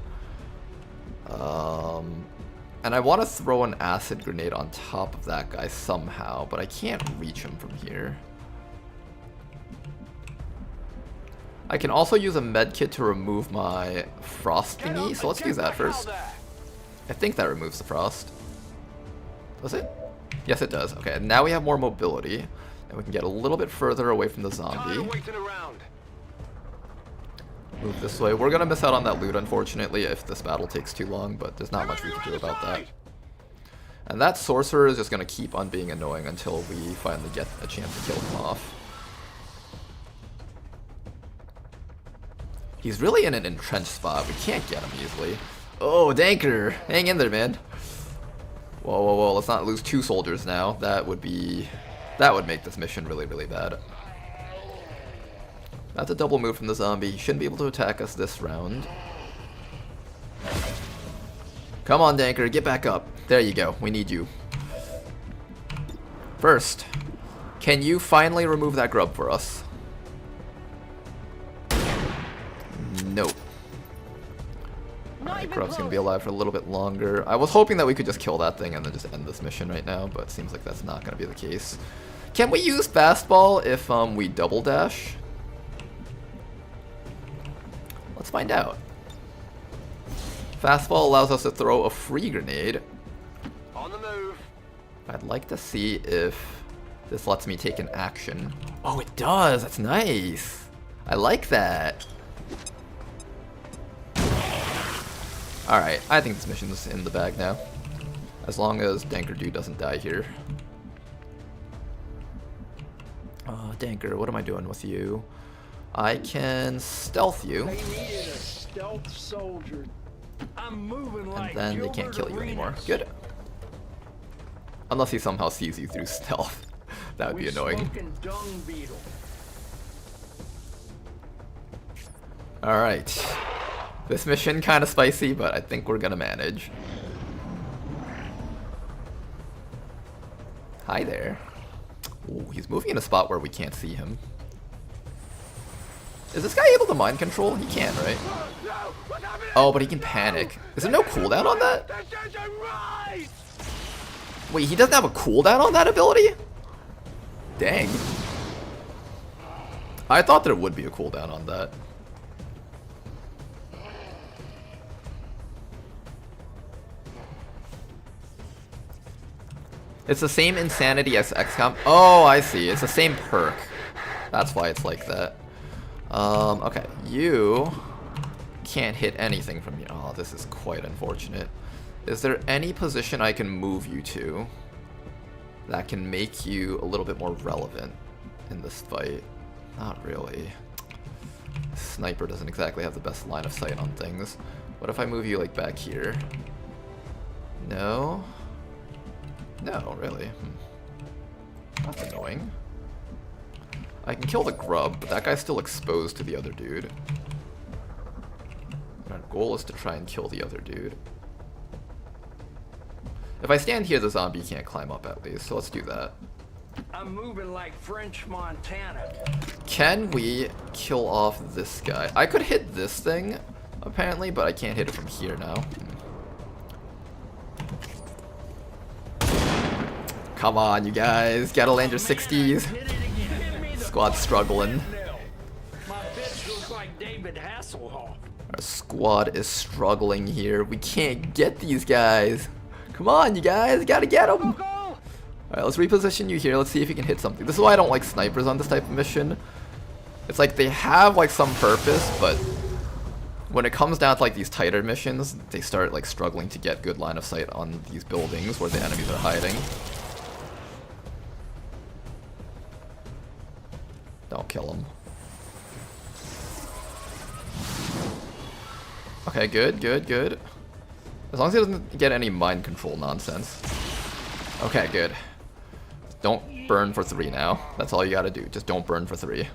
And I want to throw an acid grenade on top of that guy somehow, but I can't reach him from here. I can also use a medkit to remove my frost thingy, so let's use that first. I think that removes the frost. Does it? Yes, it does. Okay, now we have more mobility, and we can get a little bit further away from the zombie. Move this way. We're gonna miss out on that loot, unfortunately, if this battle takes too long, but there's not much we can do about that. And that sorcerer is just gonna keep on being annoying until we finally get a chance to kill him off. He's really in an entrenched spot. We can't get him easily. Oh, Danker! Hang in there, man. Whoa, whoa, whoa. Let's not lose 2 soldiers now. That would make this mission really, really bad. That's a double move from the zombie. He shouldn't be able to attack us this round. Come on, Danker, get back up. There you go. We need you. First, can you finally remove that grub for us? Nope. Alright, grub's gonna be alive for a little bit longer. I was hoping that we could just kill that thing and then just end this mission right now, but it seems like that's not gonna be the case. Can we use fastball if we double dash? Let's find out. Fastball allows us to throw a free grenade. On the move. I'd like to see if this lets me take an action. Oh, it does. That's nice. I like that. Alright, I think this mission's in the bag now. As long as Danker Dude doesn't die here. Danker, what am I doing with you? I can stealth you. They needed a stealth soldier. I'm moving like and then they can't kill you anymore. Good. Unless he somehow sees you through stealth. That would be annoying. Alright. This mission kind of spicy, but I think we're gonna manage. Hi there. Ooh, he's moving in a spot where we can't see him. Is this guy able to mind control? He can, right? Oh, but he can panic. Is there no cooldown on that? Wait, he doesn't have a cooldown on that ability? Dang. I thought there would be a cooldown on that. It's the same insanity as XCOM. Oh, I see. It's the same perk. That's why it's like that. Okay. You can't hit anything from you. Oh, this is quite unfortunate. Is there any position I can move you to that can make you a little bit more relevant in this fight? Not really. Sniper doesn't exactly have the best line of sight on things. What if I move you like back here? No? No, really. That's annoying. I can kill the grub, but that guy's still exposed to the other dude. Our goal is to try and kill the other dude. If I stand here, the zombie can't climb up at least, so let's do that. I'm moving like French Montana. Can we kill off this guy? I could hit this thing, apparently, but I can't hit it from here now. Come on, you guys. Gotta land your 60s. Squad's struggling. Our squad is struggling here. We can't get these guys. Come on, you guys. Gotta get them. Alright, let's reposition you here. Let's see if you can hit something. This is why I don't like snipers on this type of mission. It's like they have like some purpose, but when it comes down to like these tighter missions, they start like struggling to get good line of sight on these buildings where the enemies are hiding. Don't kill him. Okay, good, good, good. As long as he doesn't get any mind control nonsense. Okay, good. Don't burn for 3 now. That's all you gotta do. Just don't burn for 3.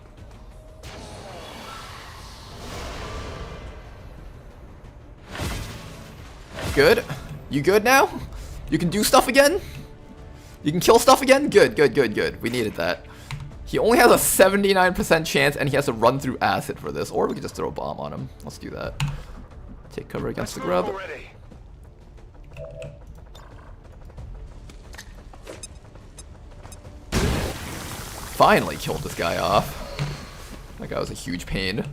good? You good now? You can do stuff again? You can kill stuff again? Good, good, good, good. We needed that. He only has a 79% chance, and he has to run through acid for this. Or we could just throw a bomb on him. Let's do that. Take cover against the grub. Finally killed this guy off. That guy was a huge pain.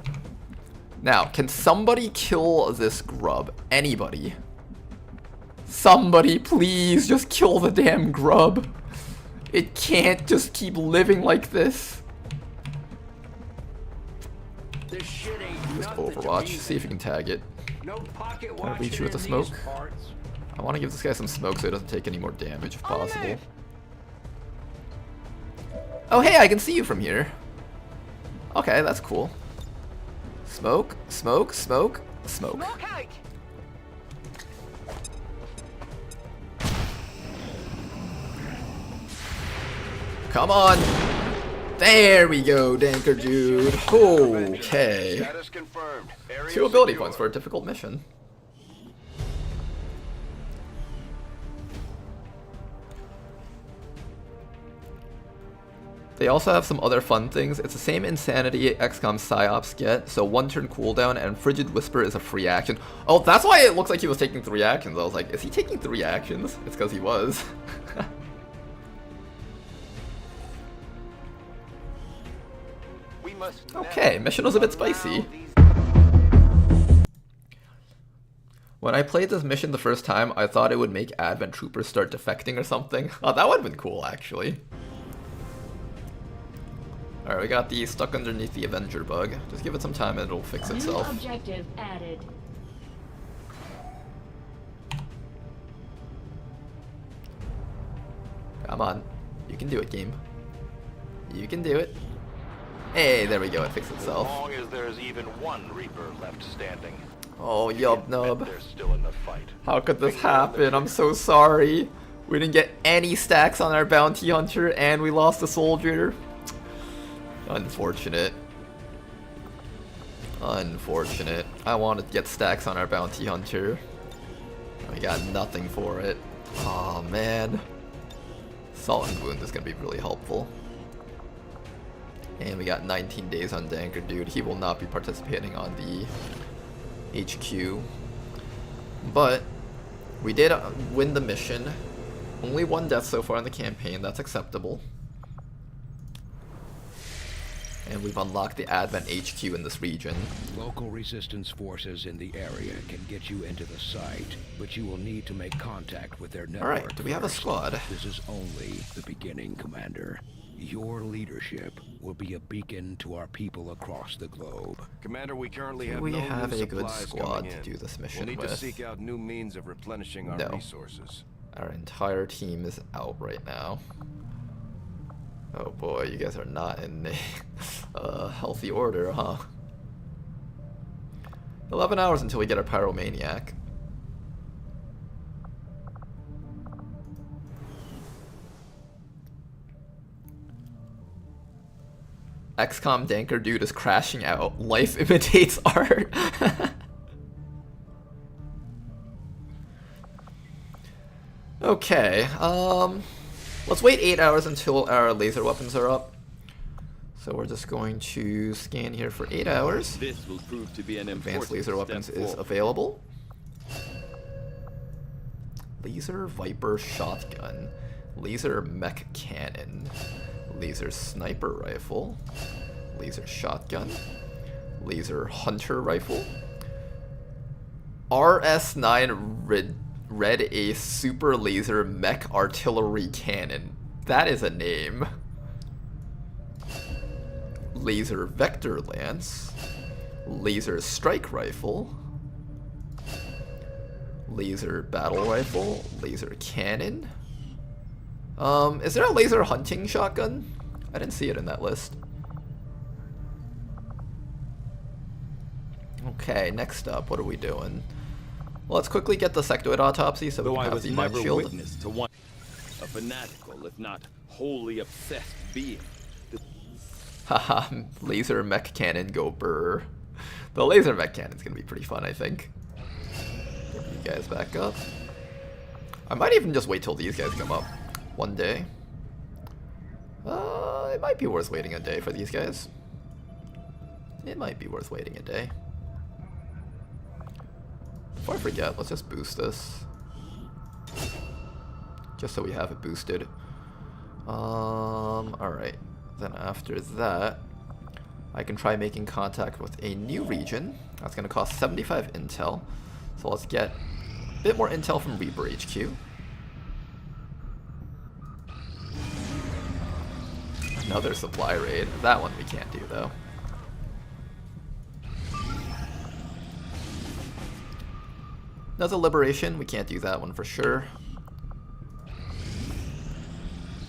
Now, can somebody kill this grub? Anybody? Somebody, please, just kill the damn grub. It can't just keep living like this. This shit ain't Just nothing to Overwatch. me, See if you can tag it. No pocket Can I watching reach you with the in smoke? these parts. I want to give this guy some smoke so he doesn't take any more damage if possible. Oh, hey, I can see you from here. Okay, that's cool. Smoke, smoke, smoke, smoke. Come on. There we go, Danker dude. Okay. 2 ability points for a difficult mission. They also have some other fun things. It's the same insanity XCOM PsyOps get, so 1 turn cooldown, and Frigid Whisper is a free action. Oh, that's why it looks like he was taking 3 actions. I was like, is he taking 3 actions? It's because he was. Okay, mission was a bit spicy. When I played this mission the first time, I thought it would make Advent Troopers start defecting or something. Oh, that would have been cool, actually. Alright, we got the stuck underneath the Avenger bug. Just give it some time and it'll fix itself. New objective added. Come on. You can do it, game. You can do it. Hey, there we go, it fixed itself. As long as there's even one Reaper left standing. Oh, yub nub. They're still in the fight. How could this happen? I'm so sorry. We didn't get any stacks on our bounty hunter and we lost a soldier. Unfortunate. Unfortunate. I wanted to get stacks on our bounty hunter. We got nothing for it. Oh man. Salt and Wound is going to be really helpful. And we got 19 days on Danker dude. He will not be participating on the HQ. But we did win the mission. Only 1 death so far in the campaign. That's acceptable. And we've unlocked the Advent HQ in this region. Local resistance forces in the area can get you into the site, but you will need to make contact with their network. Alright, do we have a squad? This is only the beginning, Commander. Your leadership will be a beacon to our people across the globe. Commander, we currently Do have we no have new a good supplies squad coming to in. do this mission We'll need with? to seek out new means of replenishing our resources. Our entire team is out right now. Oh boy, you guys are not in a healthy order, huh? 11 hours until we get our Pyromaniac. XCOM Danker dude is crashing out. Life imitates art. Okay, let's wait 8 hours until our laser weapons are up. So we're just going to scan here for 8 hours. This will prove to be an Advanced laser weapons is available. Laser Viper shotgun, laser mech cannon, laser sniper rifle, laser shotgun, laser hunter rifle, RS9 Red Ace super laser mech artillery cannon. That is a name. Laser vector lance, laser strike rifle, laser battle rifle, laser cannon. Is there a laser hunting shotgun? I didn't see it in that list. Okay, next up, what are we doing? Well, let's quickly get the sectoid autopsy so we can have the mind shield. Witness to one, a fanatical, if not wholly obsessed being. Haha, laser mech cannon go burr. The laser mech cannon's gonna be pretty fun, I think. guys back up. I might even just wait till these guys come up one day. It might be worth waiting a day for these guys. It might be worth waiting a day. Before I forget, let's just boost this. Just so we have it boosted. Alright. Then after that, I can try making contact with a new region. That's going to cost 75 intel. So let's get a bit more intel from Reaper HQ. Another supply raid. That one we can't do though. Another liberation. We can't do that one for sure.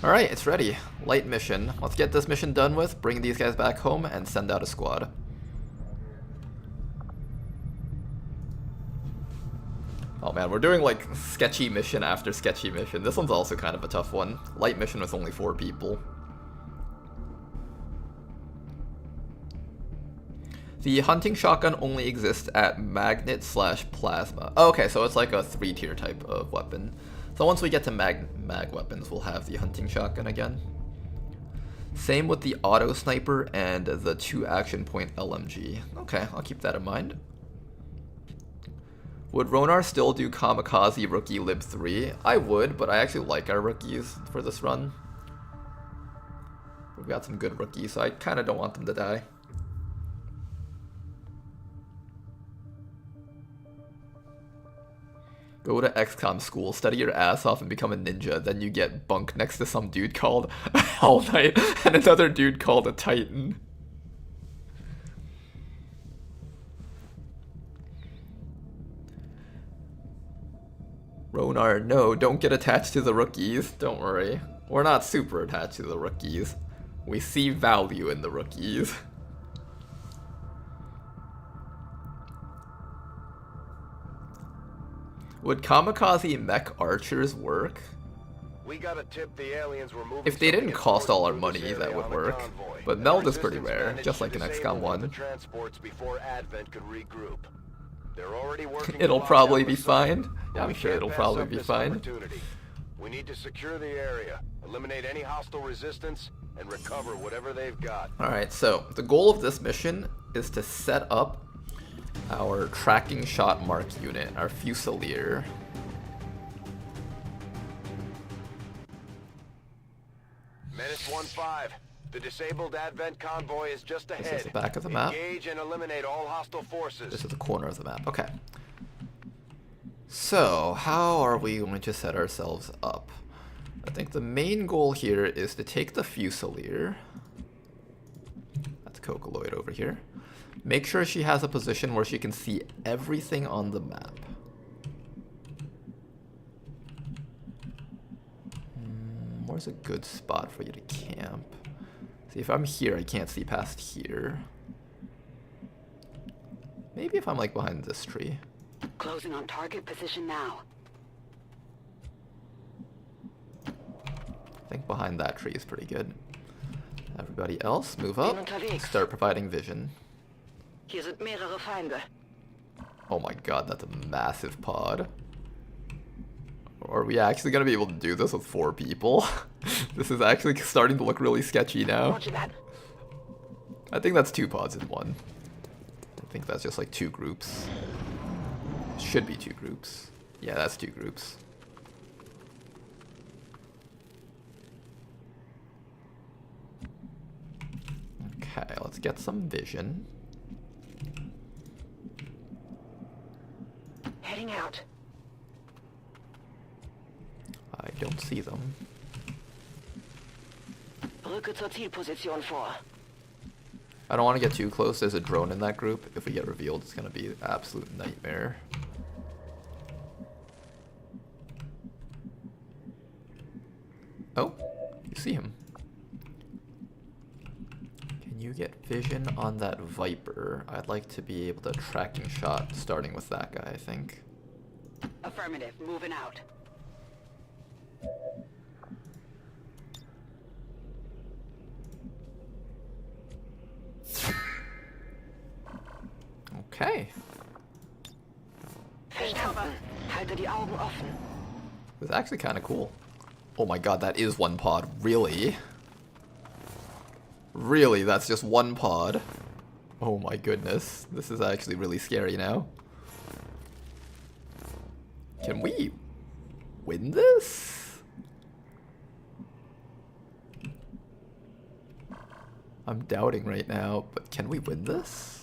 Alright, it's ready. Light mission. Let's get this mission done with, bring these guys back home, and send out a squad. Oh man, we're doing like sketchy mission after sketchy mission. This one's also kind of a tough one. Light mission with only 4 people. The hunting shotgun only exists at magnet/plasma. Oh, okay, so it's like a 3-tier type of weapon. So once we get to mag weapons, we'll have the hunting shotgun again. Same with the auto sniper and the 2 action point LMG. Okay, I'll keep that in mind. Would Ronar still do Kamikaze Rookie Lib 3? I would, but I actually like our rookies for this run. We've got some good rookies, so I kind of don't want them to die. Go to XCOM school, study your ass off, and become a ninja. Then you get bunked next to some dude called Hell Knight and another dude called a Titan. Ronar, no, don't get attached to the rookies. Don't worry. We're not super attached to the rookies. We see value in the rookies. Would kamikaze mech archers work? We got a tip the aliens were moving. If they didn't cost all our money, that would work. But meld is pretty rare, just like in XCOM 1. Transports before Advent could regroup. They're already working. It'll probably be fine. Yeah, I'm sure it'll probably be fine. We need to secure the area, eliminate any hostile resistance, and recover whatever they've got. Alright, so the goal of this mission is to set up our tracking shot mark unit, our Fusilier. Menace 1-5. The disabled Advent convoy is just ahead. This is the back of the map. Engage and eliminate all hostile forces. This is the corner of the map. Okay. So, how are we going to set ourselves up? I think the main goal here is to take the Fusilier. That's Cocoloid over here. Make sure she has a position where she can see everything on the map. Where's a good spot for you to camp? See, if I'm here, I can't see past here. Maybe if I'm like behind this tree. Closing on target position now. I think behind that tree is pretty good. Everybody else, move up. Start providing vision. Hier sind mehrere Feinde. Oh my god, that's a massive pod. Are we actually going to be able to do this with 4 people? This is actually starting to look really sketchy now. I think that's 2 pods in one. I think that's just like 2 groups. Should be 2 groups. Yeah, that's 2 groups. Okay, let's get some vision. Heading out. I don't see them. Rücke zur Zielposition vor. I don't want to get too close. There's a drone in that group. If we get revealed, it's going to be an absolute nightmare. Oh, you see him. Can you get vision on that Viper? I'd like to be able to tracking shot starting with that guy, I think. Affirmative, moving out. Okay. Verstanden. Halte die Augen offen. It's actually kind of cool. Oh my god, that is one pod. Really? Really, that's just one pod. Oh my goodness. This is actually really scary now. Can we win this? I'm doubting right now, but can we win this?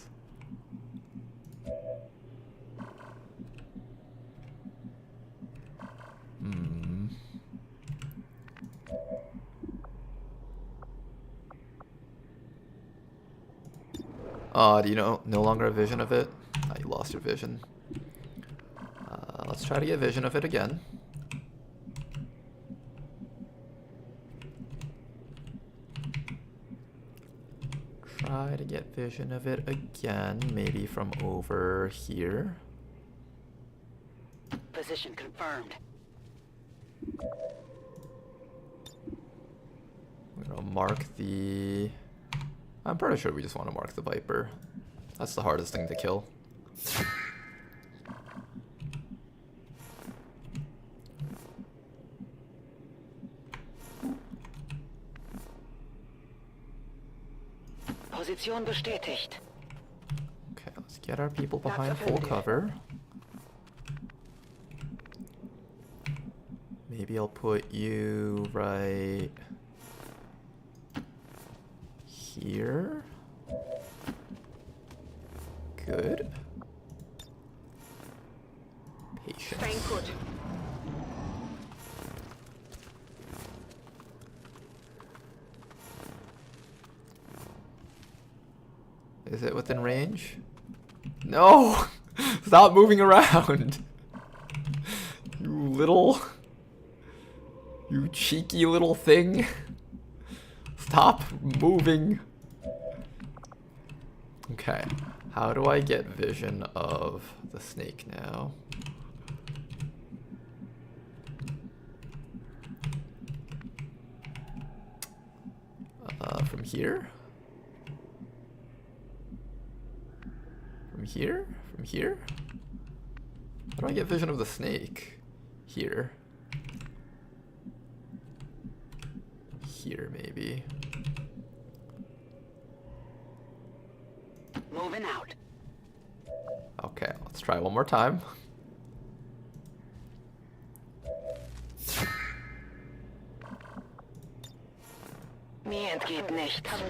Do you know no longer a vision of it? Oh, you lost your vision. Let's try to get vision of it again. Try to get vision of it again, maybe from over here. Position confirmed. I'm gonna mark the... I'm pretty sure we just want to mark the Viper. That's the hardest thing to kill. Position bestätigt. Okay, let's get our people behind full cover. Maybe I'll put you right here. Good. Patience. Staying put. Is it within range? No! Stop moving around! You little... You cheeky little thing. Stop moving. Okay. How do I get vision of the snake now? From here? From here? From here? How do I get vision of the snake? Here. Here, maybe. Moving out. Okay, let's try one more time. Mir entgeht nichts.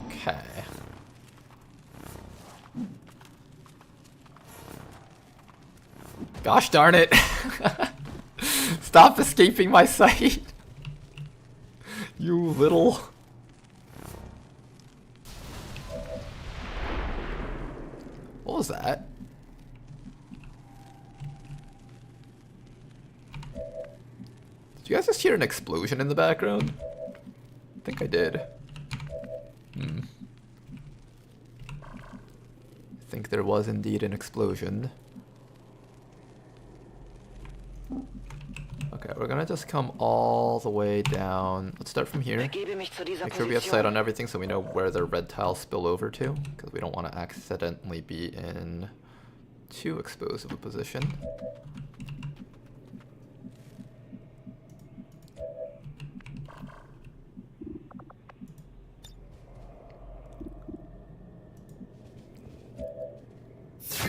Okay. Gosh darn it! Stop escaping my sight! You little... What was that? Did you guys just hear an explosion in the background? I think I did. I think there was indeed an explosion. Okay, we're gonna just come all the way down. Let's start from here. Make sure we have sight on everything so we know where the red tiles spill over to, because we don't want to accidentally be in too exposed of a position.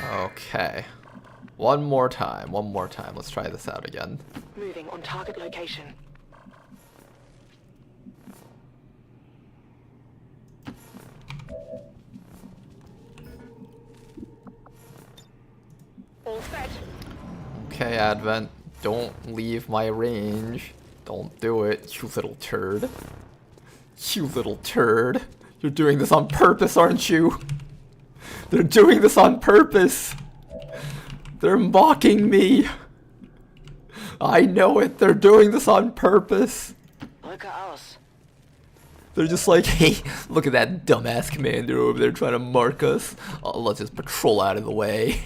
Okay. One more time. Let's try this out again. Moving on target location. All set. Okay, Advent. Don't leave my range. Don't do it, you little turd. You little turd. You're doing this on purpose, aren't you? They're doing this on purpose. They're mocking me. I know it. They're doing this on purpose. They're just like, hey, look at that dumbass commander over there trying to mark us. Oh, let's just patrol out of the way.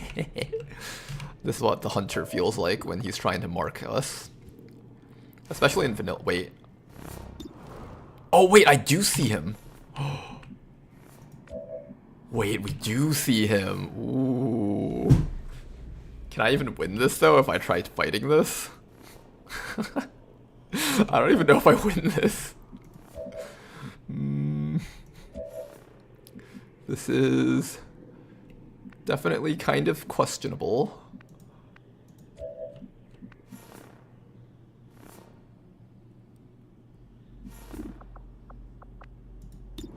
This is what the hunter feels like when he's trying to mark us. Especially in vanilla. Wait. Oh, wait, I do see him. Wait, we do see him. Ooh. Can I even win this though if I try fighting this? I don't even know if I win this. This is definitely kind of questionable.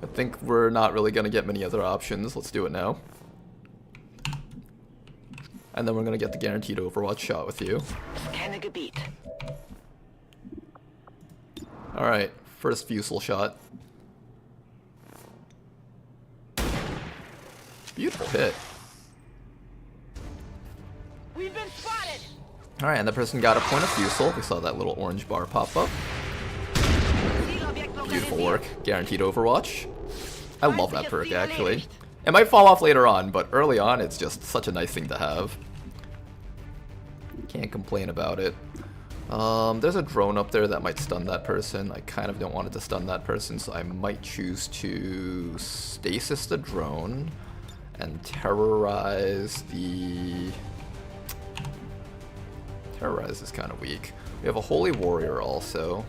I think we're not really going to get many other options. Let's do it now. And then we're going to get the guaranteed Overwatch shot with you. Alright, first Fusel shot. Beautiful hit. We've been spotted. Alright, and the person got a point of Fusel. We saw that little orange bar pop up. Beautiful work. Guaranteed Overwatch. I love that perk, actually. It might fall off later on, but early on, it's just such a nice thing to have. Can't complain about it. There's a drone up there that might stun that person. I kind of don't want it to stun that person, so I might choose to stasis the drone and terrorize the... Terrorize is kind of weak. We have a Holy Warrior also.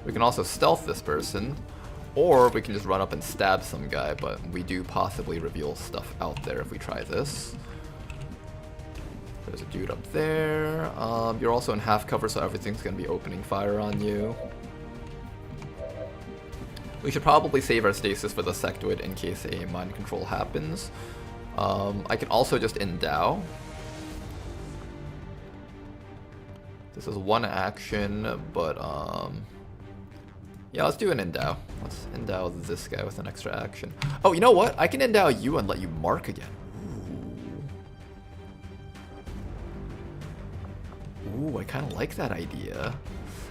We can also stealth this person, or we can just run up and stab some guy, but we do possibly reveal stuff out there if we try this. There's a dude up there. You're also in half cover, so everything's going to be opening fire on you. We should probably save our stasis for the sectoid in case a mind control happens. I can also just endow. This is one action, but yeah, let's do an endow. Let's endow this guy with an extra action. Oh, you know what? I can endow you and let you mark again. Ooh, I kind of like that idea.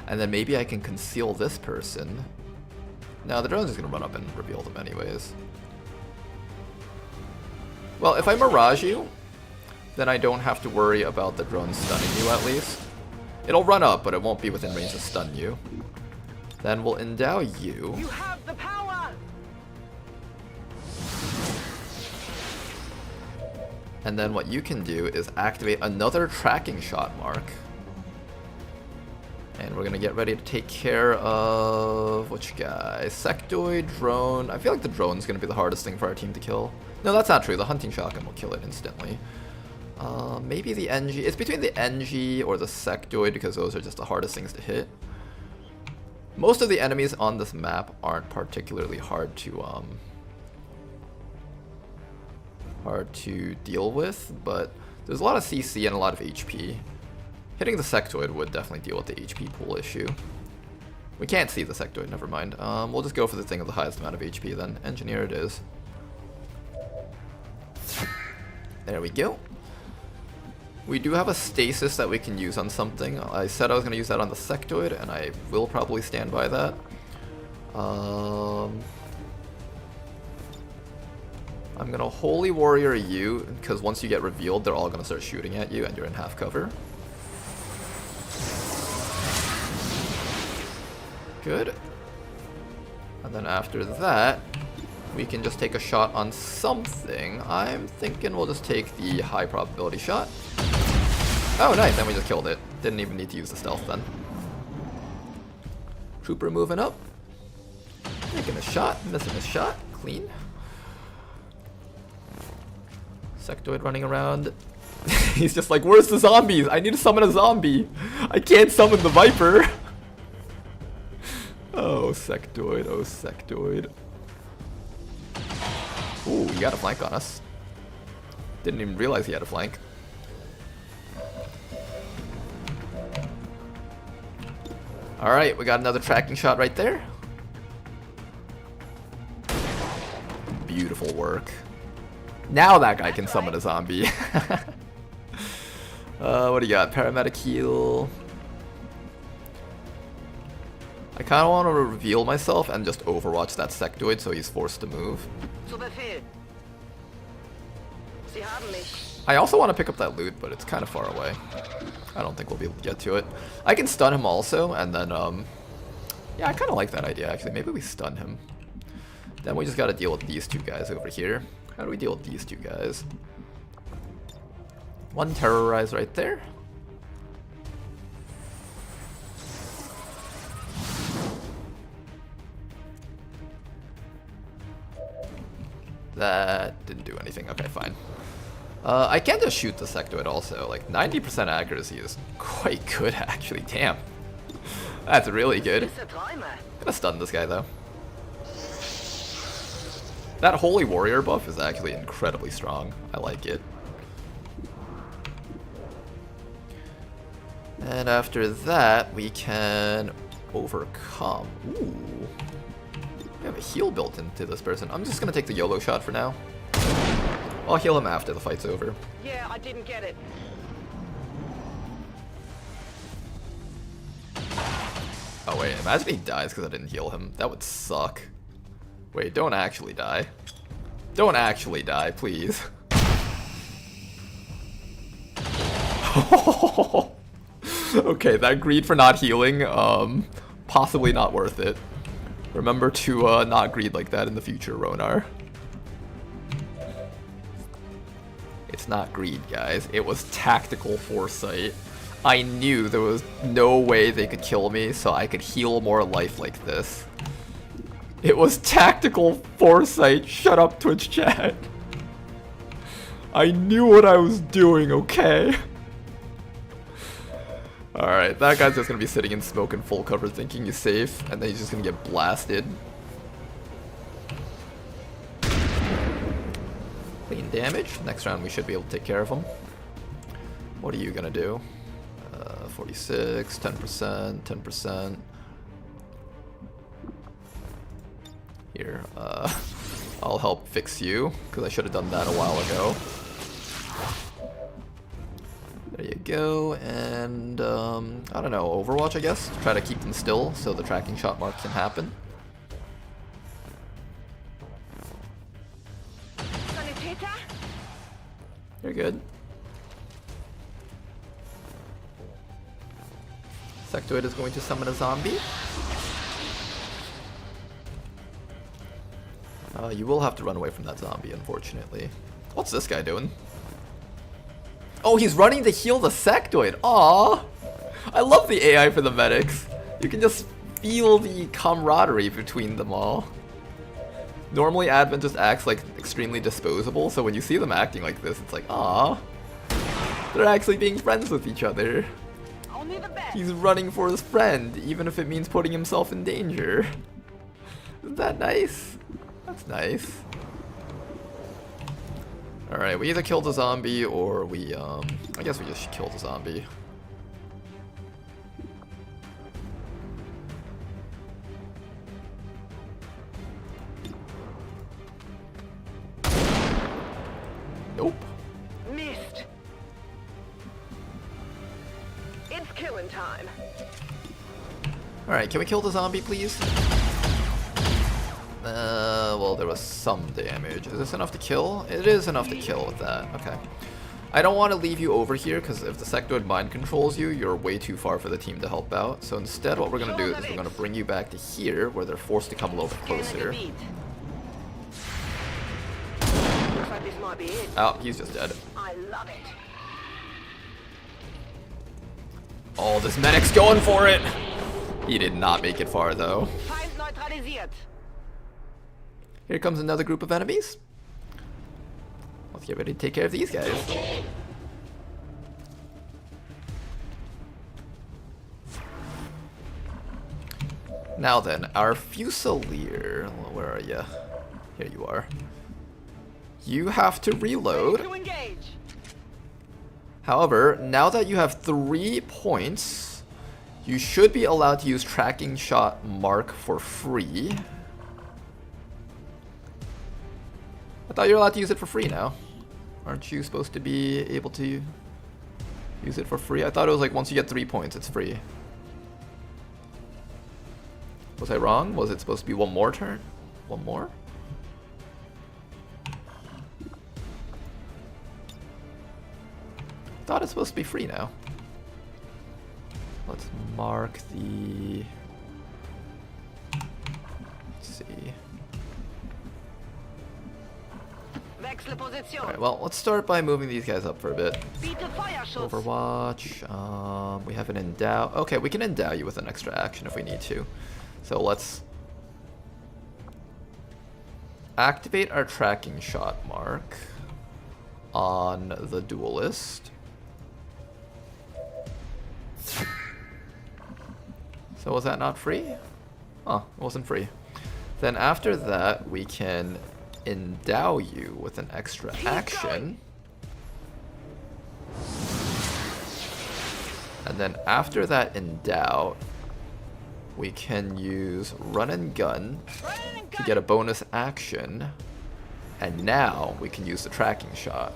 And then maybe I can conceal this person. No, the drone's just going to run up and reveal them anyways. Well, if I Mirage you, then I don't have to worry about the drone stunning you at least. It'll run up, but it won't be within range to stun you. Then we'll endow you. You have the power. And then what you can do is activate another tracking shot mark. And we're gonna get ready to take care of which guy? Sectoid, drone. I feel like the drone's gonna be the hardest thing for our team to kill. No, that's not true. The hunting shotgun will kill it instantly. Maybe the NG. It's between the NG or the sectoid because those are just the hardest things to hit. Most of the enemies on this map aren't particularly hard to deal with, but there's a lot of CC and a lot of HP. Hitting the sectoid would definitely deal with the HP pool issue. We can't see the sectoid, never mind. We'll just go for the thing with the highest amount of HP then. Engineer it is. There we go. We do have a stasis that we can use on something. I said I was going to use that on the sectoid, and I will probably stand by that. I'm going to Holy Warrior you, because once you get revealed, they're all going to start shooting at you, and you're in half cover. Good. And then after that, we can just take a shot on something. I'm thinking we'll just take the high probability shot. Oh, nice, then we just killed it. Didn't even need to use the stealth then. Trooper moving up. Taking a shot, missing a shot. Clean. Sectoid running around. He's just like, where's the zombies? I need to summon a zombie. I can't summon the Viper. Oh, sectoid, oh, sectoid. Ooh, he got a flank on us. Didn't even realize he had a flank. Alright, we got another tracking shot right there. Beautiful work. Now that guy can summon a zombie. What do you got? Paramedic heal. I kind of want to reveal myself and just overwatch that sectoid so he's forced to move. I also want to pick up that loot, but it's kind of far away. I don't think we'll be able to get to it. I can stun him also, and then, yeah, I kind of like that idea, actually. Maybe we stun him. Then we just got to deal with these two guys over here. How do we deal with these two guys? One terrorize right there. That didn't do anything. Okay, fine. I can just shoot the sectoid also. Like 90% accuracy is quite good actually. Damn. That's really good. Gonna stun this guy though. That Holy Warrior buff is actually incredibly strong. I like it. And after that, we can overcome. Ooh. We have a heal built into this person. I'm just gonna take the YOLO shot for now. I'll heal him after the fight's over. Yeah, I didn't get it. Oh wait, imagine he dies because I didn't heal him. That would suck. Wait, don't actually die. Don't actually die, please. Okay, that greed for not healing, possibly not worth it. Remember to not greed like that in the future, Ronar. It's not greed, guys. It was tactical foresight. I knew there was no way they could kill me, so I could heal more life like this. It was tactical foresight. Shut up, Twitch chat. I knew what I was doing, okay? Alright, that guy's just gonna be sitting in smoke and full cover thinking he's safe, and then he's just gonna get blasted. Clean damage. Next round we should be able to take care of him. What are you gonna do? 46, 10%, 10%. Here, I'll help fix you, because I should have done that a while ago. There you go, and I don't know, Overwatch I guess? Try to keep them still so the tracking shot mark can happen. You're good. Sectoid is going to summon a zombie. You will have to run away from that zombie, unfortunately. What's this guy doing? Oh, he's running to heal the sectoid. Aww! I love the AI for the medics. You can just feel the camaraderie between them all. Normally, Advent just acts like extremely disposable, so when you see them acting like this, it's like, aww. They're actually being friends with each other. He's running for his friend, even if it means putting himself in danger. Isn't that nice? That's nice. Alright, we either kill the zombie or we, I guess we just kill the zombie. Nope. Missed. It's killing time. Alright, can we kill the zombie, please? Well, there was some damage. Is this enough to kill? It is enough to kill with that. Okay. I don't want to leave you over here, because if the sectoid mind controls you, you're way too far for the team to help out. So instead, what we're going to do is we're going to bring you back to here, where they're forced to come a little bit closer. Oh, he's just dead. I love it. Oh, this medic's going for it! He did not make it far, though. Here comes another group of enemies. Let's get ready to take care of these guys. Now then, our Fusilier. Where are you? Here you are. You have to reload. However, now that you have 3 points, you should be allowed to use tracking shot mark for free. I thought you were allowed to use it for free now. Aren't you supposed to be able to use it for free? I thought it was like once you get 3 points, it's free. Was I wrong? Was it supposed to be one more turn? One more? I thought it's supposed to be free now. Let's mark the... Let's see. Alright, well, let's start by moving these guys up for a bit. Overwatch. We have an endow. Okay, we can endow you with an extra action if we need to. So let's activate our tracking shot mark on the duelist. So was that not free? Oh, it wasn't free. Then after that, we can endow you with an extra action. And then after that endow, we can use run and gun to get a bonus action. And now we can use the tracking shot.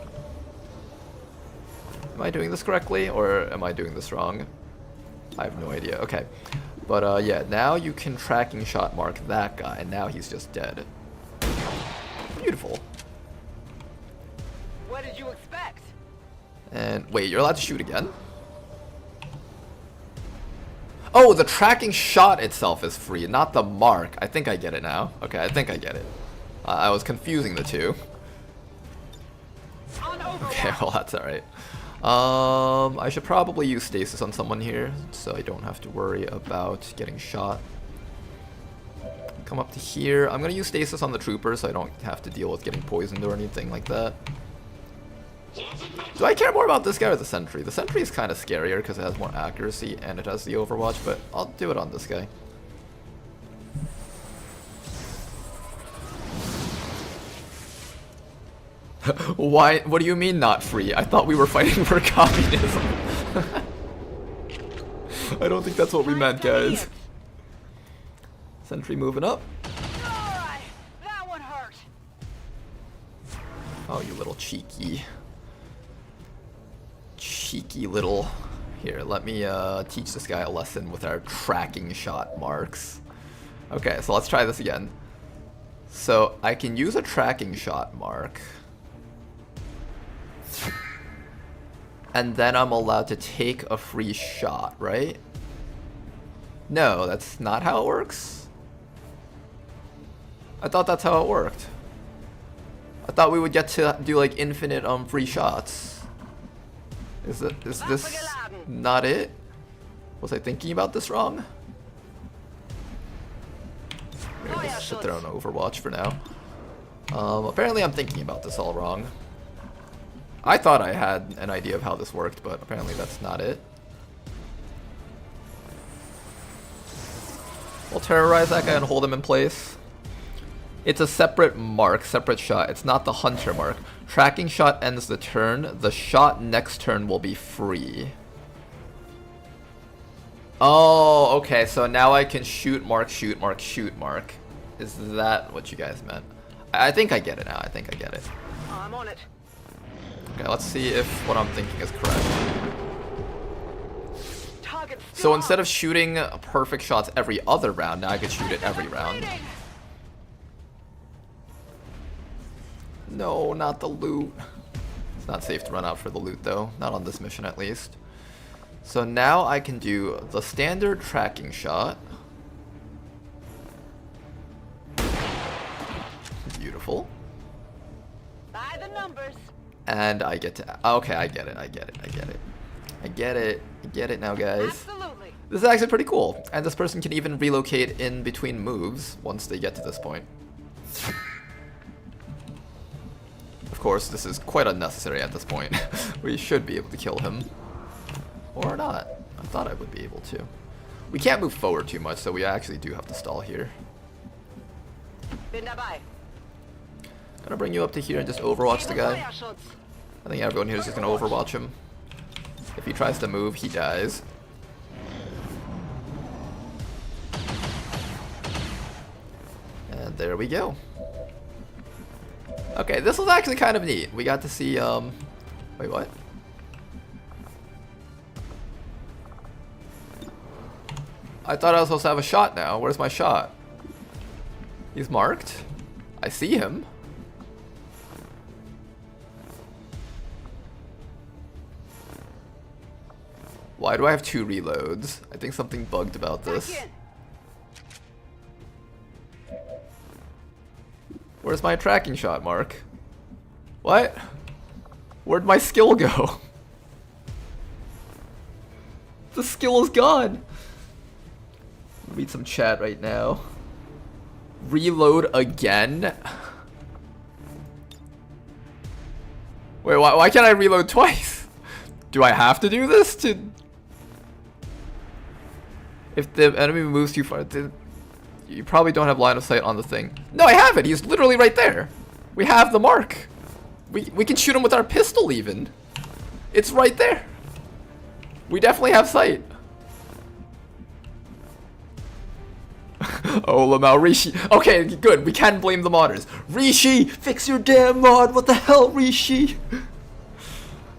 Am I doing this correctly or am I doing this wrong? I have no idea. Okay. But yeah, now you can tracking shot mark that guy, and now he's just dead. Beautiful. What did you expect? And wait, you're allowed to shoot again? Oh, the tracking shot itself is free, not the mark. I think I get it now. Okay, I think I get it. I was confusing the two. Okay, well that's alright. I should probably use stasis on someone here, so I don't have to worry about getting shot. Come up to here. I'm gonna use stasis on the trooper, so I don't have to deal with getting poisoned or anything like that. Do I care more about this guy or the sentry? The sentry is kind of scarier because it has more accuracy and it has the overwatch, but I'll do it on this guy. Why? What do you mean not free? I thought we were fighting for communism. I don't think that's what we meant, guys. Sentry moving up. Alright, that one hurt. Oh, you little cheeky little... Here, let me teach this guy a lesson with our tracking shot marks. Okay, so let's try this again. So I can use a tracking shot mark, and then I'm allowed to take a free shot, right? No, that's not how it works. I thought that's how it worked. I thought we would get to do like infinite free shots. Is this not it? Was I thinking about this wrong? Maybe just sit there on Overwatch for now. Apparently I'm thinking about this all wrong. I thought I had an idea of how this worked, but apparently that's not it. We'll terrorize that guy and hold him in place. It's a separate mark, separate shot. It's not the hunter mark. Tracking shot ends the turn. The shot next turn will be free. Oh, okay. So now I can shoot mark, shoot mark, shoot mark. Is that what you guys meant? I think I get it now. I think I get it. I'm on it. Okay, let's see if what I'm thinking is correct. So instead of shooting perfect shots every other round, now I could shoot it every round. No, not the loot. It's not safe to run out for the loot though. Not on this mission at least. So now I can do the standard tracking shot. Beautiful. By the numbers. And I get to... Okay, I get it. I get it now, guys. Absolutely. This is actually pretty cool. And this person can even relocate in between moves once they get to this point. Of course, this is quite unnecessary at this point. We should be able to kill him. Or not. I thought I would be able to. We can't move forward too much, so we actually do have to stall here. Gonna bring you up to here and just overwatch the guy. I think everyone here is just gonna overwatch him. If he tries to move, he dies. And there we go. Okay, this was actually kind of neat. We got to see, wait, what? I thought I was supposed to have a shot now. Where's my shot? He's marked. I see him. Why do I have 2 reloads? I think something bugged about this. Where's my tracking shot mark? What? Where'd my skill go? The skill is gone. Read some chat right now. Reload again? Wait, why can't I reload twice? Do I have to do this to... If the enemy moves too far, then you probably don't have line of sight on the thing. No, I have it. He's literally right there. We have the mark. We can shoot him with our pistol even. It's right there. We definitely have sight. Oh, Lamau, Rishi. Okay, good. We can blame the modders. Rishi, fix your damn mod. What the hell, Rishi?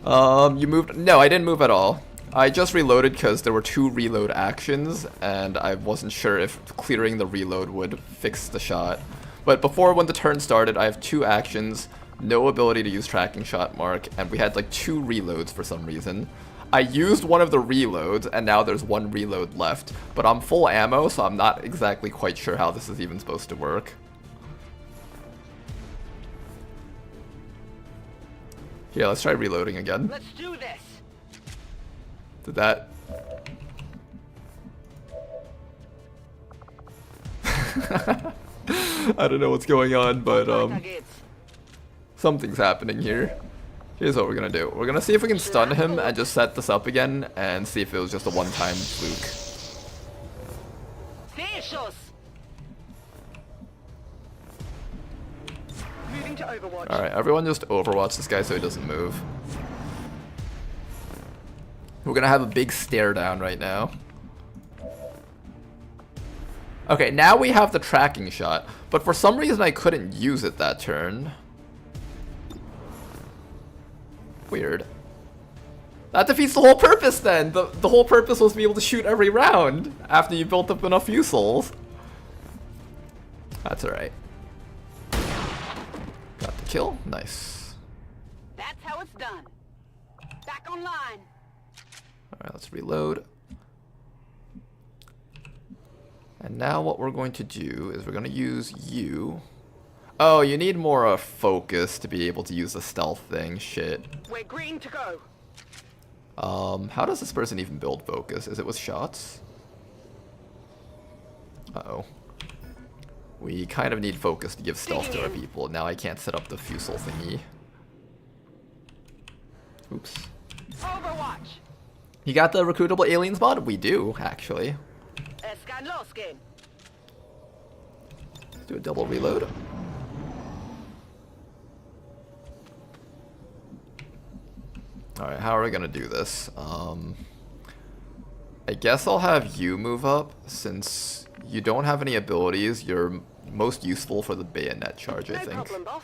You moved? No, I didn't move at all. I just reloaded because there were 2 reload actions, and I wasn't sure if clearing the reload would fix the shot. But before, when the turn started, I have 2 actions, no ability to use tracking shot mark, and we had like 2 reloads for some reason. I used one of the reloads, and now there's 1 reload left. But I'm full ammo, so I'm not exactly quite sure how this is even supposed to work. Yeah, let's try reloading again. Let's do this. Did that... I don't know what's going on, but something's happening here. Here's what we're gonna do. We're gonna see if we can stun him and just set this up again and see if it was just a one-time fluke. Alright, everyone just overwatch this guy so he doesn't move. We're gonna have a big stare down right now. Okay, now we have the tracking shot, but for some reason I couldn't use it that turn. Weird. That defeats the whole purpose then! The whole purpose was to be able to shoot every round after you built up enough fusils. That's alright. Got the kill. Nice. That's how it's done. Back online. Alright, let's reload. And now what we're going to do is we're going to use you. Oh, you need more focus to be able to use the stealth thing. Shit. We're green to go. How does this person even build focus? Is it with shots? Uh-oh. We kind of need focus to give stealth to our people. Now I can't set up the fusil thingy. Oops. Overwatch. You got the recruitable aliens mod? We do, actually. Let's do a double reload. Alright, how are we gonna do this? I guess I'll have you move up, since you don't have any abilities. You're most useful for the bayonet charge, I think. Problem, boss.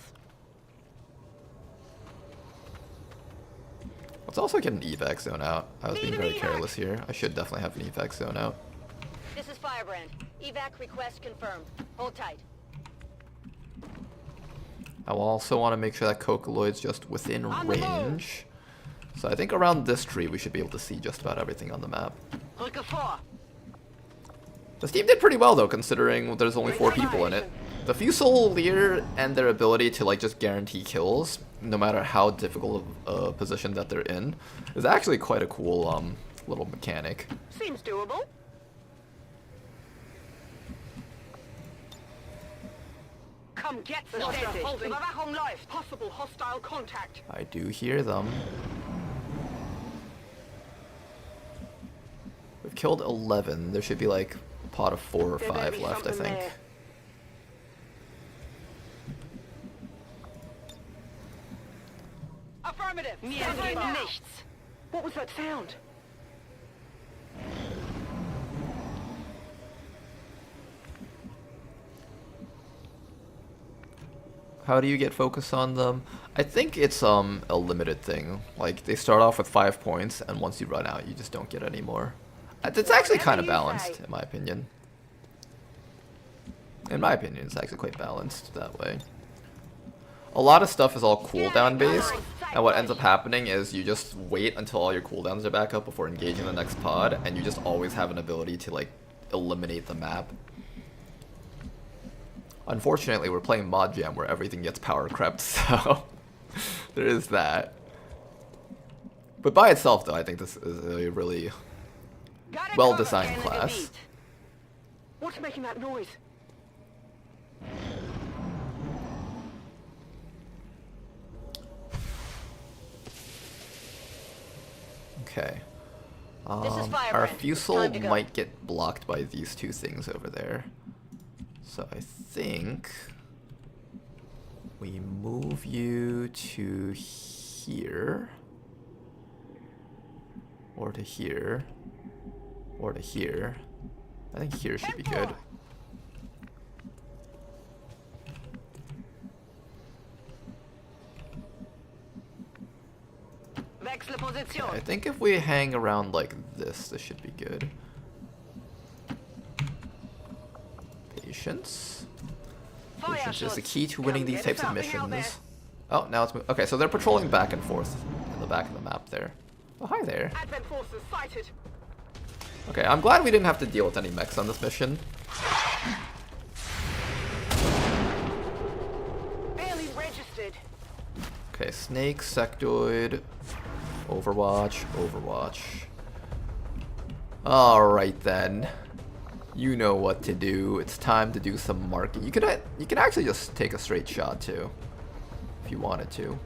Let's also get an evac zone out. I was being very careless here. I should definitely have an evac zone out. This is Firebrand. Evac request confirmed. Hold tight. I will also want to make sure that Cocoloid's just within range. So I think around this tree we should be able to see just about everything on the map. This team did pretty well though, considering there's only 4 people in it. The Fusilier and their ability to like just guarantee kills, no matter how difficult of a position that they're in, is actually quite a cool little mechanic. Seems doable. Come get the life. Possible hostile contact. I do hear them. We've killed 11. There should be like a pot of 4 or 5 left, I think. There. Affirmative. What was that sound? How do you get focus on them? I think it's a limited thing. Like they start off with 5 points, and once you run out, you just don't get any more. It's actually kind of balanced, in my opinion. In my opinion, it's actually quite balanced that way. A lot of stuff is all cooldown based, and what ends up happening is you just wait until all your cooldowns are back up before engaging the next pod, and you just always have an ability to like eliminate the map. Unfortunately, we're playing Mod Jam where everything gets power crept, so There is that. But by itself, though, I think this is a really well-designed class. What's making that noise? Okay. This is Our Firebrand. fusel Time to go. might get blocked by these two things over there. So I think we move you to here, or to here, or to here. I think here should be good. I think if we hang around like this, this should be good. Patience. Patience is the key to winning these types of missions. Oh, now it's moving. Okay, so they're patrolling back and forth in the back of the map there. Oh, hi there. Advent forces sighted. Okay, I'm glad we didn't have to deal with any mechs on this mission. Barely registered. Okay, Snake, Sectoid, Overwatch, Overwatch. Alright then. You know what to do. It's time to do some marking. You can actually just take a straight shot too, if you wanted to.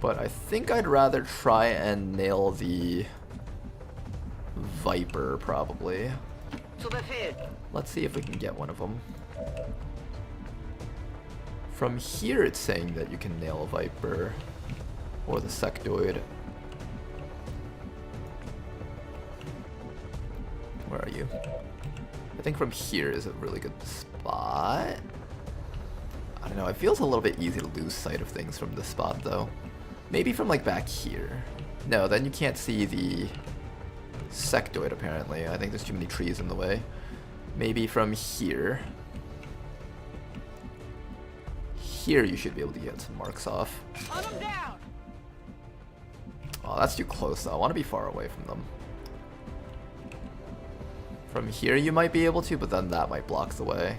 But I think I'd rather try and nail the Viper, probably. Let's see if we can get one of them. From here it's saying that you can nail a Viper or the Sectoid. Where are you? I think from here is a really good spot. I don't know, it feels a little bit easy to lose sight of things from this spot though. Maybe from like back here. No, then you can't see the Sectoid apparently. I think there's too many trees in the way. Maybe from here. Here you should be able to get some marks off. Oh, that's too close though. I want to be far away from them. From here you might be able to, but then that might block the way.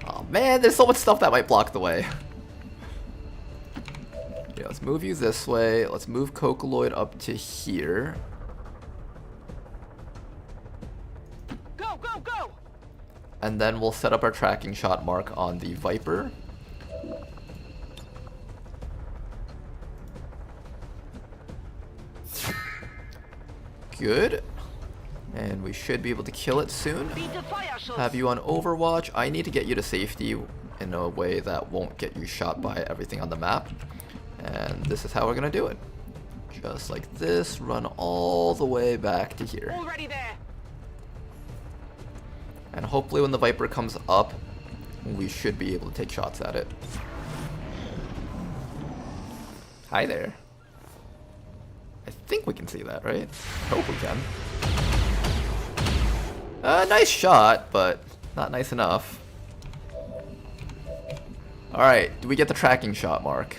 Oh man, there's so much stuff that might block the way. Yeah, let's move you this way. Let's move Cocoloid up to here. Go, go, go! And then we'll set up our tracking shot mark on the Viper. Good. And we should be able to kill it soon. Have you on Overwatch. I need to get you to safety in a way that won't get you shot by everything on the map. And this is how we're going to do it. Just like this, run all the way back to here. Already there. And hopefully when the Viper comes up, we should be able to take shots at it. Hi there. I think we can see that, right? Hope we can. Nice shot, but not nice enough. Alright, do we get the tracking shot mark?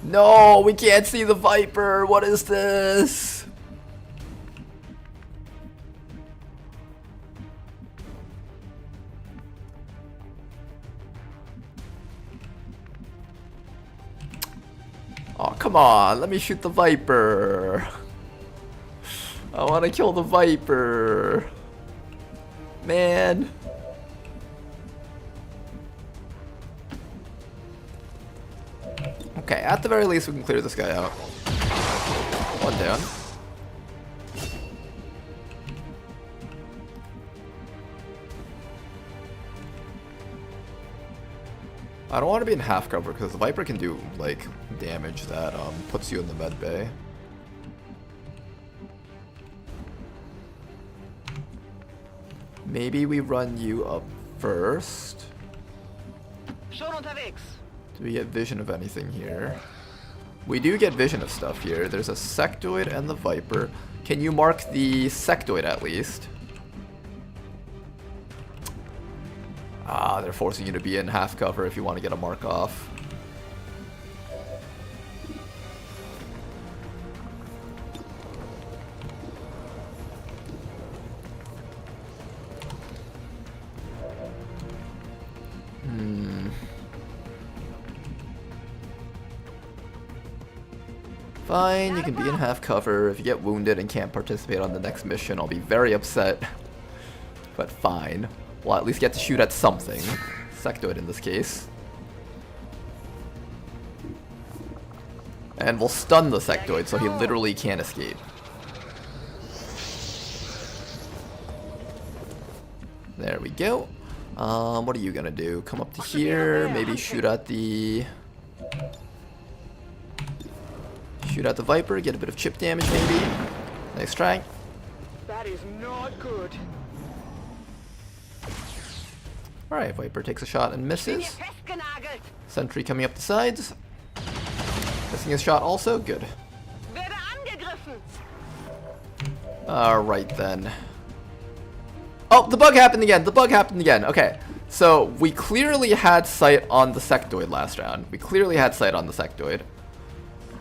No, we can't see the Viper. What is this? Oh, come on. Let me shoot the Viper. I want to kill the Viper. Man. Okay, at the very least we can clear this guy out. One down. I don't want to be in half cover because the Viper can do like damage that puts you in the med bay. Maybe we run you up first. Do we get vision of anything here? We do get vision of stuff here. There's a Sectoid and the Viper. Can you mark the Sectoid at least? Ah, they're forcing you to be in half cover if you want to get a mark off. Fine, you can be in half cover. If you get wounded and can't participate on the next mission, I'll be very upset. But fine. We'll at least get to shoot at something. Sectoid in this case. And we'll stun the sectoid so he literally can't escape. There we go. What are you gonna do? Come up to here, maybe shoot at the... Shoot at the Viper, get a bit of chip damage maybe. Nice try. That is not good. Alright, Viper takes a shot and misses. Sentry coming up the sides. Missing his shot also, good. Alright then. Oh, the bug happened again, the bug happened again. Okay, so we clearly had sight on the sectoid last round. We clearly had sight on the sectoid.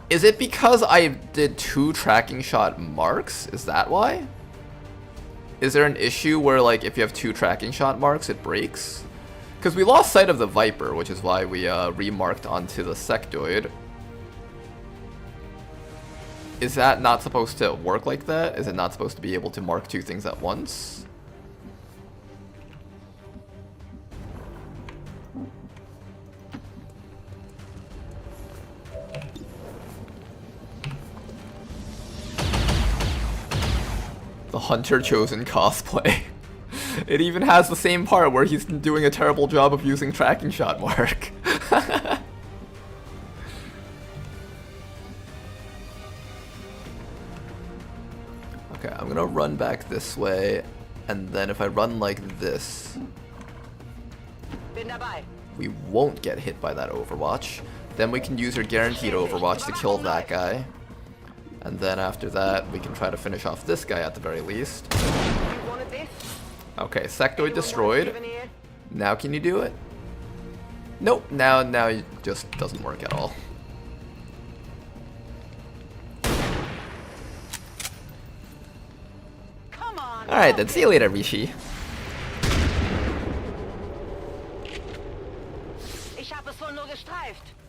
Is it because I did 2 tracking shot marks? Is that why? Is there an issue where, like, if you have 2 tracking shot marks, it breaks? Because we lost sight of the Viper, which is why we remarked onto the sectoid. Is that not supposed to work like that? Is it not supposed to be able to mark 2 things at once? The Hunter Chosen cosplay. It even has the same part where he's doing a terrible job of using tracking shot mark. Okay, I'm gonna run back this way, and then if I run like this, we won't get hit by that Overwatch. Then we can use your guaranteed Overwatch to kill that guy. And then after that, we can try to finish off this guy at the very least. Okay, sectoid destroyed. Now can you do it? Nope, now it just doesn't work at all. Alright then, see you later, Rishi.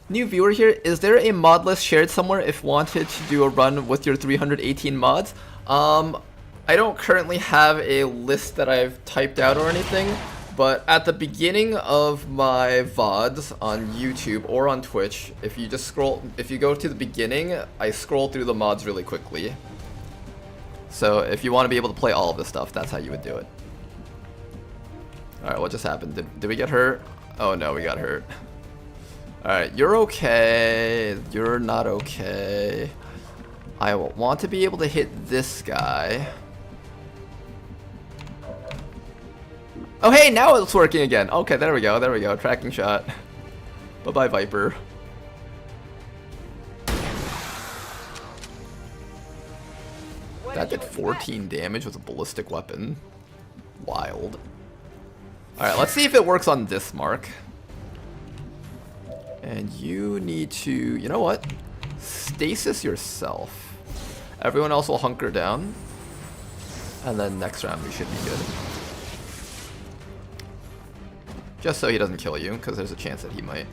New viewer here, is there a mod list shared somewhere if wanted to do a run with your 318 mods? I don't currently have a list that I've typed out or anything, but at the beginning of my VODs on YouTube or on Twitch, if you go to the beginning, I scroll through the mods really quickly. So if you want to be able to play all of this stuff, that's how you would do it. Alright, what just happened? Did we get hurt? Oh no, we got hurt. Alright, you're okay. You're not okay. I want to be able to hit this guy. Oh hey, now it's working again. Okay, there we go, tracking shot. Bye-bye, Viper. That did 14 damage with a ballistic weapon. Wild. Alright, let's see if it works on this mark. And you need to, you know what? Stasis yourself. Everyone else will hunker down. And then next round we should be good. Just so he doesn't kill you, because there's a chance that he might.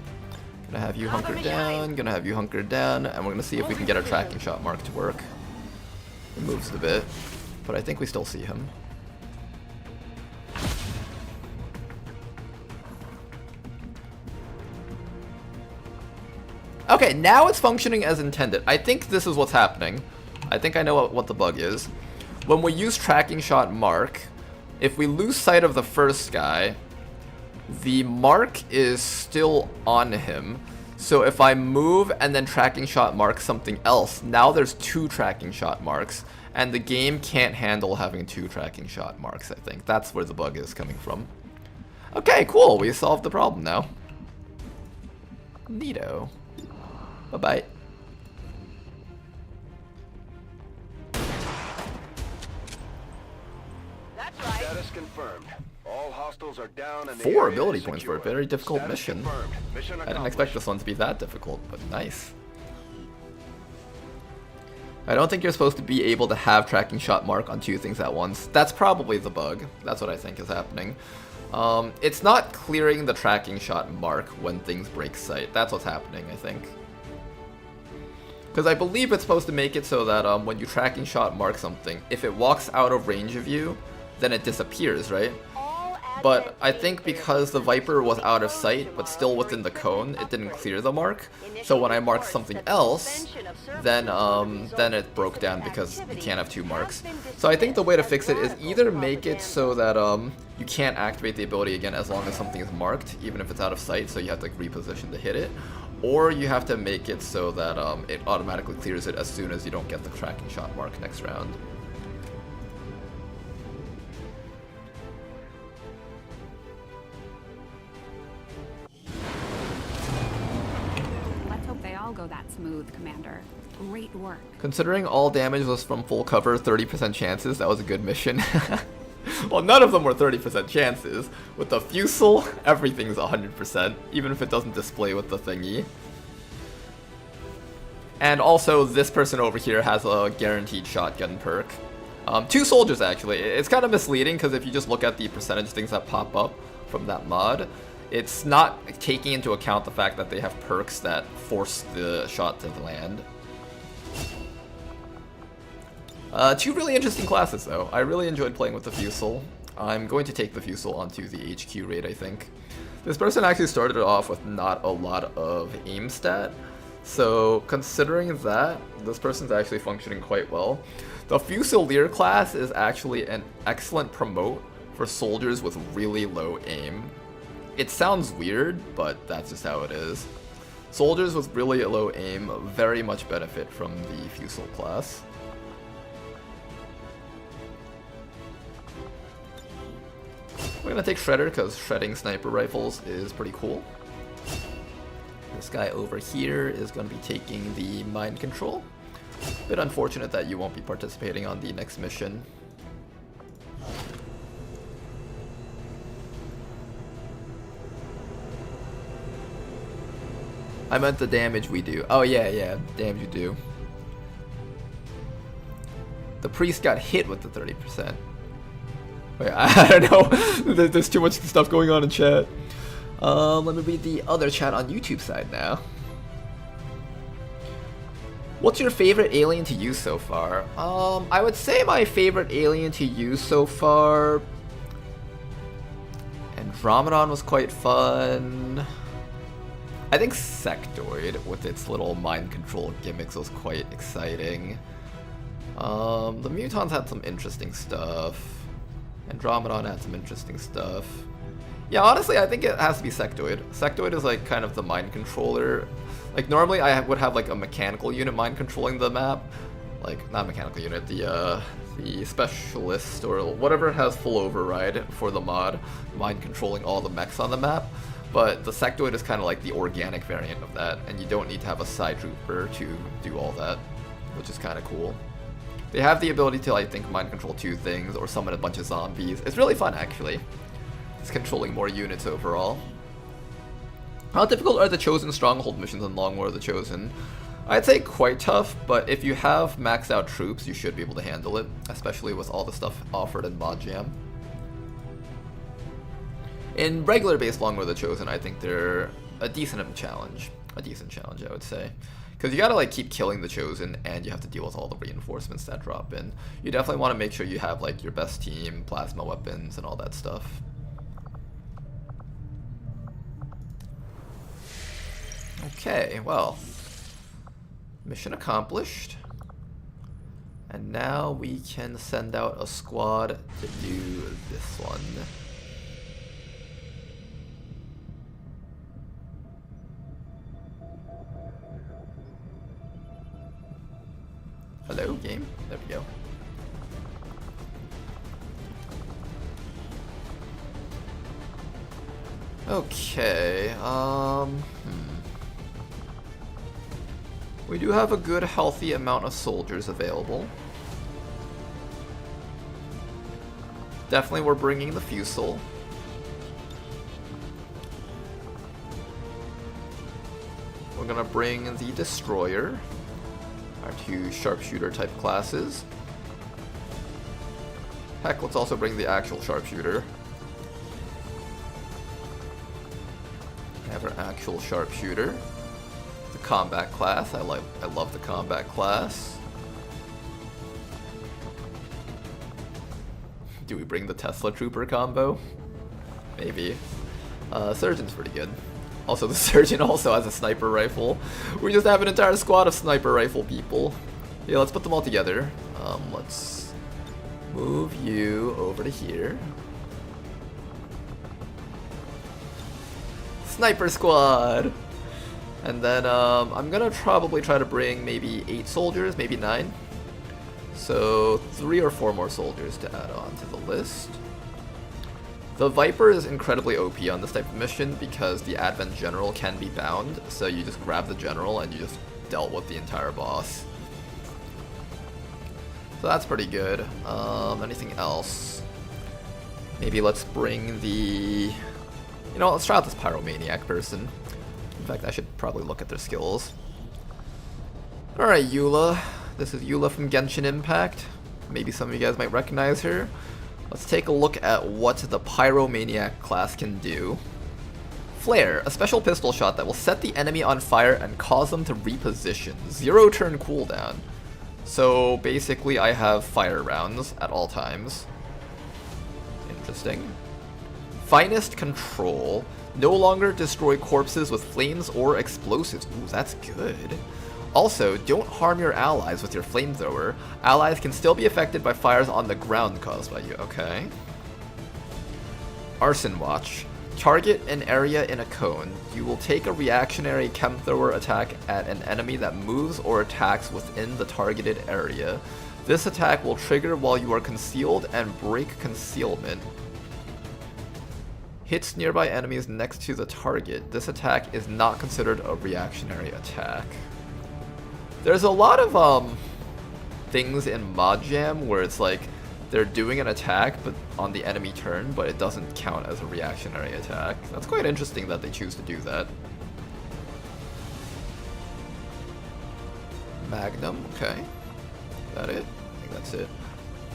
Gonna have you hunker down, gonna have you hunker down, and we're gonna see if we can get our tracking shot mark to work. It moves a bit, but I think we still see him. Okay, now it's functioning as intended. I think this is what's happening. I think I know what the bug is. When we use tracking shot mark, if we lose sight of the first guy, the mark is still on him. So if I move and then tracking shot mark something else, now there's 2 tracking shot marks, and the game can't handle having 2 tracking shot marks, I think. That's where the bug is coming from. Okay, cool. We solved the problem now. Neato. Bye-bye. Status confirmed. All hostiles are down and 4 ability points for a very difficult mission. I didn't expect this one to be that difficult, but nice. I don't think you're supposed to be able to have tracking shot mark on 2 things at once. That's probably the bug. That's what I think is happening. It's not clearing the tracking shot mark when things break sight. That's what's happening, I think. Because I believe it's supposed to make it so that when you tracking shot mark something, if it walks out of range of you, then it disappears, right? But I think because the Viper was out of sight, but still within the cone, it didn't clear the mark. So when I marked something else, then it broke down because you can't have two marks. So I think the way to fix it is either make it so that you can't activate the ability again as long as something is marked, even if it's out of sight, so you have to reposition to hit it. Or you have to make it so that it automatically clears it as soon as you don't get the tracking shot mark next round. Let's hope they all go that smooth, Commander. Great work. Considering all damage was from full cover, 30% chances, that was a good mission. Well, none of them were 30% chances. With the Fusel, everything's 100%, even if it doesn't display with the thingy. And also, this person over here has a guaranteed shotgun perk. 2 soldiers, actually. It's kind of misleading, because if you just look at the percentage things that pop up from that mod, it's not taking into account the fact that they have perks that force the shot to land. 2 really interesting classes, though. I really enjoyed playing with the Fusel. I'm going to take the Fusel onto the HQ raid, I think. This person actually started off with not a lot of aim stat, so considering that, this person's actually functioning quite well. The Fusilier class is actually an excellent promote for soldiers with really low aim. It sounds weird, but that's just how it is. Soldiers with really low aim very much benefit from the Fusel class. We're gonna take Shredder because shredding sniper rifles is pretty cool. This guy over here is gonna be taking the mind control. Bit unfortunate that you won't be participating on the next mission. I meant the damage we do. Oh yeah, damage you do. The priest got hit with the 30%. Wait, I don't know. There's too much stuff going on in chat. Let me read the other chat on YouTube side now. What's your favorite alien to use so far? I would say my favorite alien to use so far... Andromedon was quite fun. I think Sectoid, with its little mind control gimmicks, was quite exciting. The Mutons had some interesting stuff. Andromedon had some interesting stuff. Yeah, honestly, I think it has to be Sectoid. Sectoid is like kind of the mind controller. Like normally I would have like a mechanical unit mind controlling the map. Like, not mechanical unit, the specialist or whatever has full override for the mod, mind controlling all the mechs on the map. But the Sectoid is kind of like the organic variant of that, and you don't need to have a side trooper to do all that, which is kind of cool. They have the ability to, I think, mind control 2 things or summon a bunch of zombies. It's really fun, actually. It's controlling more units overall. How difficult are the Chosen Stronghold missions in Long War of the Chosen? I'd say quite tough, but if you have maxed out troops, you should be able to handle it, especially with all the stuff offered in Mod Jam. In regular-based Long War of the Chosen, I think they're a decent challenge. A decent challenge, I would say. Because you gotta like keep killing the Chosen, and you have to deal with all the reinforcements that drop in. You definitely want to make sure you have like your best team, plasma weapons, and all that stuff. Okay, well, mission accomplished. And now we can send out a squad to do this one. Hello, game. There we go. Okay, we do have a good, healthy amount of soldiers available. Definitely we're bringing the Fusel. We're gonna bring the Destroyer. Our 2 sharpshooter type classes. Heck, let's also bring the actual sharpshooter. Have our actual sharpshooter. The The combat class. I love the combat class. Do we bring the Tesla Trooper combo? Maybe. Surgeon's pretty good. Also, the Surgeon also has a sniper rifle. We just have an entire squad of sniper rifle people. Yeah, let's put them all together. Let's move you over to here. Sniper squad! And then I'm gonna probably try to bring maybe 8 soldiers, maybe 9. So 3 or 4 more soldiers to add on to the list. The Viper is incredibly OP on this type of mission because the Advent General can be bound, so you just grab the General and you just dealt with the entire boss. So that's pretty good. Anything else? Maybe let's bring the... You know, let's try out this Pyromaniac person. In fact, I should probably look at their skills. Alright, Eula. This is Eula from Genshin Impact. Maybe some of you guys might recognize her. Let's take a look at what the Pyromaniac class can do. Flare, a special pistol shot that will set the enemy on fire and cause them to reposition. 0 turn cooldown. So basically I have fire rounds at all times. Interesting. Finest Control. No longer destroy corpses with flames or explosives. Ooh, that's good. Also, don't harm your allies with your flamethrower. Allies can still be affected by fires on the ground caused by you. Okay. Arson Watch. Target an area in a cone. You will take a reactionary chemthrower attack at an enemy that moves or attacks within the targeted area. This attack will trigger while you are concealed and break concealment. Hits nearby enemies next to the target. This attack is not considered a reactionary attack. There's a lot of things in Mod Jam where it's like they're doing an attack but on the enemy turn, but it doesn't count as a reactionary attack. That's quite interesting that they choose to do that. Magnum, okay. Got it? I think that's it.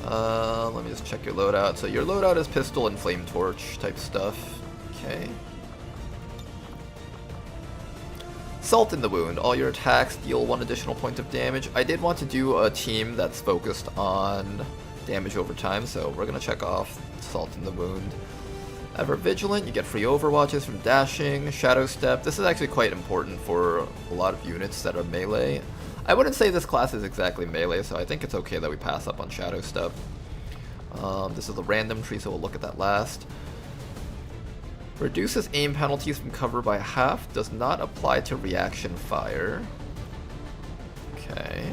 Let me just check your loadout. So your loadout is pistol and flame torch type stuff. Okay. Salt in the Wound. All your attacks deal 1 additional point of damage. I did want to do a team that's focused on damage over time, so we're going to check off Salt in the Wound. Ever Vigilant, you get free overwatches from dashing. Shadow Step, this is actually quite important for a lot of units that are melee. I wouldn't say this class is exactly melee, so I think it's okay that we pass up on Shadow Step. This is a random tree, so we'll look at that last. Reduces aim penalties from cover by half, does not apply to reaction fire. Okay.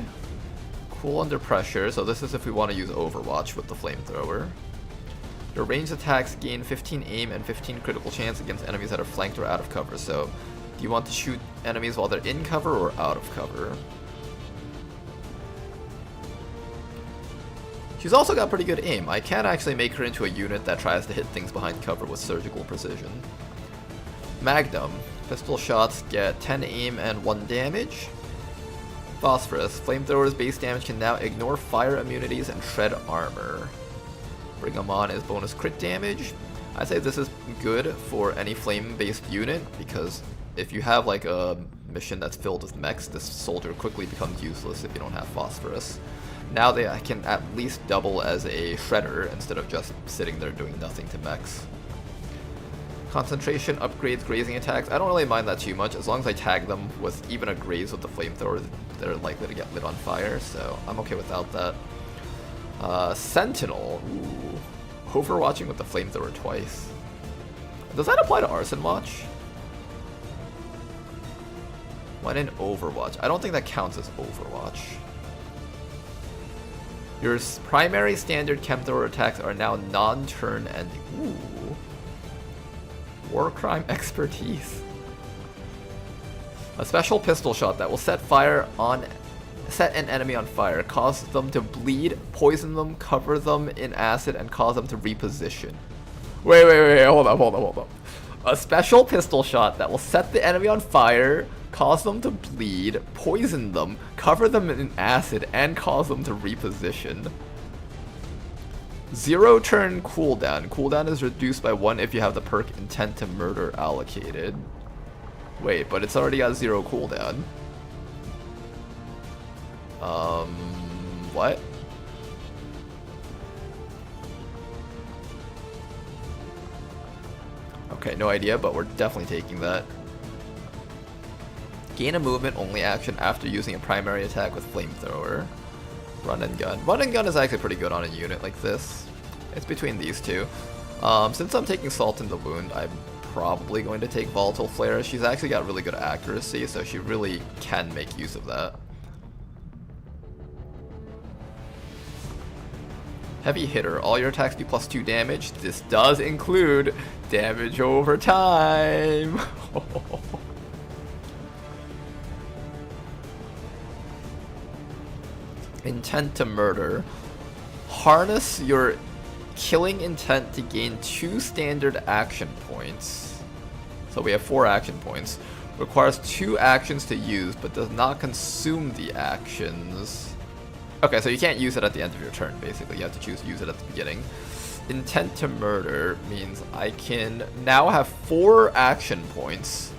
Cool under pressure, so this is if we want to use Overwatch with the flamethrower. Your ranged attacks gain 15 aim and 15 critical chance against enemies that are flanked or out of cover. So, do you want to shoot enemies while they're in cover or out of cover? She's also got pretty good aim. I can actually make her into a unit that tries to hit things behind cover with surgical precision. Magnum. Pistol shots get 10 aim and 1 damage. Phosphorus. Flamethrower's base damage can now ignore fire immunities and shred armor. Bring them on as bonus crit damage. I say this is good for any flame-based unit because if you have like a mission that's filled with mechs, this soldier quickly becomes useless if you don't have Phosphorus. Now they can at least double as a shredder instead of just sitting there doing nothing to mechs. Concentration upgrades grazing attacks. I don't really mind that too much. As long as I tag them with even a graze with the flamethrower, they're likely to get lit on fire, so I'm okay without that. Sentinel. Ooh. Overwatching with the flamethrower twice. Does that apply to Arson Watch? When in Overwatch? I don't think that counts as Overwatch. Your primary standard chemthrower attacks are now non-turn ending. Ooh. War crime expertise. A special pistol shot that will set an enemy on fire, cause them to bleed, poison them, cover them in acid, and cause them to reposition. Wait, hold up. A special pistol shot that will set the enemy on fire, cause them to bleed, poison them, cover them in acid, and cause them to reposition. 0 turn cooldown. Cooldown is reduced by 1 if you have the perk Intent to Murder allocated. Wait, but it's already got 0 cooldown. What? Okay, no idea, but we're definitely taking that. Gain a movement only action after using a primary attack with flamethrower. Run and gun. Run and gun is actually pretty good on a unit like this. It's between these two. Since I'm taking Salt in the Wound, I'm probably going to take Volatile Flare. She's actually got really good accuracy, so she really can make use of that. Heavy Hitter. All your attacks do +2 damage. This does include damage over time. Intent to Murder. Harness your killing intent to gain 2 standard action points. So we have 4 action points. Requires 2 actions to use, but does not consume the actions. Okay, so you can't use it at the end of your turn, basically. You have to choose to use it at the beginning. Intent to Murder means I can now have 4 action points.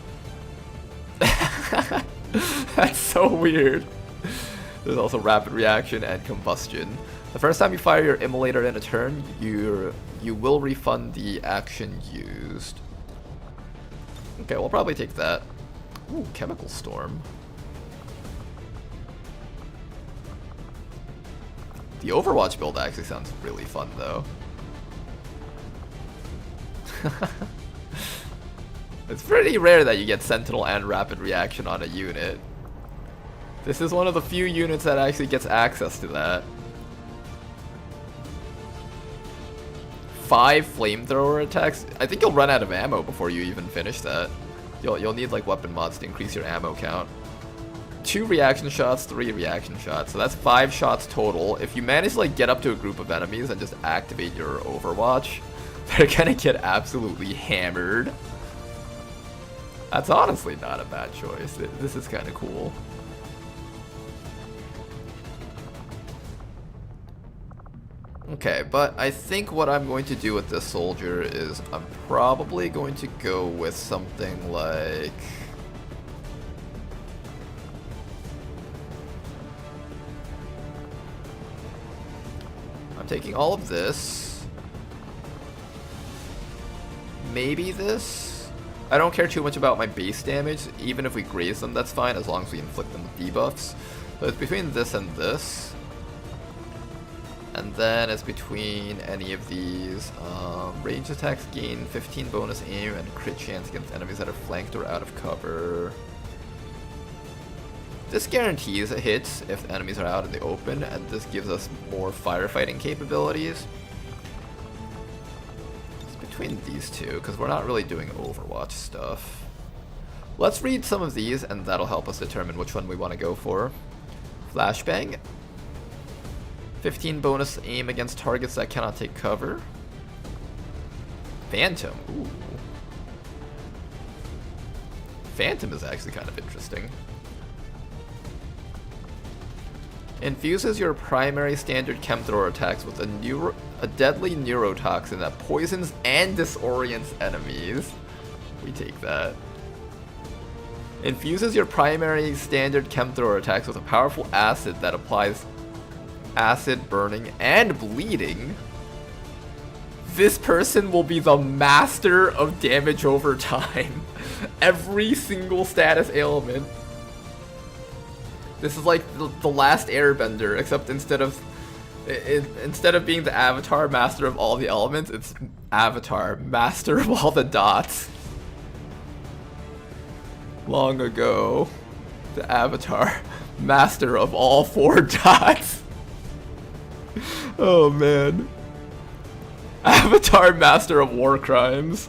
That's so weird. There's also Rapid Reaction and Combustion. The first time you fire your Immolator in a turn, you will refund the action used. Okay, we'll probably take that. Ooh, Chemical Storm. The Overwatch build actually sounds really fun, though. It's pretty rare that you get Sentinel and Rapid Reaction on a unit. This is one of the few units that actually gets access to that. 5 flamethrower attacks. I think you'll run out of ammo before you even finish that. You'll need like weapon mods to increase your ammo count. 2 reaction shots, 3 reaction shots. So that's 5 shots total. If you manage to like get up to a group of enemies and just activate your Overwatch, they're gonna get absolutely hammered. That's honestly not a bad choice. This is kind of cool. Okay, but I think what I'm going to do with this soldier is I'm probably going to go with something like... I'm taking all of this. Maybe this? I don't care too much about my base damage. Even if we graze them, that's fine, as long as we inflict them with debuffs. So it's between this and this. And then it's between any of these. Range attacks gain 15 bonus aim and crit chance against enemies that are flanked or out of cover. This guarantees hits if enemies are out in the open, and this gives us more firefighting capabilities. It's between these two, because we're not really doing Overwatch stuff. Let's read some of these, and that'll help us determine which one we want to go for. Flashbang. 15 bonus aim against targets that cannot take cover. Phantom. Ooh. Phantom is actually kind of interesting. Infuses your primary standard Chemthrower attacks with a deadly neurotoxin that poisons and disorients enemies. We take that. Infuses your primary standard Chemthrower attacks with a powerful acid that applies acid, burning, and bleeding. This person will be the master of damage over time. Every single status ailment. This is like the last Airbender, except instead of being the Avatar master of all the elements, it's Avatar master of all the dots. Long ago, the Avatar master of all 4 dots. Oh man. Avatar master of war crimes.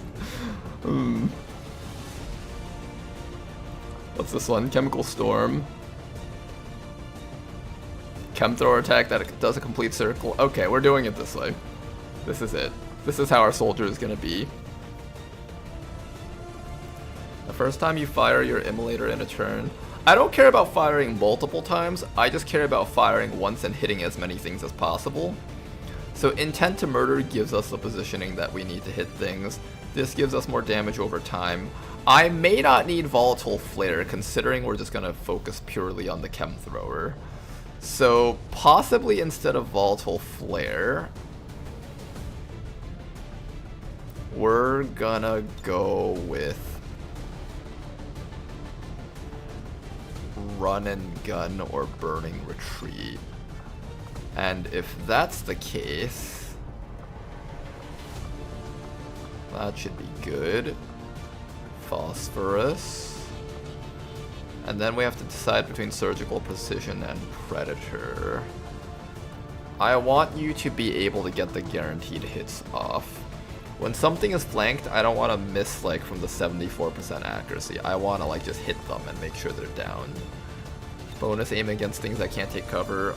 What's this one? Chemical Storm. Chemthrower attack that does a complete circle. Okay, we're doing it this way. This is it. This is how our soldier is gonna be. The first time you fire your Immolator in a turn, I don't care about firing multiple times, I just care about firing once and hitting as many things as possible. So Intent to Murder gives us the positioning that we need to hit things. This gives us more damage over time. I may not need Volatile Flare, considering we're just going to focus purely on the Chemthrower. So possibly instead of volatile flare, we're gonna go with run and gun or burning retreat. And if that's the case, that should be good. Phosphorus. And then we have to decide between surgical precision and predator. I want you to be able to get the guaranteed hits off. When something is flanked, I don't want to miss like from the 74% accuracy. I want to like just hit them and make sure they're down. Bonus aim against things that can't take cover.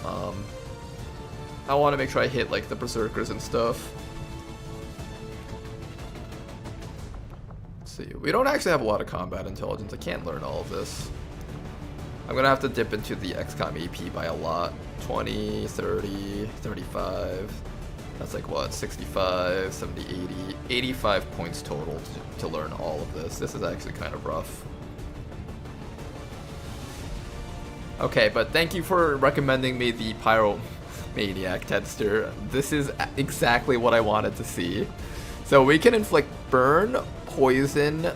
I want to make sure I hit like the berserkers and stuff. Let's see. We don't actually have a lot of combat intelligence. I can't learn all of this. I'm gonna have to dip into the XCOM AP by a lot. 20, 30, 35. That's like what? 65, 70, 80. 85 points total to learn all of this. This is actually kind of rough. Okay, but thank you for recommending me the Pyromaniac Tedster. This is exactly what I wanted to see. So we can inflict burn, poison,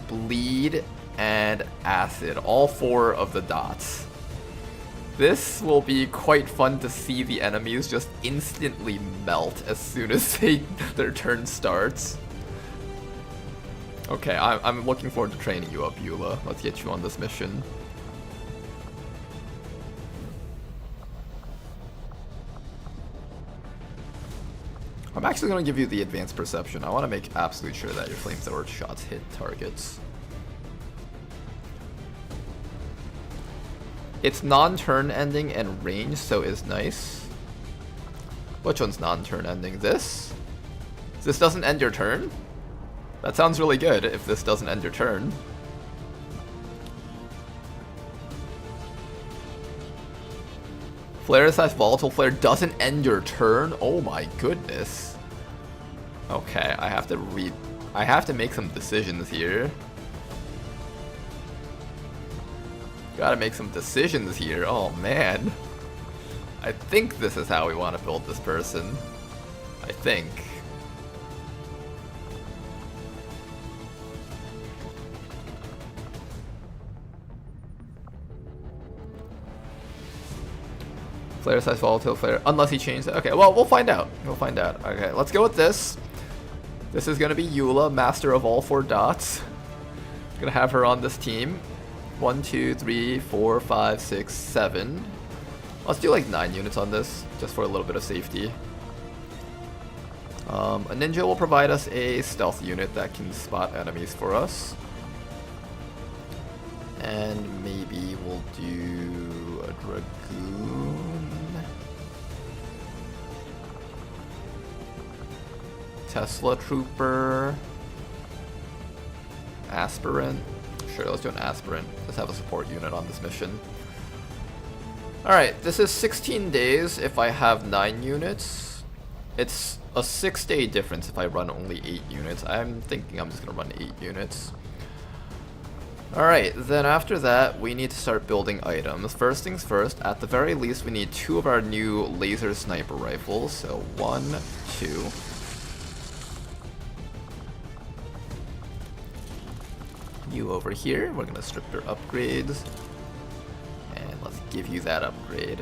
bleed, and acid, all 4 of the dots. This will be quite fun to see the enemies just instantly melt as soon as their turn starts. Okay, I'm looking forward to training you up, Eula. Let's get you on this mission. I'm actually going to give you the advanced perception. I want to make absolute sure that your flamethrower shots hit targets. It's non-turn ending and range, so is nice. Which one's non-turn ending? This? This doesn't end your turn? That sounds really good if this doesn't end your turn. Flare size volatile flare doesn't end your turn? Oh my goodness. Okay, I have to make some decisions here. Gotta make some decisions here. Oh man. I think this is how we want to build this person. I think. Flare size volatile flare, unless he changed it. Okay, well, we'll find out. We'll find out. Okay, let's go with this. This is gonna be Eula, master of all 4 dots. Gonna have her on this team. 1, 2, 3, 4, 5, 6, 7. Let's do like 9 units on this, just for a little bit of safety. A ninja will provide us a stealth unit that can spot enemies for us. And maybe we'll do a dragoon. Tesla trooper. Aspirant. Sure, let's do an aspirant. Let's have a support unit on this mission. Alright, this is 16 days if I have 9 units. It's a 6-day difference if I run only 8 units. I'm thinking I'm just going to run 8 units. Alright, then after that, we need to start building items. First things first, at the very least, we need 2 of our new laser sniper rifles. So 1, 2. You over here, we're gonna strip your upgrades. And let's give you that upgrade.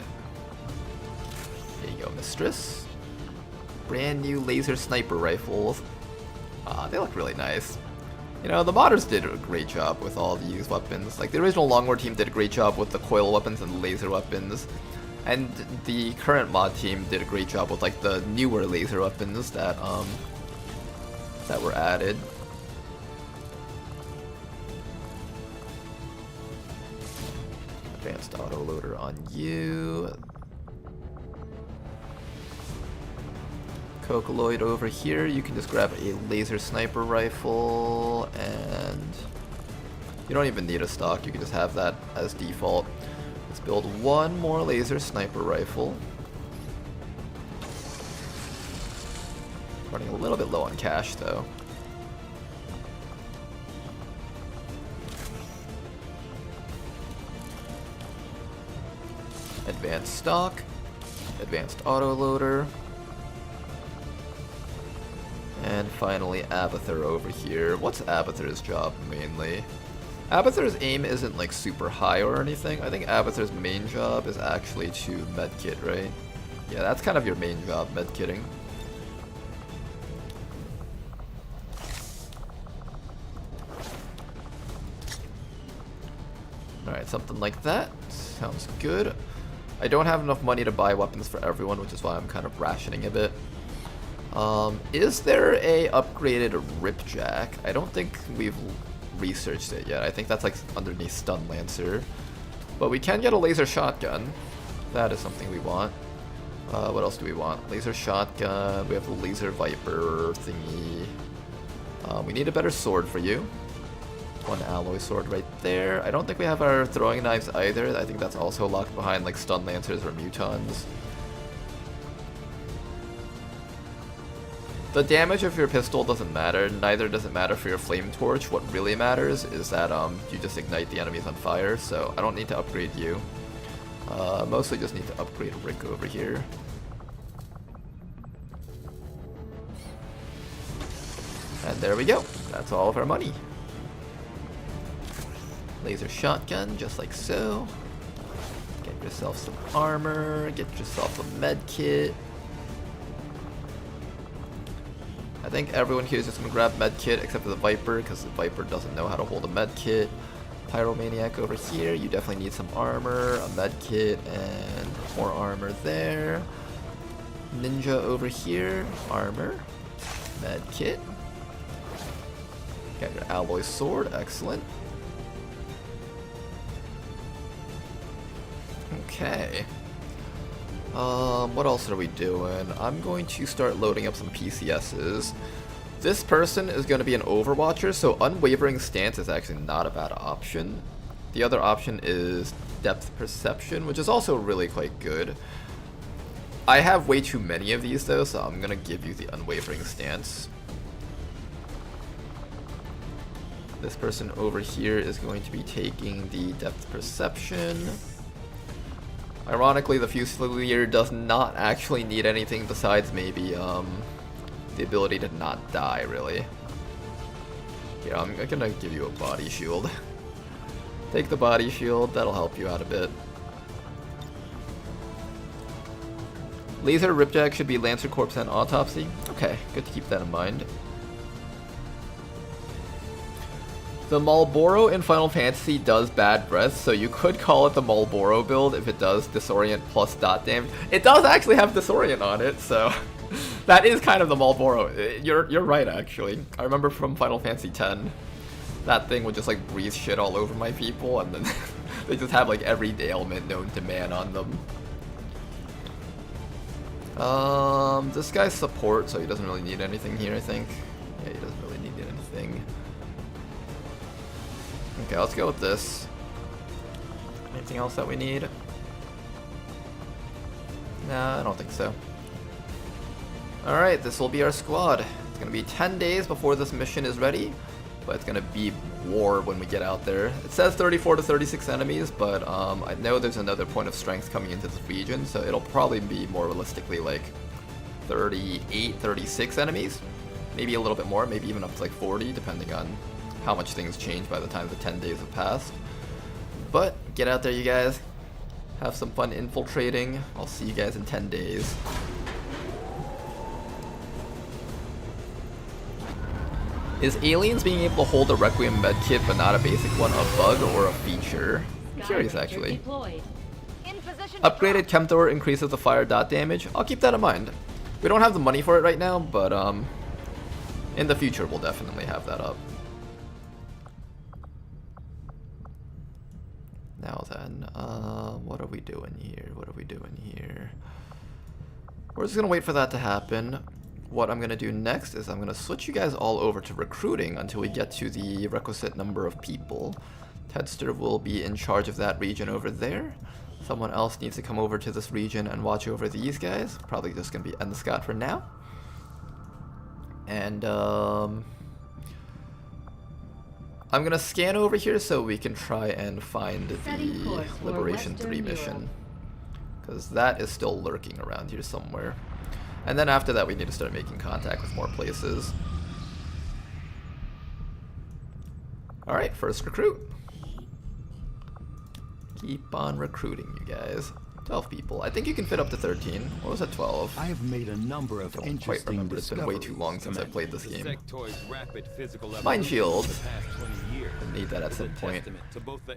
There you go, mistress. Brand new laser sniper rifles. They look really nice. You know, the modders did a great job with all these weapons. Like, the original Long War team did a great job with the coil weapons and the laser weapons. And the current mod team did a great job with, like, the newer laser weapons that were added. Advanced autoloader on you. Cocoloid over here, you can just grab a laser sniper rifle, and you don't even need a stock, you can just have that as default. Let's build 1 more laser sniper rifle. Running a little bit low on cash though. advanced stock, advanced autoloader, and finally Abathur over here. What's Abathur's job mainly? Abathur's aim isn't like super high or anything. I think Abathur's main job is actually to medkit, right? Yeah, that's kind of your main job, medkitting. Alright, something like that. Sounds good. I don't have enough money to buy weapons for everyone, which is why I'm kind of rationing a bit. Is there a upgraded Ripjack? I don't think we've researched it yet. I think that's like underneath Stun Lancer. But we can get a laser shotgun. That is something we want. What else do we want? Laser shotgun. We have the laser viper thingy. We need a better sword for you. One alloy sword right there. I don't think we have our throwing knives either. I think that's also locked behind like stun lancers or mutons. The damage of your pistol doesn't matter. Neither does it matter for your flame torch. What really matters is that you just ignite the enemies on fire. So I don't need to upgrade you. Mostly just need to upgrade Rick over here. And there we go. That's all of our money. Laser shotgun, just like so. Get yourself some armor, get yourself a med kit. I think everyone here is just gonna grab med kit except for the Viper, because the Viper doesn't know how to hold a med kit. Pyromaniac over here, you definitely need some armor, a med kit, and more armor there. Ninja over here, armor, med kit. Got your alloy sword, excellent. Okay. What else are we doing? I'm going to start loading up some PCSs. This person is going to be an Overwatcher, so Unwavering Stance is actually not a bad option. The other option is Depth Perception, which is also really quite good. I have way too many of these though, so I'm going to give you the Unwavering Stance. This person over here is going to be taking the Depth Perception. Ironically, the Fusilier does not actually need anything besides maybe the ability to not die, really. Yeah, I'm gonna give you a body shield. Take the body shield, that'll help you out a bit. Laser Ripjack should be Lancer Corpse and Autopsy. Okay, good to keep that in mind. The Marlboro in Final Fantasy does bad breath, so you could call it the Marlboro build if it does disorient plus dot damage. It does actually have disorient on it, so that is kind of the Marlboro. You're right, actually. I remember from Final Fantasy X, that thing would just like breathe shit all over my people, and then they just have like every ailment known to man on them. This guy's support, so he doesn't really need anything here, I think. Yeah, he doesn't really need anything. Okay, let's go with this. Anything else that we need? Nah, I don't think so. Alright, this will be our squad. It's gonna be 10 days before this mission is ready, but it's gonna be war when we get out there. It says 34 to 36 enemies, but I know there's another point of strength coming into this region, so it'll probably be more realistically like 38, 36 enemies. Maybe a little bit more, maybe even up to like 40, depending on how much things change by the time the 10 days have passed. But get out there, you guys. Have some fun infiltrating. I'll see you guys in 10 days. Is aliens being able to hold a Requiem medkit but not a basic one a bug or a feature? I'm curious, actually. Upgraded Chemthor increases the fire dot damage. I'll keep that in mind. We don't have the money for it right now, but in the future we'll definitely have that up. Now then, what are we doing here? What are we doing here? We're just gonna wait for that to happen. What I'm gonna do next is I'm gonna switch you guys all over to recruiting until we get to the requisite number of people. Tedster will be in charge of that region over there. Someone else needs to come over to this region and watch over these guys. Probably just gonna be Endescott for now. And I'm gonna scan over here so we can try and find the Liberation 3 mission. because that is still lurking around here somewhere. And then after that we need to start making contact with more places. Alright, first recruit. Keep on recruiting, you guys. 12 people. I think you can fit up to 13. What was it, 12? I have made a number of I don't quite remember. It's been way too long since I played this game. Mine shield. I need that at some point.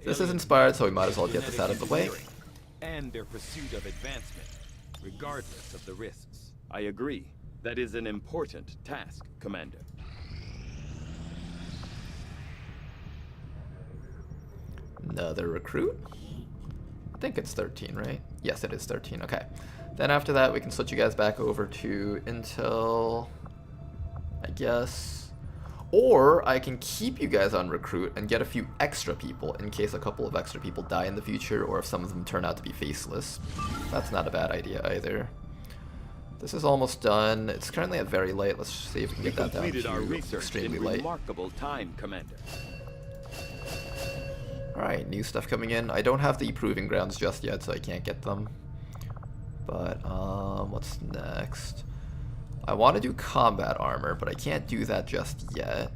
This is inspired, so we might as well get this out of the way. And their pursuit of advancement, regardless of the risks. I agree. That is an important task, Commander. Another recruit? I think it's 13, right? Yes, it is 13. Okay. Then after that, we can switch you guys back over to Intel, I guess. Or I can keep you guys on recruit and get a few extra people in case a couple of extra people die in the future, or if some of them turn out to be faceless. That's not a bad idea either. This is almost done. It's currently at very light. Let's see if we can get that down to extremely light. Remarkable time, Commander. Alright, new stuff coming in. I don't have the proving grounds just yet, so I can't get them. But, what's next? I want to do combat armor, but I can't do that just yet.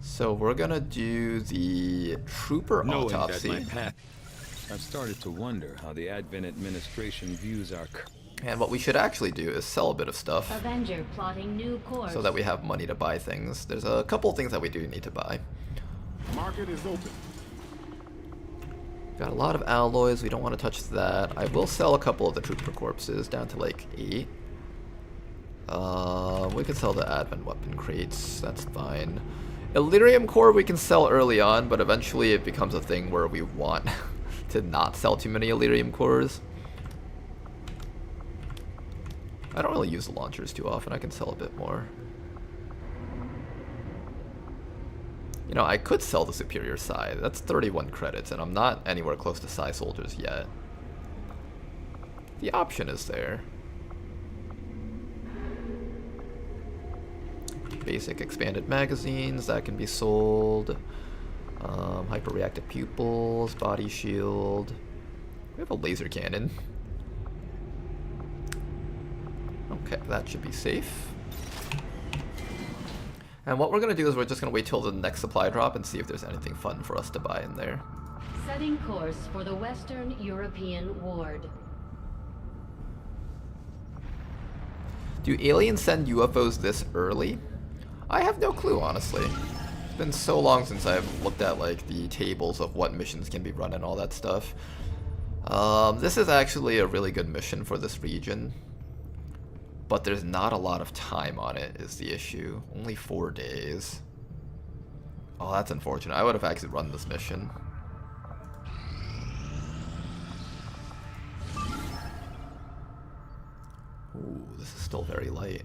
So we're gonna do the trooper autopsy. I've started to wonder how the Advent administration views our... And what we should actually do is sell a bit of stuff. Avenger plotting new course. So that we have money to buy things. There's a couple of things that we do need to buy. Market is open. Got a lot of alloys, we don't want to touch that. I will sell a couple of the trooper corpses down to like 8. We can sell the advent weapon crates, that's fine. Illyrium core we can sell early on, but eventually it becomes a thing where we want to not sell too many Illyrium cores. I don't really use the launchers too often, I can sell a bit more. You know, I could sell the superior Psi. That's 31 credits, and I'm not anywhere close to Psi soldiers yet. The option is there. Basic expanded magazines, that can be sold. Hyper-reactive pupils, body shield. We have a laser cannon. Okay, that should be safe. And what we're going to do is we're just going to wait till the next supply drop and see if there's anything fun for us to buy in there. Setting course for the Western European Ward. Do aliens send UFOs this early? I have no clue, honestly. It's been so long since I've looked at like the tables of what missions can be run and all that stuff. This is actually a really good mission for this region. But there's not a lot of time on it is the issue. Only 4 days. Oh, that's unfortunate. I would have actually run this mission. Ooh, this is still very light.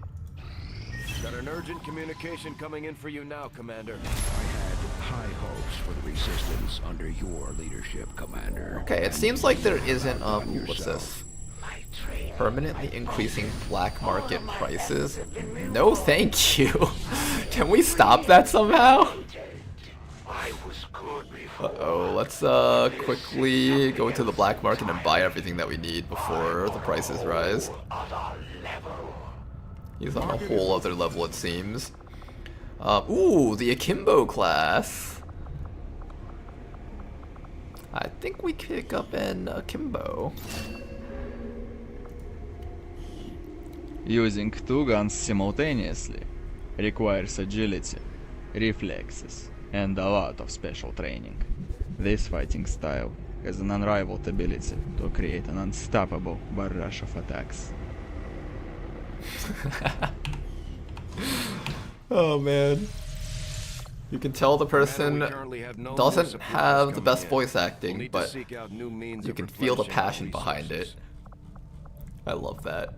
Got an urgent communication coming in for you now, Commander. I had high hopes for the Resistance under your leadership, Commander. Okay, it seems like there isn't, what's this? Permanently increasing black market prices? No thank you. Can we stop that somehow? Uh-oh, let's quickly go into the black market and buy everything that we need before the prices rise. He's on a whole other level, it seems. Ooh, the Akimbo class. I think we pick up an Akimbo. Using 2 guns simultaneously requires agility, reflexes, and a lot of special training. This fighting style has an unrivaled ability to create an unstoppable barrage of attacks. Oh man. You can tell the person doesn't have the best voice acting, but you can feel the passion behind it. I love that.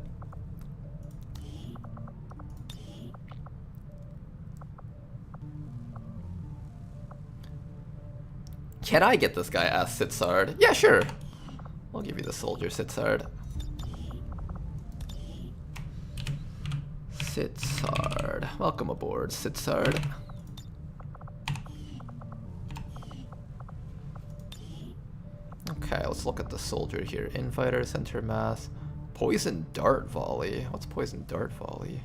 Can I get this guy? Asked Sitsard. Yeah, sure. I'll give you the soldier, Sitsard. Sitsard. Welcome aboard, Sitsard. Okay, let's look at the soldier here. Infighter, center mass, poison dart volley. What's poison dart volley?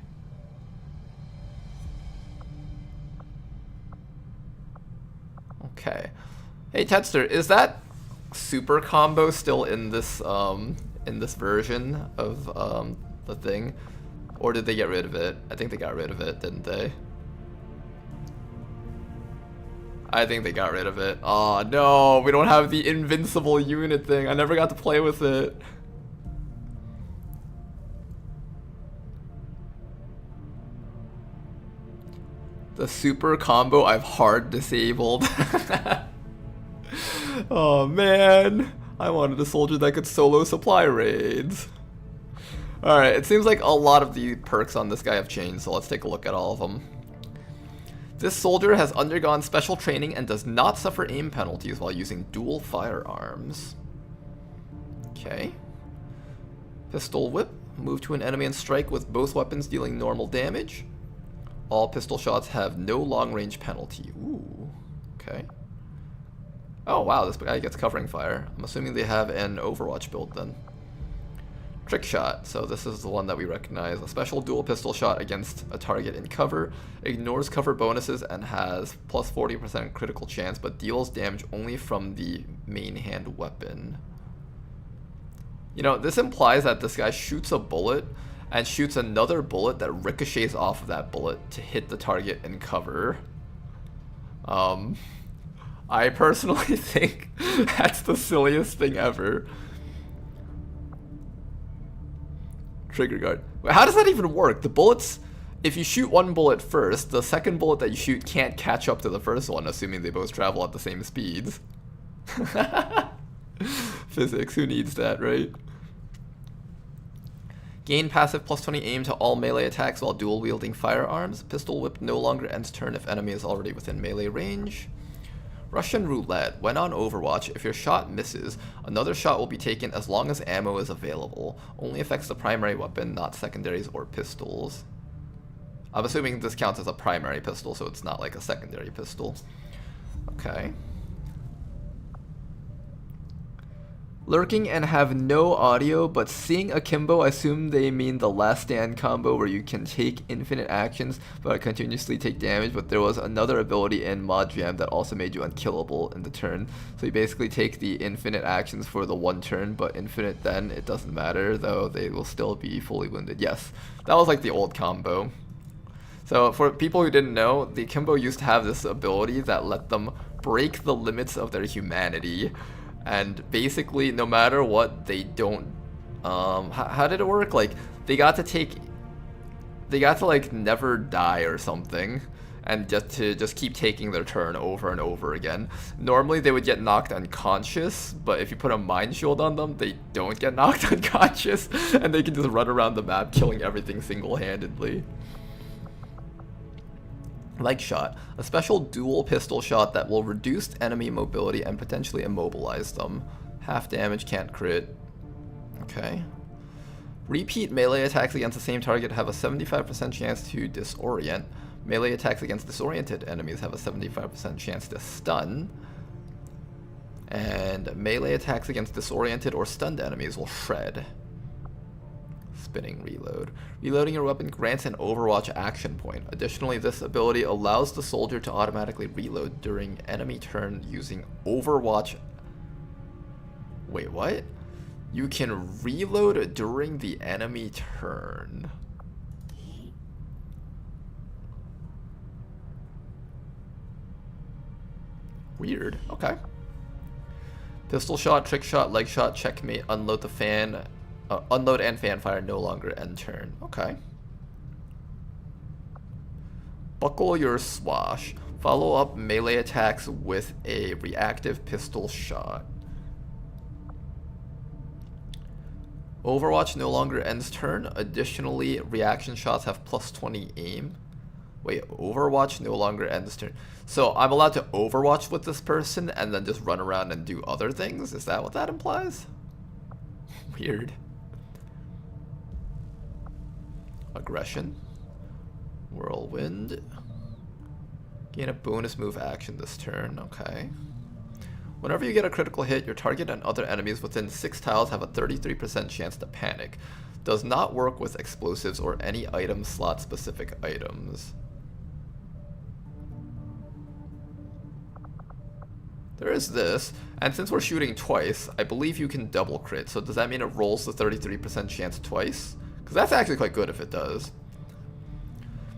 Okay. Hey Tedster, is that super combo still in this version of the thing? Or did they get rid of it? I think they got rid of it, didn't they? I think they got rid of it. Oh no, we don't have the invincible unit thing. I never got to play with it. The super combo I've hard disabled. Oh man, I wanted a soldier that could solo supply raids. Alright, it seems like a lot of the perks on this guy have changed, so let's take a look at all of them. This soldier has undergone special training and does not suffer aim penalties while using dual firearms. Okay. Pistol whip. Move to an enemy and strike with both weapons dealing normal damage. All pistol shots have no long range penalty. Ooh. Okay. Oh wow, this guy gets covering fire. I'm assuming they have an Overwatch build then. Trick shot. So this is the one that we recognize. A special dual pistol shot against a target in cover. Ignores cover bonuses and has plus 40% critical chance, but deals damage only from the main hand weapon. You know, this implies that this guy shoots a bullet and shoots another bullet that ricochets off of that bullet to hit the target in cover. I personally think that's the silliest thing ever. Trigger guard. How does that even work? The bullets, if you shoot one bullet first, the second bullet that you shoot can't catch up to the first one, assuming they both travel at the same speeds. Physics, who needs that, right? Gain passive plus 20 aim to all melee attacks while dual wielding firearms. Pistol whip no longer ends turn if enemy is already within melee range. Russian roulette. When on Overwatch, if your shot misses, another shot will be taken as long as ammo is available. Only affects the primary weapon, not secondaries or pistols. I'm assuming this counts as a primary pistol, so it's not like a secondary pistol. Okay. Lurking and have no audio, but seeing akimbo, I assume they mean the last stand combo where you can take infinite actions but continuously take damage, but there was another ability in Mod Jam that also made you unkillable in the turn. So you basically take the infinite actions for the one turn, but infinite then it doesn't matter, though they will still be fully wounded. Yes, that was like the old combo. So for people who didn't know, the akimbo used to have this ability that let them break the limits of their humanity. And basically, no matter what, they don't, how did it work? Like, they got to like never die or something, and just keep taking their turn over and over again. Normally they would get knocked unconscious, but if you put a mind shield on them, they don't get knocked unconscious, and they can just run around the map killing everything single-handedly. Leg shot, a special dual pistol shot that will reduce enemy mobility and potentially immobilize them. Half damage, can't crit. Okay. Repeat melee attacks against the same target have a 75% chance to disorient. Melee attacks against disoriented enemies have a 75% chance to stun. And melee attacks against disoriented or stunned enemies will shred. Spinning reload. Reloading your weapon grants an Overwatch action point. Additionally, this ability allows the soldier to automatically reload during enemy turn using Overwatch. Wait, what? You can reload during the enemy turn. Weird. Okay. Pistol shot, trick shot, leg shot, checkmate, unload the fan. Unload and fan fire no longer end turn. Okay. Buckle your swash. Follow up melee attacks with a reactive pistol shot. Overwatch no longer ends turn. Additionally, reaction shots have plus 20 aim. Wait, Overwatch no longer ends turn. So I'm allowed to Overwatch with this person and then just run around and do other things? Is that what that implies? Weird. Aggression. Whirlwind. Gain a bonus move action this turn. Okay. Whenever you get a critical hit, your target and other enemies within 6 tiles have a 33% chance to panic. Does not work with explosives or any item slot specific items. There is this, and since we're shooting twice, I believe you can double crit, so does that mean it rolls the 33% chance twice? Because that's actually quite good if it does.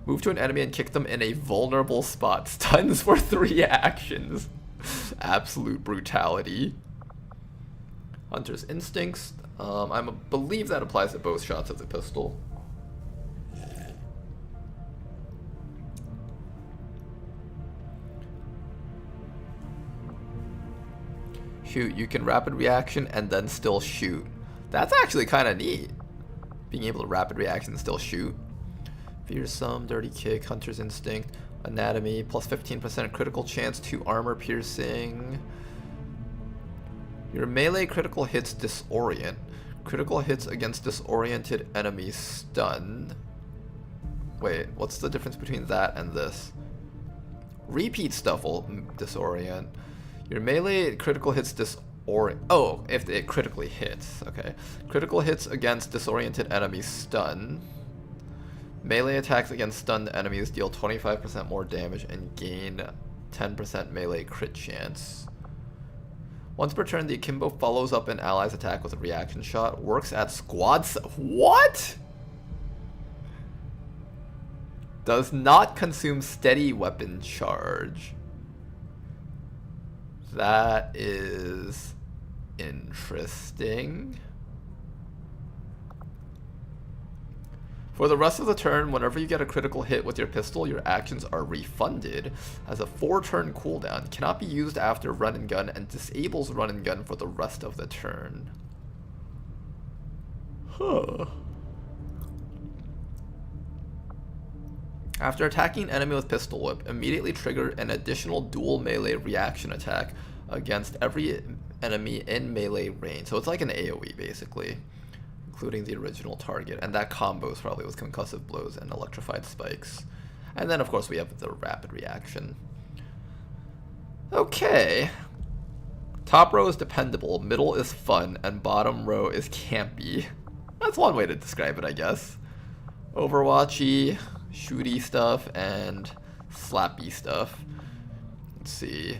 Move to an enemy and kick them in a vulnerable spot. Stuns for 3 actions. Absolute brutality. Hunter's Instincts. I believe that applies to both shots of the pistol. Shoot, you can rapid reaction and then still shoot. That's actually kind of neat. Being able to rapid reaction and still shoot. Fearsome, Dirty Kick, Hunter's Instinct, Anatomy, plus 15% critical chance, 2 armor piercing. Your melee critical hits disorient. Critical hits against disoriented enemies stun. Wait, what's the difference between that and this? Repeat stuff will disorient. Your melee critical hits disorient. Oh, if it critically hits. Okay. Critical hits against disoriented enemies stun. Melee attacks against stunned enemies deal 25% more damage and gain 10% melee crit chance. Once per turn, the akimbo follows up an ally's attack with a reaction shot. Works at squad what? Does not consume steady weapon charge. That is interesting. For the rest of the turn, whenever you get a critical hit with your pistol, your actions are refunded. Has a 4-turn cooldown, cannot be used after run and gun, and disables run and gun for the rest of the turn. Huh. After attacking an enemy with Pistol Whip, immediately trigger an additional dual melee reaction attack against every enemy in melee range. So it's like an AoE basically, including the original target. And that combos probably with Concussive Blows and Electrified Spikes. And then of course we have the rapid reaction. Okay. Top row is dependable, middle is fun, and bottom row is campy. That's one way to describe it, I guess. Overwatchy, shooty stuff, and slappy stuff. Let's see.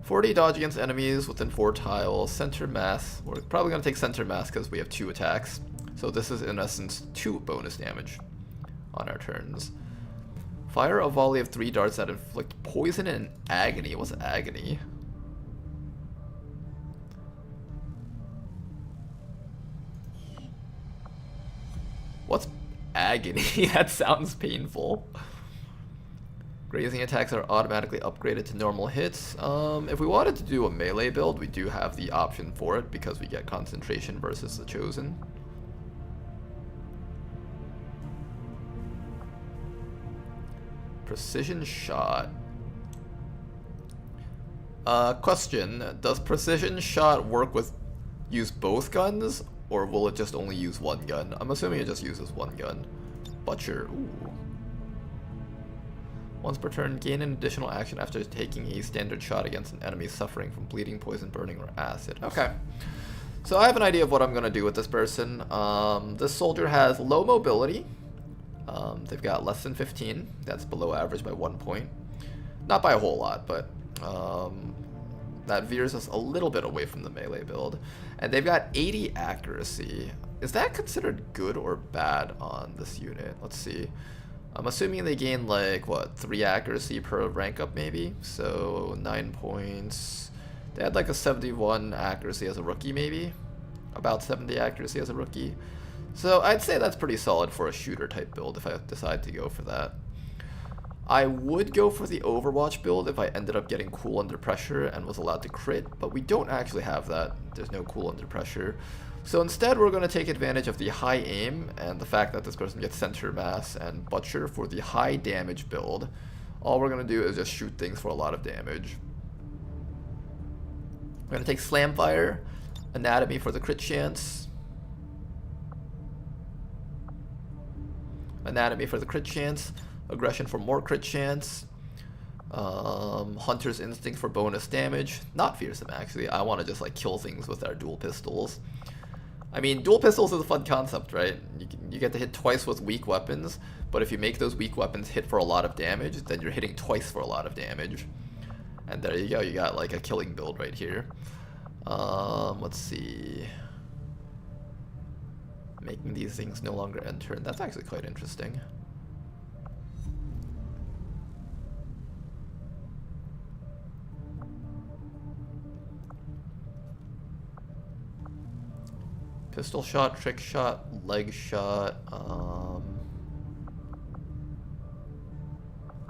40 dodge against enemies within 4 tiles. Center mass. We're probably going to take center mass because we have 2 attacks. So this is in essence 2 bonus damage on our turns. Fire a volley of 3 darts that inflict poison and agony. What's agony? What's agony? That sounds painful. Grazing attacks are automatically upgraded to normal hits. If we wanted to do a melee build, we do have the option for it because we get concentration versus the Chosen. Precision shot. Question, does precision shot work with use both guns, or will it just only use one gun? I'm assuming it just uses one gun. Butcher, ooh. Once per turn, gain an additional action after taking a standard shot against an enemy suffering from bleeding, poison, burning, or acid. Okay. So I have an idea of what I'm going to do with this person. This soldier has low mobility. They've got less than 15. That's below average by 1 point. Not by a whole lot, but that veers us a little bit away from the melee build. And they've got 80 accuracy. Is that considered good or bad on this unit? Let's see. I'm assuming they gain like, what, 3 accuracy per rank up maybe? So 9 points. They had like a 71 accuracy as a rookie maybe? About 70 accuracy as a rookie. So I'd say that's pretty solid for a shooter type build if I decide to go for that. I would go for the Overwatch build if I ended up getting cool under pressure and was allowed to crit, but we don't actually have that. There's no cool under pressure. So instead we're going to take advantage of the high aim and the fact that this person gets center mass and butcher for the high damage build. All we're going to do is just shoot things for a lot of damage. We're going to take slam fire, anatomy for the crit chance. Anatomy for the crit chance, aggression for more crit chance. Hunter's Instinct for bonus damage. Not fearsome, actually. I want to just like kill things with our dual pistols. I mean, dual pistols is a fun concept, right? You get to hit twice with weak weapons, but if you make those weak weapons hit for a lot of damage, then you're hitting twice for a lot of damage. And there you go, you got like a killing build right here. Let's see. Making these things no longer end turn. That's actually quite interesting. Pistol shot, trick shot, leg shot.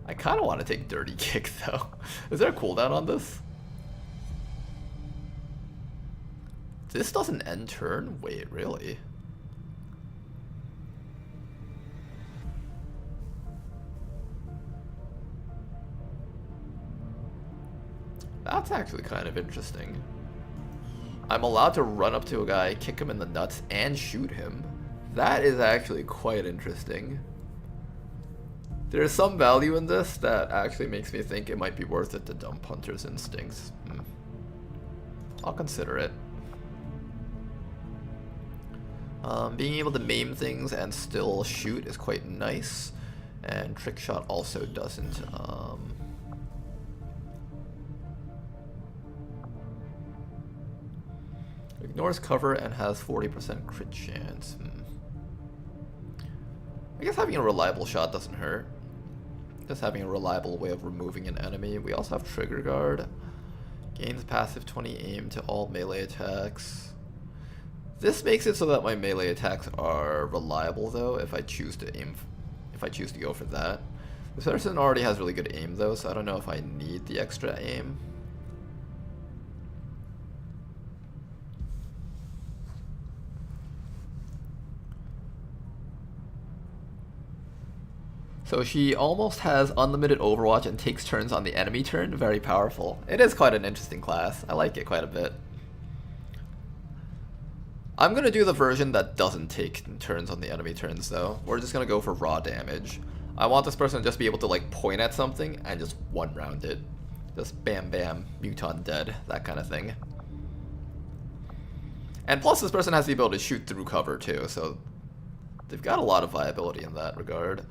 I kind of want to take dirty kick though. Is there a cooldown on this? This doesn't end turn? Wait, really? That's actually kind of interesting. I'm allowed to run up to a guy, kick him in the nuts, and shoot him. That is actually quite interesting. There's some value in this that actually makes me think it might be worth it to dump Hunter's Instincts. I'll consider it. Being able to maim things and still shoot is quite nice. And trick shot also doesn't. Ignores cover and has 40% crit chance. I guess having a reliable shot doesn't hurt. Just having a reliable way of removing an enemy. We also have trigger guard. Gains passive 20 aim to all melee attacks. This makes it so that my melee attacks are reliable though if I choose to aim, if I choose to go for that. This person already has really good aim though, so I don't know if I need the extra aim. So she almost has unlimited Overwatch and takes turns on the enemy turn. Very powerful. It is quite an interesting class. I like it quite a bit. I'm going to do the version that doesn't take turns on the enemy turns though. We're just going to go for raw damage. I want this person to just be able to like point at something and just one round it. Just bam bam, Muton dead, that kind of thing. And plus this person has the ability to shoot through cover too, so they've got a lot of viability in that regard.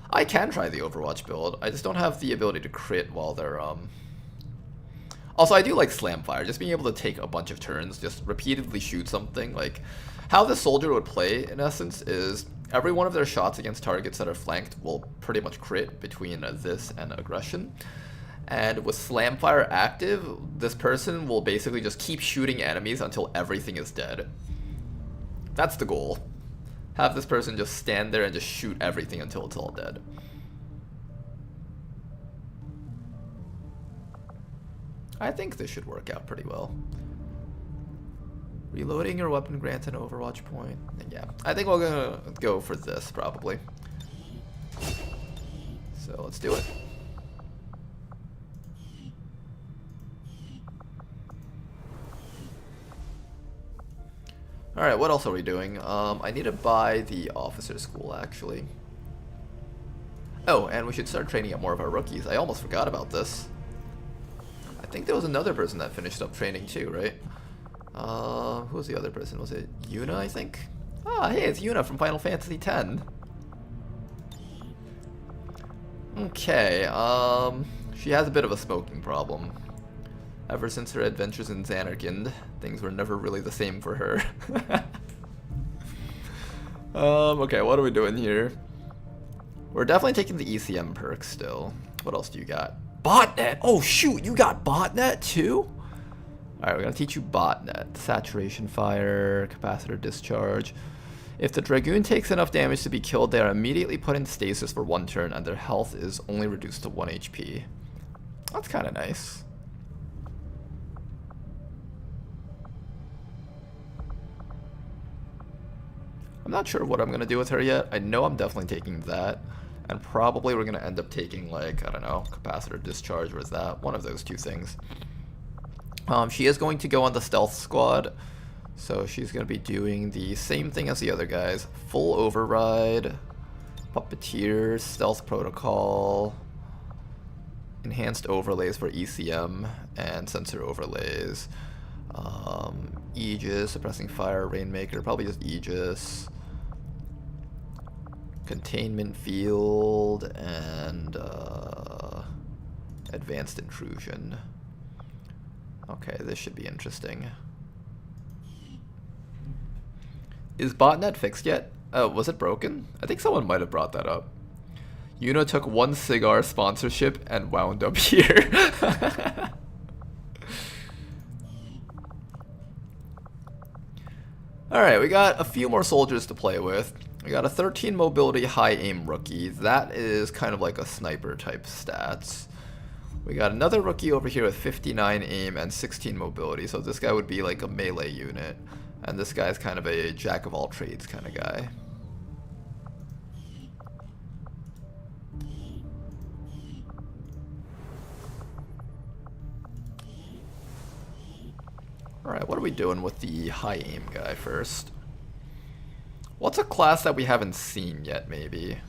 I can try the Overwatch build, I just don't have the ability to crit while they're, Also, I do like slam fire, just being able to take a bunch of turns, just repeatedly shoot something. Like, how the soldier would play, in essence, is every one of their shots against targets that are flanked will pretty much crit between this and aggression. And with slam fire active, this person will basically just keep shooting enemies until everything is dead. That's the goal. Have this person just stand there and just shoot everything until it's all dead. I think this should work out pretty well. Reloading your weapon grants an Overwatch point. And yeah, I think we're gonna go for this probably. So let's do it. Alright, what else are we doing? I need to buy the officer school, actually. Oh, and we should start training up more of our rookies. I almost forgot about this. I think there was another person that finished up training too, right? Who was the other person? Was it Yuna, I think? Ah, hey, it's Yuna from Final Fantasy X. Okay, she has a bit of a smoking problem. Ever since her adventures in Xanarkand, things were never really the same for her. Okay, what are we doing here? We're definitely taking the ECM perks still. What else do you got? Botnet! Oh shoot, you got botnet too? Alright, we're gonna teach you botnet. Saturation fire, capacitor discharge. If the Dragoon takes enough damage to be killed, they are immediately put in stasis for 1 turn and their health is only reduced to 1 HP. That's kinda nice. I'm not sure what I'm going to do with her yet. I know I'm definitely taking that. And probably we're going to end up taking, like, I don't know, capacitor discharge or is that? One of those two things. She is going to go on the stealth squad. So she's going to be doing the same thing as the other guys. Full override, puppeteer, stealth protocol, enhanced overlays for ECM and sensor overlays. Aegis, suppressing fire, Rainmaker, probably just Aegis. Containment field and advanced intrusion. Okay, this should be interesting. Is botnet fixed yet? Was it broken? I think someone might have brought that up. Yuno took one cigar sponsorship and wound up here. Alright, we got a few more soldiers to play with. We got a 13 mobility high aim rookie. That is kind of like a sniper type stats. We got another rookie over here with 59 aim and 16 mobility. So this guy would be like a melee unit. And this guy's kind of a jack of all trades kind of guy. Alright, what are we doing with the high aim guy first? What's a class that we haven't seen yet, maybe?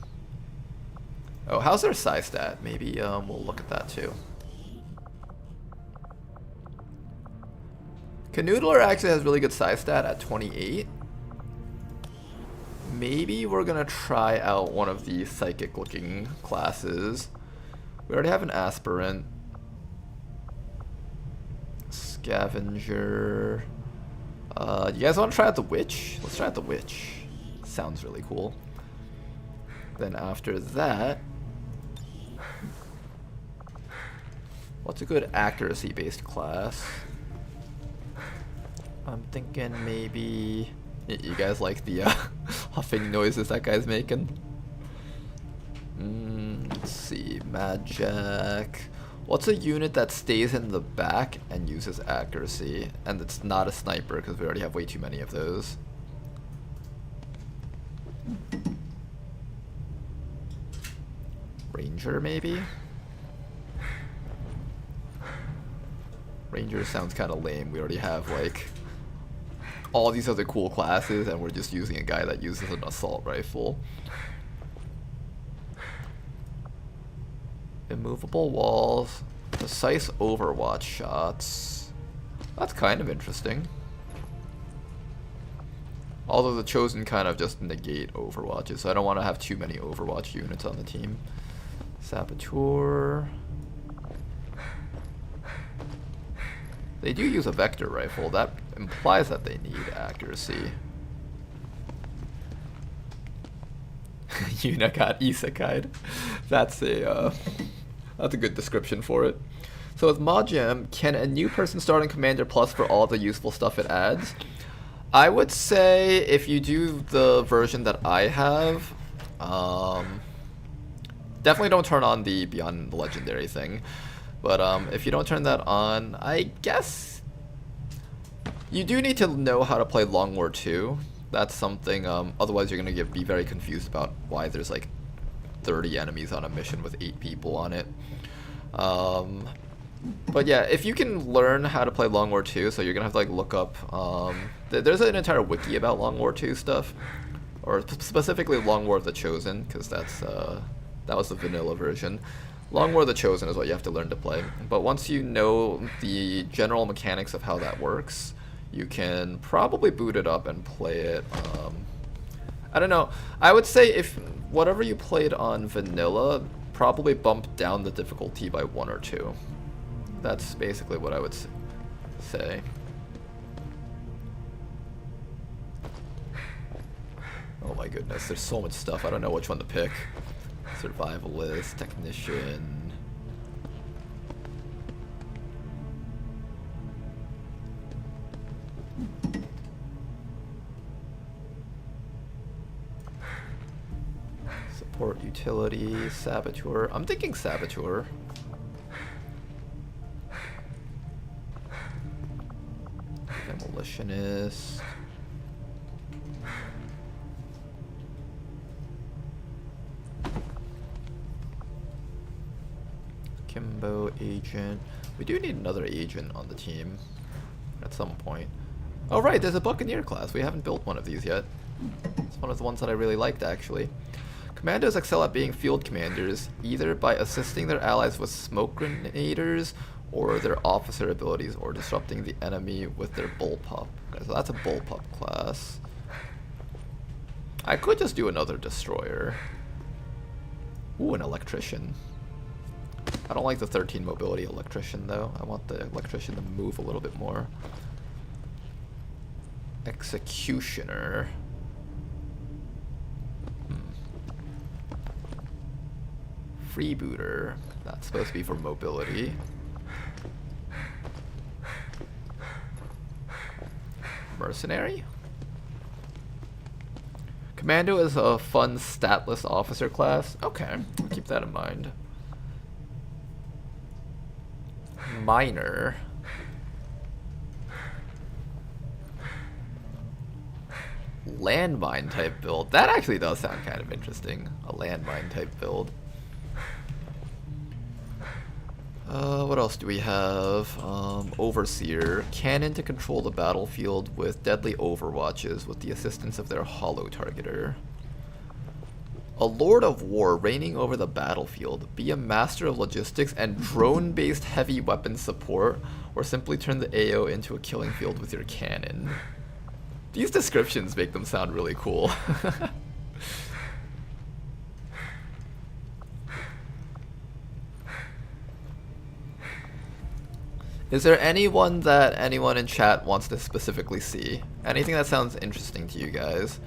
Oh, how's their psi stat? Maybe we'll look at that too. Canoodler actually has really good psi stat at 28. Maybe we're gonna try out one of these psychic looking classes. We already have an aspirant. Scavenger. You guys want to try out the witch? Let's try out the witch. Sounds really cool. Then after that, what's a good accuracy based class? I'm thinking maybe you guys like the huffing noises that guy's making. Let's see, Mad Jack. What's a unit that stays in the back and uses accuracy, and it's not a sniper because we already have way too many of those? Ranger, maybe? Ranger sounds kind of lame. We already have like all these other cool classes and we're just using a guy that uses an assault rifle. Immovable walls, precise overwatch shots. That's kind of interesting. Although the Chosen kind of just negate overwatches, so I don't want to have too many overwatch units on the team. Saboteur. They do use a vector rifle. That implies that they need accuracy. Yuna got isekai'd. That's a good description for it. So with Majam, can a new person start on Commander Plus for all the useful stuff it adds? I would say if you do the version that I have, definitely don't turn on the Beyond the Legendary thing. But if you don't turn that on, I guess you do need to know how to play Long War 2. That's something, otherwise you're going to be very confused about why there's like 30 enemies on a mission with 8 people on it. But yeah, if you can learn how to play Long War 2, so you're going to have to like look up, there's an entire wiki about Long War 2 stuff, or specifically Long War of the Chosen, because that's, that was the vanilla version. Long War of the Chosen is what you have to learn to play. But once you know the general mechanics of how that works, you can probably boot it up and play it. I don't know. I would say if whatever you played on vanilla, probably bump down the difficulty by 1 or 2. That's basically what I would say. Oh my goodness, there's so much stuff. I don't know which one to pick. Survivalist, technician. Support utility, saboteur. I'm thinking saboteur. Demolitionist. Kimbo agent. We do need another agent on the team at some point. Oh right, there's a Buccaneer class. We haven't built one of these yet. It's one of the ones that I really liked actually. Commandos excel at being field commanders, either by assisting their allies with smoke grenaders, or their officer abilities, or disrupting the enemy with their bullpup. Okay, so that's a bullpup class. I could just do another destroyer. Ooh, an electrician. I don't like the 13 mobility electrician though. I want the electrician to move a little bit more. Executioner. Freebooter. That's supposed to be for mobility. Mercenary? Commando is a fun statless officer class. Okay, I'll keep that in mind. Miner. Landmine type build. That actually does sound kind of interesting. A landmine type build. What else do we have? Overseer. Cannon to control the battlefield with deadly overwatches with the assistance of their hollow targeter. A Lord of War reigning over the battlefield. Be a master of logistics and drone-based heavy weapon support, or simply turn the AO into a killing field with your cannon. These descriptions make them sound really cool. Is there anyone that anyone in chat wants to specifically see? Anything that sounds interesting to you guys?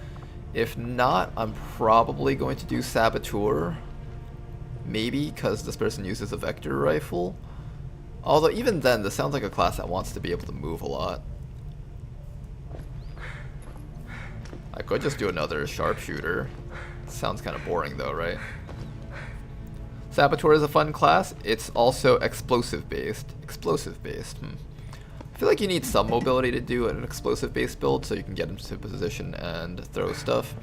If not, I'm probably going to do Saboteur. Maybe because this person uses a vector rifle. Although even then, this sounds like a class that wants to be able to move a lot. I could just do another sharpshooter. Sounds kind of boring though, right? Saboteur is a fun class. It's also explosive based. I feel like you need some mobility to do an explosive based build so you can get into position and throw stuff.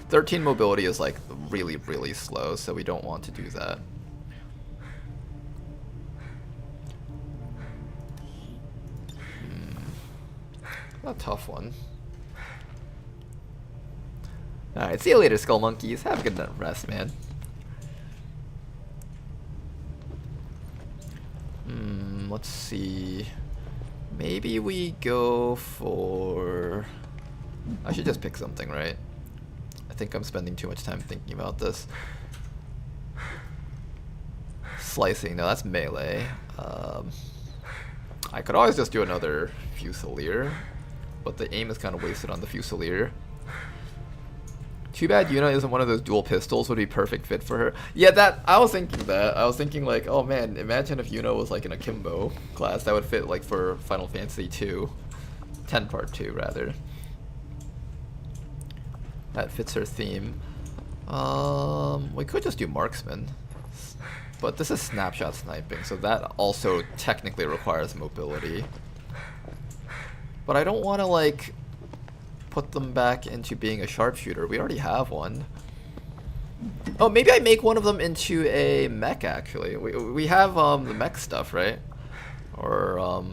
13 mobility is like really, really slow, so we don't want to do that. A tough one. Alright, see you later, Skull Monkeys. Have a good rest, man. Let's see. Maybe we go for... I should just pick something, right? I think I'm spending too much time thinking about this. Slicing, no, that's melee. I could always just do another Fusilier, but the aim is kind of wasted on the Fusilier. Too bad Yuna isn't one of those dual pistols, would be perfect fit for her. Yeah, that, I was thinking that. I was thinking like, oh man, imagine if Yuna was like in a Kimbo class. That would fit like for Final Fantasy 2. 10 Part 2, rather. That fits her theme. We could just do Marksman. But this is snapshot sniping, so that also technically requires mobility. But I don't want to like put them back into being a sharpshooter. We already have one. Oh, maybe I make one of them into a mech, actually. We have the mech stuff, right? Or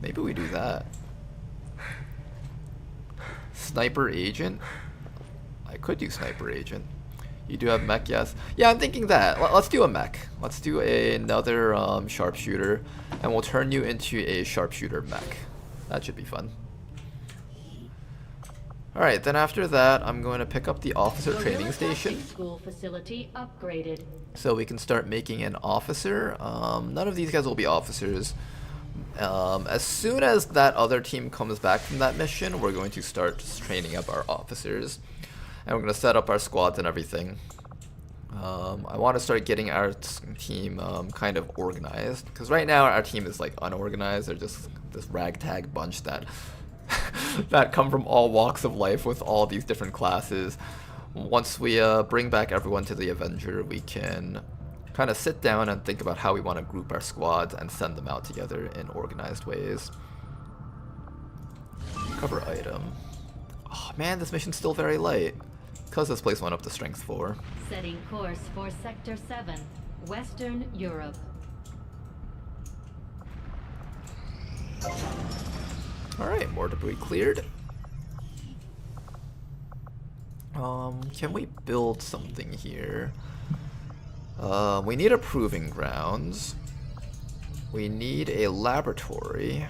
maybe we do that. Sniper agent? I could do sniper agent. You do have mech, yes. Yeah, I'm thinking that. Let's do a mech. Let's do another sharpshooter, and we'll turn you into a sharpshooter mech. That should be fun. Alright, then after that, I'm going to pick up the officer training station. School facility upgraded. So we can start making an officer. None of these guys will be officers. As soon as that other team comes back from that mission, we're going to start just training up our officers. And we're going to set up our squads and everything. I want to start getting our team kind of organized. Because right now our team is like unorganized. They're just this ragtag bunch that that come from all walks of life with all these different classes. Once we bring back everyone to the Avenger, we can kind of sit down and think about how we want to group our squads and send them out together in organized ways. Cover item. Oh man, this mission's still very light. Because this place went up to strength 4. Setting course for Sector 7, Western Europe. Alright, more debris cleared. Can we build something here? We need a proving grounds. We need a laboratory.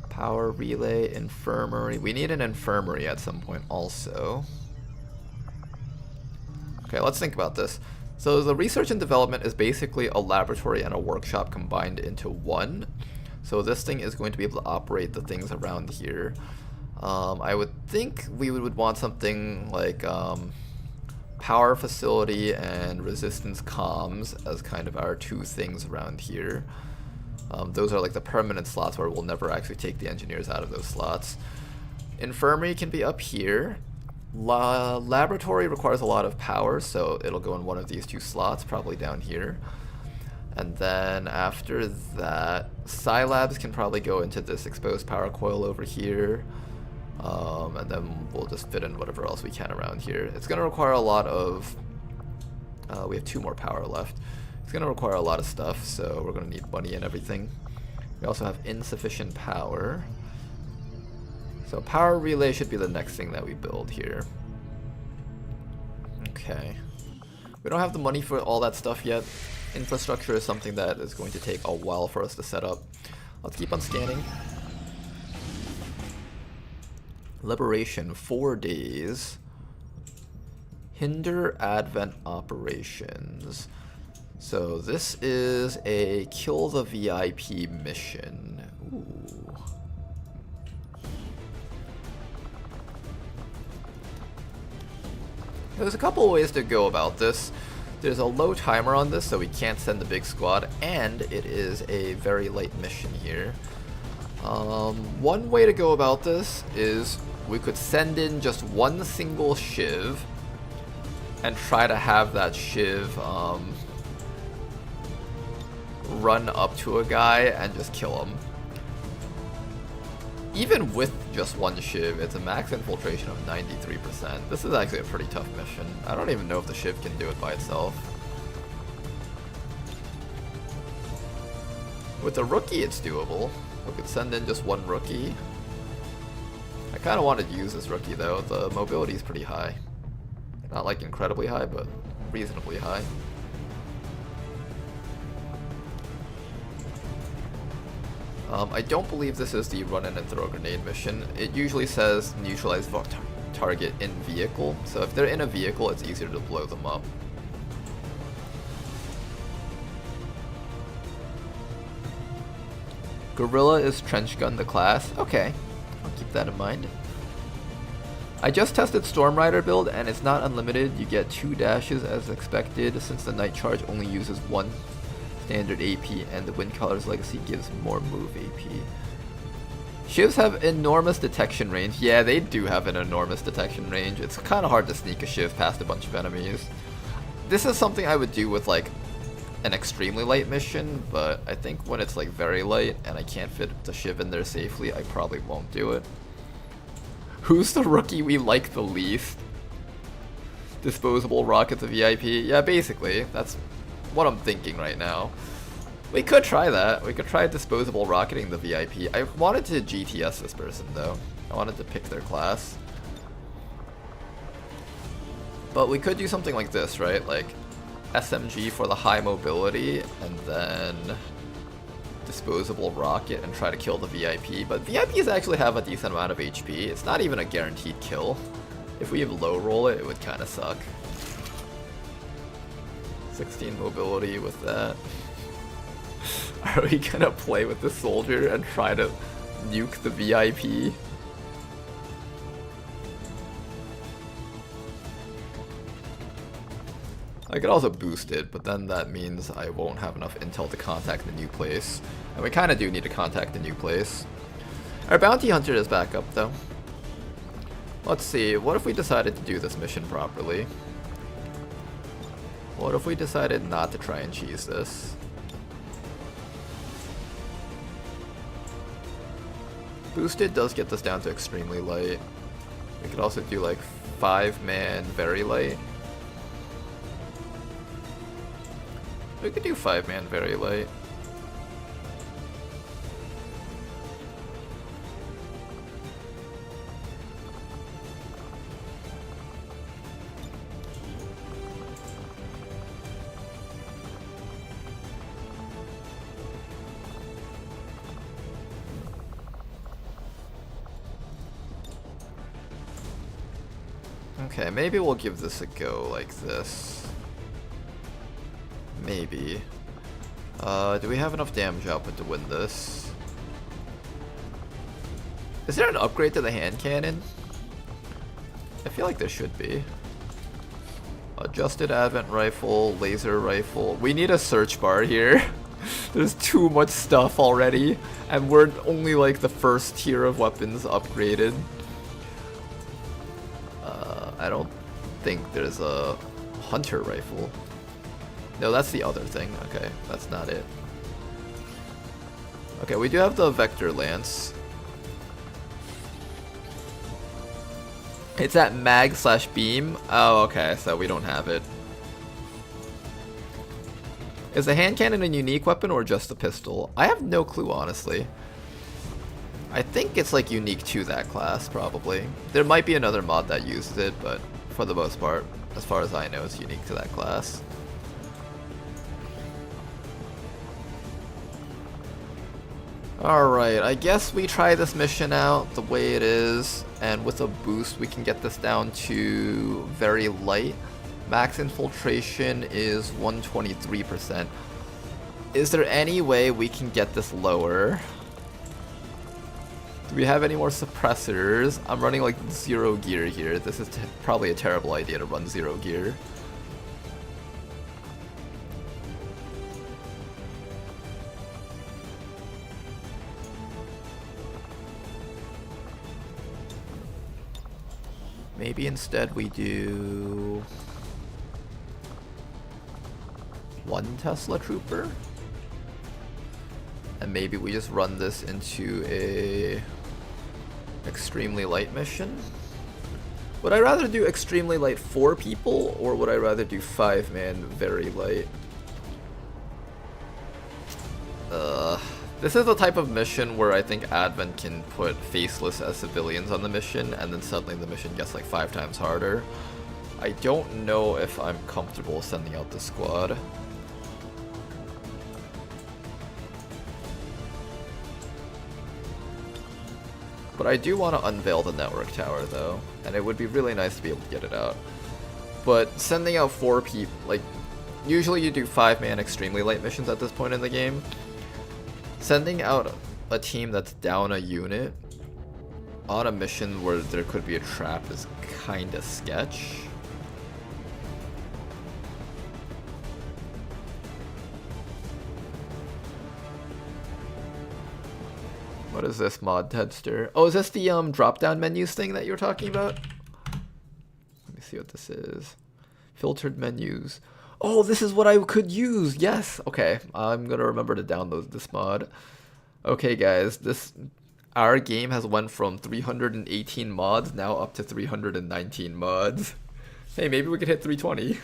Power relay, infirmary. We need an infirmary at some point also. Okay, let's think about this. So the research and development is basically a laboratory and a workshop combined into one. So this thing is going to be able to operate the things around here. I would think we would want something like power facility and resistance comms as kind of our two things around here. Those are like the permanent slots where we'll never actually take the engineers out of those slots. Infirmary can be up here. Laboratory requires a lot of power, so it'll go in one of these two slots, probably down here. And then after that, Scilabs can probably go into this exposed power coil over here. And then we'll just fit in whatever else we can around here. It's going to require a lot of... we have 2 more power left. It's going to require a lot of stuff, so we're going to need money and everything. We also have insufficient power. So power relay should be the next thing that we build here. Okay. We don't have the money for all that stuff yet. Infrastructure is something that is going to take a while for us to set up. Let's keep on scanning. Liberation, 4 days. Hinder Advent operations. So this is a kill the VIP mission. Ooh. There's a couple ways to go about this. There's a low timer on this, so we can't send a big squad, and it is a very late mission here. One way to go about this is we could send in just one single shiv and try to have that shiv run up to a guy and just kill him. Even with just one shiv, it's a max infiltration of 93%. This is actually a pretty tough mission. I don't even know if the shiv can do it by itself. With the rookie, it's doable. We could send in just one rookie. I kind of wanted to use this rookie though. The mobility is pretty high. Not like incredibly high, but reasonably high. I don't believe this is the run in and throw grenade mission. It usually says neutralize target in vehicle, so if they're in a vehicle, it's easier to blow them up. Gorilla is trench gun the class. Okay, I'll keep that in mind. I just tested Storm Rider build and it's not unlimited. You get 2 dashes as expected since the Night Charge only uses 1 standard AP and the Wind Caller's Legacy gives more move AP. Shivs have enormous detection range. Yeah, they do have an enormous detection range. It's kind of hard to sneak a Shiv past a bunch of enemies. This is something I would do with like an extremely light mission, but I think when it's like very light and I can't fit the Shiv in there safely, I probably won't do it. Who's the rookie we like the least? Disposable rocket to VIP? Yeah, basically. That's what I'm thinking right now. We could try that. We could try disposable rocketing the VIP. I wanted to GTS this person though. I wanted to pick their class. But we could do something like this, right? Like SMG for the high mobility and then disposable rocket and try to kill the VIP. But VIPs actually have a decent amount of HP. It's not even a guaranteed kill. If we low roll it, it would kind of suck. 16 mobility with that. Are we gonna play with the soldier and try to nuke the VIP? I could also boost it, but then that means I won't have enough intel to contact the new place. And we kind of do need to contact the new place. Our bounty hunter is back up though. Let's see, what if we decided to do this mission properly? What if we decided not to try and cheese this? Boosted does get this down to extremely light. We could also do like 5-man very light. We could do 5-man very light. Okay, maybe we'll give this a go like this. Maybe. Do we have enough damage output to win this? Is there an upgrade to the hand cannon? I feel like there should be. Adjusted advent rifle, laser rifle. We need a search bar here. There's too much stuff already, and we're only like the first tier of weapons upgraded. I don't think there's a hunter rifle. No, that's the other thing. Okay, that's not it. Okay, we do have the vector lance. It's at mag/beam. Oh, okay, so we don't have it. Is the hand cannon a unique weapon or just a pistol? I have no clue, honestly. I think it's like unique to that class, probably. There might be another mod that uses it, but for the most part, as far as I know, it's unique to that class. Alright, I guess we try this mission out the way it is, and with a boost we can get this down to very light. Max infiltration is 123%. Is there any way we can get this lower? Do we have any more suppressors? I'm running like 0 gear here. This is probably a terrible idea to run 0 gear. Maybe instead we do 1 Tesla Trooper? And maybe we just run this into a extremely light mission? Would I rather do extremely light 4 people, or would I rather do 5-man very light? This is the type of mission where I think Advent can put faceless as civilians on the mission, and then suddenly the mission gets like 5 times harder. I don't know if I'm comfortable sending out the squad. But I do want to unveil the network tower though, and it would be really nice to be able to get it out. But sending out 4 people, like, usually you do 5-man extremely light missions at this point in the game. Sending out a team that's down a unit on a mission where there could be a trap is kinda sketch. What is this mod, Tedster? Oh, is this the drop-down menus thing that you were talking about? Let me see what this is. Filtered menus. Oh, this is what I could use. Yes. Okay, I'm gonna remember to download this mod. Okay, guys, our game has went from 318 mods now up to 319 mods. Hey, maybe we could hit 320.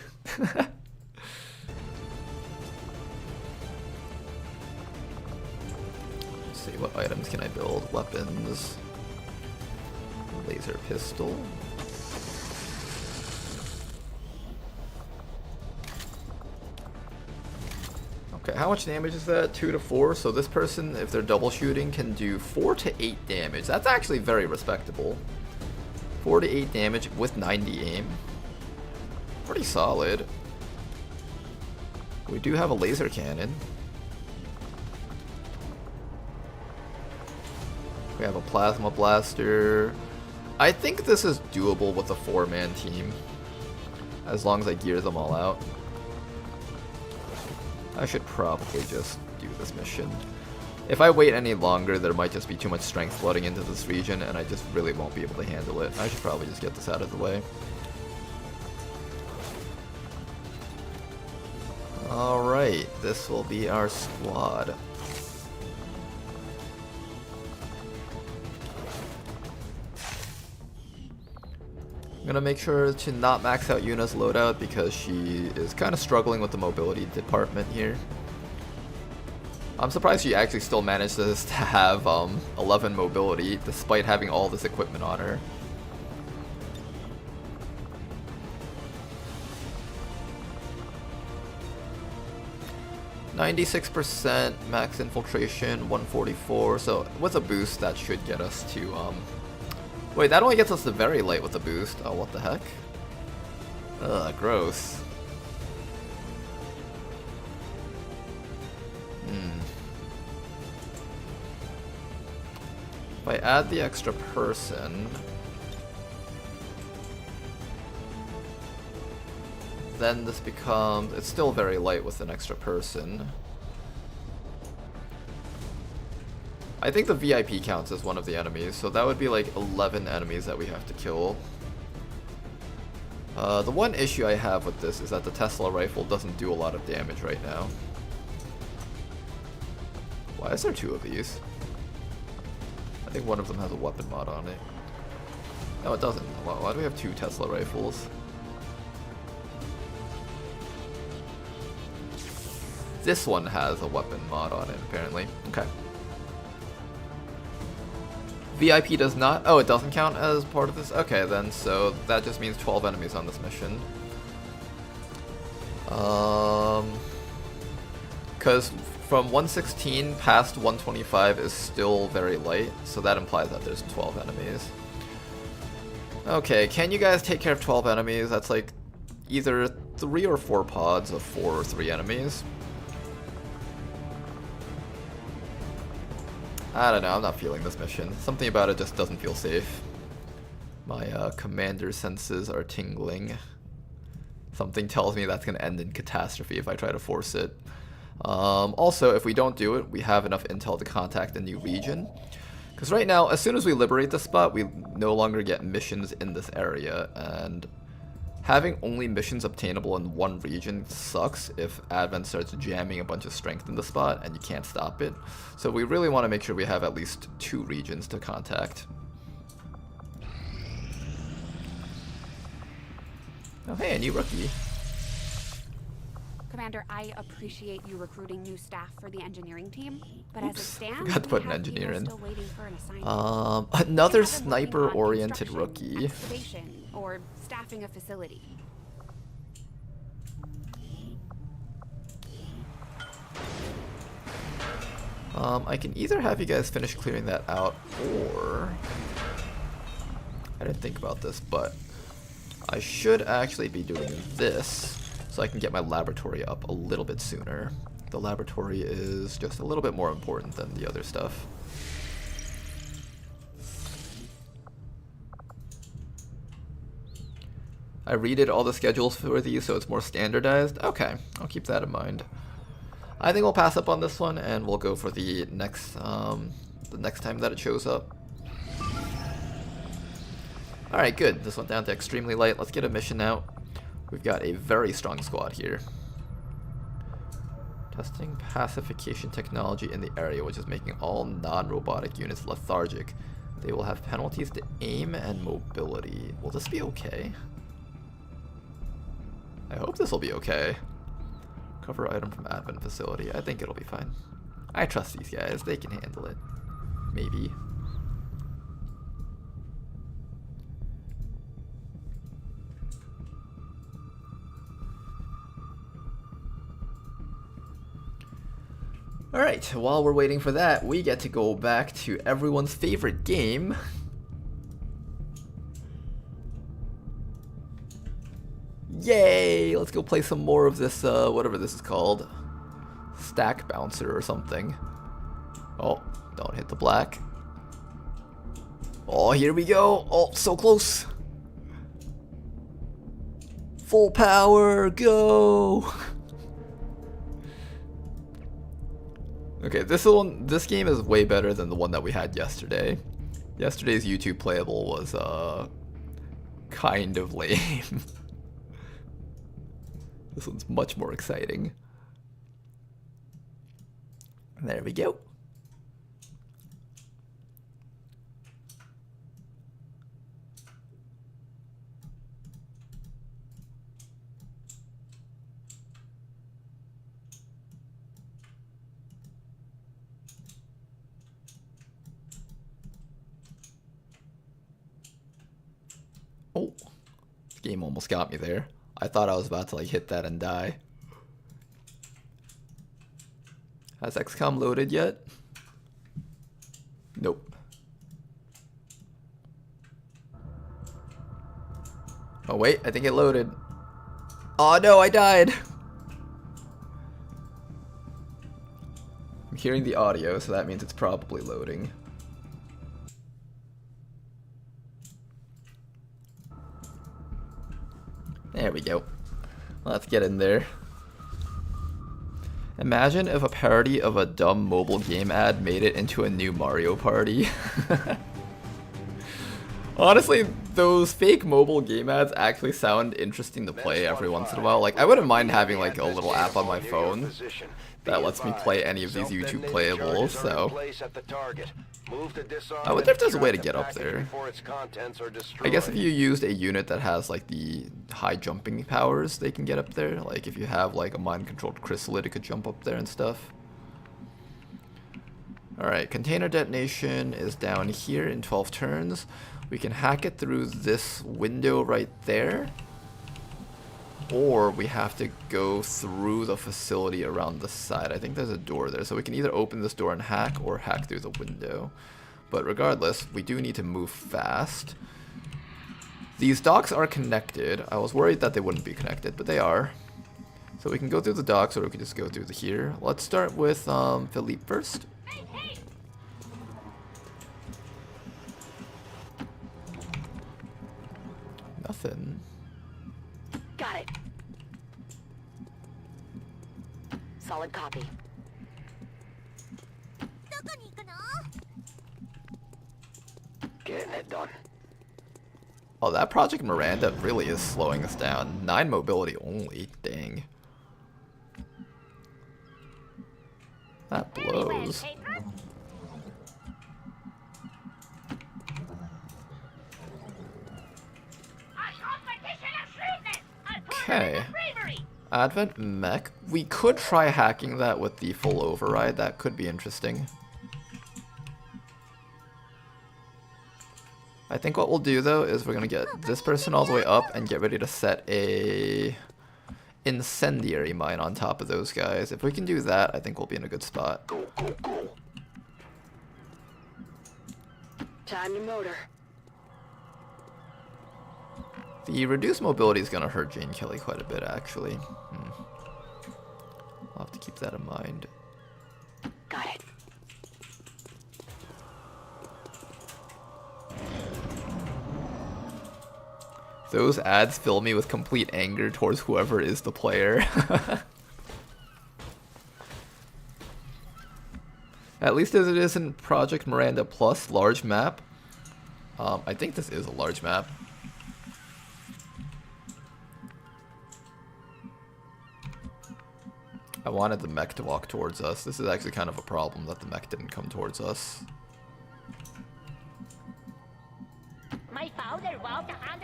Let's see, what items can I build? Weapons, laser pistol. Okay, how much damage is that? 2 to 4. So this person, if they're double shooting, can do 4 to 8 damage. That's actually very respectable. 4 to 8 damage with 90 aim. Pretty solid. We do have a laser cannon. We have a plasma blaster. I think this is doable with a 4-man team, as long as I gear them all out. I should probably just do this mission. If I wait any longer, there might just be too much strength flooding into this region, and I just really won't be able to handle it. I should probably just get this out of the way. Alright, this will be our squad. I'm gonna make sure to not max out Yuna's loadout because she is kind of struggling with the mobility department here. I'm surprised she actually still manages to have 11 mobility despite having all this equipment on her. %, max infiltration, 144. So with a boost, that should get us to Wait, that only gets us to very light with a boost. Oh, what the heck? Ugh, gross. If I add the extra person, then this becomes, it's still very light with an extra person. I think the VIP counts as one of the enemies, so that would be like 11 enemies that we have to kill. The one issue I have with this is that the Tesla rifle doesn't do a lot of damage right now. Why is there two of these? I think one of them has a weapon mod on it. No, it doesn't. Why do we have two Tesla rifles? This one has a weapon mod on it, apparently. Okay. VIP does not. Oh, it doesn't count as part of this? Okay, then, so that just means 12 enemies on this mission. Because from 116 past 125 is still very light, so that implies that there's 12 enemies. Okay, can you guys take care of 12 enemies? That's like either 3 or 4 pods of 4 or 3 enemies. I don't know, I'm not feeling this mission. Something about it just doesn't feel safe. My commander senses are tingling. Something tells me that's going to end in catastrophe if I try to force it. Also, if we don't do it, we have enough intel to contact a new region. Because right now, as soon as we liberate the spot, we no longer get missions in this area, and having only missions obtainable in one region sucks if Advent starts jamming a bunch of strength in the spot and you can't stop it. So we really want to make sure we have at least 2 regions to contact. Oh hey, a new rookie. Commander, I appreciate you recruiting new staff for the engineering team, but as it stands, Forgot to put an engineer in. still waiting for an assignment. Another sniper-oriented rookie. Excavation or staffing a facility. I can either have you guys finish clearing that out, or I didn't think about this, but I should actually be doing this so I can get my laboratory up a little bit sooner. The laboratory is just a little bit more important than the other stuff. I redid all the schedules for these so it's more standardized. Okay, I'll keep that in mind. I think we'll pass up on this one and we'll go for the next time that it shows up. Alright, good. This went down to extremely light. Let's get a mission out. We've got a very strong squad here. Testing pacification technology in the area, which is making all non-robotic units lethargic. They will have penalties to aim and mobility. Will this be okay? I hope this will be okay. Cover item from admin facility. I think it'll be fine. I trust these guys. They can handle it. Maybe. Alright, while we're waiting for that, we get to go back to everyone's favorite game. Yay! Let's go play some more of this, whatever this is called. Stack Bouncer or something. Oh, don't hit the black. Oh, here we go! Oh, so close! Full power, go! Okay, this game is way better than the one that we had yesterday. Yesterday's YouTube playable was, kind of lame. This one's much more exciting. There we go. Oh, this game almost got me there. I thought I was about to like hit that and die. Has XCOM loaded yet? Nope. Oh wait, I think it loaded. Oh no, I died! I'm hearing the audio, so that means it's probably loading. There we go. Let's get in there. Imagine if a parody of a dumb mobile game ad made it into a new Mario Party. Honestly, those fake mobile game ads actually sound interesting to play every once in a while. Like, I wouldn't mind having like a little app on my phone that lets me play any of these YouTube playables, so... I wonder if there's a way to get up there. I guess if you used a unit that has like the high jumping powers, they can get up there. Like if you have like a mind-controlled chrysalid, it could jump up there and stuff. Alright, container detonation is down here in 12 turns. We can hack it through this window right there. Or we have to go through the facility around the side. I think there's a door there, so we can either open this door and hack or hack through the window. But regardless, we do need to move fast. These docks are connected. I was worried that they wouldn't be connected, but they are. So we can go through the docks or we can just go through the here. Let's start with Philippe first. Nothing. Got it. Solid copy. Getting it done. Oh, that Project Miranda really is slowing us down. 9 mobility only. Dang. That blows. Okay. Advent Mech. We could try hacking that with the full override. That could be interesting. I think what we'll do though is we're gonna get this person all the way up and get ready to set a incendiary mine on top of those guys. If we can do that, I think we'll be in a good spot. Go, go, go. Time to motor. The reduced mobility is gonna hurt Jane Kelly quite a bit, actually. I'll have to keep that in mind. Got it. Those ads fill me with complete anger towards whoever is the player. At least as it is in Project Miranda Plus, large map. I think this is a large map. I wanted the mech to walk towards us. This is actually kind of a problem that the mech didn't come towards us.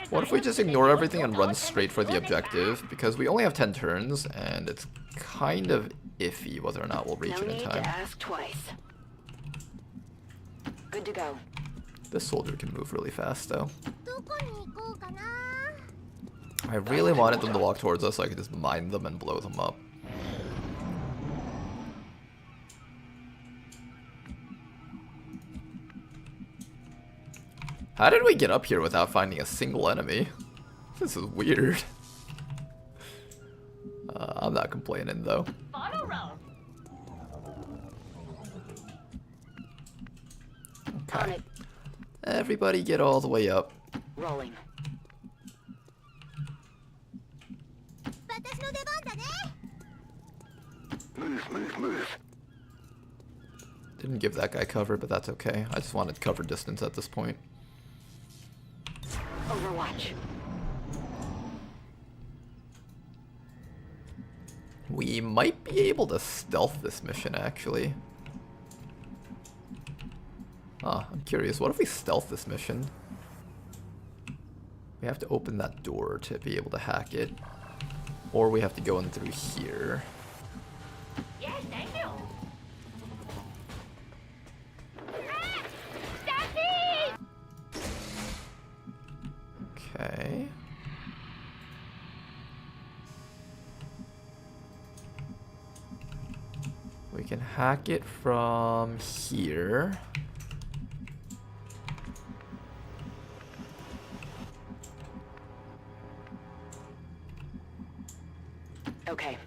What if we just ignore everything and run straight for the objective? Because we only have 10 turns, and it's kind of iffy whether or not we'll reach it in time. No need to ask twice. Good to go. This soldier can move really fast, though. I really wanted them to walk towards us so I could just mine them and blow them up. How did we get up here without finding a single enemy? This is weird. I'm not complaining though. Okay. Everybody get all the way up. Rolling. Move, move, move. Didn't give that guy cover, but that's okay. I just wanted cover distance at this point. Overwatch. We might be able to stealth this mission, actually. I'm curious. What if we stealth this mission? We have to open that door to be able to hack it. Or we have to go in through here. Yes, thank you. Okay. We can hack it from here. Okay.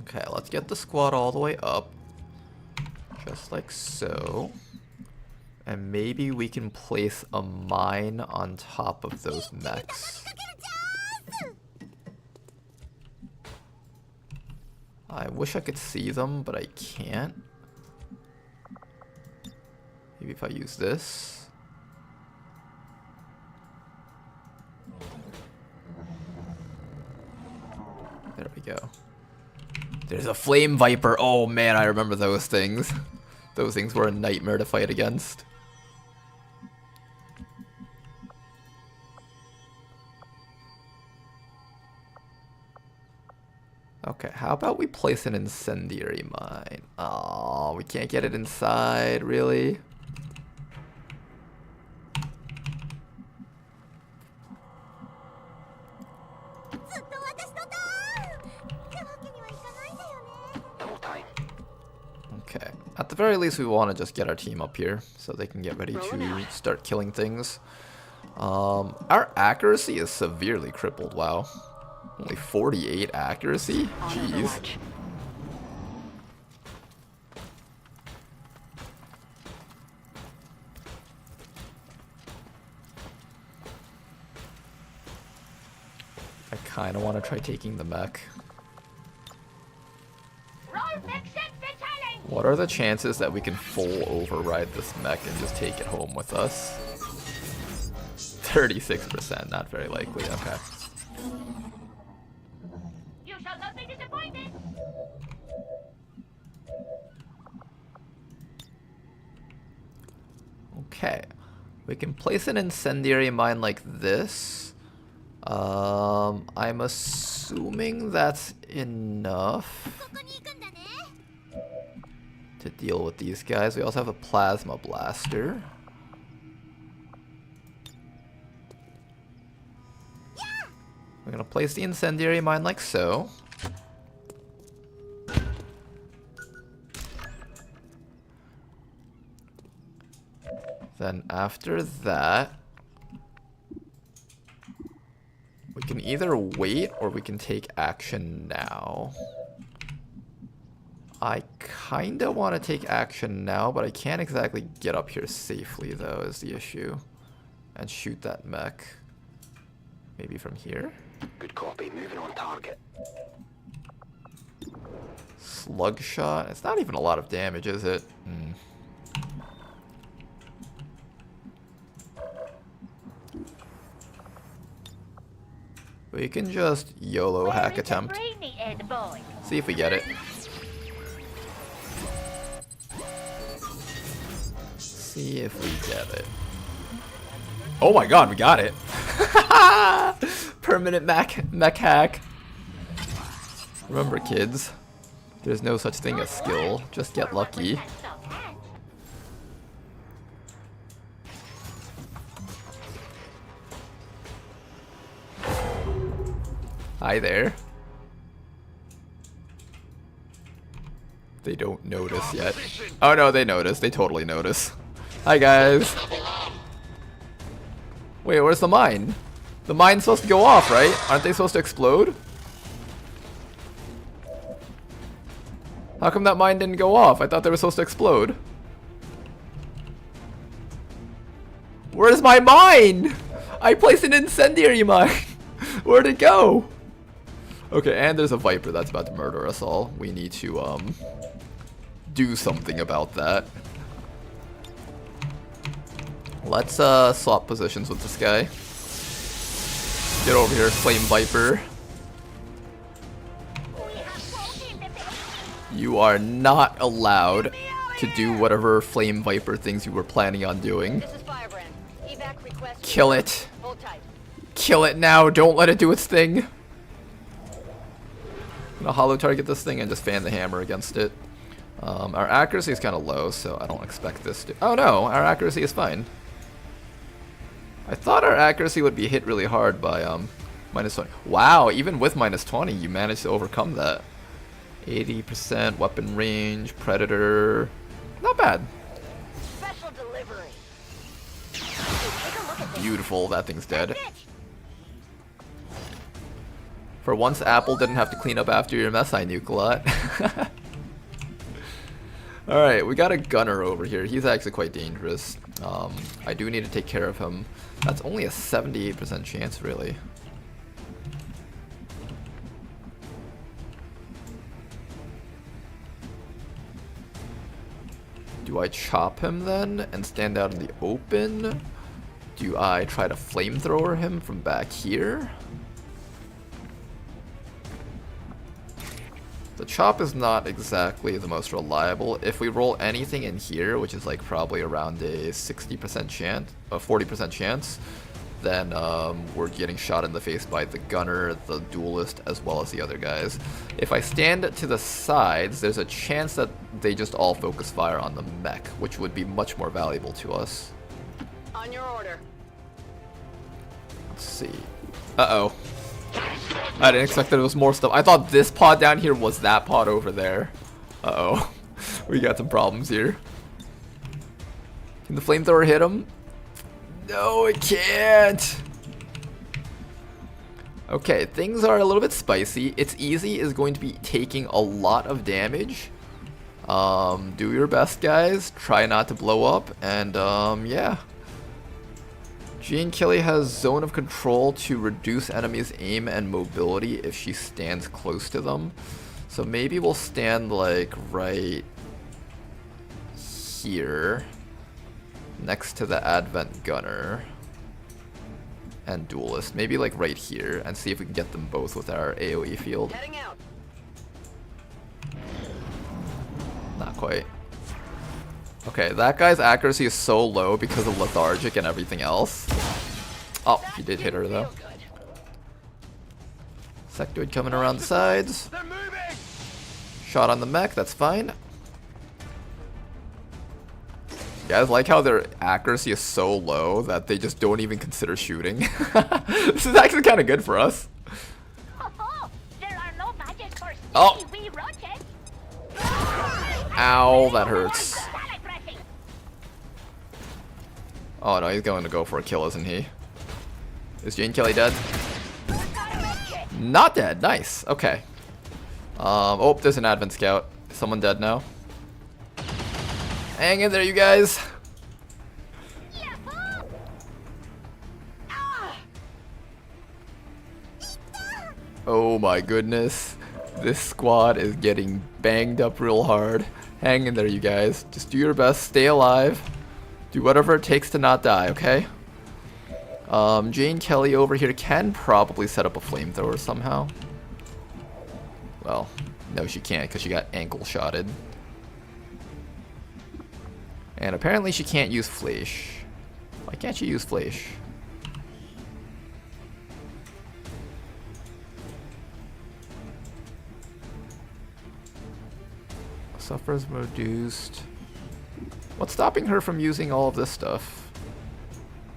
Okay, let's get the squad all the way up. Just like so. And maybe we can place a mine on top of those mechs. I wish I could see them, but I can't. Maybe if I use this. There we go. There's a flame viper. Oh man, I remember those things. Those things were a nightmare to fight against. Okay, how about we place an incendiary mine? Oh, we can't get it inside, really? Okay, at the very least we want to just get our team up here so they can get ready to start killing things. Our accuracy is severely crippled, wow. Only 48 accuracy? Jeez. I kind of want to try taking the mech. What are the chances that we can full override this mech and just take it home with us? 36%, not very likely, okay. You shall not be disappointed. Okay, we can place an incendiary mine like this. I'm assuming that's enough to deal with these guys. We also have a plasma blaster. We're gonna place the incendiary mine like so. Then after that, we can either wait or we can take action now. I kinda want to take action now, but I can't exactly get up here safely though, is the issue. And shoot that mech. Maybe from here? Good copy, moving on target. Slug shot? It's not even a lot of damage, is it? We can just YOLO hack attempt. See if we get it. See if we get it. Oh my god, we got it! Permanent mech hack. Remember, kids, there's no such thing as skill. Just get lucky. Hi there. They don't notice yet. Oh no, they notice. They totally notice. Hi guys. Wait, where's the mine? The mine's supposed to go off, right? Aren't they supposed to explode? How come that mine didn't go off? I thought they were supposed to explode. Where's my mine? I placed an incendiary mine. Where'd it go? Okay, and there's a viper that's about to murder us all. We need to do something about that. Let's swap positions with this guy. Get over here, Flame Viper. You are not allowed to do whatever Flame Viper things you were planning on doing. Kill it. Kill it now, don't let it do its thing. I'm gonna hollow target this thing and just fan the hammer against it. Our accuracy is kind of low, so I don't expect this to... Oh no, our accuracy is fine. I thought our accuracy would be hit really hard by minus 20. Wow, even with minus 20, you managed to overcome that. 80% weapon range, predator. Not bad. Special delivery. Beautiful, that thing's dead. For once, Apple didn't have to clean up after your mess, I nuke a lot. Alright, we got a gunner over here. He's actually quite dangerous. I do need to take care of him. That's only a 78% chance, really. Do I chop him then and stand out in the open? Do I try to flamethrower him from back here? The chop is not exactly the most reliable. If we roll anything in here, which is like probably around a 60% chance, a 40% chance, then we're getting shot in the face by the gunner, the duelist, as well as the other guys. If I stand to the sides, there's a chance that they just all focus fire on the mech, which would be much more valuable to us. On your order. Let's see. Uh-oh. I didn't expect that there was more stuff. I thought this pod down here was that pod over there. Uh-oh. We got some problems here. Can the flamethrower hit him? No, it can't. Okay, things are a little bit spicy. It's Easy is going to be taking a lot of damage. Do your best, guys. Try not to blow up. And, yeah. Jean Kelly has Zone of Control to reduce enemies' aim and mobility if she stands close to them. So maybe we'll stand like right here next to the Advent Gunner and Duelist. Maybe like right here and see if we can get them both with our AoE field. Heading out. Not quite. Okay, that guy's accuracy is so low because of lethargic and everything else. Oh, he did hit her though. Sectoid coming around the sides. Shot on the mech, that's fine. You guys like how their accuracy is so low that they just don't even consider shooting. This is actually kind of good for us. Oh! Ow, that hurts. Oh no, he's going to go for a kill, isn't he? Is Jane Kelly dead? Not dead, nice, okay. Oh, there's an Advent Scout. Is someone dead now? Hang in there, you guys. Oh my goodness. This squad is getting banged up real hard. Hang in there, you guys. Just do your best, stay alive. Do whatever it takes to not die, okay? Jane Kelly over here can probably set up a flamethrower somehow. Well, no she can't because she got ankle shotted. And apparently she can't use Flash. Why can't she use Flash? Suffers reduced. What's stopping her from using all of this stuff?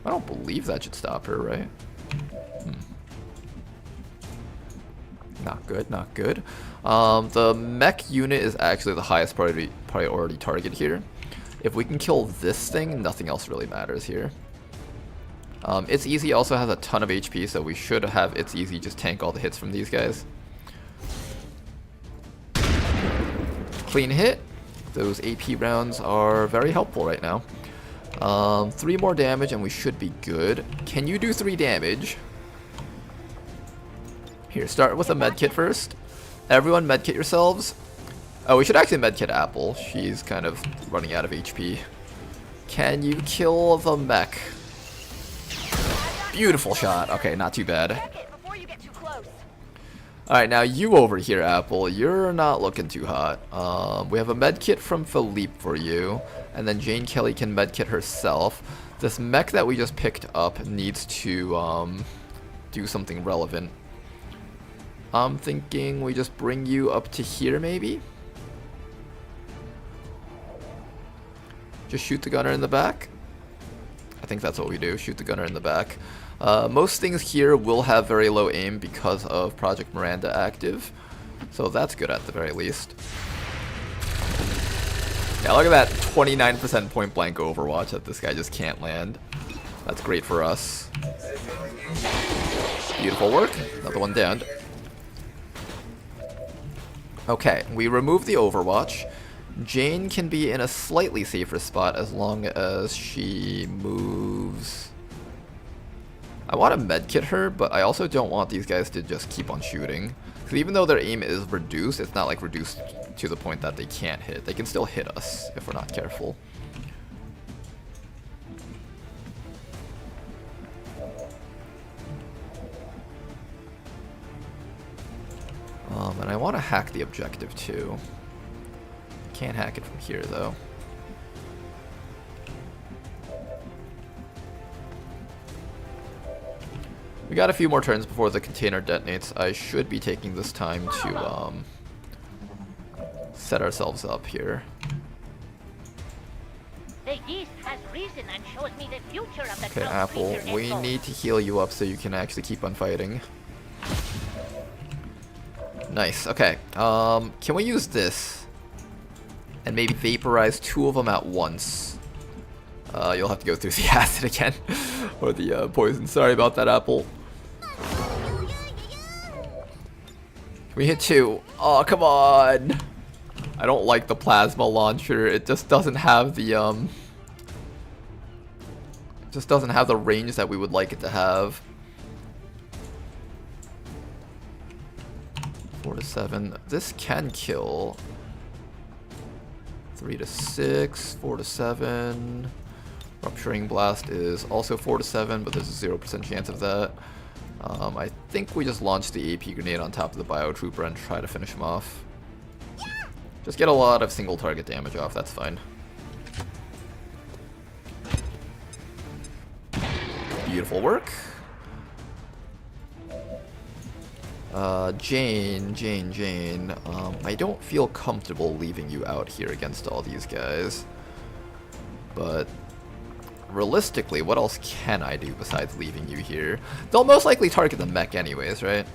I don't believe that should stop her, right? Not good, not good. The mech unit is actually the highest priority target here. If we can kill this thing, nothing else really matters here. It's Easy also has a ton of HP, so we should have It's Easy just tank all the hits from these guys. Clean hit. Those AP rounds are very helpful right now. 3 more damage and we should be good. Can you do 3 damage? Here, start with a medkit first. Everyone medkit yourselves. Oh, we should actually medkit Apple. She's kind of running out of HP. Can you kill the mech? Beautiful shot. Okay, not too bad. Alright, now you over here, Apple. You're not looking too hot. We have a medkit from Philippe for you. And then Jane Kelly can medkit herself. This mech that we just picked up needs to do something relevant. I'm thinking we just bring you up to here, maybe? Just shoot the gunner in the back? I think that's what we do, shoot the gunner in the back. Most things here will have very low aim because of Project Miranda active. So that's good at the very least. Yeah, look at that 29% point blank Overwatch that this guy just can't land. That's great for us. Beautiful work. Another one down. Okay, we remove the Overwatch. Jane can be in a slightly safer spot as long as she moves. I want to medkit her, but I also don't want these guys to just keep on shooting. Because even though their aim is reduced, it's not like reduced to the point that they can't hit. They can still hit us if we're not careful. And I want to hack the objective too. Can't hack it from here though. We got a few more turns before the container detonates. I should be taking this time to set ourselves up here. The yeast has risen and shows me the future of the Okay, cloud Apple, creature we Echo. need to heal you up so you can actually keep on fighting. Nice, okay. Can we use this? And maybe vaporize 2 of them at once. You'll have to go through the acid again. Or the poison. Sorry about that, Apple. We hit 2. Oh, come on! I don't like the plasma launcher. It just doesn't have the range that we would like it to have. 4 to 7. This can kill. 3 to 6. 4 to 7. Rupturing Blast is also 4 to 7, but there's a 0% chance of that. I think we just launch the AP grenade on top of the Biotrooper and try to finish him off. Just get a lot of single target damage off, that's fine. Beautiful work. Jane. I don't feel comfortable leaving you out here against all these guys. But realistically, what else can I do besides leaving you here? They'll most likely target the mech anyways, right?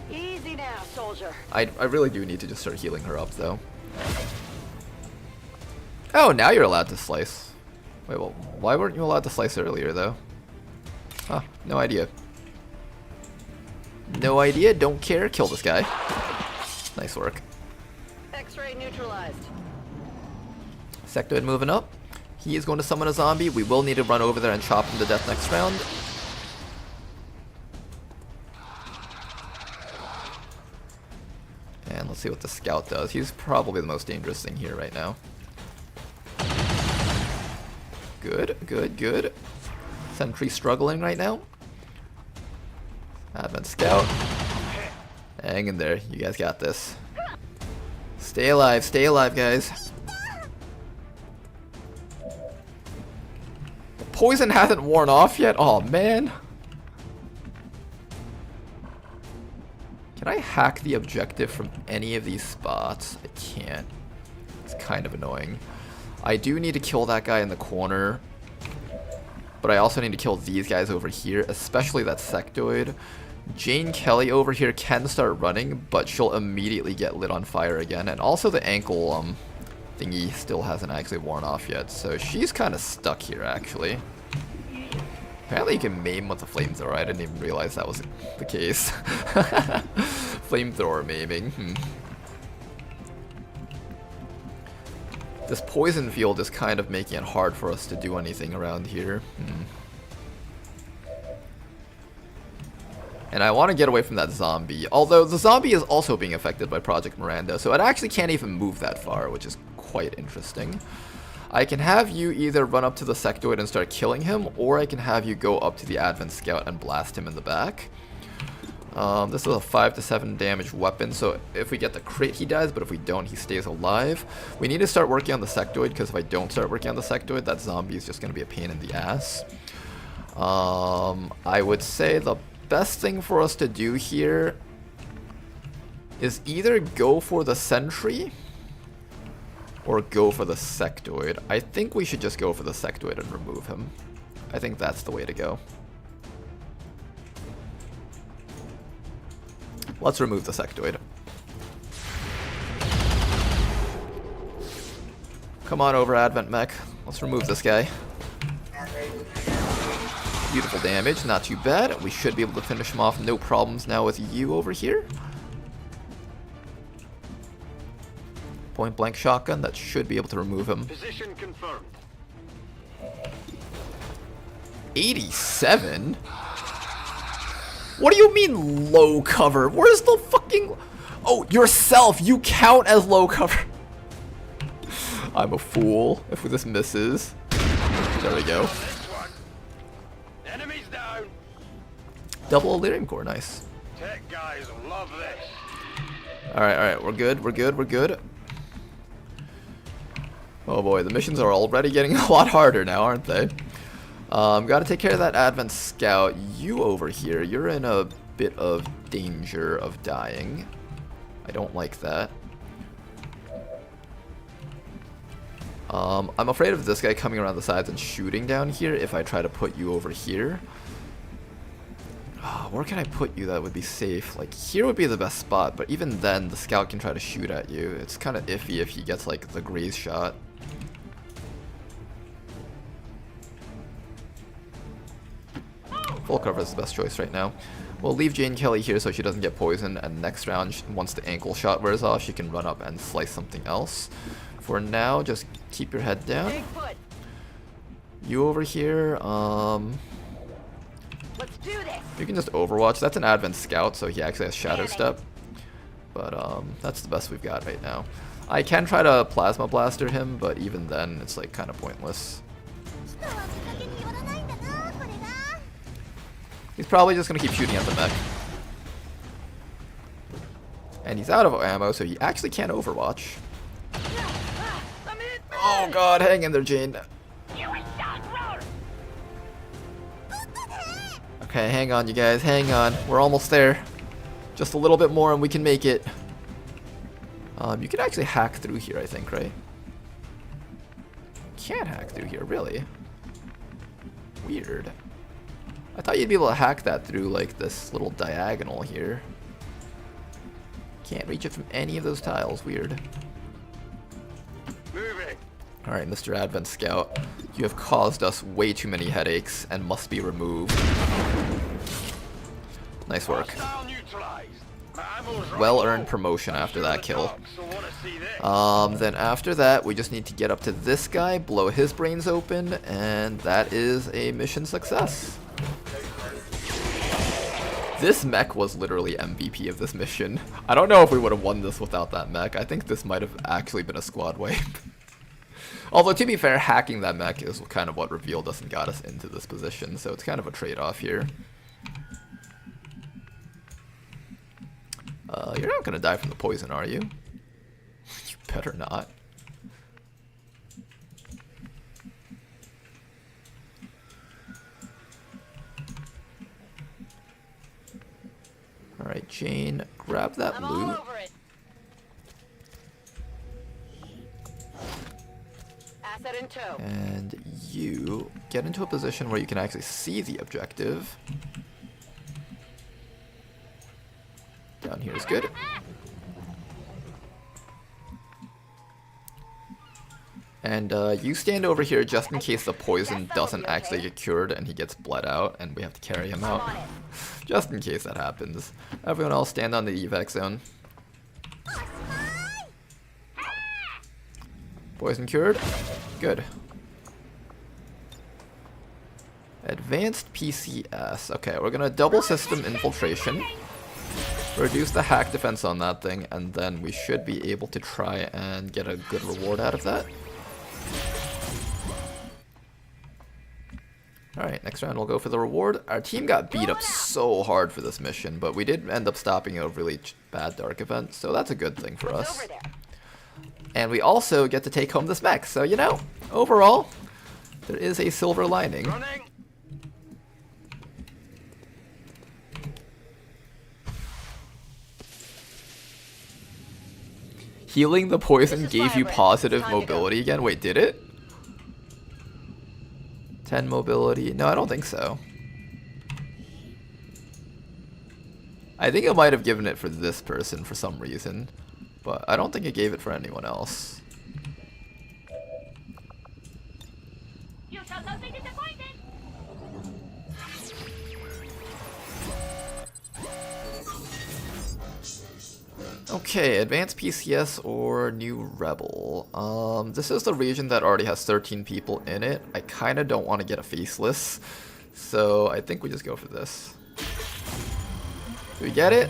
Easy now, soldier. I really do need to just start healing her up, though. Oh, now you're allowed to slice. Wait, well, why weren't you allowed to slice earlier, though? Huh, no idea. No idea, don't care, kill this guy. Nice work. X-ray neutralized. Sectoid moving up. He is going to summon a zombie. We will need to run over there and chop him to death next round. And let's see what the scout does. He's probably the most dangerous thing here right now. Good. Sentry struggling right now. Advent Scout. Hang in there. You guys got this. Stay alive, guys. The poison hasn't worn off yet? Oh, man. Can I hack the objective from any of these spots? I can't. It's kind of annoying. I do need to kill that guy in the corner. But I also need to kill these guys over here, especially that sectoid. Jane Kelly over here can start running, but she'll immediately get lit on fire again. And also the ankle thingy still hasn't actually worn off yet, so she's kind of stuck here, actually. Apparently you can maim with the flamethrower. I didn't even realize that was the case. Flamethrower maiming. This poison field is kind of making it hard for us to do anything around here. And I want to get away from that zombie. Although the zombie is also being affected by Project Miranda, so it actually can't even move that far, which is quite interesting. I can have you either run up to the sectoid and start killing him, or I can have you go up to the Advent Scout and blast him in the back. This is a 5 to 7 damage weapon, so if we get the crit he dies, but if we don't he stays alive. We need to start working on the sectoid, because if I don't start working on the sectoid, that zombie is just going to be a pain in the ass. I would say the best thing for us to do here is either go for the sentry or go for the sectoid. I think we should just go for the sectoid and remove him. I think that's the way to go. Let's remove the sectoid. Come on over, Advent Mech. Let's remove this guy. Beautiful damage, not too bad. We should be able to finish him off, no problems now with you over here. Point blank shotgun, that should be able to remove him. Position confirmed. 87? What do you mean low cover? Where's the fucking... Oh, yourself! You count as low cover! I'm a fool if this misses. There we go. Enemies down. Double Elerium core, nice. Tech guys love this. Alright, we're good, we're good. Oh boy, the missions are already getting a lot harder now, aren't they? Gotta take care of that Advent Scout. You over here, you're in a bit of danger of dying. I don't like that. I'm afraid of this guy coming around the sides and shooting down here if I try to put you over here. Where can I put you that would be safe? Like, here would be the best spot, but even then, the scout can try to shoot at you. It's kind of iffy if he gets, like, the graze shot. Full cover is the best choice right now. We'll leave Jane Kelly here so she doesn't get poisoned, and next round, once the ankle shot wears off, she can run up and slice something else. For now, just keep your head down. You over here, Let's do this. you can just Overwatch. That's an Advent Scout, so he actually has Shadow Step. But that's the best we've got right now. I can try to Plasma Blaster him, but even then, it's like kind of pointless. He's probably just gonna keep shooting at the mech. And he's out of ammo, so he actually can't Overwatch. Oh god, hang in there, Jane. Okay, hang on, you guys, hang on. We're almost there. Just a little bit more and we can make it. You can actually hack through here, I think, right? Can't hack through here, really? Weird. I thought you'd be able to hack that through, like, this little diagonal here. Can't reach it from any of those tiles. Weird. Moving. Alright, Mr. Advent Scout. You have caused us way too many headaches and must be removed. Nice work. Well-earned promotion after that kill. Then after that, we just need to get up to this guy, blow his brains open, and that is a mission success. This mech was literally MVP of this mission. I don't know if we would have won this without that mech. I think this might have actually been a squad wipe. Although, to be fair, hacking that mech is kind of what revealed us and got us into this position, so it's kind of a trade-off here. You're not gonna die from the poison, are you? You better not. Alright, Jane, grab that loot. Asset in tow. And you get into a position where you can actually see the objective. Down here is good. And you stand over here just in case the poison doesn't actually get cured and he gets bled out and we have to carry him out. Just in case that happens. Everyone else stand on the evac zone. Poison cured. Good. Advanced PCS. Okay, we're gonna double system infiltration. Reduce the hack defense on that thing, and then we should be able to try and get a good reward out of that. Alright, next round we'll go for the reward. Our team got beat up so hard for this mission, but we did end up stopping a really bad dark event, so that's a good thing for us. And we also get to take home this mech, so you know, overall, there is a silver lining. Healing the poison gave you positive mobility again? Wait, did it? 10 mobility? No, I don't think so. I think it might have given it for this person for some reason, but I don't think it gave it for anyone else. You shall not be disappointed. Okay, advanced PCS or new rebel. This is the region that already has 13 people in it. I kind of don't want to get a faceless, so I think we just go for this. Do we get it?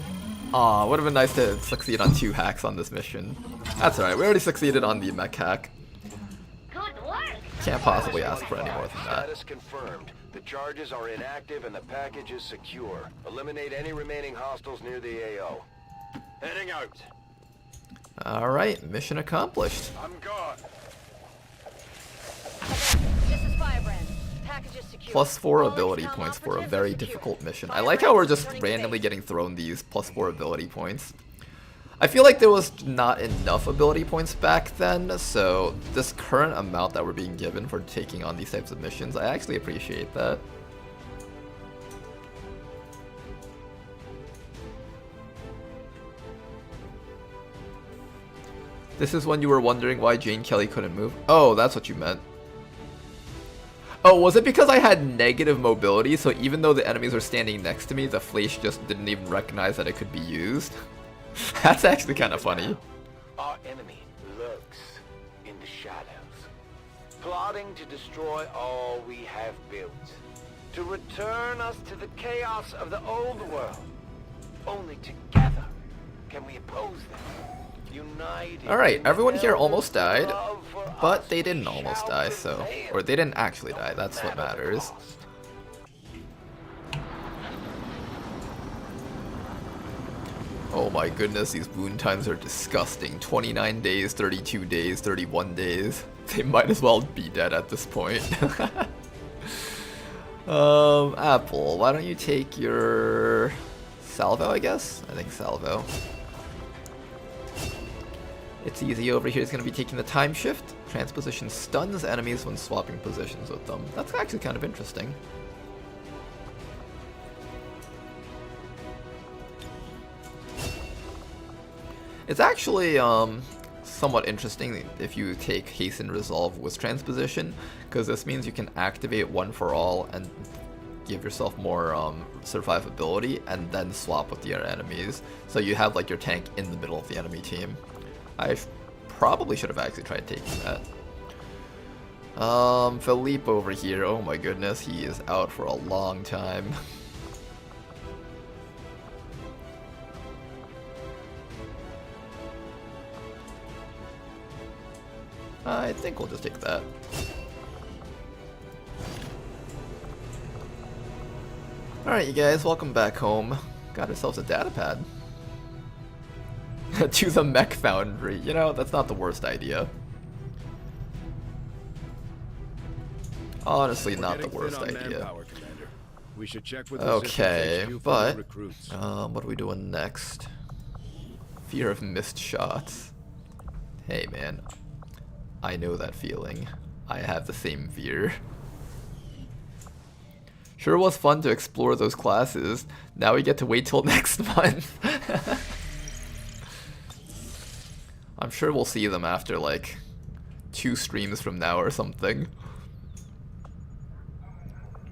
Aw, would have been nice to succeed on 2 hacks on this mission. That's alright, we already succeeded on the mech hack. Good work. Can't possibly ask for any more than that. Status confirmed. The charges are inactive and the package is secure. Eliminate any remaining hostiles near the AO. Heading out. Alright, mission accomplished. I'm gone. This is Firebrand. Package is secure. +4 ability points for a very difficult mission. I like how we're just randomly getting thrown these +4 ability points. I feel like there was not enough ability points back then, so this current amount that we're being given for taking on these types of missions, I actually appreciate that. This is when you were wondering why Jane Kelly couldn't move? Oh, that's what you meant. Oh, was it because I had negative mobility, so even though the enemies were standing next to me, the Flash just didn't even recognize that it could be used? That's actually kind of funny. Our enemy lurks in the shadows, plotting to destroy all we have built, to return us to the chaos of the old world. Only together can we oppose them. Alright, everyone here almost died, but they didn't almost die, so... Or they didn't actually die, that's what matters. Oh my goodness, these wound times are disgusting. 29 days, 32 days, 31 days. They might as well be dead at this point. Apple, why don't you take your... Salvo, I guess? I think Salvo. It's easy over here is going to be taking the time shift. Transposition stuns enemies when swapping positions with them. That's actually kind of interesting. It's actually somewhat interesting if you take Hasten Resolve with Transposition, because this means you can activate One for All and give yourself more survivability and then swap with the other enemies. So you have like your tank in the middle of the enemy team. I probably should have actually tried taking that. Philippe over here, oh my goodness, he is out for a long time. I think we'll just take that. Alright you guys, welcome back home. Got ourselves a data pad. To the mech foundry. You know, that's not the worst idea. Honestly, not the worst idea. We should check with okay, but what are we doing next? Fear of missed shots. Hey man, I know that feeling. I have the same fear. Sure was fun to explore those classes. Now we get to wait till next month. I'm sure we'll see them after like 2 streams from now or something.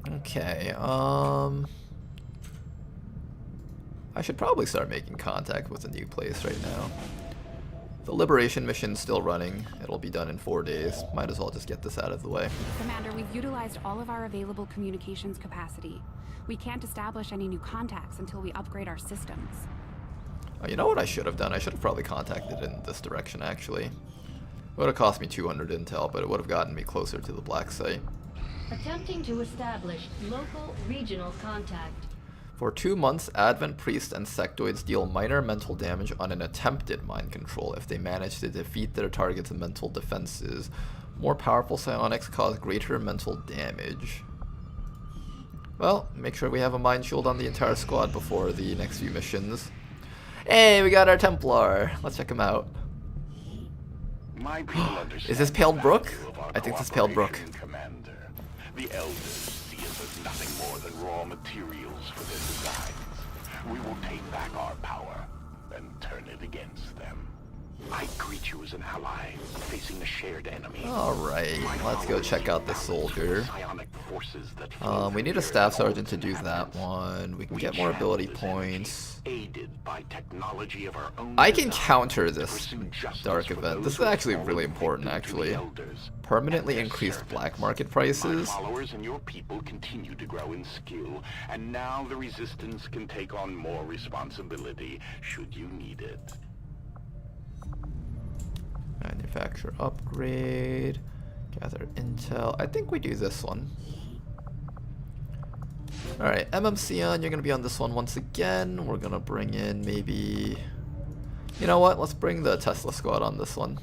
Okay, I should probably start making contact with a new place right now. The Liberation mission's still running. It'll be done in 4 days. Might as well just get this out of the way. Commander, we've utilized all of our available communications capacity. We can't establish any new contacts until we upgrade our systems. Oh, you know what I should have done? I should have probably contacted in this direction, actually. It would have cost me 200 intel, but it would have gotten me closer to the black site. Attempting to establish local regional contact. For 2 months, Advent Priest and Sectoids deal minor mental damage on an attempted mind control if they manage to defeat their target's mental defenses. More powerful psionics cause greater mental damage. Well, make sure we have a mind shield on the entire squad before the next few missions. Hey, we got our Templar. Let's check him out. Is this Pale Brook? I think this is Pale Brook. Commander, the Elders see us as nothing more than raw materials for their designs. We will take back our power and turn it against them. I greet you as an ally facing a shared enemy. Alright, let's go check out the soldier. forces that we need a staff sergeant to do that one. We can get more ability points. Aided by technology of our own I can design, counter to this pursue justice dark for event. those This is who have actually fallen really important, victim to the actually. elders. Permanently And their increased servants. black market My prices. followers and your people continue to grow in skill, and now the Resistance can take on more responsibility should you need it. Manufacture upgrade. Gather intel. I think we do this one. Alright, MMCon, you're going to be on this one once again. We're going to bring in maybe... You know what? Let's bring the Tesla squad on this one.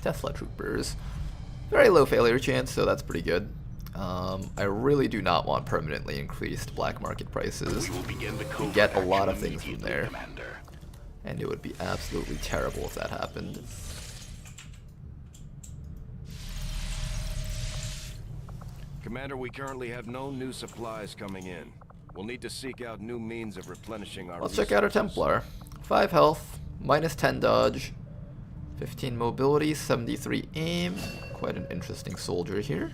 Tesla troopers. Very low failure chance, so that's pretty good. I really do not want permanently increased black market prices. We get a lot of things from there. Commander. And it would be absolutely terrible if that happened. Commander, we currently have no new supplies coming in. We'll need to seek out new means of replenishing our Let's check out our Templar. 5 health, minus 10 dodge, 15 mobility, 73 aim. Quite an interesting soldier here.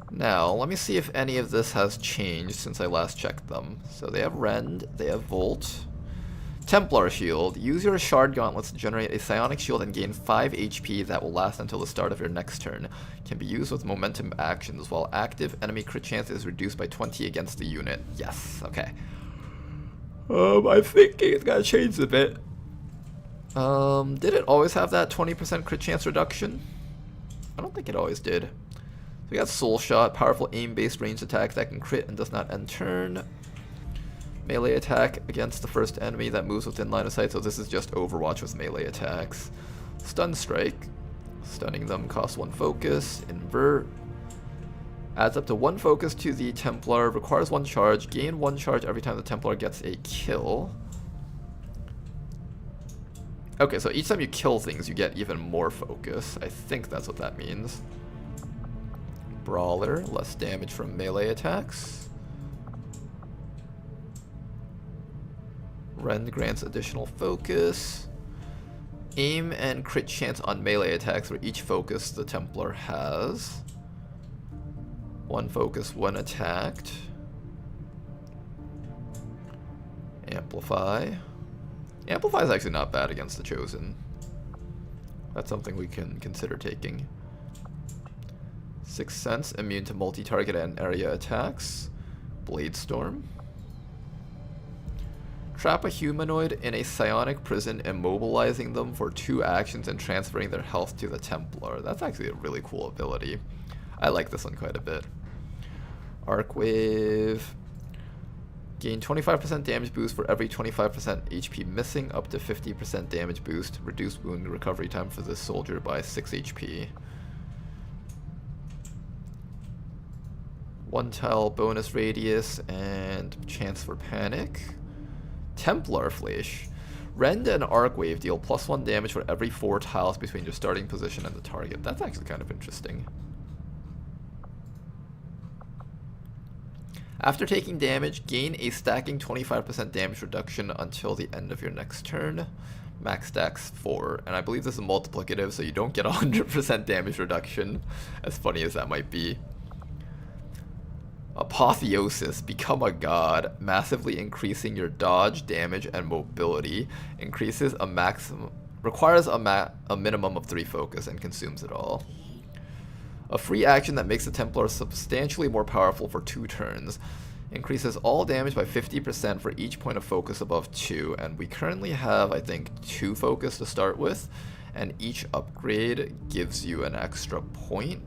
Now, let me see if any of this has changed since I last checked them. So they have Rend, they have Volt. Templar shield. Use your shard gauntlets to generate a psionic shield and gain 5 HP that will last until the start of your next turn. Can be used with momentum actions. While active, enemy crit chance is reduced by 20 against the unit. Yes, okay. I think it's gotta change a bit. Did it always have that 20% crit chance reduction? I don't think it always did. So we got Soul Shot, powerful aim-based ranged attack that can crit and does not end turn. Melee attack against the first enemy that moves within line of sight, so this is just Overwatch with melee attacks. Stun Strike, stunning them costs 1 focus. Invert, adds up to 1 focus to the Templar, requires 1 charge, gain 1 charge every time the Templar gets a kill. Okay, so each time you kill things, you get even more focus. I think that's what that means. Brawler, less damage from melee attacks. Rend grants additional focus. Aim and crit chance on melee attacks for each focus the Templar has. 1 focus when attacked. Amplify. Amplify is actually not bad against the Chosen. That's something we can consider taking. Sixth Sense, immune to multi-target and area attacks. Blade Storm. Trap a humanoid in a psionic prison, immobilizing them for 2 actions and transferring their health to the Templar. That's actually a really cool ability. I like this one quite a bit. Arc Wave. Gain 25% damage boost for every 25% HP missing, up to 50% damage boost. Reduce wound recovery time for this soldier by 6 HP. 1 tile bonus radius and chance for panic. Templar Flash. Rend and Arc Wave deal +1 damage for every 4 tiles between your starting position and the target. That's actually kind of interesting. After taking damage, gain a stacking 25% damage reduction until the end of your next turn. Max stacks 4, and I believe this is multiplicative, so you don't get 100% damage reduction, as funny as that might be. Apotheosis, become a god, massively increasing your dodge, damage, and mobility. Increases a maximum, requires a minimum of 3 focus and consumes it all. A free action that makes the Templar substantially more powerful for 2 turns. Increases all damage by 50% for each point of focus above 2, and we currently have, I think, 2 focus to start with, and each upgrade gives you an extra point.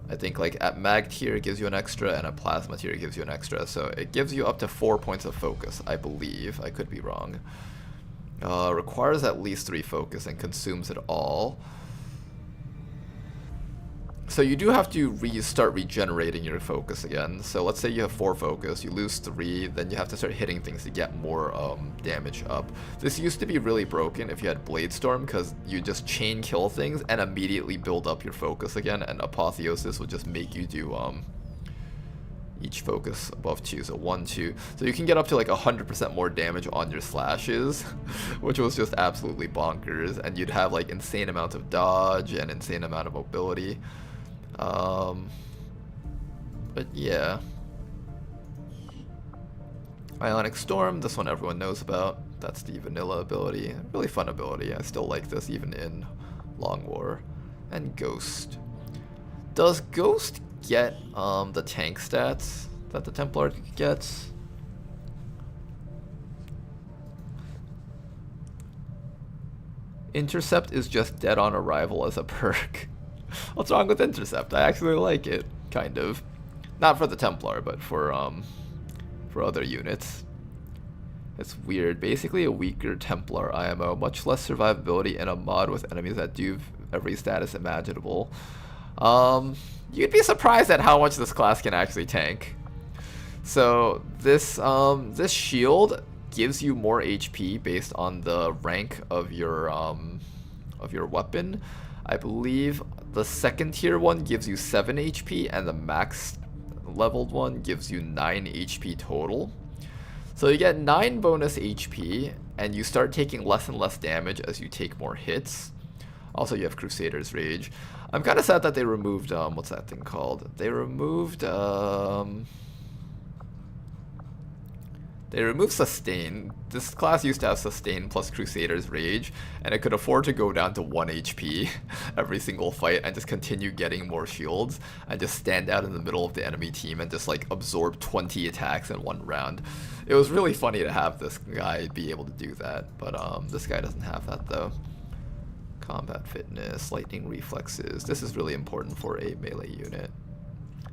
I think like at mag tier it gives you an extra, and at plasma tier it gives you an extra, so it gives you up to 4 points of focus, I believe. I could be wrong. Requires at least 3 focus and consumes it all. So you do have to start regenerating your focus again. So let's say you have 4 focus, you lose 3, then you have to start hitting things to get more damage up. This used to be really broken if you had Blade Storm, because you just chain kill things and immediately build up your focus again, and Apotheosis would just make you do each focus above 2, so 1, 2. So you can get up to like 100% more damage on your slashes, which was just absolutely bonkers. And you'd have like insane amounts of dodge and insane amount of mobility. But yeah. Ionic Storm, this one everyone knows about. That's the vanilla ability. Really fun ability. I still like this even in Long War. And Ghost. Does Ghost get the tank stats that the Templar gets? Intercept is just dead on arrival as a perk. What's wrong with Intercept? I actually like it, kind of. Not for the Templar, but for other units. It's weird. Basically a weaker Templar IMO, much less survivability in a mod with enemies that do every status imaginable. You'd be surprised at how much this class can actually tank. So this this shield gives you more HP based on the rank of your weapon. I believe the second tier one gives you 7 HP and the max leveled one gives you 9 HP total. So you get 9 bonus HP and you start taking less and less damage as you take more hits. Also you have Crusader's Rage. I'm kind of sad that they removed, what's that thing called? They removed Sustain. This class used to have Sustain plus Crusader's Rage, and it could afford to go down to 1 HP every single fight and just continue getting more shields and just stand out in the middle of the enemy team and just like absorb 20 attacks in one round. It was really funny to have this guy be able to do that, but this guy doesn't have that though. Combat fitness, lightning reflexes. This is really important for a melee unit.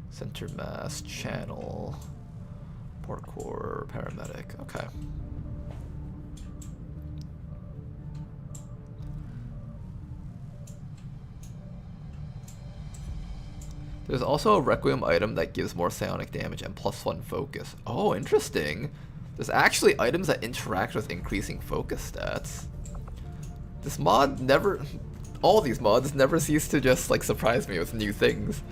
Center mass, channel, parkour, paramedic. Okay. There's also a Requiem item that gives more psionic damage and +1 focus. Oh, interesting. There's actually items that interact with increasing focus stats. This mod never, all these mods never cease to just like surprise me with new things.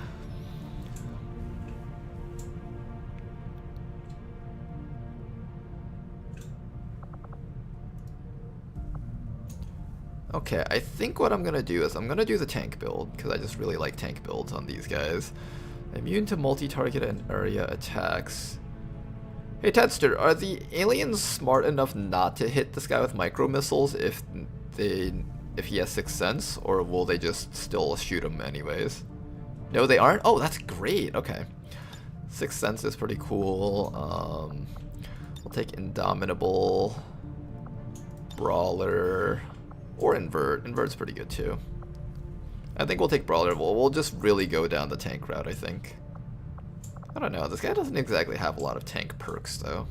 Okay, I think what I'm gonna do is I'm gonna do the tank build because I just really like tank builds on these guys. Immune to multi-target and area attacks. Hey Tedster, are the aliens smart enough not to hit this guy with micro missiles if he has Sixth Sense, or will they just still shoot him anyways? No, they aren't? Oh, that's great. Okay. Sixth Sense is pretty cool. We'll take Indomitable, Brawler, or Invert. Invert's pretty good too. I think we'll take Brawler. We'll just really go down the tank route, I think. I don't know. This guy doesn't exactly have a lot of tank perks though.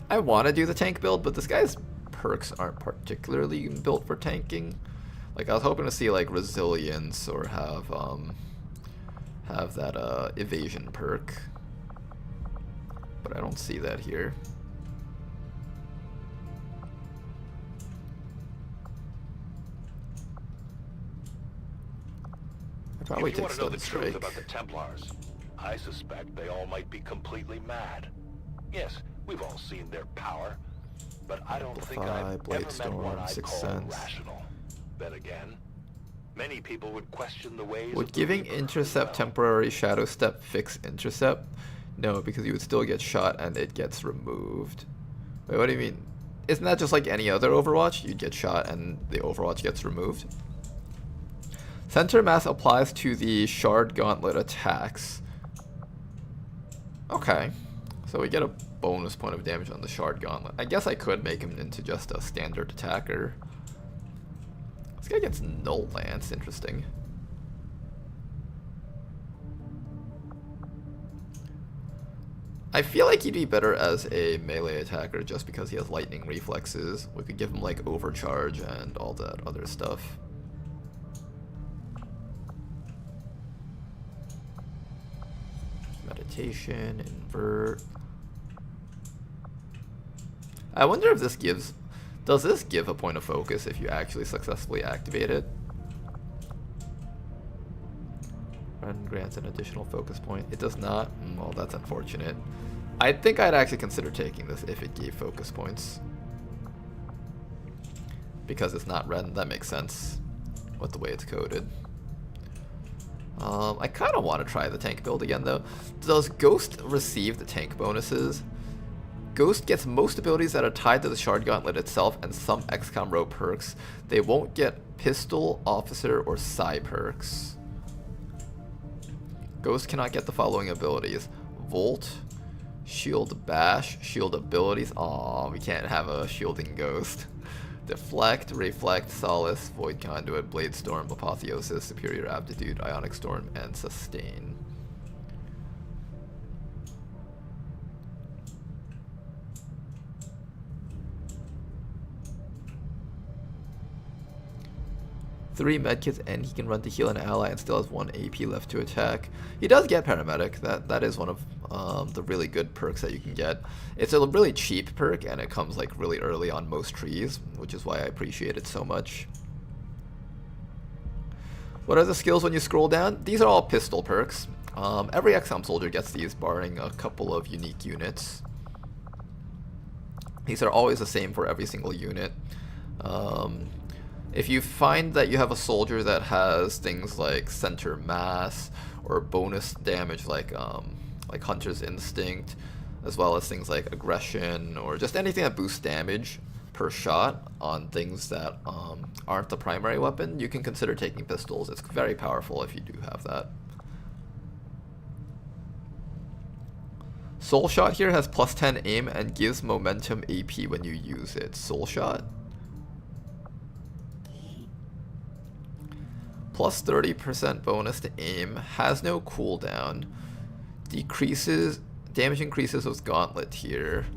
I want to do the tank build, but this guy's perks aren't particularly built for tanking. Like I was hoping to see like resilience or have that evasion perk, but I don't see that here. I probably if you take want to know the Stun truth Strike. about the Templars, I suspect they all might be completely mad. Yes, we've all seen their power, but I don't think I've ever met one I'd call rational. Then again, many people would question the ways Would of the giving Reaper. Intercept temporary Shadow Step fix Intercept? No, because you would still get shot and it gets removed. Wait, what do you mean? Isn't that just like any other Overwatch? You'd get shot and the Overwatch gets removed? Center Mass applies to the Shard Gauntlet attacks. Okay. So we get a bonus point of damage on the Shard Gauntlet. I guess I could make him into just a standard attacker. This guy gets Null Lance, interesting. I feel like he'd be better as a melee attacker just because he has lightning reflexes. We could give him like overcharge and all that other stuff. Meditation, invert. I wonder if this gives Does this give a point of focus if you actually successfully activate it? And grants an additional focus point. It does not? Well, that's unfortunate. I think I'd actually consider taking this if it gave focus points. Because it's not red, that makes sense with the way it's coded. I kind of want to try the tank build again though. Does Ghost receive the tank bonuses? Ghost gets most abilities that are tied to the Shard Gauntlet itself and some XCOM row perks. They won't get Pistol, Officer, or Psi perks. Ghost cannot get the following abilities: Volt, Shield Bash, Shield abilities. Aw, we can't have a shielding Ghost. Deflect, Reflect, Solace, Void Conduit, Blade Storm, Apotheosis, Superior Aptitude, Ionic Storm, and Sustain. Three medkits, and he can run to heal an ally and still has 1 AP left to attack. He does get Paramedic. That is one of the really good perks that you can get. It's a really cheap perk, and it comes like really early on most trees, which is why I appreciate it so much. What are the skills when you scroll down? These are all pistol perks. Every XCOM soldier gets these, barring a couple of unique units. These are always the same for every single unit. If you find that you have a soldier that has things like center mass or bonus damage like Hunter's Instinct, as well as things like aggression or just anything that boosts damage per shot on things that aren't the primary weapon, you can consider taking pistols. It's very powerful if you do have that. Soul Shot here has plus 10 aim and gives momentum AP when you use it. Soul Shot? Plus 30% bonus to aim, has no cooldown, decreases, damage increases with Gauntlet here.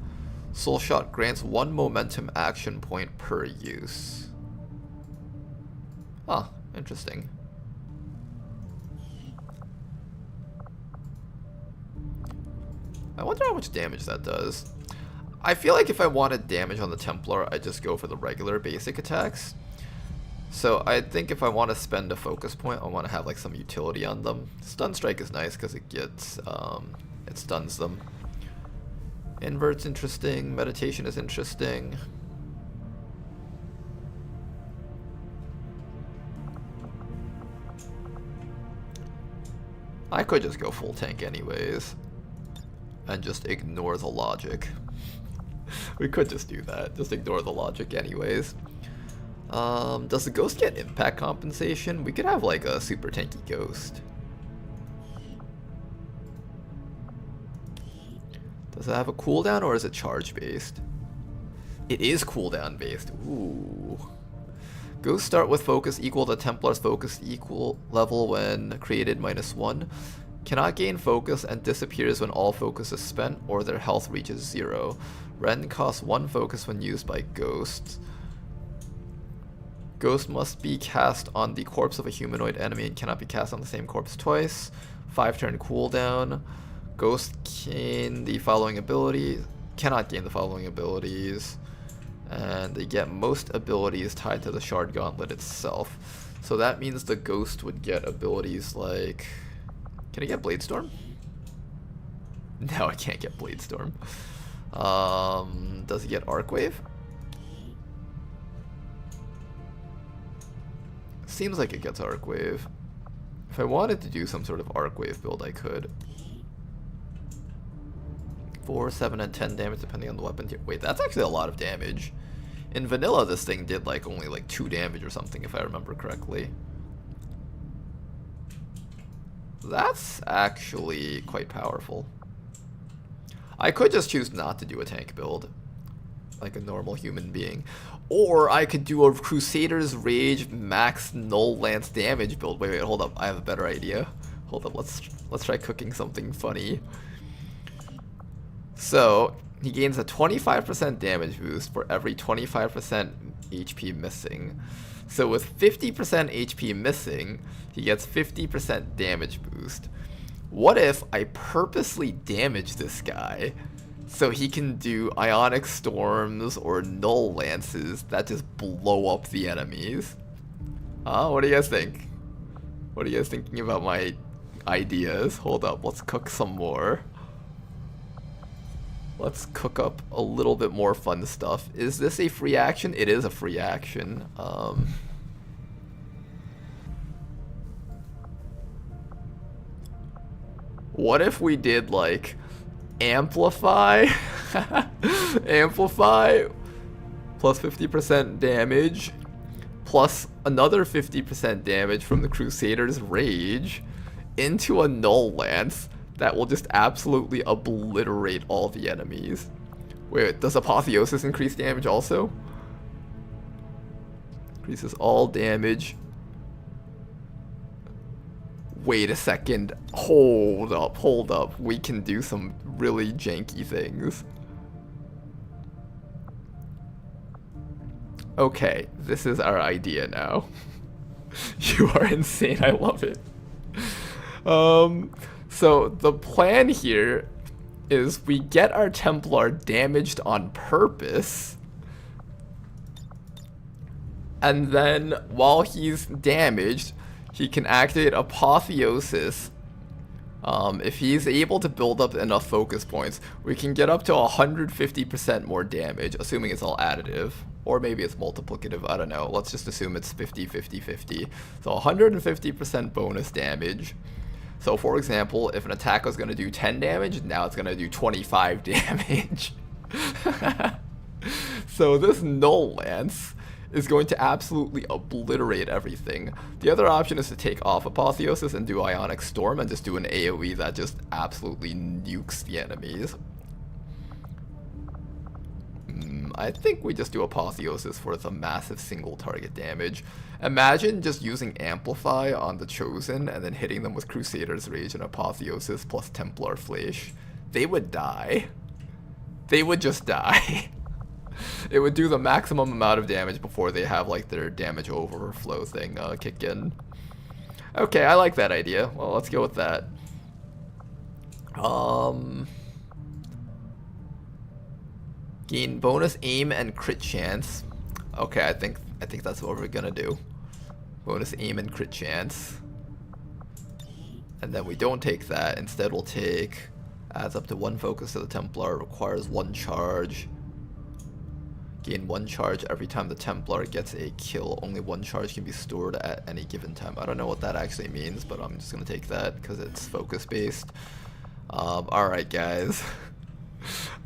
Soul Shot grants 1 momentum action point per use. Huh, interesting. I wonder how much damage that does. I feel like if I wanted damage on the Templar, I'd just go for the regular basic attacks. So I think if I want to spend a focus point, I want to have like some utility on them. Stun Strike is nice because it gets, it stuns them. Invert's interesting, Meditation is interesting. I could just go full tank anyways, and just ignore the logic. We could just do that, just ignore the logic anyways. Does the Ghost get impact compensation? We could have like a super tanky Ghost. Does it have a cooldown or is it charge based? It is cooldown based. Ooh. Ghosts start with focus equal to Templar's focus equal level when created -1. Cannot gain focus and disappears when all focus is spent or their health reaches 0. Ren costs 1 focus when used by Ghosts. Ghost must be cast on the corpse of a humanoid enemy and cannot be cast on the same corpse twice. 5-turn cooldown. Ghost gain the following abilities. Cannot gain the following abilities. And they get most abilities tied to the Shard Gauntlet itself. So that means the Ghost would get abilities like... Can I get Blade Storm? No, I can't get Blade Storm. Does he get Arc Wave? Seems like it gets Arc Wave. If I wanted to do some sort of Arc Wave build, I could. 4, 7, and 10 damage depending on the weapon tier. Wait, that's actually a lot of damage. In vanilla, this thing did like only like 2 damage or something, if I remember correctly. That's actually quite powerful. I could just choose not to do a tank build, like a normal human being. Or I could do a Crusader's Rage max null lance damage build. Wait, hold up. I have a better idea. Hold up, let's try cooking something funny. So, he gains a 25% damage boost for every 25% HP missing. So with 50% HP missing, he gets 50% damage boost. What if I purposely damage this guy So he can do ionic storms or null lances that just blow up the enemies. What do you guys think? What are you guys thinking about my ideas? Hold up, let's cook some more. Let's cook up a little bit more fun stuff. Is this a free action? It is a free action. What if we did like amplify? Amplify plus 50% damage plus another 50% damage from the Crusader's Rage into a null lance that will just absolutely obliterate all the enemies. Wait, does Apotheosis increase damage also? Increases all damage. Wait a second. Hold up, hold up. We can do some really janky things. Okay, this is our idea now. You are insane, I love it. So the plan here is we get our Templar damaged on purpose, and then while he's damaged, he can activate Apotheosis. If he's able to build up enough focus points, we can get up to 150% more damage, assuming it's all additive. Or maybe it's multiplicative, I don't know. Let's just assume it's 50, 50, 50. So 150% bonus damage. So for example, if an attack was going to do 10 damage, now it's going to do 25 damage. So this Null Lance is going to absolutely obliterate everything. The other option is to take off Apotheosis and do Ionic Storm and just do an AoE that just absolutely nukes the enemies. I think we just do Apotheosis for the massive single target damage. Imagine just using Amplify on the Chosen and then hitting them with Crusader's Rage and Apotheosis plus Templar Flesh. They would die. They would just die. It would do the maximum amount of damage before they have like their damage overflow thing kick in. Okay, I like that idea. Well, let's go with that. Gain bonus aim and crit chance. Okay, I think that's what we're gonna do. Bonus aim and crit chance. And then we don't take that. Instead we'll take adds up to 1 focus to the Templar, requires 1 charge. Gain 1 charge every time the Templar gets a kill. Only 1 charge can be stored at any given time. I don't know what that actually means, but I'm just gonna take that because it's focus based. Alright guys.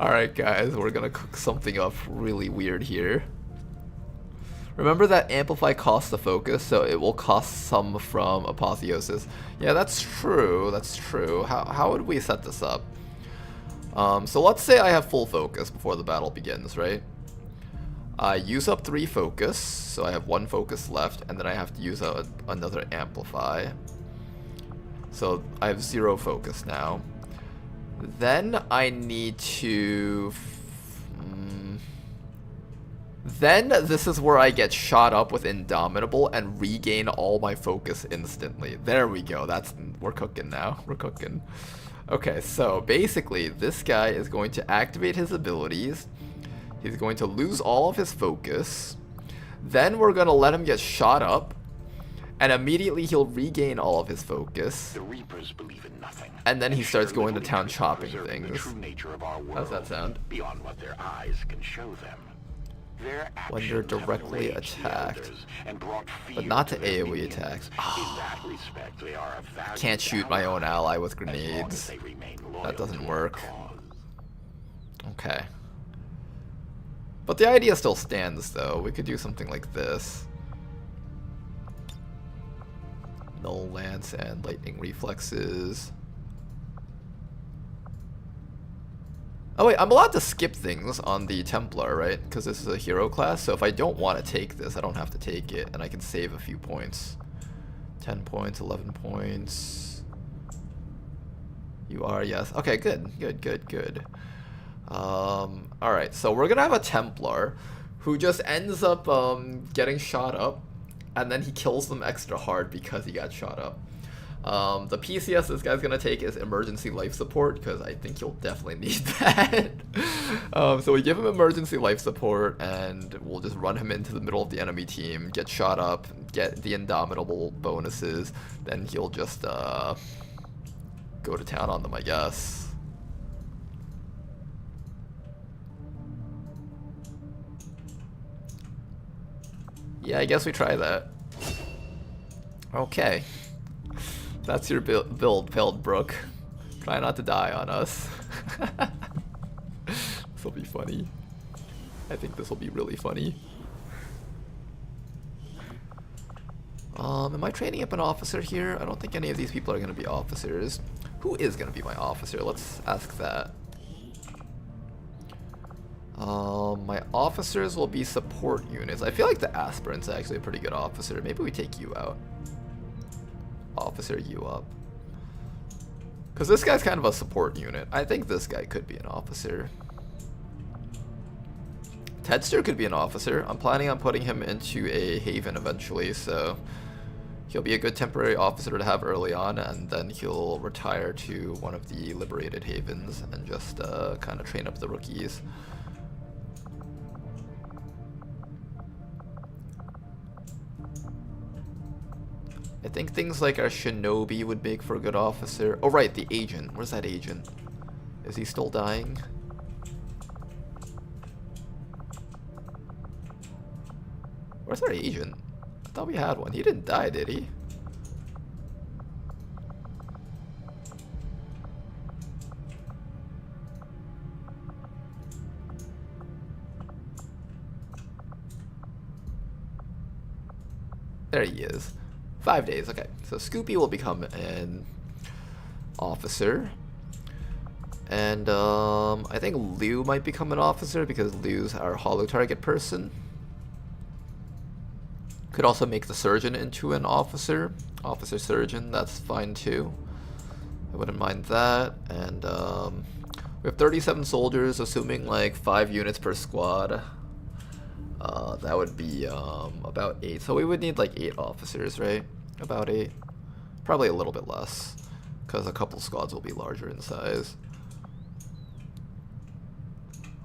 Alright guys, we're gonna cook something up really weird here. Remember that Amplify costs the focus, so it will cost some from Apotheosis. Yeah, that's true, that's true. How would we set this up? So let's say I have full focus before the battle begins, right? I use up 3 focus, so I have 1 focus left, and then I have to use another Amplify. So I have 0 focus now. Then I need to... Then this is where I get shot up with Indomitable and regain all my focus instantly. There we go. We're cooking now. We're cooking. Okay, so basically this guy is going to activate his abilities. He's going to lose all of his focus. Then we're going to let him get shot up. And immediately he'll regain all of his focus. The Reapers believe in nothing. And then he starts going to town chopping things. The true nature of our world, how's that sound? Beyond what their eyes can show them. Their When they're directly attacked. But not to AoE attacks. Oh. I can't shoot my own ally with grenades. That doesn't work. Okay. But the idea still stands though. We could do something like this. Null Lance and Lightning Reflexes. Oh wait, I'm allowed to skip things on the Templar, right? Because this is a hero class, so if I don't want to take this, I don't have to take it, and I can save a few points. 10 points, 11 points. You are, yes. Okay, good, good, good, good. Alright, so we're gonna have a Templar who just ends up getting shot up, and then he kills them extra hard because he got shot up. The PCS this guy's gonna take is emergency life support, because I think he'll definitely need that. So we give him emergency life support, and we'll just run him into the middle of the enemy team, get shot up, get the indomitable bonuses, then he'll just go to town on them, I guess. Yeah, I guess we try that. Okay. That's your build, Pildbrook. Try not to die on us. This will be funny. I think this will be really funny. Am I training up an officer here? I don't think any of these people are going to be officers. Who is going to be my officer? Let's ask that. My officers will be support units. I feel like the aspirant's actually a pretty good officer. Maybe we take you out. Officer you up. Because this guy's kind of a support unit. I think this guy could be an officer. Tedster could be an officer. I'm planning on putting him into a haven eventually, so he'll be a good temporary officer to have early on, and then he'll retire to one of the liberated havens and just kind of train up the rookies. I think things like our shinobi would make for a good officer. Oh right, the agent. Where's that agent? Is he still dying? Where's our agent? I thought we had one. He didn't die, did he? There he is. 5 days, okay. So Scoopy will become an officer. And I think Liu might become an officer because Liu's our holo target person. Could also make the surgeon into an officer. Officer surgeon, that's fine too. I wouldn't mind that. And we have 37 soldiers, assuming like 5 units per squad. That would be about 8. So we would need like 8 officers, right? About 8. Probably a little bit less, because a couple squads will be larger in size.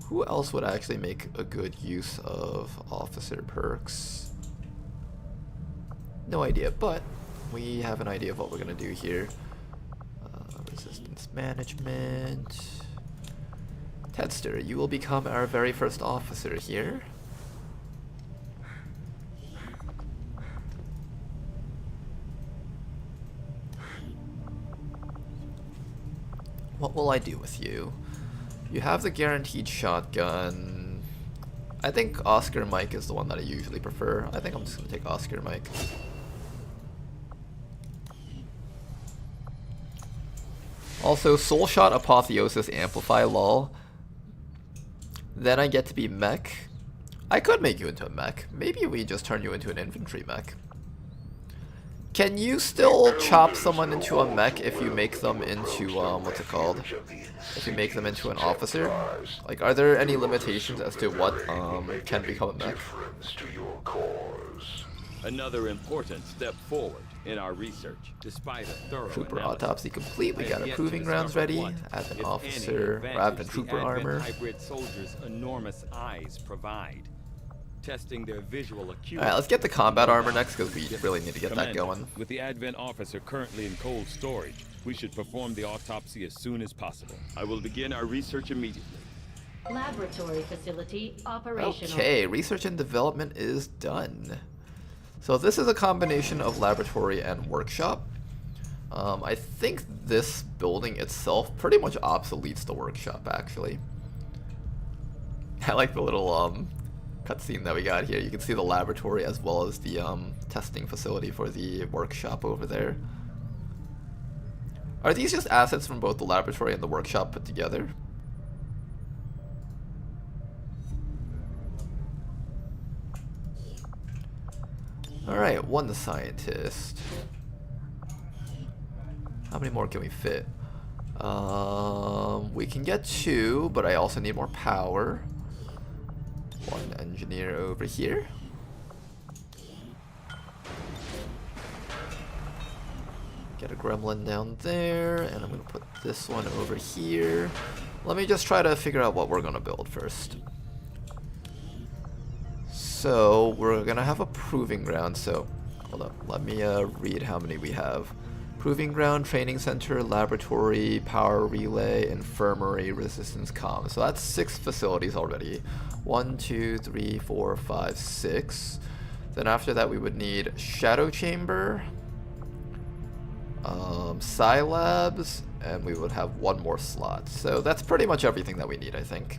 Who else would actually make a good use of officer perks? No idea, but we have an idea of what we're going to do here. Resistance management. Tedster, you will become our very first officer here. What will I do with you? You have the guaranteed shotgun. I think Oscar Mike is the one that I usually prefer. I think I'm just going to take Oscar Mike. Also, Soul Shot, Apotheosis, Amplify, lol. Then I get to be mech. I could make you into a mech. Maybe we just turn you into an infantry mech. Can you still chop someone into a mech if you make them into, what's it called? If you make them into an officer? Like, are there any limitations as to what can become a mech? Another important step forward in our research, despite a thorough Trooper analysis, autopsy complete. We got a proving grounds ready. As an officer, wrapped in trooper armor. Hybrid soldiers' enormous eyes provide. Testing their visual acuity. Alright, let's get the combat armor next because we really need to get that going. With the Advent officer currently in cold storage, we should perform the autopsy as soon as possible. I will begin our research immediately. Laboratory facility operational. Okay, research and development is done. So this is a combination of laboratory and workshop. I think this building itself pretty much obsoletes the workshop, actually. I like the little cutscene that we got here. You can see the laboratory as well as the testing facility for the workshop over there. Are these just assets from both the laboratory and the workshop put together? Alright, one scientist. How many more can we fit? We can get 2, but I also need more power. 1 engineer over here. Get a gremlin down there, and I'm gonna put this one over here. Let me just try to figure out what we're gonna build first. So we're gonna have a proving ground. So hold up, let me read how many we have. Proving ground, training center, laboratory, power relay, infirmary, resistance comm. So that's 6 facilities already. 1, 2, 3, 4, 5, 6. Then after that we would need shadow chamber, psi labs, and we would have 1 more slot. So that's pretty much everything that we need, I think.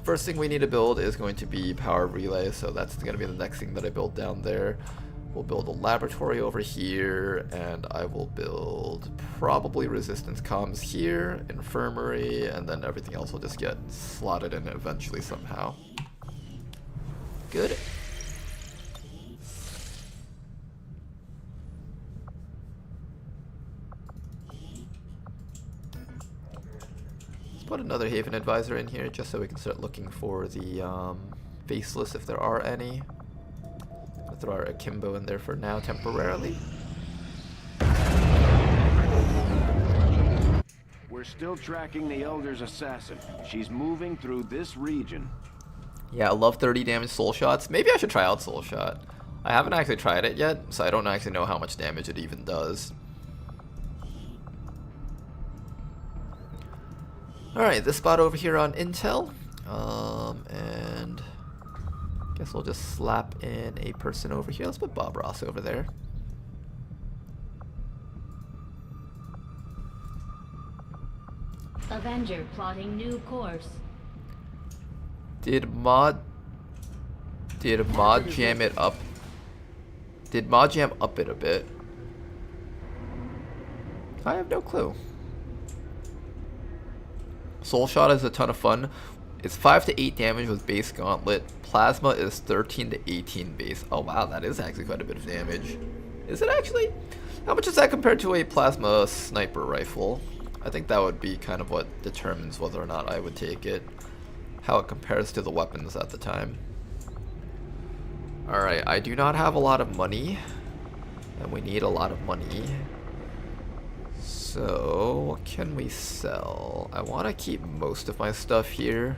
First thing we need to build is going to be power relay, so that's going to be the next thing that I build down there. We'll build a laboratory over here, and I will build probably resistance comms here, infirmary, and then everything else will just get slotted in eventually somehow. Good. Let's put another Haven Advisor in here just so we can start looking for the faceless if there are any. Throw our akimbo in there for now temporarily. We're still tracking the Elder's assassin. She's moving through this region. Yeah, I love 30 damage soul shots. Maybe I should try out soul shot. I haven't actually tried it yet, so I don't actually know how much damage it even does. Alright, this spot over here on Intel. And guess we'll just slap in a person over here. Let's put Bob Ross over there. Avenger plotting new course. Did mod jam it up? Did mod jam up it a bit? I have no clue. Soul Shot is a ton of fun. It's 5 to 8 damage with base gauntlet. Plasma is 13 to 18 base. Oh wow, that is actually quite a bit of damage. Is it actually? How much is that compared to a plasma sniper rifle? I think that would be kind of what determines whether or not I would take it. How it compares to the weapons at the time. Alright, I do not have a lot of money. And we need a lot of money. So, what can we sell? I want to keep most of my stuff here.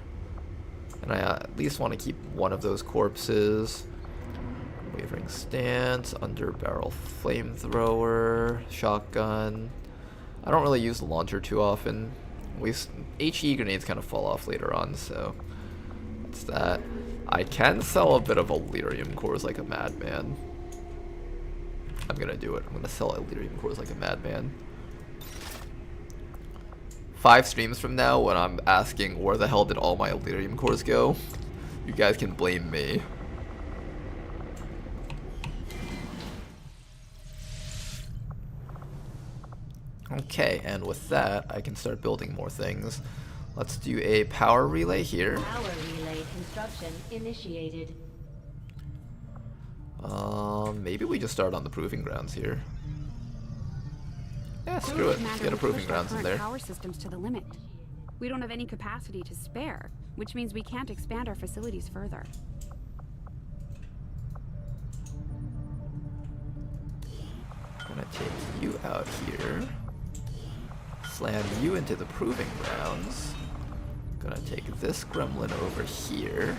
And I at least want to keep one of those corpses. Wavering stance, under barrel flamethrower, shotgun. I don't really use the launcher too often. HE grenades kind of fall off later on, so that's that. I can sell a bit of Elerium cores like a madman. I'm gonna do it. I'm gonna sell Elerium cores like a madman. 5 streams from now, when I'm asking where the hell did all my Elerium cores go, you guys can blame me. Okay, and with that, I can start building more things. Let's do a power relay here. Power relay construction initiated. Maybe we just start on the proving grounds here. Yeah, screw it. Let's get a proving grounds in there. Power systems to the limit. We don't have any capacity to spare, which means we can't expand our facilities further. Gonna take you out here. Slam you into the proving grounds. Gonna take this gremlin over here.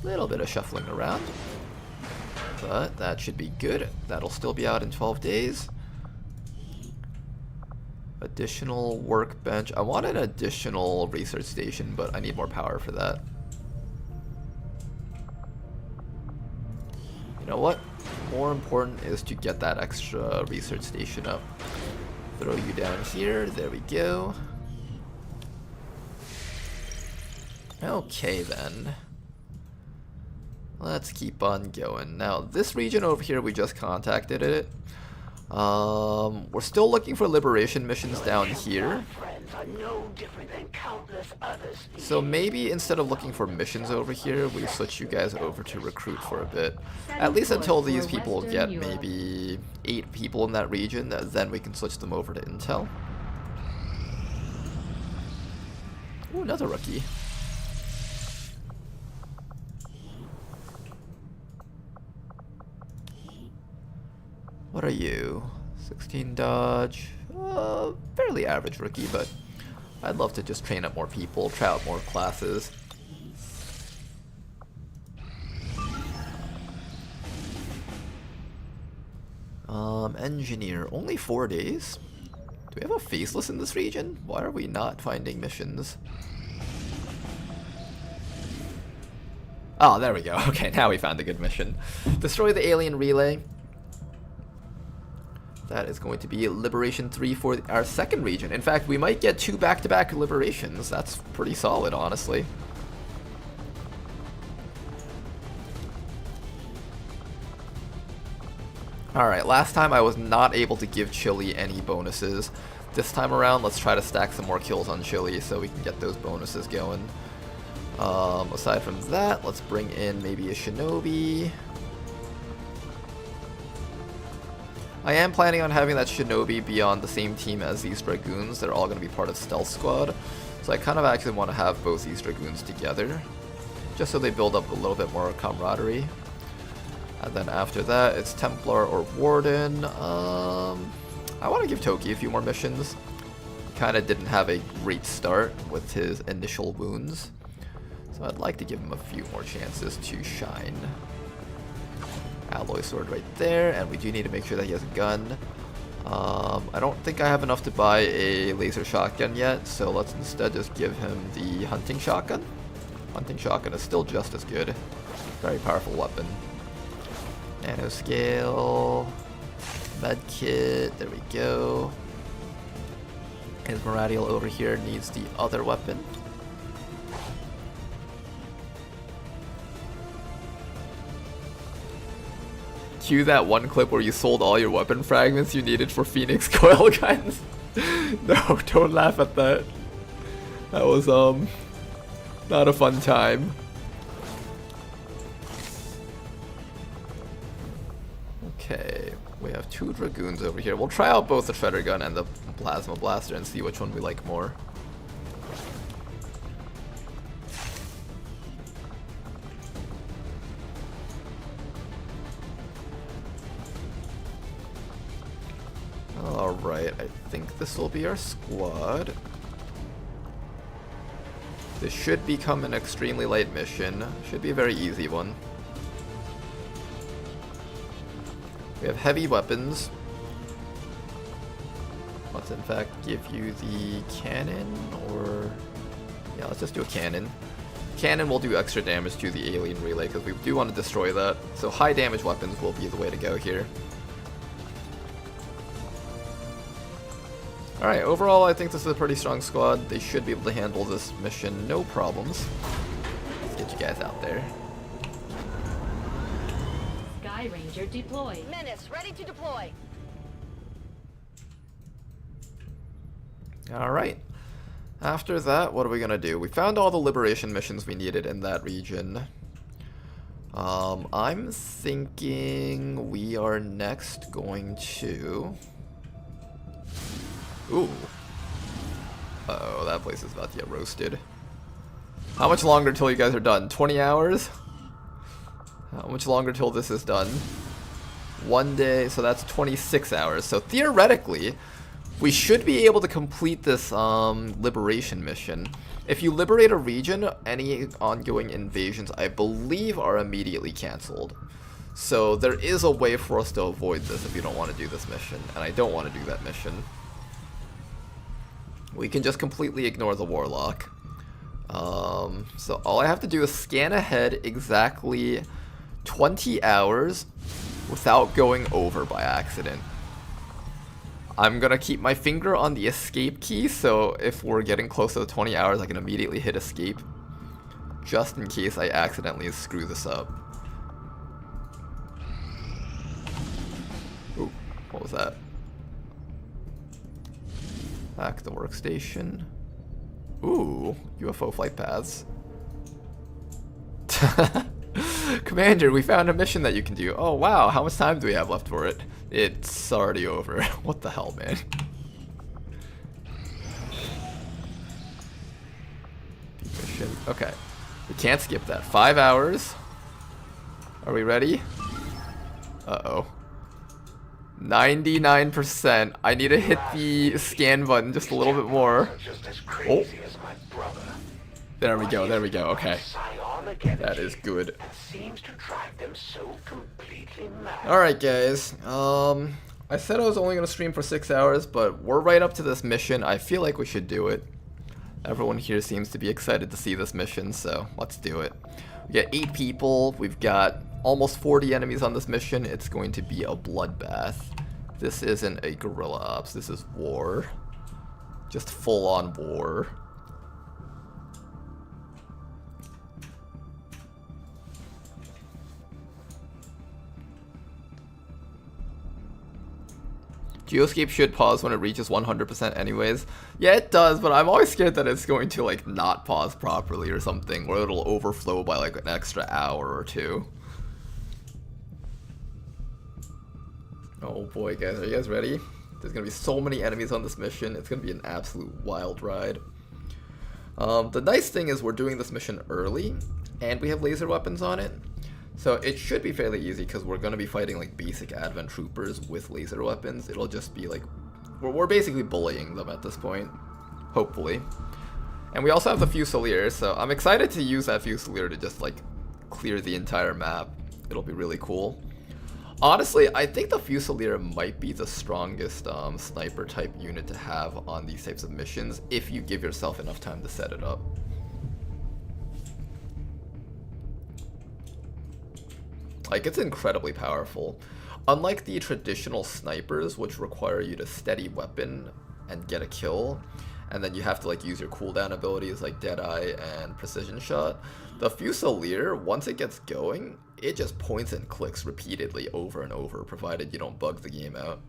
Little bit of shuffling around. But that should be good. That'll still be out in 12 days. Additional workbench. I want an additional research station, but I need more power for that. You know what? More important is to get that extra research station up. Throw you down here. There we go. Okay then. Let's keep on going. Now this region over here, we just contacted it. We're still looking for liberation missions down here. So maybe instead of looking for missions over here, we switch you guys over to recruit for a bit. At least until these people get maybe 8 people in that region, then we can switch them over to intel. Ooh, another rookie. What are you? 16 dodge. Fairly average rookie, but I'd love to just train up more people, try out more classes. Engineer, only 4 days? Do we have a faceless in this region? Why are we not finding missions? Oh, there we go. Okay, now we found a good mission. Destroy the alien relay. That is going to be Liberation 3 for our second region. In fact, we might get 2 back-to-back liberations. That's pretty solid, honestly. Alright, last time I was not able to give Chili any bonuses. This time around, let's try to stack some more kills on Chili so we can get those bonuses going. Aside from that, let's bring in maybe a Shinobi. I am planning on having that Shinobi be on the same team as these Dragoons. They're all going to be part of Stealth Squad. So I kind of actually want to have both these Dragoons together, just so they build up a little bit more camaraderie. And then after that, it's Templar or Warden. I want to give Toki a few more missions. He kind of didn't have a great start with his initial wounds, so I'd like to give him a few more chances to shine. Alloy sword right there, and we do need to make sure that he has a gun. I don't think I have enough to buy a laser shotgun yet, so let's instead just give him the hunting shotgun. Hunting shotgun is still just as good. Very powerful weapon. Nanoscale, medkit, there we go. His Maradial over here needs the other weapon. Cue that one clip where you sold all your weapon fragments you needed for Phoenix coil guns. No, don't laugh at that. That was, not a fun time. Okay, we have 2 Dragoons over here. We'll try out both the Shredder Gun and the Plasma Blaster and see which one we like more. Alright, I think this will be our squad. This should become an extremely light mission. Should be a very easy one. We have heavy weapons. Let's in fact give you the cannon, or... yeah, let's just do a cannon. Cannon will do extra damage to the alien relay because we do want to destroy that. So high damage weapons will be the way to go here. Alright, overall I think this is a pretty strong squad. They should be able to handle this mission no problems. Let's get you guys out there. Sky Ranger deployed. Menace, ready to deploy. Alright. After that, what are we gonna do? We found all the liberation missions we needed in that region. I'm thinking we are next going to... ooh. Uh-oh, that place is about to get roasted. How much longer till you guys are done? 20 hours? How much longer till this is done? 1 day, so that's 26 hours. So theoretically, we should be able to complete this liberation mission. If you liberate a region, any ongoing invasions, I believe, are immediately cancelled. So there is a way for us to avoid this if you don't want to do this mission, and I don't want to do that mission. We can just completely ignore the Warlock. So all I have to do is scan ahead exactly 20 hours without going over by accident. I'm gonna keep my finger on the escape key, so if we're getting close to the 20 hours, I can immediately hit escape, just in case I accidentally screw this up. Ooh, what was that? Back to the workstation. Ooh, UFO flight paths. Commander, we found a mission that you can do. Oh wow, how much time do we have left for it? It's already over. What the hell, man? Mission. Okay. We can't skip that. 5 hours. Are we ready? Uh-oh. 99%. I need to hit the scan button just a little bit more. Oh. There we go, there we go, okay. That is good. Alright guys, I said I was only going to stream for 6 hours, but we're right up to this mission. I feel like we should do it. Everyone here seems to be excited to see this mission, so let's do it. We got 8 people, we've got almost 40 enemies on this mission. It's going to be a bloodbath. This isn't a guerrilla ops, this is war. Just full-on war. Geoscape should pause when it reaches 100% anyways. Yeah, it does, but I'm always scared that it's going to like not pause properly or something, or it'll overflow by like an extra hour or 2. Oh boy, guys, are you guys ready? There's gonna be so many enemies on this mission. It's gonna be an absolute wild ride. The nice thing is we're doing this mission early, and we have laser weapons on it. So it should be fairly easy because we're going to be fighting like basic Advent troopers with laser weapons. It'll just be like, we're basically bullying them at this point, hopefully. And we also have the Fusilier, so I'm excited to use that Fusilier to just like clear the entire map. It'll be really cool. Honestly, I think the Fusilier might be the strongest sniper type unit to have on these types of missions if you give yourself enough time to set it up. Like, it's incredibly powerful. Unlike the traditional snipers, which require you to steady weapon and get a kill, and then you have to like use your cooldown abilities like Deadeye and Precision Shot, the Fusilier, once it gets going, it just points and clicks repeatedly over and over, provided you don't bug the game out.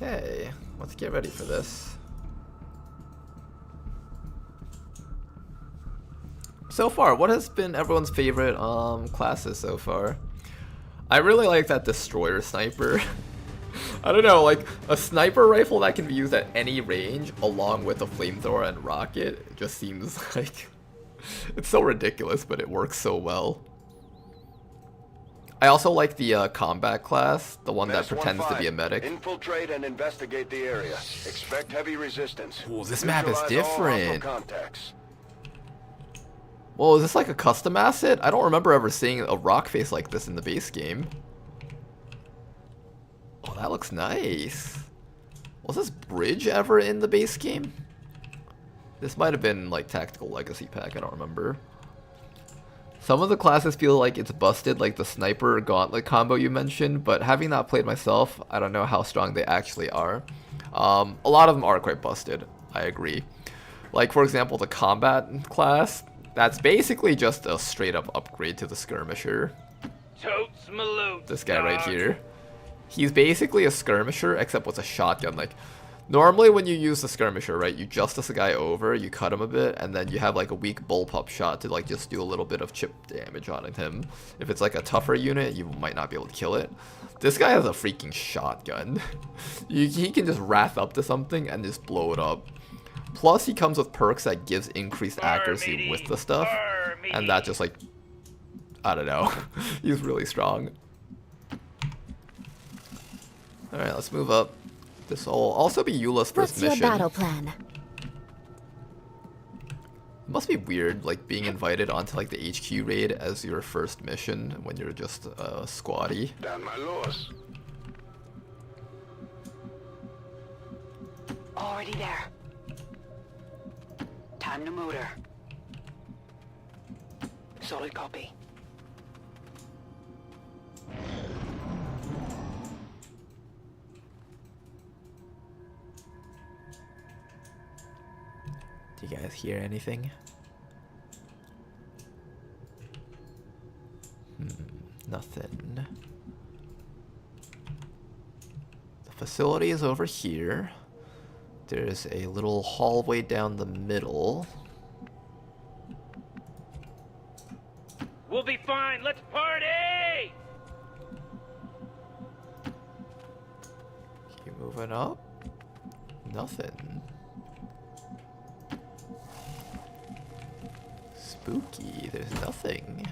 Okay, let's get ready for this. So far, what has been everyone's favorite classes so far? I really like that Destroyer Sniper. I don't know, like a sniper rifle that can be used at any range along with a flamethrower and rocket, it just seems like it's so ridiculous, but it works so well. I also like the combat class, the one that pretends to be a medic. Infiltrate and investigate the area. Expect heavy resistance. Ooh, this map is different. Whoa, is this like a custom asset? I don't remember ever seeing a rock face like this in the base game. Oh, that looks nice. Was this bridge ever in the base game? This might have been like Tactical Legacy Pack, I don't remember. Some of the classes feel like it's busted, like the Sniper Gauntlet combo you mentioned, but having not played myself, I don't know how strong they actually are. A lot of them are quite busted, I agree. Like, for example, the Combat class, that's basically just a straight up upgrade to the Skirmisher. Totes my loot, this guy right here. He's basically a Skirmisher, except with a shotgun. Like, normally when you use the Skirmisher, right, you justice a guy over, you cut him a bit, and then you have like a weak bullpup shot to like just do a little bit of chip damage on him. If it's like a tougher unit, you might not be able to kill it. This guy has a freaking shotgun. He can just wrath up to something and just blow it up. Plus he comes with perks that gives increased accuracy with the stuff, and that just like, I don't know, he's really strong. Alright, let's move up. This will also be Eula's first mission. What's your battle plan? It must be weird, like, being invited onto, like, the HQ raid as your first mission when you're just a squatty. Down my laws. Already there. Time to motor. Solid copy. Do you guys hear anything? Nothing. The facility is over here. There's a little hallway down the middle. We'll be fine. Let's party! Keep moving up. Nothing. Spooky. There's nothing.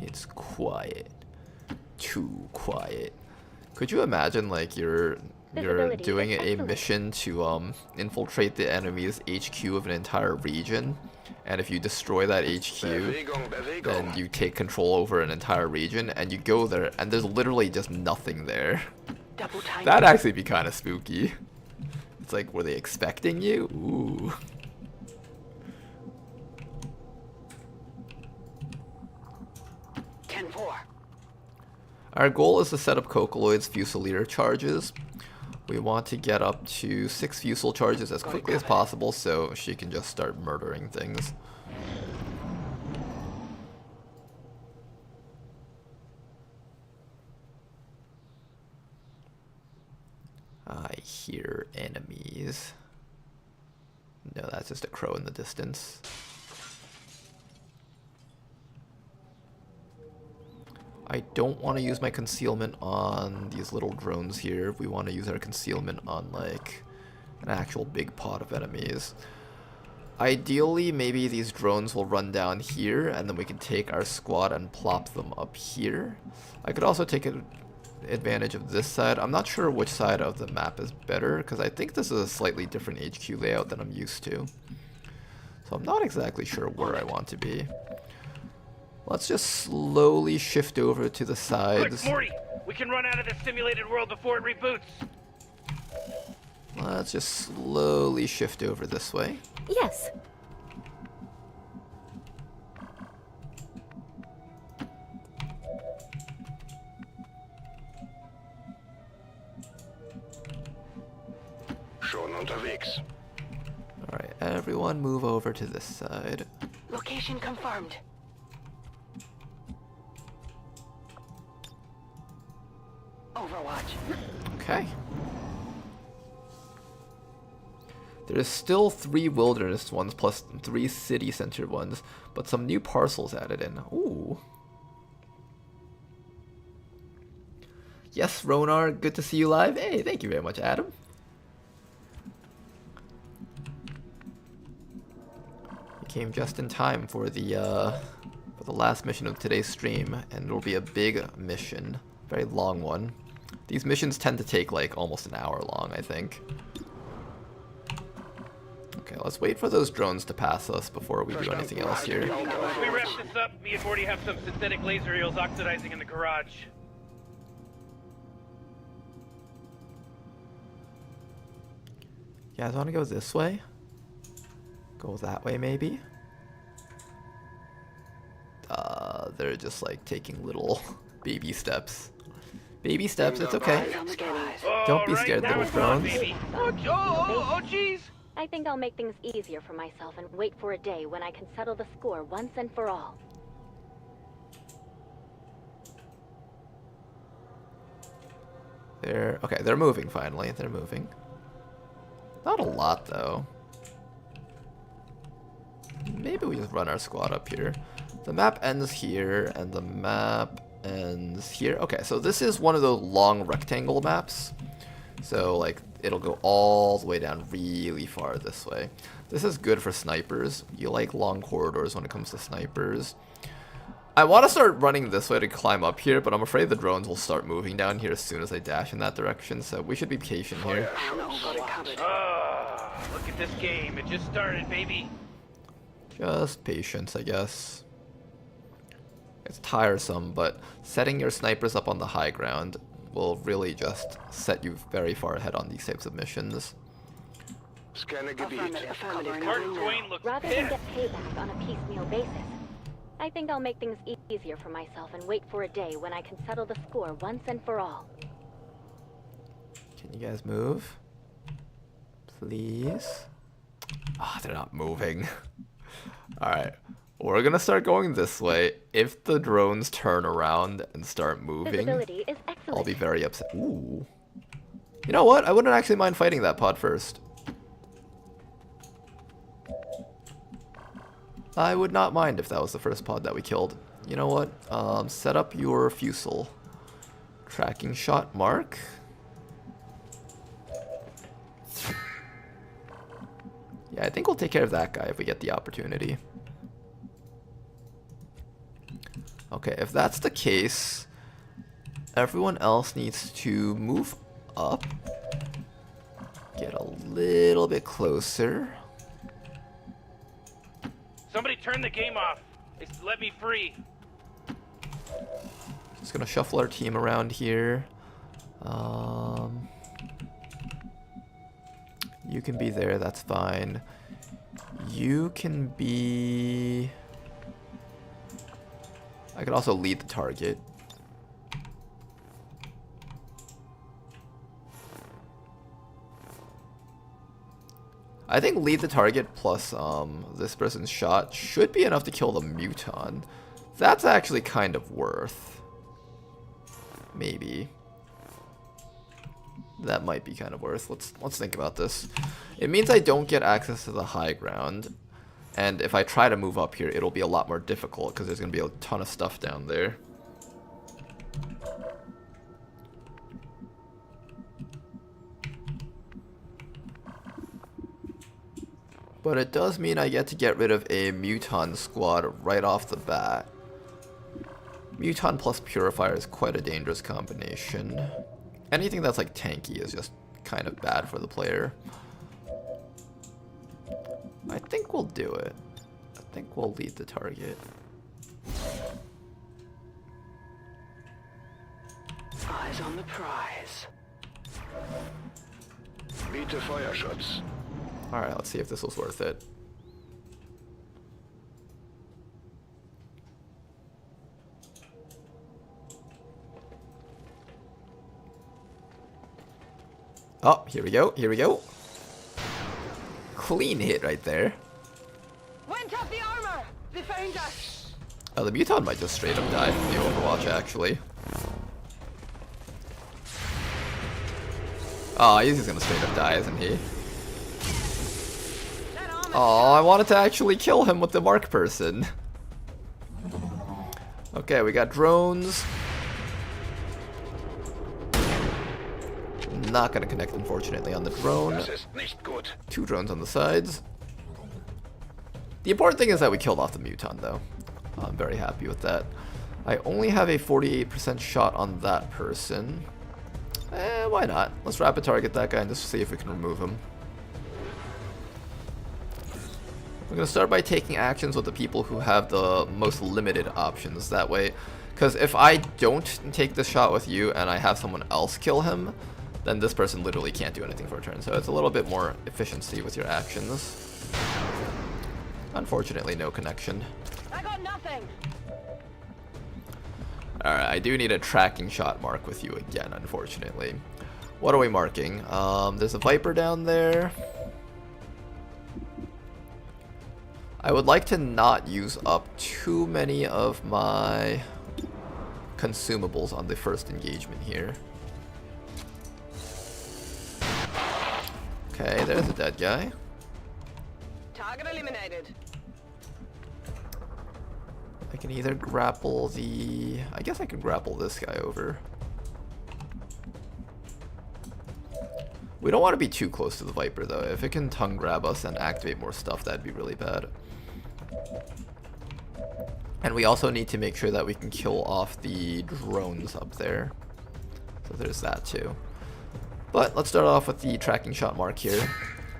It's quiet. Too quiet. Could you imagine, like, you're doing a mission to infiltrate the enemy's HQ of an entire region, and if you destroy that HQ, then you take control over an entire region, and you go there, and there's literally just nothing there. That'd actually be kind of spooky. It's like, were they expecting you? Ooh. Our goal is to set up Cocoloid's Fusilier charges. We want to get up to 6 Fusil charges as quickly as possible so she can just start murdering things. I hear enemies. No, that's just a crow in the distance. I don't want to use my concealment on these little drones here. We want to use our concealment on, like, an actual big pot of enemies. Ideally, maybe these drones will run down here, and then we can take our squad and plop them up here. I could also take advantage of this side. I'm not sure which side of the map is better, because I think this is a slightly different HQ layout than I'm used to. So I'm not exactly sure where I want to be. Let's just slowly shift over to the sides. Quick, Morty! We can run out of this simulated world before it reboots! Let's just slowly shift over this way. Yes. Alright, everyone move over to this side. Location confirmed. Overwatch. Okay. There's still 3 wilderness ones plus 3 city center ones, but some new parcels added in. Ooh. Yes, Ronar, good to see you live. Hey, thank you very much, Adam. You came just in time for the last mission of today's stream, and it'll be a big mission, very long one. These missions tend to take like almost an hour long, I think. Okay, let's wait for those drones to pass us before we do anything else here. We wrap this up, me and Morty have some synthetic laser eels oxidizing in the garage. You guys want to go this way? Go that way, maybe? They're just like taking little baby steps. Baby steps, it's okay. Don't be scared, little drones. Oh, jeez! I think I'll make things easier for myself and wait for a day when I can settle the score once and for all. They're moving finally. They're moving. Not a lot though. Maybe we just run our squad up here. The map ends here, and the map ends here. Okay, so this is one of those long rectangle maps. So, like, it'll go all the way down really far this way. This is good for snipers. You like long corridors when it comes to snipers. I want to start running this way to climb up here, but I'm afraid the drones will start moving down here as soon as I dash in that direction, so we should be patient here. Look at this game. It just started, baby. Just patience, I guess. It's tiresome, but setting your snipers up on the high ground will really just set you very far ahead on these types of missions. Rather than get payback on a piecemeal basis, I think I'll make things easier for myself and wait for a day when I can settle the score once and for all. Can you guys move? Please? Ah, they're not moving. Alright. We're gonna start going this way. If the drones turn around and start moving, I'll be very upset. Ooh. You know what? I wouldn't actually mind fighting that pod first. I would not mind if that was the first pod that we killed. You know what? Set up your fusel. Tracking shot mark. Yeah, I think we'll take care of that guy if we get the opportunity. Okay, if that's the case, everyone else needs to move up. Get a little bit closer. Somebody turn the game off. Let me free. Just gonna shuffle our team around here. You can be there, that's fine. You can be... I could also lead the target. I think lead the target plus this person's shot should be enough to kill the Muton. That's actually kind of worth. Maybe. That might be kind of worth. Let's think about this. It means I don't get access to the high ground. And if I try to move up here, it'll be a lot more difficult because there's going to be a ton of stuff down there. But it does mean I get to get rid of a Muton squad right off the bat. Muton plus Purifier is quite a dangerous combination. Anything that's like tanky is just kind of bad for the player. I think we'll do it. I think we'll lead the target. Eyes on the prize. Bitte Feuerschutz. Alright, let's see if this was worth it. Oh, here we go, here we go. Clean hit right there. Went up the armor! Defend us! Oh, the Muton might just straight up die from the Overwatch, actually. Oh, he's just gonna straight up die, isn't he? Oh, I wanted to actually kill him with the mark person. Okay, we got drones. Not gonna connect, unfortunately, on the drone. 2 drones on the sides. The important thing is that we killed off the Muton, though. I'm very happy with that. I only have a 48% shot on that person. Why not? Let's rapid target that guy and just see if we can remove him. We're gonna start by taking actions with the people who have the most limited options that way. Because if I don't take this shot with you and I have someone else kill him, then this person literally can't do anything for a turn. So it's a little bit more efficiency with your actions. Unfortunately, no connection. I got nothing. Alright, I do need a tracking shot mark with you again, unfortunately. What are we marking? There's a Viper down there. I would like to not use up too many of my consumables on the first engagement here. Okay, there's a dead guy. Target eliminated. I can either grapple the... I guess I can grapple this guy over. We don't want to be too close to the Viper, though. If it can tongue grab us and activate more stuff, that'd be really bad. And we also need to make sure that we can kill off the drones up there. So there's that, too. But let's start off with the tracking shot mark here.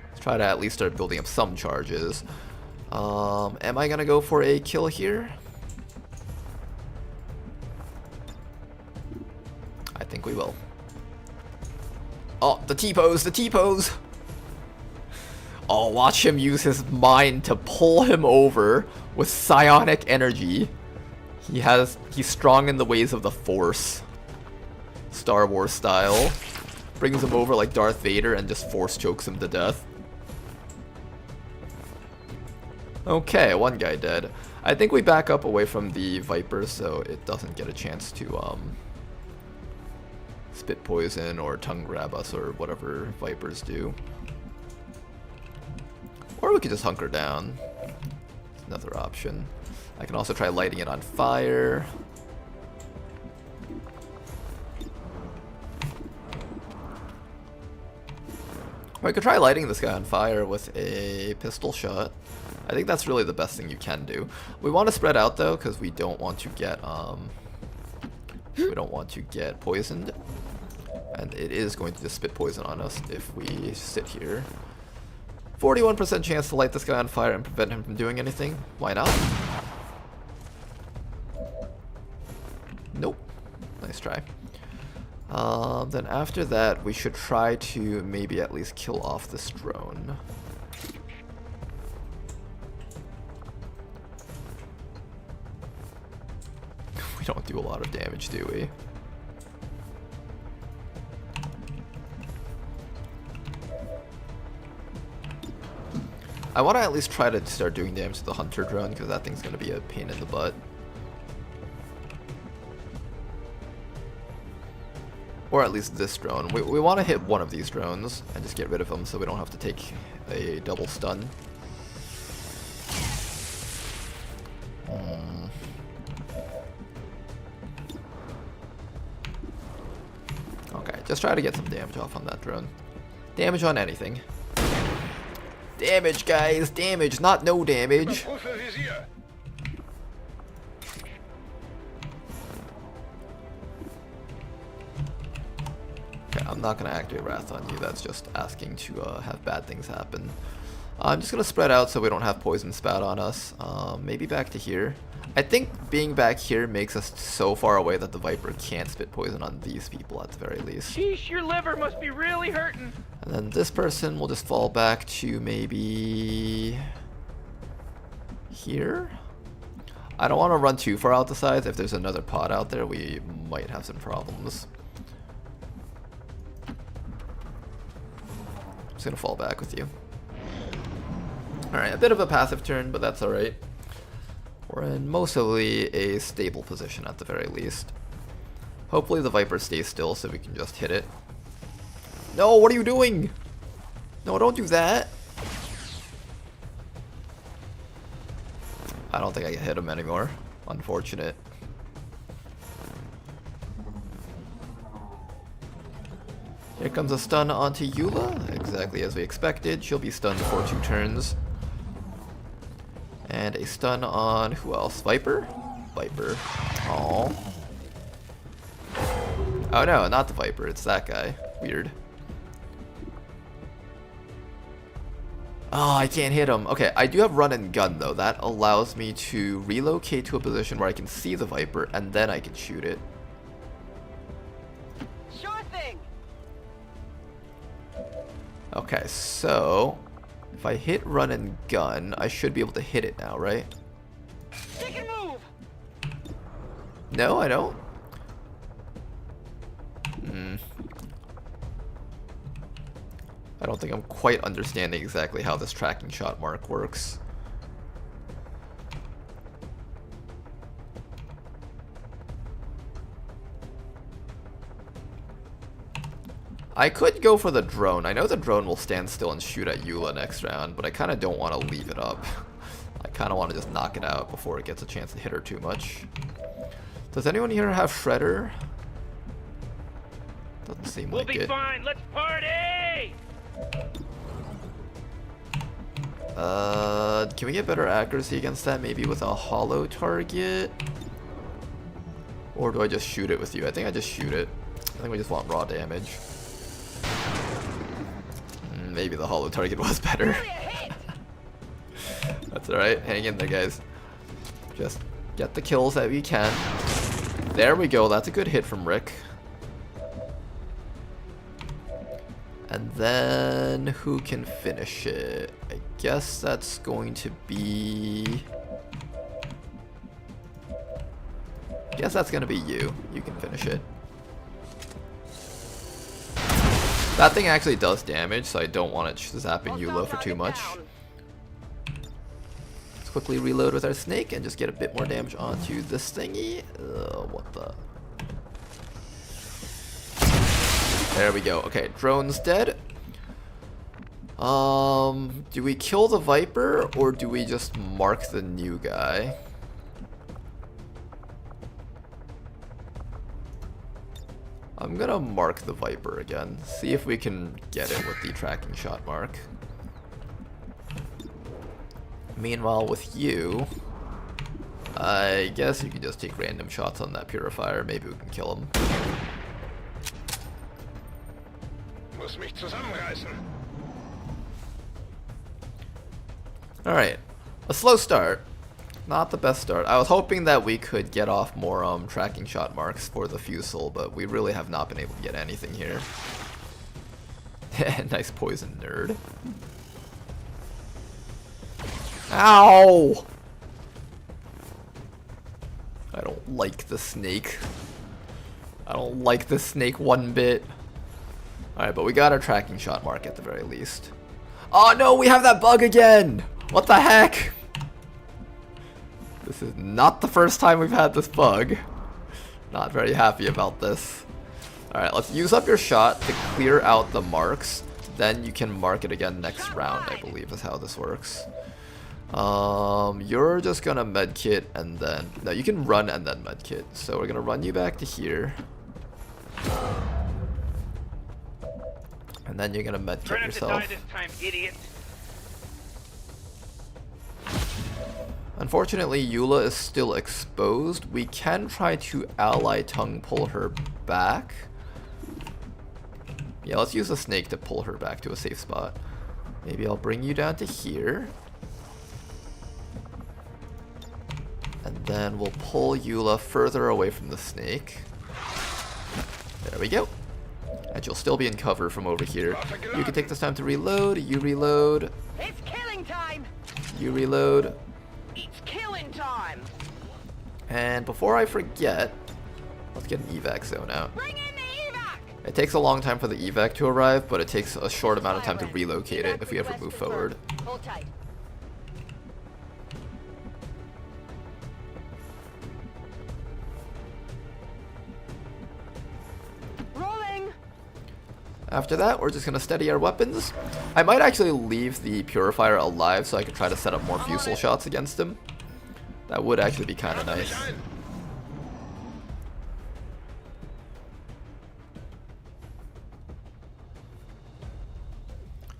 Let's try to at least start building up some charges. Am I going to go for a kill here? I think we will. Oh, the T-pose, the T-pose! Oh, watch him use his mind to pull him over with psionic energy. He's strong in the ways of the Force. Star Wars style. Brings him over like Darth Vader and just force chokes him to death. Okay, one guy dead. I think we back up away from the Viper so it doesn't get a chance to spit poison or tongue grab us or whatever Vipers do. Or we could just hunker down. It's another option. I can also try lighting it on fire. Or I could try lighting this guy on fire with a pistol shot. I think that's really the best thing you can do. We want to spread out though, because we don't want to get poisoned. And it is going to just spit poison on us if we sit here. 41% chance to light this guy on fire and prevent him from doing anything. Why not? Nope. Nice try. Then after that, we should try to maybe at least kill off this drone. We don't do a lot of damage, do we? I want to at least try to start doing damage to the hunter drone because that thing's going to be a pain in the butt. Or at least this drone. We want to hit one of these drones and just get rid of them so we don't have to take a double stun. Okay, just try to get some damage off on that drone. Damage on anything. Damage, guys! Damage, not no damage! Okay, I'm not going to activate Wrath on you, that's just asking to have bad things happen. I'm just going to spread out so we don't have poison spat on us. Maybe back to here. I think being back here makes us so far away that the Viper can't spit poison on these people at the very least. Sheesh, your liver must be really hurting. And then this person will just fall back to maybe here. I don't want to run too far out the sides. If there's another pod out there, we might have some problems. I'm just gonna fall back with you. Alright, a bit of a passive turn, but that's alright. We're in mostly a stable position at the very least. Hopefully the Viper stays still so we can just hit it. No, what are you doing? No, don't do that. I don't think I can hit him anymore. Unfortunate. Here comes a stun onto Eula, exactly as we expected. She'll be stunned for 2 turns. And a stun on who else? Viper? Viper. Aww. Oh no, not the Viper, it's that guy. Weird. Oh, I can't hit him. Okay, I do have run and gun though. That allows me to relocate to a position where I can see the Viper and then I can shoot it. Sure thing. Okay, so if I hit run and gun, I should be able to hit it now, right? Take and move. No, I don't. I don't think I'm quite understanding exactly how this tracking shot mark works. I could go for the drone. I know the drone will stand still and shoot at Eula next round, but I kind of don't want to leave it up. I kind of want to just knock it out before it gets a chance to hit her too much. Does anyone here have Shredder? Doesn't seem like it. We'll be fine. Let's party! Can we get better accuracy against that? Maybe with a hollow target? Or do I just shoot it with you? I think I just shoot it. I think we just want raw damage. Maybe the hollow target was better. That's alright. Hang in there, guys. Just get the kills that we can. There we go. That's a good hit from Rick. And then who can finish it? I guess that's going to be... I guess that's going to be you. You can finish it. That thing actually does damage, so I don't want it zapping Eula for too much. quickly reload with our snake and just get a bit more damage onto this thingy. What the? There we go. Okay, drone's dead. Do we kill the Viper or do we just mark the new guy? I'm gonna mark the Viper again. See if we can get it with the tracking shot mark. Meanwhile, with you, I guess you can just take random shots on that purifier. Maybe we can kill him. Muss mich zusammenreißen. Alright, a slow start. Not the best start. I was hoping that we could get off more tracking shot marks for the Fusel, but we really have not been able to get anything here. Nice poison, nerd. Ow! I don't like the snake. I don't like the snake one bit. Alright, but we got our tracking shot mark at the very least. Oh no, we have that bug again! What the heck? This is not the first time we've had this bug. Not very happy about this. Alright, let's use up your shot to clear out the marks. Then you can mark it again next round, I believe is how this works. You're just gonna medkit and then... No, you can run and then medkit. So we're gonna run you back to here. And then you're gonna medkit yourself. Die this time, idiot. Unfortunately, Eula is still exposed. We can try to ally tongue pull her back. Yeah, let's use the snake to pull her back to a safe spot. Maybe I'll bring you down to here. And then we'll pull Eula further away from the snake. There we go. And you'll still be in cover from over here. You can take this time to reload. You reload. It's killing time. You reload. It's killing time. And before I forget, let's get an evac zone out. Bring in the evac. It takes a long time for the evac to arrive, but it takes a short amount of time to relocate it if we ever move forward. Hold tight. Rolling. After that, we're just gonna steady our weapons. I might actually leave the purifier alive so I could try to set up more Fusel shots against him. That would actually be kind of nice.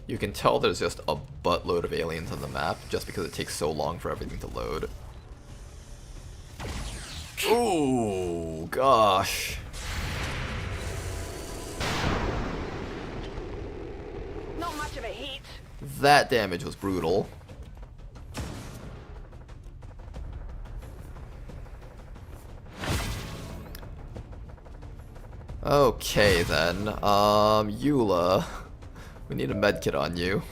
You can tell there's just a buttload of aliens on the map just because it takes so long for everything to load. Ooh, gosh. Not much of a heat. That damage was brutal. Okay then, Eula, we need a medkit on you.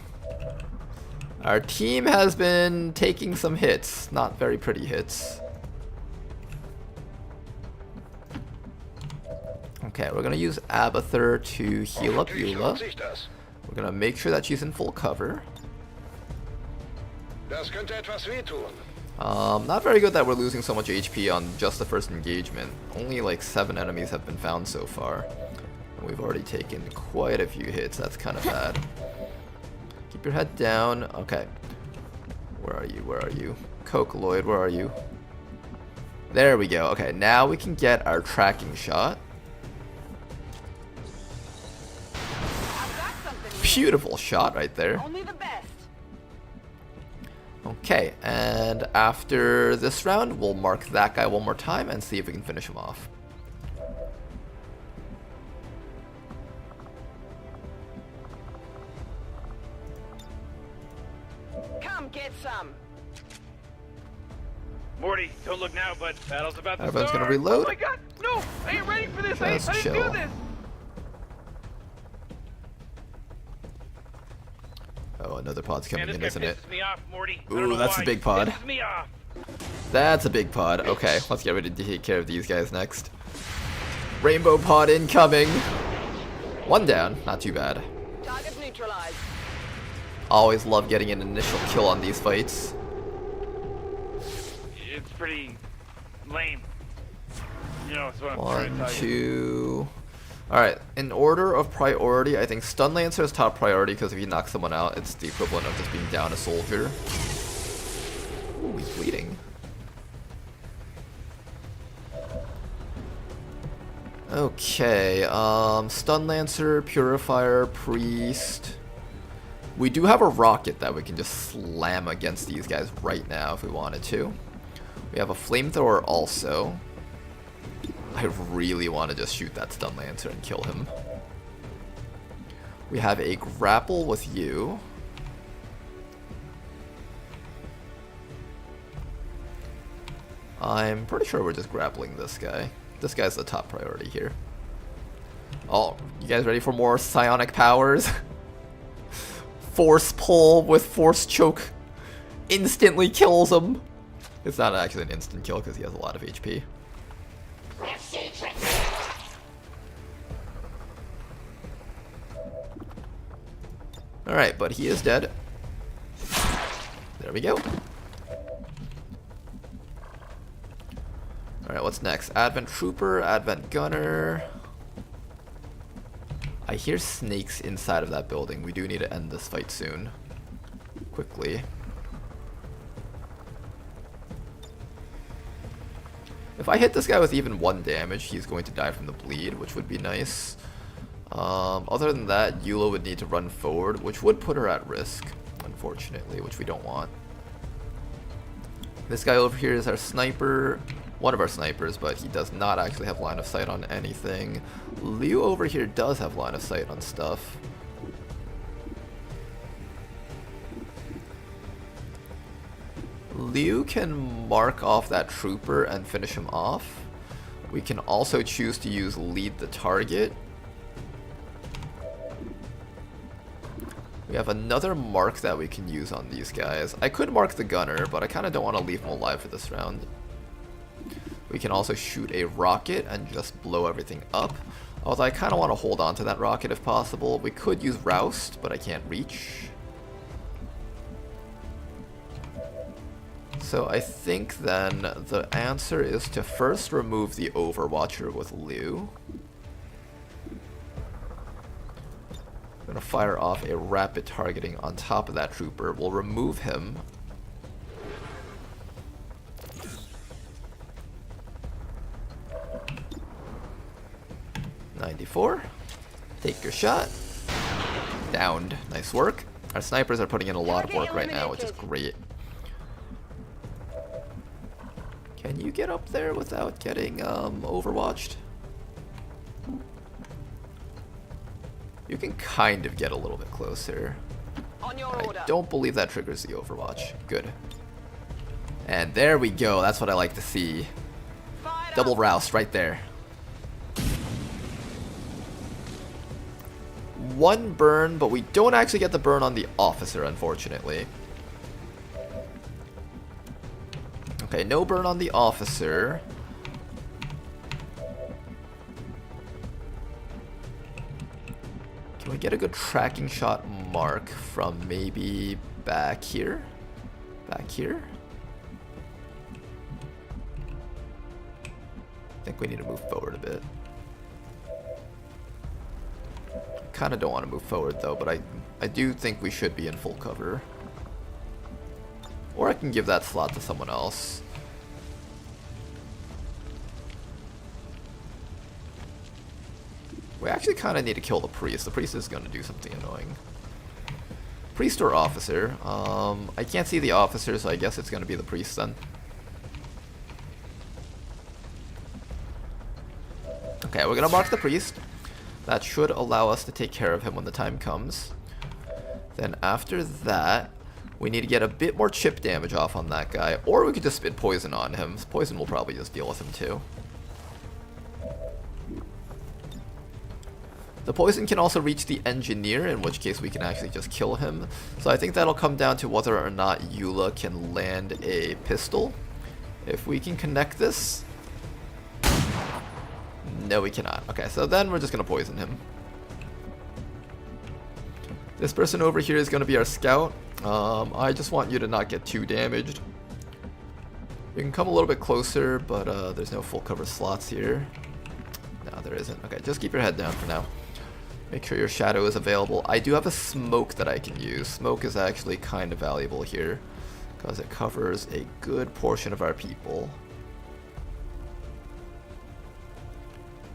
Our team has been taking some hits, not very pretty hits. Okay, we're gonna use Abathur to heal up Eula. We're gonna make sure that she's in full cover. Not very good that we're losing so much HP on just the first engagement. Only like 7 enemies have been found so far. And we've already taken quite a few hits, that's kind of bad. Keep your head down. Okay. Where are you? Where are you? Coke Lloyd, where are you? There we go. Okay, now we can get our tracking shot. Beautiful shot right there. Only the best. Okay, and after this round, we'll mark that guy one more time and see if we can finish him off. Come get some. Morty, don't look now, but battle's about to Everyone's start. gonna reload. Oh my god, no! I ain't ready for this. I Just didn't chill. do this. Oh, another pod's coming Man, in, this guy isn't it? pisses me off, Morty. I don't Ooh, know that's why. a big pod. Pisses me off. That's a big pod. Okay, let's get ready to take care of these guys next. Rainbow pod incoming. One down, not too bad. Target neutralized. Always love getting an initial kill on these fights. it's pretty lame. You know, so I'm trying to One, tell you. two. Alright, in order of priority, I think Stun Lancer is top priority because if you knock someone out, it's the equivalent of just being down a soldier. Ooh, he's bleeding. Okay, Stun Lancer, Purifier, Priest. We do have a rocket that we can just slam against these guys right now if we wanted to. We have a flamethrower also. I really want to just shoot that Stun Lancer and kill him. We have a grapple with you. I'm pretty sure we're just grappling this guy. This guy's the top priority here. Oh, you guys ready for more psionic powers? Force pull with force choke. Instantly kills him. It's not actually an instant kill because he has a lot of HP. Alright, but he is dead. There we go. Alright, what's next? Advent Trooper, Advent Gunner. I hear snakes inside of that building. We do need to end this fight soon. Quickly. If I hit this guy with even 1 damage, he's going to die from the bleed, which would be nice. Other than that, Eula would need to run forward, which would put her at risk, unfortunately, which we don't want. This guy over here is our sniper, one of our snipers, but he does not actually have line of sight on anything. Liu over here does have line of sight on stuff. Liu can mark off that trooper and finish him off. We can also choose to use lead the target. We have another mark that we can use on these guys. I could mark the gunner, but I kind of don't want to leave him alive for this round. We can also shoot a rocket and just blow everything up. Although I kind of want to hold on to that rocket if possible. We could use Roust, but I can't reach. So I think then the answer is to first remove the Overwatcher with Liu. I'm going to fire off a rapid targeting on top of that trooper. We'll remove him. .94. Take your shot. Downed. Nice work. Our snipers are putting in a lot of work right now, which is great. Can you get up there without getting overwatched? You can kind of get a little bit closer. I don't believe that triggers the overwatch. Good. And there we go. That's what I like to see. Double Roust right there. 1 burn, but we don't actually get the burn on the officer, unfortunately. Okay, no burn on the officer. Can we get a good tracking shot mark from maybe back here? Back here? I think we need to move forward a bit. Kind of don't want to move forward though, but I do think we should be in full cover. Or I can give that slot to someone else. We actually kind of need to kill the priest. The priest is going to do something annoying. Priest or officer? I can't see the officer, so I guess it's going to be the priest then. Okay, we're going to mark the priest. That should allow us to take care of him when the time comes. Then after that, we need to get a bit more chip damage off on that guy, or we could just spit poison on him. Poison will probably just deal with him too. The poison can also reach the engineer, in which case we can actually just kill him. So I think that'll come down to whether or not Eula can land a pistol. If we can connect this... No, we cannot. Okay, so then we're just going to poison him. This person over here is going to be our scout. I just want you to not get too damaged. We can come a little bit closer, but there's no full cover slots here. No, there isn't. Okay, just keep your head down for now. Make sure your shadow is available. I do have a smoke that I can use. Smoke is actually kind of valuable here because it covers a good portion of our people.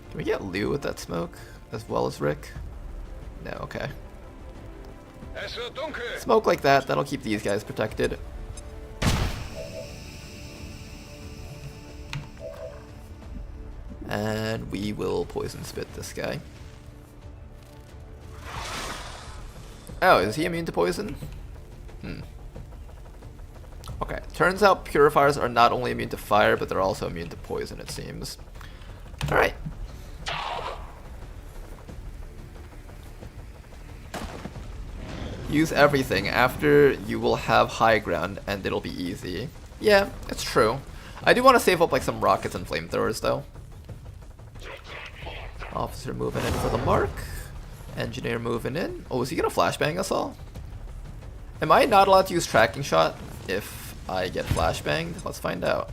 Can we get Liu with that smoke as well as Rick? No, okay. Smoke like that, that'll keep these guys protected. And we will poison spit this guy. Oh, is he immune to poison? Okay, turns out purifiers are not only immune to fire, but they're also immune to poison, it seems. Alright. Use everything. After, you will have high ground, and it'll be easy. Yeah, it's true. I do want to save up like some rockets and flamethrowers, though. Officer moving in for the mark. Engineer moving in. Oh, is he gonna flashbang us all? Am I not allowed to use tracking shot if I get flashbanged? Let's find out.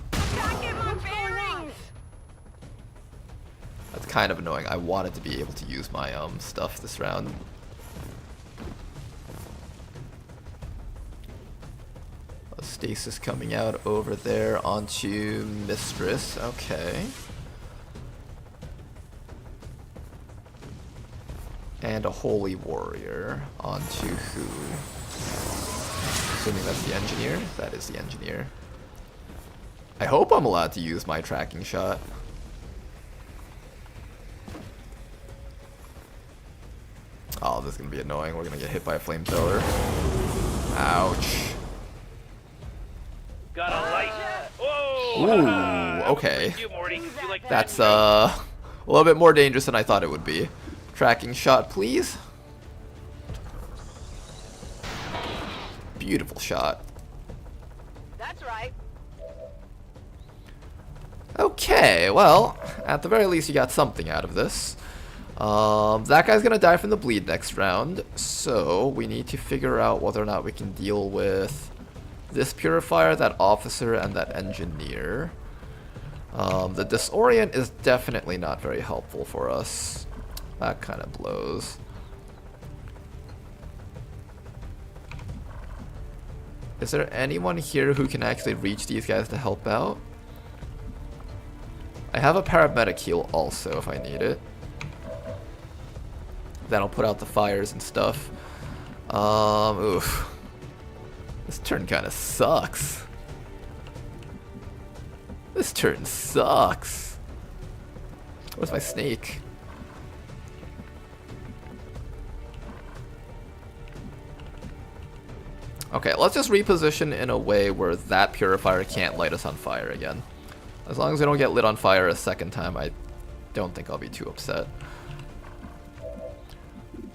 That's kind of annoying. I wanted to be able to use my stuff this round. A stasis coming out over there onto Mistress. Okay. And a Holy Warrior onto who? Assuming that's the Engineer? That is the Engineer. I hope I'm allowed to use my tracking shot. Oh, this is gonna be annoying. We're gonna get hit by a flamethrower. Ouch. Got a light. Whoa! Ooh, okay. You, Morty. You like That's a little bit more dangerous than I thought it would be. Tracking shot, please. Beautiful shot. That's right. Okay, well, at the very least you got something out of this. That guy's gonna die from the bleed next round, so we need to figure out whether or not we can deal with this purifier, that officer, and that engineer. The disorient is definitely not very helpful for us. That kind of blows. Is there anyone here who can actually reach these guys to help out? I have a paramedic heal also if I need it. Then I'll put out the fires and stuff. Oof. This turn kind of sucks. This turn sucks. Where's my snake? Okay, let's just reposition in a way where that purifier can't light us on fire again. As long as we don't get lit on fire a second time, I don't think I'll be too upset.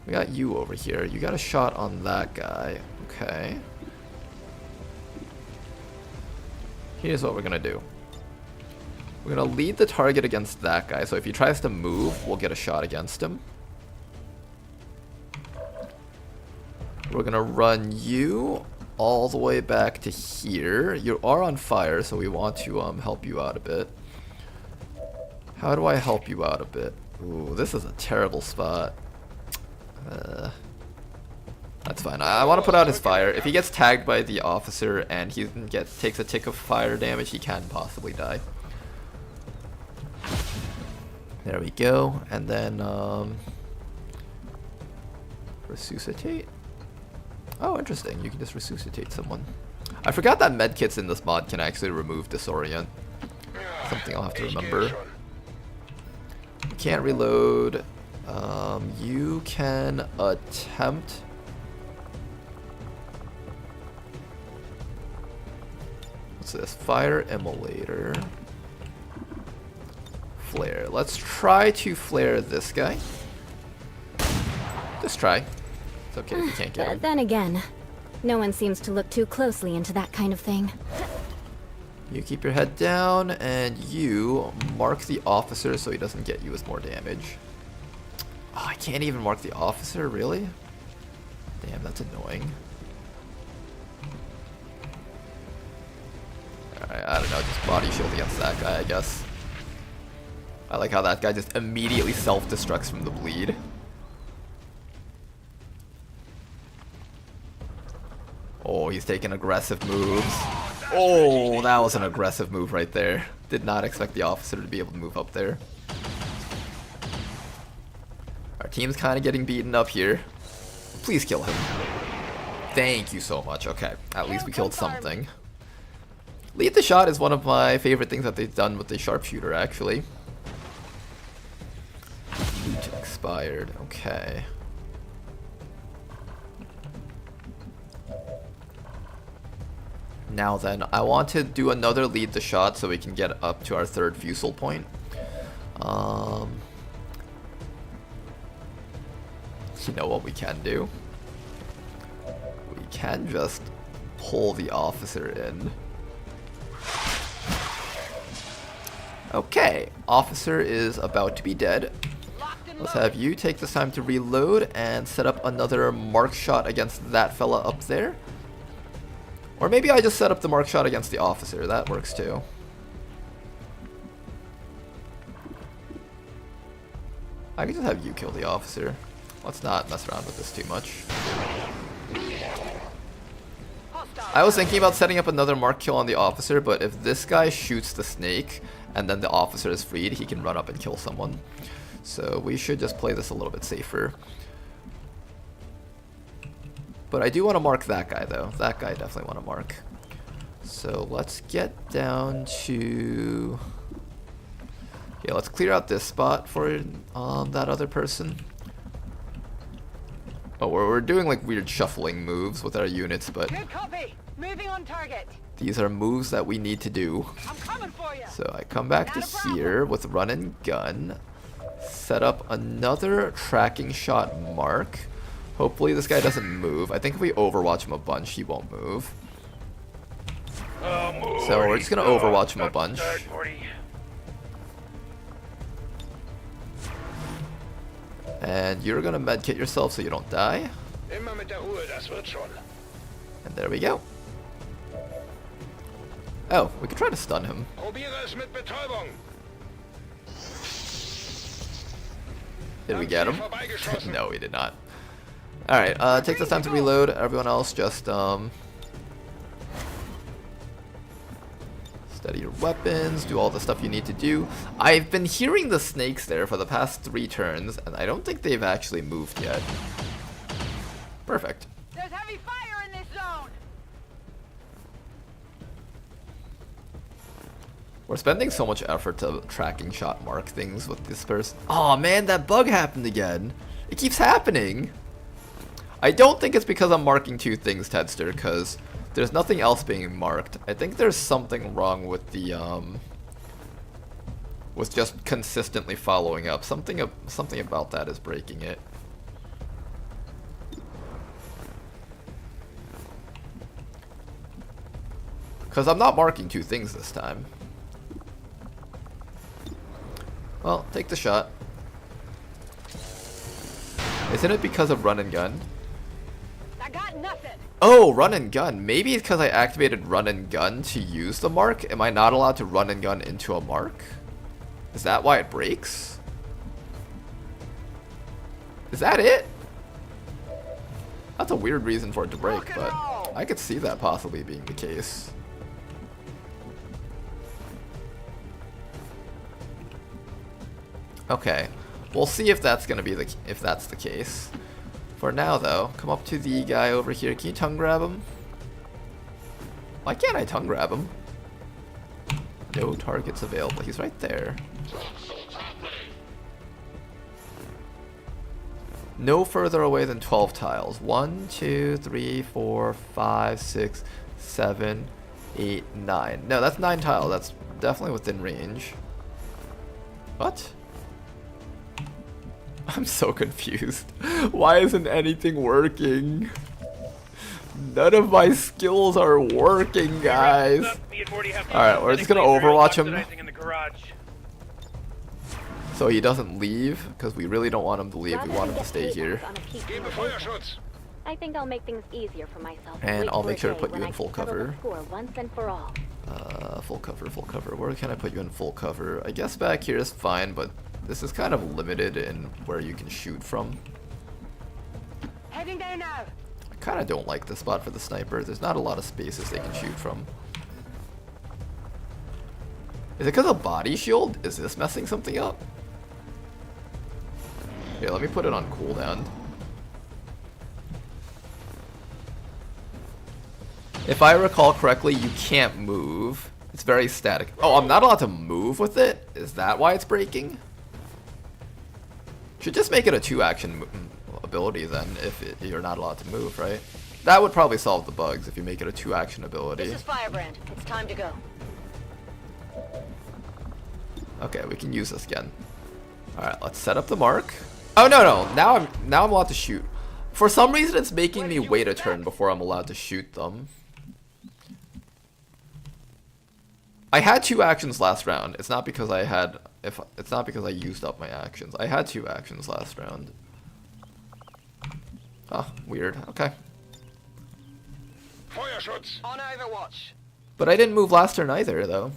We got you over here. You got a shot on that guy. Okay. Here's what we're gonna do. We're gonna lead the target against that guy, so if he tries to move, we'll get a shot against him. We're gonna run you all the way back to here. You are on fire, so we want to help you out a bit. How do I help you out a bit? Ooh, this is a terrible spot. That's fine. I want to put out his fire. If he gets tagged by the officer and he takes a tick of fire damage, he can possibly die. There we go. And then resuscitate. Oh, interesting. You can just resuscitate someone. I forgot that medkits in this mod can actually remove disorient. Something I'll have to remember. You can't reload. You can attempt. What's this? Fire immolator. Flare. Let's try to flare this guy. Just try. It's okay if you can't get him. Then again, no one seems to look too closely into that kind of thing. You keep your head down, and you mark the officer so he doesn't get you with more damage. Oh, I can't even mark the officer, really? Damn, that's annoying. Alright, I don't know, just body shield against that guy, I guess. I like how that guy just immediately self-destructs from the bleed. Oh, he's taking aggressive moves. Oh, that was an aggressive move right there. Did not expect the officer to be able to move up there. Our team's kind of getting beaten up here. Please kill him. Thank you so much. Okay, at least we killed something. Lead the shot is one of my favorite things that they've done with the sharpshooter, actually. Loot expired. Okay. Now then, I want to do another lead the shot so we can get up to our third fusel point. You know what we can do? We can just pull the officer in. Okay, officer is about to be dead. Let's have you take this time to reload and set up another mark shot against that fella up there. Or maybe I just set up the mark shot against the officer. That works too. I can just have you kill the officer. Let's not mess around with this too much. I was thinking about setting up another mark kill on the officer, but if this guy shoots the snake and then the officer is freed, he can run up and kill someone. So we should just play this a little bit safer. But I do want to mark that guy, though. That guy I definitely want to mark. So let's get down to... Yeah, let's clear out this spot for that other person. Oh, we're doing like weird shuffling moves with our units, but... Good copy. Moving on target. These are moves that we need to do. I'm coming for you. So I come back to here with run and gun. Set up another tracking shot mark. Hopefully this guy doesn't move. I think if we overwatch him a bunch, he won't move. So we're just gonna overwatch him a bunch. And you're gonna medkit yourself so you don't die. And there we go. Oh, we could try to stun him. Did we get him? No, we did not. Alright, take this time to reload. Everyone else just, steady your weapons, do all the stuff you need to do. I've been hearing the snakes there for the past 3 turns, and I don't think they've actually moved yet. Perfect. There's heavy fire in this zone. We're spending so much effort to tracking shot mark things with this person. Oh man, that bug happened again. It keeps happening. I don't think it's because I'm marking 2 things, Tedster, because there's nothing else being marked. I think there's something wrong with the, with just consistently following up. Something about that is breaking it. Because I'm not marking 2 things this time. Well, take the shot. Isn't it because of run and gun? I got nothing. Oh, run and gun. Maybe it's because I activated run and gun to use the mark. Am I not allowed to run and gun into a mark? Is that why it breaks? Is that it? That's a weird reason for it to break, but I could see that possibly being the case. Okay, we'll see if that's gonna be the case. For now, though, come up to the guy over here. Can you tongue grab him? Why can't I tongue grab him? No targets available. He's right there. No further away than 12 tiles. 1, 2, 3, 4, 5, 6, 7, 8, 9. No, that's 9 tiles. That's definitely within range. What? I'm so confused. Why isn't anything working? None of my skills are working, guys. Alright, we're just gonna overwatch him. So he doesn't leave, because we really don't want him to leave. We want him to stay here. I think I'll make things easier for myself. And I'll make sure to put you in full cover. Once and for all. Full cover, full cover. Where can I put you in full cover? I guess back here is fine, but this is kind of limited in where you can shoot from. Heading there now. I kind of don't like this spot for the sniper. There's not a lot of spaces they can shoot from. Is it because of body shield? Is this messing something up? Okay, let me put it on cooldown. If I recall correctly, you can't move. It's very static. Oh, I'm not allowed to move with it? Is that why it's breaking? Should just make it a 2-action ability then, if you're not allowed to move, right? That would probably solve the bugs if you make it a 2-action ability. This is Firebrand. It's time to go. Okay, we can use this again. Alright, let's set up the mark. Oh, no. Now I'm allowed to shoot. For some reason, it's making me wait a turn before I'm allowed to shoot them. I had 2 actions last round. It's not because I had... It's not because I used up my actions. I had 2 actions last round. Oh, weird. Okay. Feuerschutz on Overwatch. But I didn't move last turn either, though.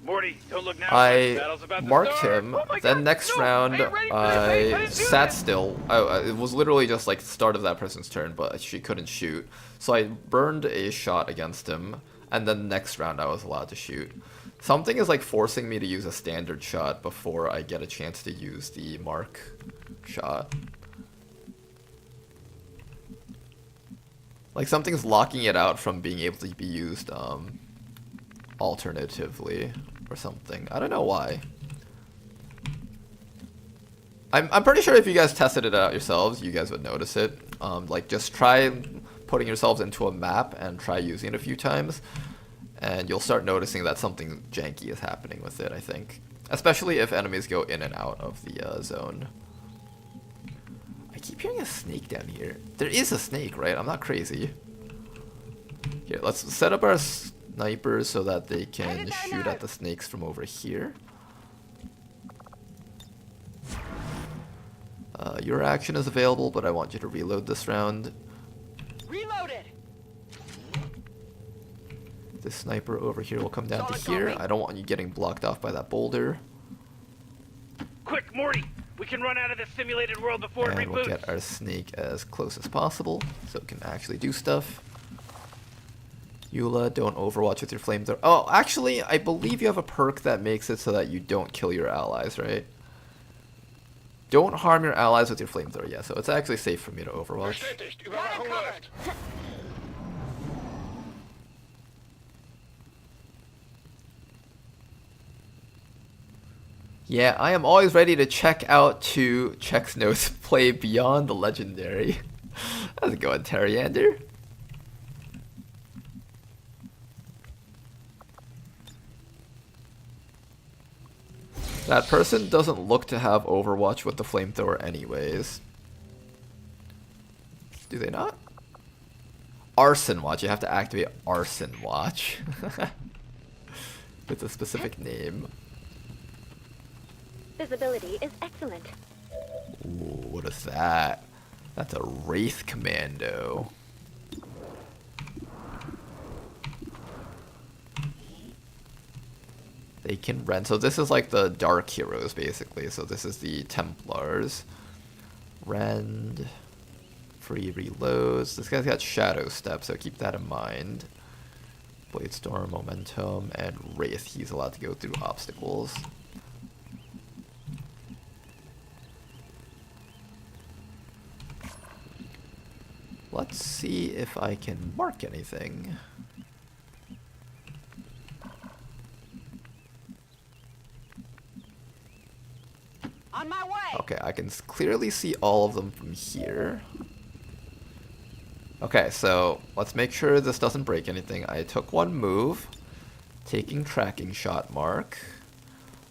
Morty, don't look now. I marked him, then next round I sat still. It was literally just like the start of that person's turn, but she couldn't shoot. So I burned a shot against him, and then next round I was allowed to shoot. Something is like forcing me to use a standard shot before I get a chance to use the mark shot. Like something's locking it out from being able to be used alternatively or something. I don't know why. I'm pretty sure if you guys tested it out yourselves, you guys would notice it. Like just try putting yourselves into a map and try using it a few times, and you'll start noticing that something janky is happening with it, I think. Especially if enemies go in and out of the zone. I keep hearing a snake down here. There is a snake, right? I'm not crazy. Here, let's set up our snipers so that they can shoot at the snakes from over here. Your action is available, but I want you to reload this round. Reloaded. This sniper over here will come down to here. I don't want you getting blocked off by that boulder. Quick, Morty! We can run out of this simulated world before it reboots. And we'll get our snake as close as possible so it can actually do stuff. Eula, don't overwatch with your flamethrower. Oh, actually, I believe you have a perk that makes it so that you don't kill your allies, right? Don't harm your allies with your flamethrower, yeah, so it's actually safe for me to overwatch. Yeah, I am always ready to check out to Check's Notes play Beyond the Legendary. How's it going, Terriander? That person doesn't look to have Overwatch with the flamethrower anyways. Do they not? Arson Watch. You have to activate Arson Watch. With a specific name. Visibility is excellent. Ooh, what is that? That's a Wraith Commando. They can rend. So this is like the Dark Heroes, basically. So this is the Templars. Rend. Free reloads. This guy's got Shadow Step, so keep that in mind. Bladestorm, Momentum, and Wraith. He's allowed to go through obstacles. Let's see if I can mark anything. On my way. Okay, I can clearly see all of them from here. Okay, so let's make sure this doesn't break anything. I took one move, taking tracking shot mark.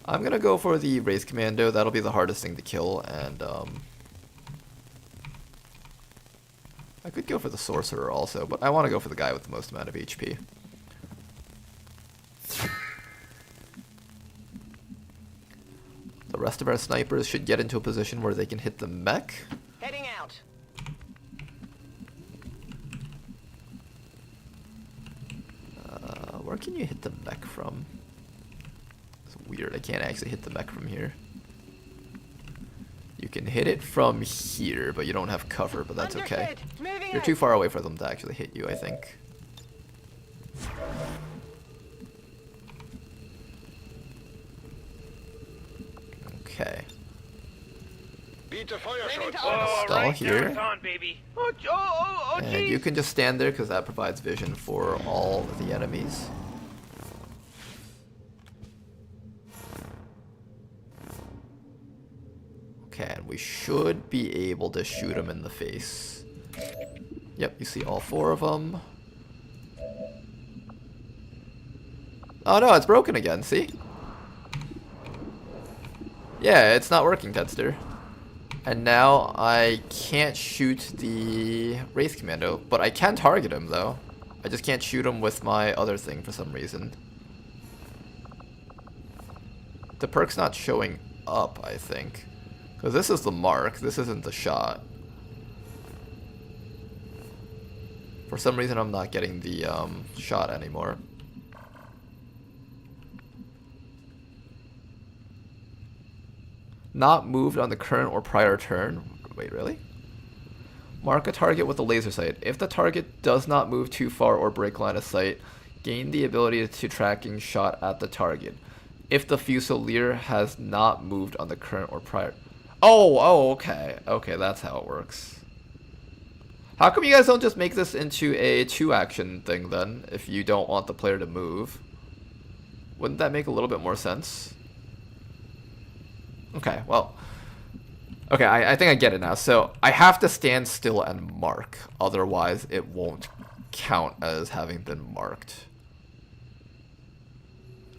I'm gonna go for the Wraith Commando. That'll be the hardest thing to kill, and I could go for the Sorcerer also, but I want to go for the guy with the most amount of HP. The rest of our snipers should get into a position where they can hit the mech. Heading out. Where can can you hit the mech from? It's weird, I can't actually hit the mech from here. You can hit it from here, but you don't have cover, but that's okay. You're too far away for them to actually hit you, I think. Okay. Stall here. And you can just stand there because that provides vision for all of the enemies. Okay, and we should be able to shoot him in the face. Yep, you see all 4 of them. Oh no, it's broken again, see? Yeah, it's not working, Tedster. And now I can't shoot the Wraith Commando, but I can target him though. I just can't shoot him with my other thing for some reason. The perk's not showing up, I think. Because this is the mark, this isn't the shot. For some reason I'm not getting the shot anymore. Not moved on the current or prior turn. Wait, really? Mark a target with a laser sight. If the target does not move too far or break line of sight, gain the ability to tracking shot at the target. If the Fusilier has not moved on the current or prior... Oh, okay. Okay, that's how it works. How come you guys don't just make this into a 2-action thing then, if you don't want the player to move? Wouldn't that make a little bit more sense? Okay, well... Okay, I think I get it now. So, I have to stand still and mark, otherwise it won't count as having been marked.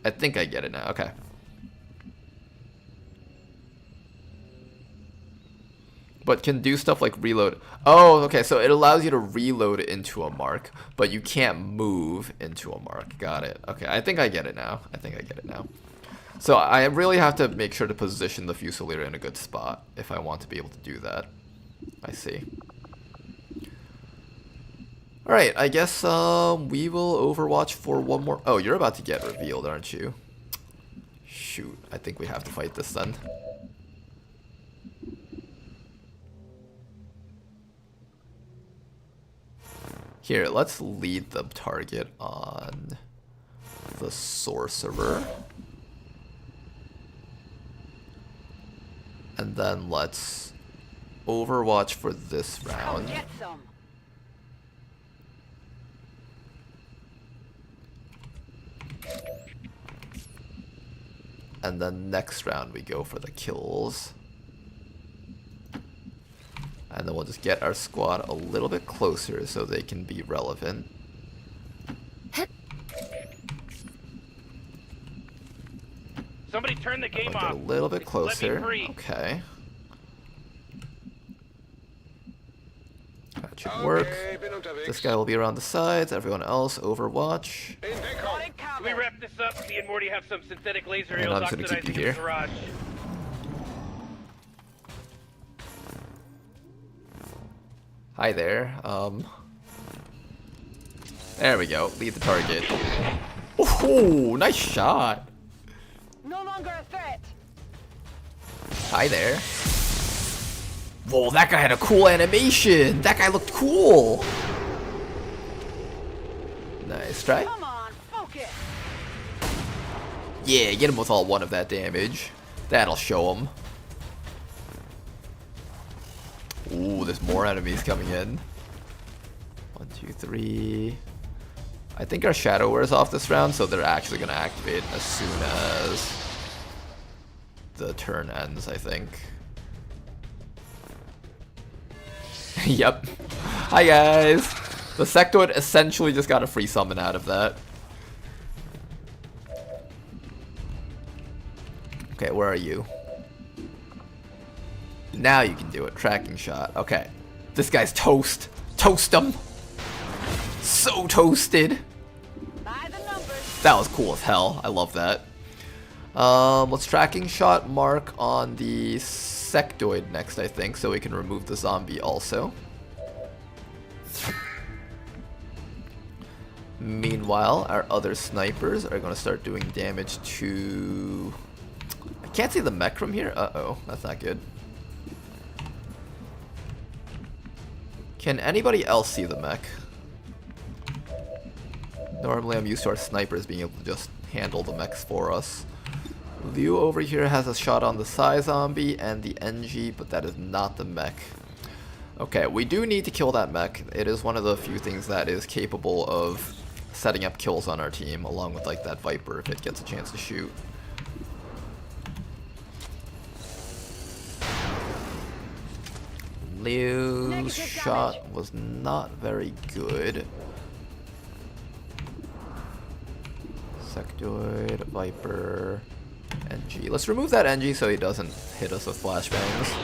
I think I get it now, okay. But can do stuff like reload. Oh, okay, so it allows you to reload into a mark, but you can't move into a mark. Got it. Okay, I think I get it now. So I really have to make sure to position the Fusilier in a good spot if I want to be able to do that. I see. Alright, I guess we will Overwatch for one more... Oh, you're about to get revealed, aren't you? Shoot, I think we have to fight this then. Here, let's lead the target on the Sorcerer. And then let's Overwatch for this round. Get some. And then next round we go for the kills. And then we'll just get our squad a little bit closer so they can be relevant. Somebody turn the game off. A little bit closer. Let me free. Okay. That should work. This guy will be around the sides. Everyone else, Overwatch. Can we wrap this up? Me and Morty have some synthetic laser And I'm just gonna keep you here. Garage. Hi there. There we go. Lead the target. Oh, nice shot. No longer a threat. Hi there. Whoa, that guy had a cool animation. That guy looked cool. Nice try. Come on, focus. Yeah, get him with all 1 of that damage. That'll show him. Ooh, there's more enemies coming in. 1, 2, 3. I think our Shadow wears off this round, so they're actually going to activate as soon as the turn ends, I think. Yep. Hi, guys. The Sectoid essentially just got a free summon out of that. Okay, where are you? Now you can do it. Tracking shot. Okay. This guy's toast. Toast him. So toasted. That was cool as hell. I love that. Let's tracking shot mark on the Sectoid next, I think, so we can remove the zombie also. Meanwhile, our other snipers are going to start doing damage to... I can't see the mech from here. Uh-oh, that's not good. Can anybody else see the mech? Normally I'm used to our snipers being able to just handle the mechs for us. Liu over here has a shot on the Psy Zombie and the NG, but that is not the mech. Okay, we do need to kill that mech. It is one of the few things that is capable of setting up kills on our team, along with like that Viper if it gets a chance to shoot. Liu's shot was not very good. Sectoid, Viper, NG. Let's remove that NG so he doesn't hit us with flashbangs.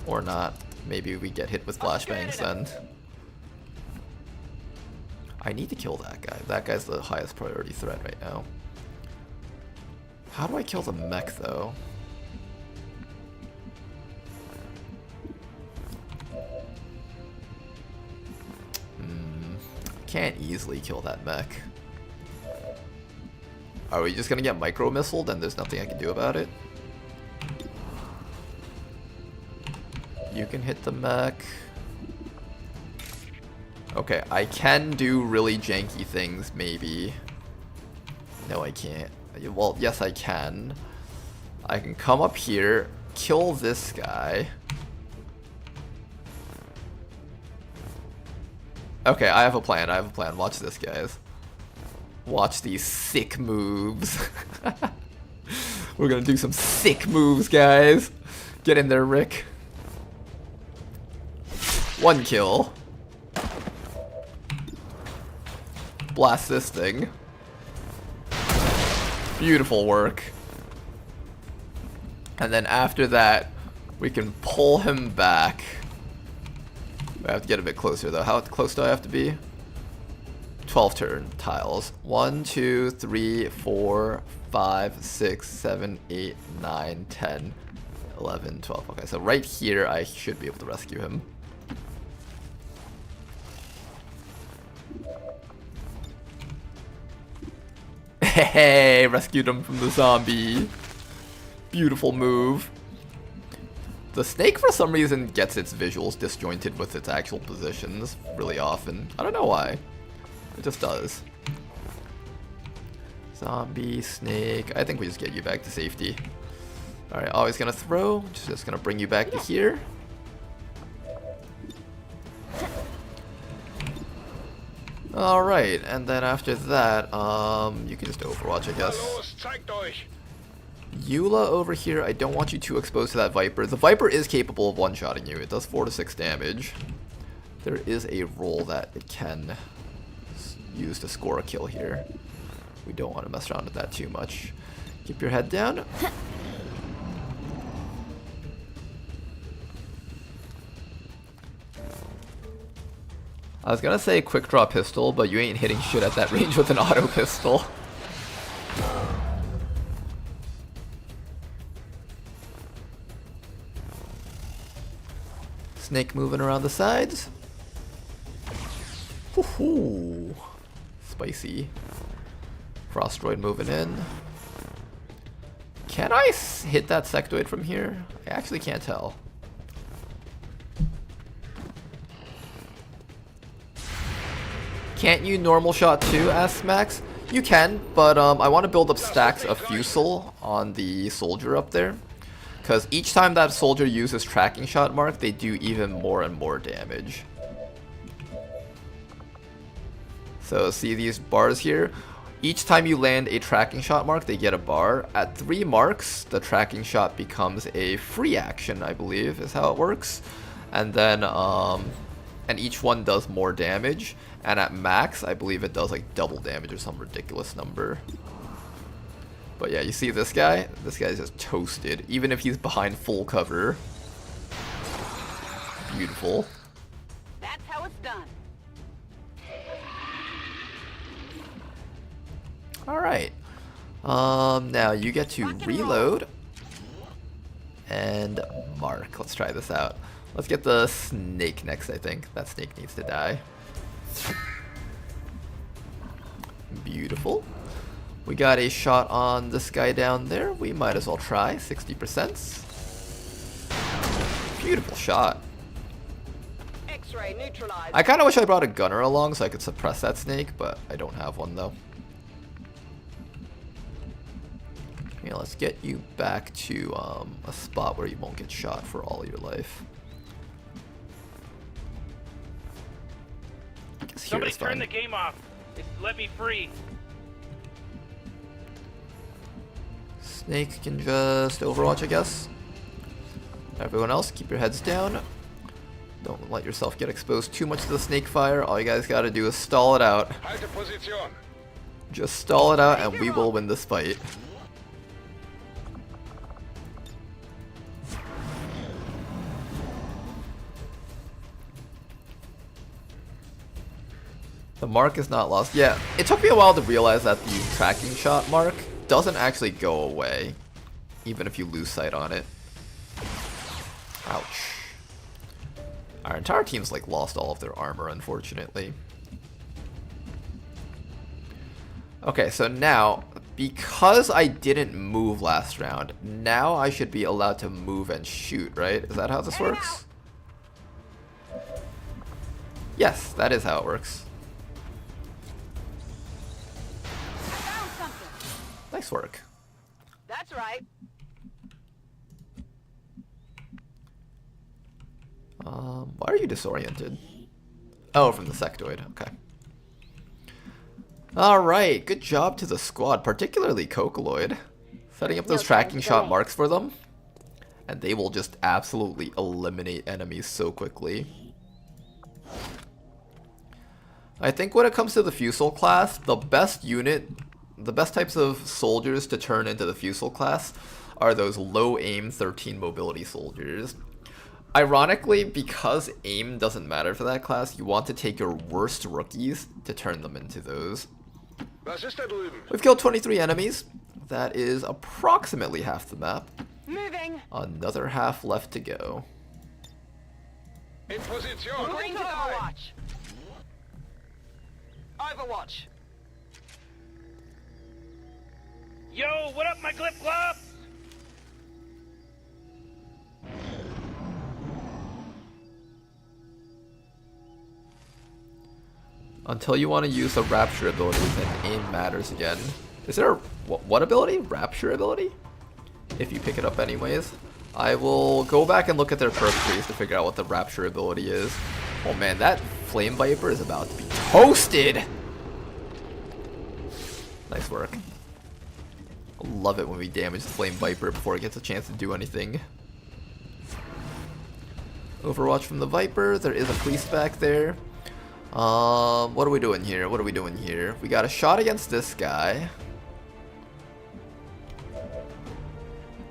Or not. Maybe we get hit with flashbangs then. I need to kill that guy. That guy's the highest priority threat right now. How do I kill the mech though? Can't easily kill that mech. Are we just gonna get micro missiled and there's nothing I can do about it? You can hit the mech. Okay, I can do really janky things, maybe. No, I can't. Well, yes, I can. I can come up here, kill this guy. Okay, I have a plan. Watch this, guys. Watch these sick moves. We're gonna do some sick moves, guys. Get in there, Rick. One kill. Blast this thing. Beautiful work. And then after that, we can pull him back. I have to get a bit closer though. How close do I have to be? 12 turn tiles. 1, 2, 3, 4, 5, 6, 7, 8, 9, 10, 11, 12. Okay, so right here I should be able to rescue him. Hey, rescued him from the zombie. Beautiful move. The snake, for some reason, gets its visuals disjointed with its actual positions really often. I don't know why. It just does. Zombie, snake. I think we just get you back to safety. Alright, always gonna throw. Just gonna bring you back to here. Alright, and then after that, you can just Overwatch, I guess. Eula over here, I don't want you too exposed to that Viper. The Viper is capable of one-shotting you. It does 4 to 6 damage. There is a roll that it can use to score a kill here. We don't want to mess around with that too much. Keep your head down. I was gonna say quick draw pistol, but you ain't hitting shit at that range with an auto pistol. Snake moving around the sides. Woohoo! Spicy. Frostroid moving in. Can I hit that sectoid from here? I actually can't tell. Can't you normal shot too, asks Max? You can, but I want to build up stacks of Fusel on the soldier up there. Because each time that soldier uses tracking shot mark, they do even more and more damage. So see these bars here? Each time you land a tracking shot mark, they get a bar. At 3 marks, the tracking shot becomes a free action, I believe, is how it works. And then, and each one does more damage. And at max, I believe it does like double damage or some ridiculous number. But yeah, you see this guy? This guy's just toasted, even if he's behind full cover. Beautiful. That's how it's done. Alright. Now you get to reload and mark. Let's try this out. Let's get the snake next, I think. That snake needs to die. Beautiful. We got a shot on this guy down there. We might as well try. 60%. Beautiful shot. X-ray neutralized. I kind of wish I brought a gunner along so I could suppress that snake, but I don't have one though. Yeah, let's get you back to a spot where you won't get shot for all your life. I guess here Somebody is fine. turn the game off. Let me free. Snake can just overwatch, I guess. Everyone else, keep your heads down. Don't let yourself get exposed too much to the snake fire. All you guys gotta do is stall it out. Just stall it out and we will win this fight. The mark is not lost. Yeah, it took me a while to realize that the tracking shot mark doesn't actually go away, even if you lose sight on it. Ouch. Our entire team's like lost all of their armor, unfortunately. Okay, so now, because I didn't move last round, now I should be allowed to move and shoot, right? Is that how this works? Yes, that is how it works. Nice work. That's right. Why are you disoriented? Oh, from the sectoid. Okay. Alright, good job to the squad, particularly Cocoloid. Setting up those tracking shot marks for them. And they will just absolutely eliminate enemies so quickly. I think when it comes to the Fusel class, the best types of soldiers to turn into the Fusel class are those low aim 13 mobility soldiers. Ironically, because aim doesn't matter for that class, you want to take your worst rookies to turn them into those. We've killed 23 enemies. That is approximately half the map. Moving. Another half left to go. In position. Moving to Overwatch. Overwatch. Yo, what up, my glip glop? Until you want to use the Rapture ability, then aim matters again. Is there a, what ability? Rapture ability? If you pick it up anyways. I will go back and look at their perk trees to figure out what the Rapture ability is. Oh man, that Flame Viper is about to be toasted! Nice work. I love it when we damage the Flame Viper before it gets a chance to do anything. Overwatch from the Viper. There is a priest back there. What are we doing here? What are we doing here? We got a shot against this guy.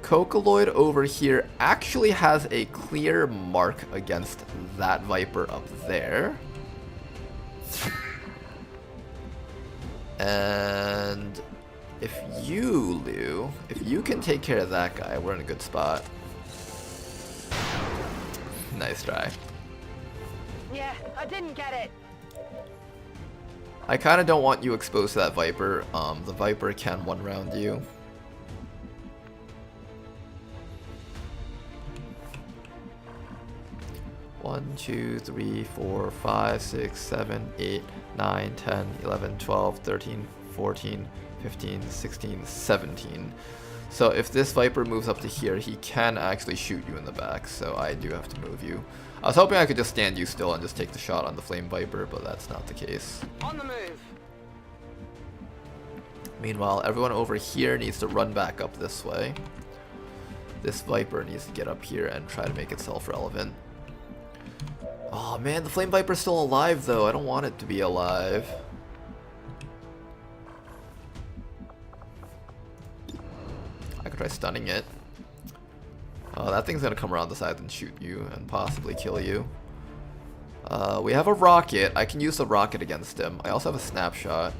Cocoloid over here actually has a clear mark against that Viper up there. And if you, Lou, if you can take care of that guy, we're in a good spot. Nice try. Yeah, I didn't get it. I kind of don't want you exposed to that Viper. The Viper can one round you. One, 2, 3, 4, 5, 6, 7, 8, 9, 10, 11, 12, 13, 14, 15, 16, 17. So if this Viper moves up to here, he can actually shoot you in the back, so I do have to move you. I was hoping I could just stand you still and just take the shot on the Flame Viper, but that's not the case. On the move. Meanwhile, everyone over here needs to run back up this way. This Viper needs to get up here and try to make itself relevant. Oh man, the Flame Viper's still alive though. I don't want it to be alive. I could try stunning it. Oh, that thing's gonna come around the side and shoot you and possibly kill you. We have a rocket. I can use the rocket against him. I also have a snapshot.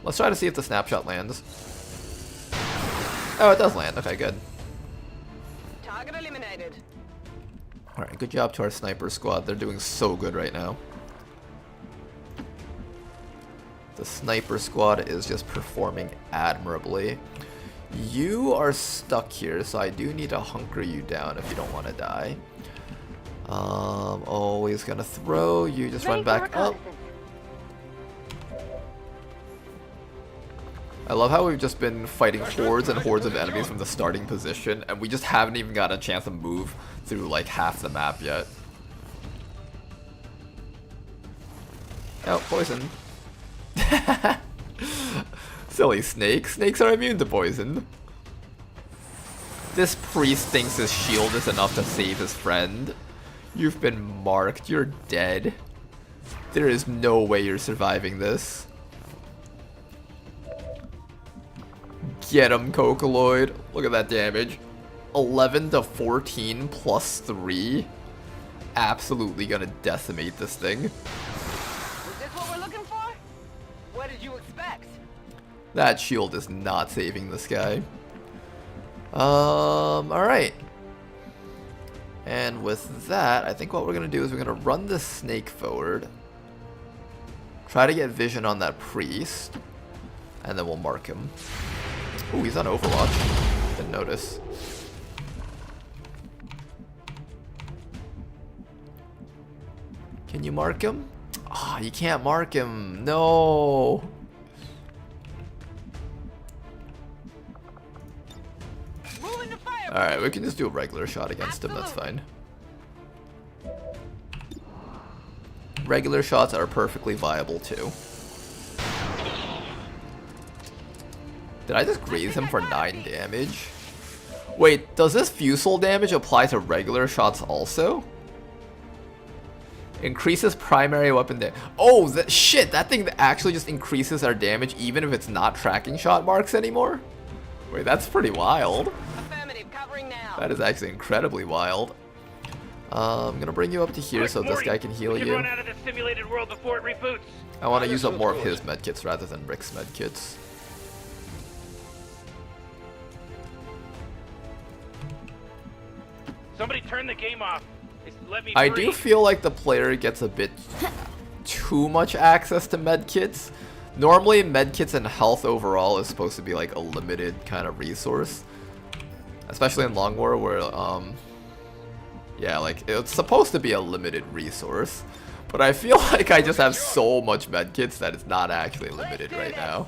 Let's try to see if the snapshot lands. Oh, it does land. Okay, good. Target eliminated. Alright, good job to our sniper squad. They're doing so good right now. The sniper squad is just performing admirably. You are stuck here, so I do need to hunker you down if you don't want to die. Always gonna throw. You just run back up. I love how we've just been fighting hordes and hordes of enemies from the starting position, and we just haven't even got a chance to move through like half the map yet. Oh, poison. Silly snake. Snakes are immune to poison. This priest thinks his shield is enough to save his friend. You've been marked. You're dead. There is no way you're surviving this. Get him, Cocoloid. Look at that damage. 11 to 14 plus 3. Absolutely gonna decimate this thing. Is this what we're looking for? What did you expect? That shield is not saving this guy. Alright. And with that, I think what we're gonna do is we're gonna run the snake forward. Try to get vision on that priest. And then we'll mark him. Ooh, he's on Overwatch. Didn't notice. Can you mark him? Ah, oh, you can't mark him. No. Alright, we can just do a regular shot against him. That's fine. Regular shots are perfectly viable too. Did I just graze him for 9 damage? Wait, does this fusel damage apply to regular shots also? Increases primary weapon damage. Oh, shit, that thing actually just increases our damage even if it's not tracking shot marks anymore? Wait, that's pretty wild. That is actually incredibly wild. I'm gonna bring you up to here so this guy can heal you. Run out of this simulated world before it reboots. I want to use up more of his medkits rather than Rick's medkits. Somebody turn the game off. Let me I breathe. do feel like the player gets a bit too much access to medkits. Normally, medkits and health overall is supposed to be like a limited kind of resource. Especially in Long War where, yeah, like, it's supposed to be a limited resource. But I feel like I just have so much medkits that it's not actually limited right now.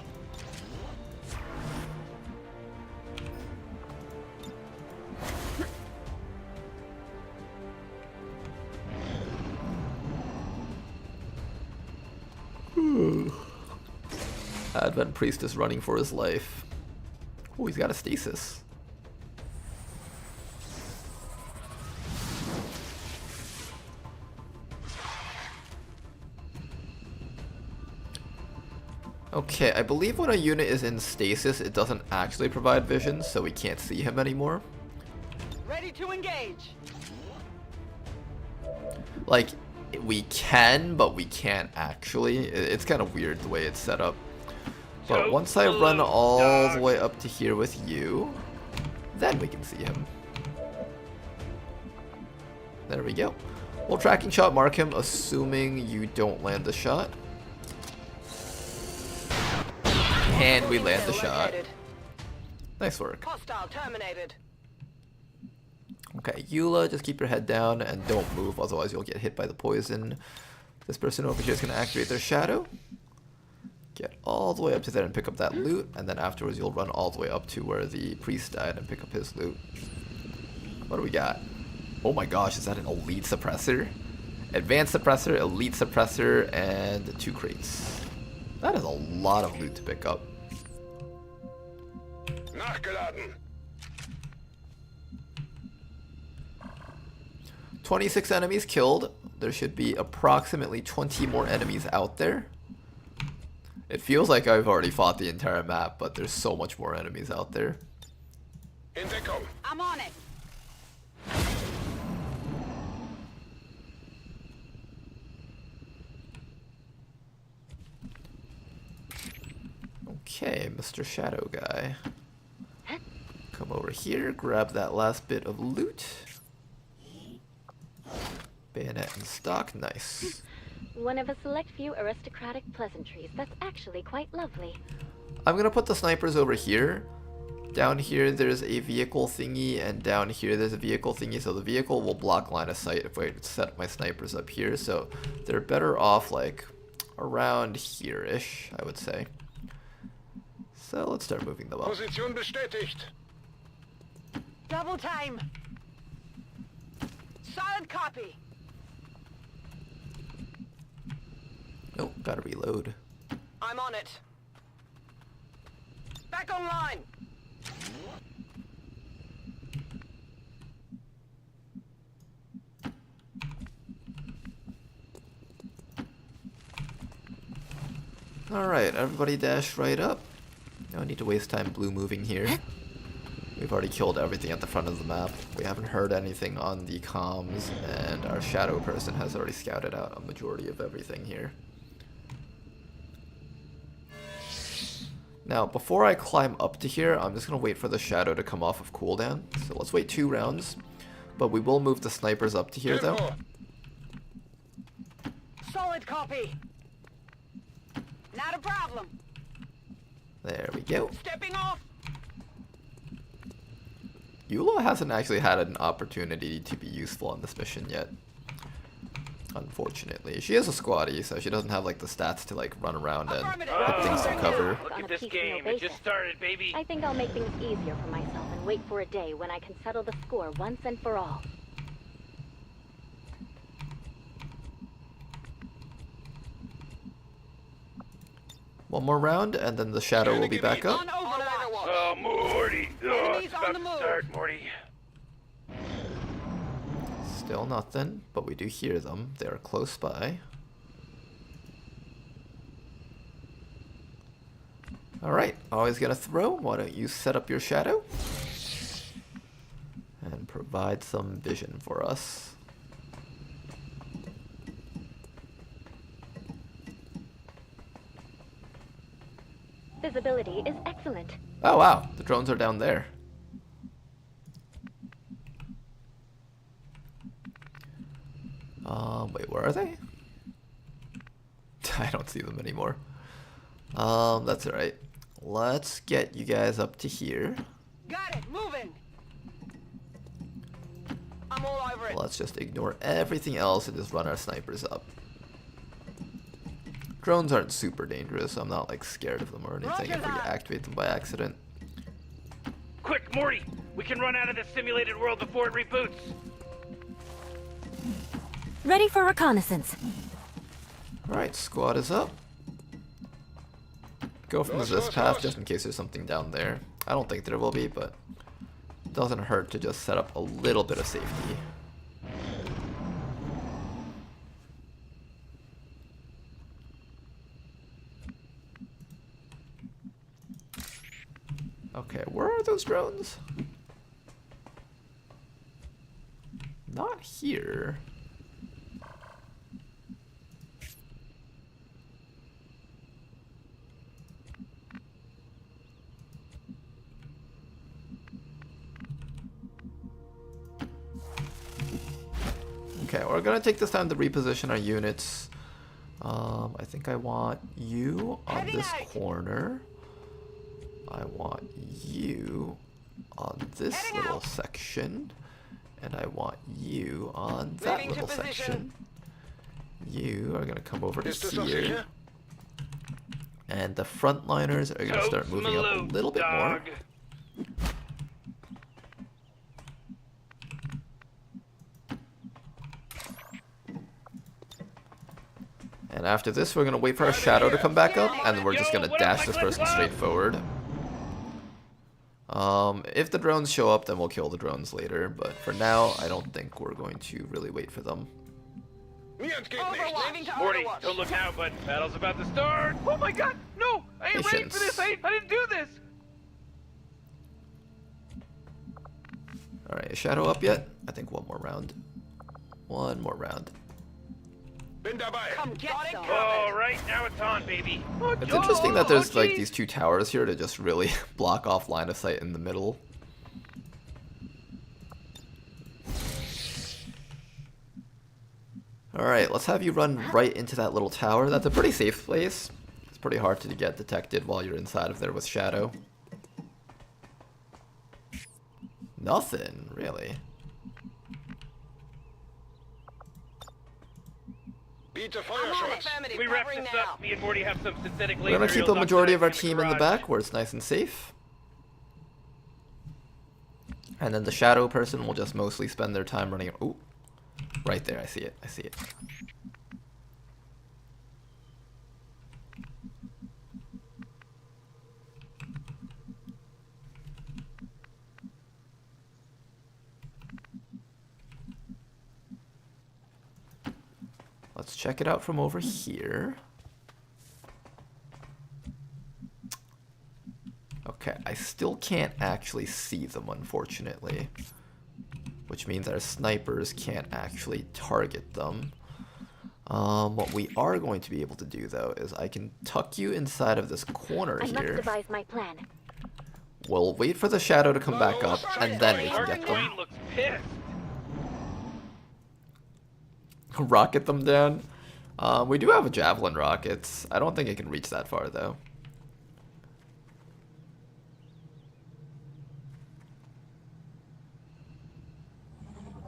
Advent Priest is running for his life. Oh, he's got a stasis. Okay, I believe when a unit is in stasis, it doesn't actually provide vision, so we can't see him anymore. Ready to engage. Like, we can, but we can't actually. It's kind of weird the way it's set up. But once I run all the way up to here with you, then we can see him. There we go. We'll tracking shot mark him, assuming you don't land the shot. And we land the shot. Nice work. Hostile terminated. Okay, Eula, just keep your head down and don't move, otherwise you'll get hit by the poison. This person over here is going to activate their shadow. Get all the way up to there and pick up that loot, and then afterwards you'll run all the way up to where the priest died and pick up his loot. What do we got? Oh my gosh, is that an elite suppressor? Advanced suppressor, elite suppressor, and 2 crates. That is a lot of loot to pick up. 26 enemies killed. There should be approximately 20 more enemies out there. It feels like I've already fought the entire map, but there's so much more enemies out there. I'm on it. Okay, Mr. Shadow Guy. Come over here, grab that last bit of loot. Bayonet in stock, nice. One of a select few aristocratic pleasantries that's actually quite lovely. I'm gonna put the snipers over here. Down here there's a vehicle thingy, and down here there's a vehicle thingy, so the vehicle will block line of sight if I set my snipers up here, so they're better off like around here-ish, I would say. So let's start moving them up. Position bestätigt. Double time. Solid copy. Oh, gotta reload. I'm on it. Back online. Alright, everybody dash right up. No need to waste time blue moving here. We've already killed everything at the front of the map. We haven't heard anything on the comms, and our shadow person has already scouted out a majority of everything here. Now, before I climb up to here, I'm just going to wait for the shadow to come off of cooldown. So let's wait 2 rounds, but we will move the snipers up to here though. Solid copy. Not a problem. There we go. Stepping off. Eula hasn't actually had an opportunity to be useful on this mission yet. Unfortunately. She is a squatty, so she doesn't have like the stats to like run around and hit things to cover. Look at this game, it just started, baby. I think I'll make things easier for myself and wait for a day when I can settle the score once and for all. One more round, and then the shadow will be back up. Oh, Morty. Oh, it's about to start, Morty. Still nothing, but we do hear them. They are close by. Alright, always gonna throw. Why don't you set up your shadow? And provide some vision for us. Visibility is excellent. Oh wow, the drones are down there. Wait, where are they? I don't see them anymore. That's alright. Let's get you guys up to here. Got it. Moving. I'm all over it. Let's just ignore everything else and just run our snipers up. Drones aren't super dangerous, so I'm not like scared of them or anything if we activate them by accident. Quick, Morty! We can run out of this simulated world before it reboots. Ready for reconnaissance. Alright, squad is up. Go from this path just in case there's something down there. I don't think there will be, but it doesn't hurt to just set up a little bit of safety. Okay, where are those drones? Not here. Okay, we're gonna take this time to reposition our units. I think I want you on this corner. I want you on this little section. And I want you on that little section. You are gonna come over to here. And the frontliners are gonna start moving up a little bit more. And after this, we're gonna wait for our shadow to come back up, and then we're just gonna dash this person straight forward. If the drones show up, then we'll kill the drones later, but for now, I don't think we're going to really wait for them. Morty, don't look now, but battle's about to start. Oh my god, no! I ain't ready for this, I didn't do this! Alright, is shadow up yet? I think one more round. One more round. Come get some. All right, now it's on, baby. It's interesting that there's like these two towers here to just really block off line of sight in the middle. Alright, let's have you run right into that little tower. That's a pretty safe place. It's pretty hard to get detected while you're inside of there with Shadow. Nothing, really. We wrap this up. Me and Morty have some synthetic We're gonna keep the majority of our team in the back where it's nice and safe. And then the Shadow person will just mostly spend their time running. Ooh, right there, I see it. I see it. Let's check it out from over here. Okay, I still can't actually see them, unfortunately. Which means our snipers can't actually target them. What we are going to be able to do, though, is I can tuck you inside of this corner here. I must devise my plan. We'll wait for the Shadow to come back up, and then we can get them. Looks pissed. Rocket them down. We do have a javelin rockets. I don't think it can reach that far, though.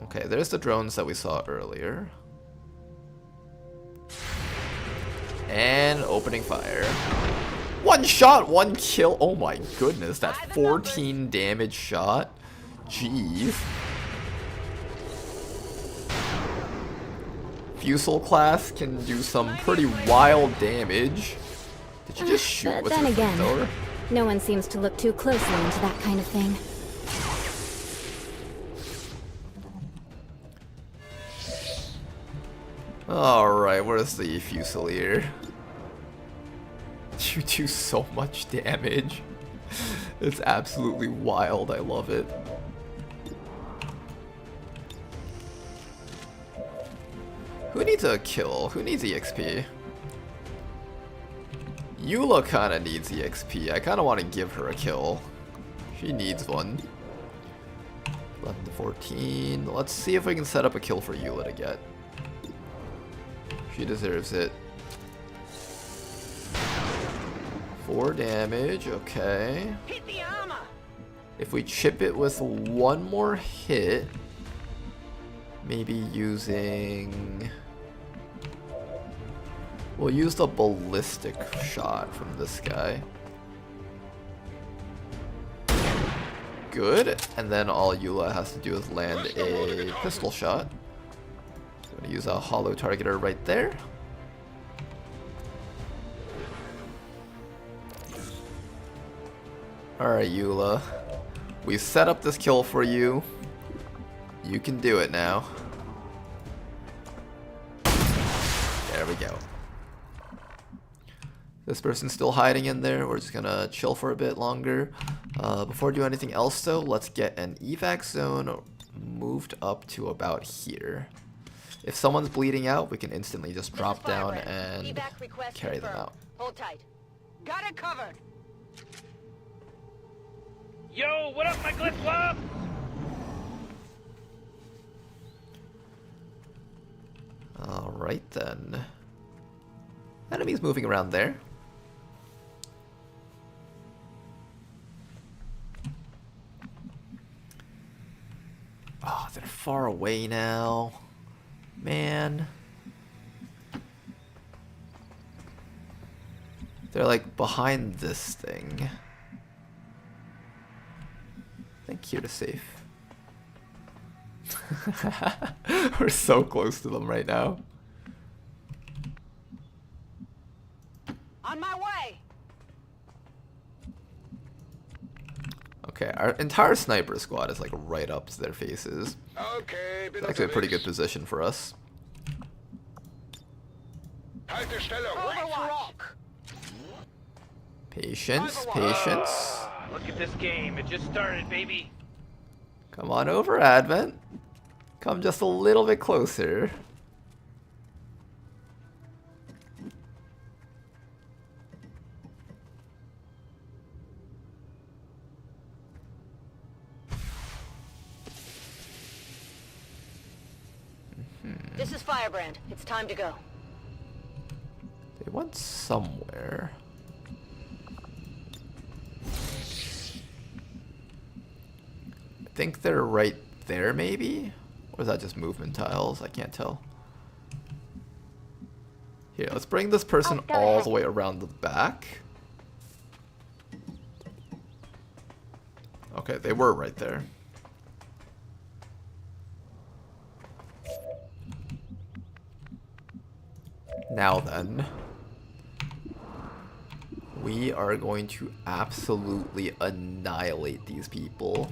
Okay, there's the drones that we saw earlier. And opening fire. One shot, one kill. Oh my goodness, that 14 damage shot. Jeez. Fusel class can do some pretty wild damage. Did you just shoot with then your again, flamethrower? no one seems to look too closely into that kind of thing. Alright, where's the Fusilier? You do so much damage. It's absolutely wild, I love it. Who needs a kill? Who needs EXP? Eula kinda needs EXP. I kinda wanna give her a kill. She needs one. 11 to 14. Let's see if we can set up a kill for Eula to get. She deserves it. 4 damage, okay. Hit the armor. If we chip it with one more hit, maybe using... We'll use the ballistic shot from this guy. Good, and then all Eula has to do is land a pistol shot. I'm gonna use a hollow targeter right there. Alright, Eula. We set up this kill for you. You can do it now. There we go. This person's still hiding in there. We're just gonna chill for a bit longer. Before we do anything else though, let's get an evac zone moved up to about here. If someone's bleeding out, we can instantly just drop down and carry them out. Hold tight. Got it covered. Yo, what up, my glitch love? Alright then. Enemies moving around there. Oh, they're far away now. Man. They're like behind this thing. I think here to safe. We're so close to them right now. On my way. Okay, our entire sniper squad is like right up to their faces. Okay, It's actually a pretty good position for us. Patience, patience. Look at this game. It just started, baby. Come on over, Advent. Come just a little bit closer. This is Firebrand. It's time to go. They went somewhere. I think they're right there, maybe? Or is that just movement tiles? I can't tell. Here, let's bring this person all the way around the back. Okay, they were right there. Now then, we are going to absolutely annihilate these people.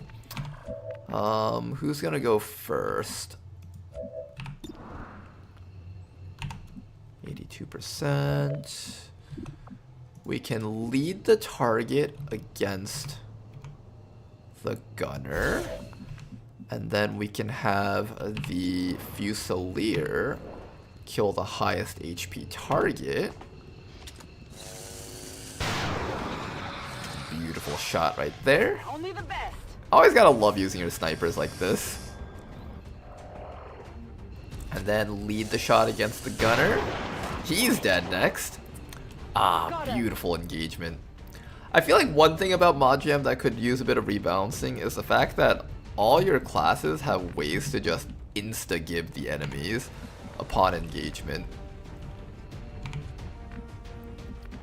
Who's gonna go first? 82%. We can lead the target against the gunner, and then we can have the Fusilier kill the highest HP target. Beautiful shot right there. Only the best. Always gotta love using your snipers like this. And then lead the shot against the gunner. He's dead next. Ah, beautiful engagement. I feel like one thing about Mod Jam that could use a bit of rebalancing is the fact that all your classes have ways to just insta-gib the enemies upon engagement.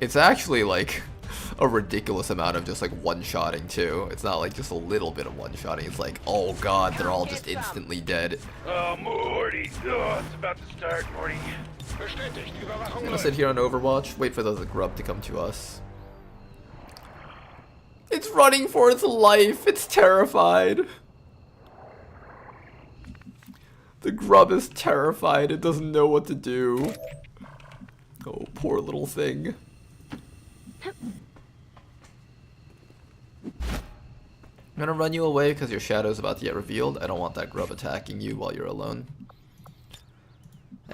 It's actually like a ridiculous amount of just like one-shotting too. It's not like just a little bit of one-shotting. It's like, oh god, they're all just instantly dead. Oh, Morty. Oh, it's about to start, Morty. I'm gonna sit here on Overwatch, wait for the grub to come to us. It's running for its life. It's terrified. The grub is terrified. It doesn't know what to do. Oh, poor little thing. I'm gonna run you away because your shadow's about to get revealed. I don't want that grub attacking you while you're alone.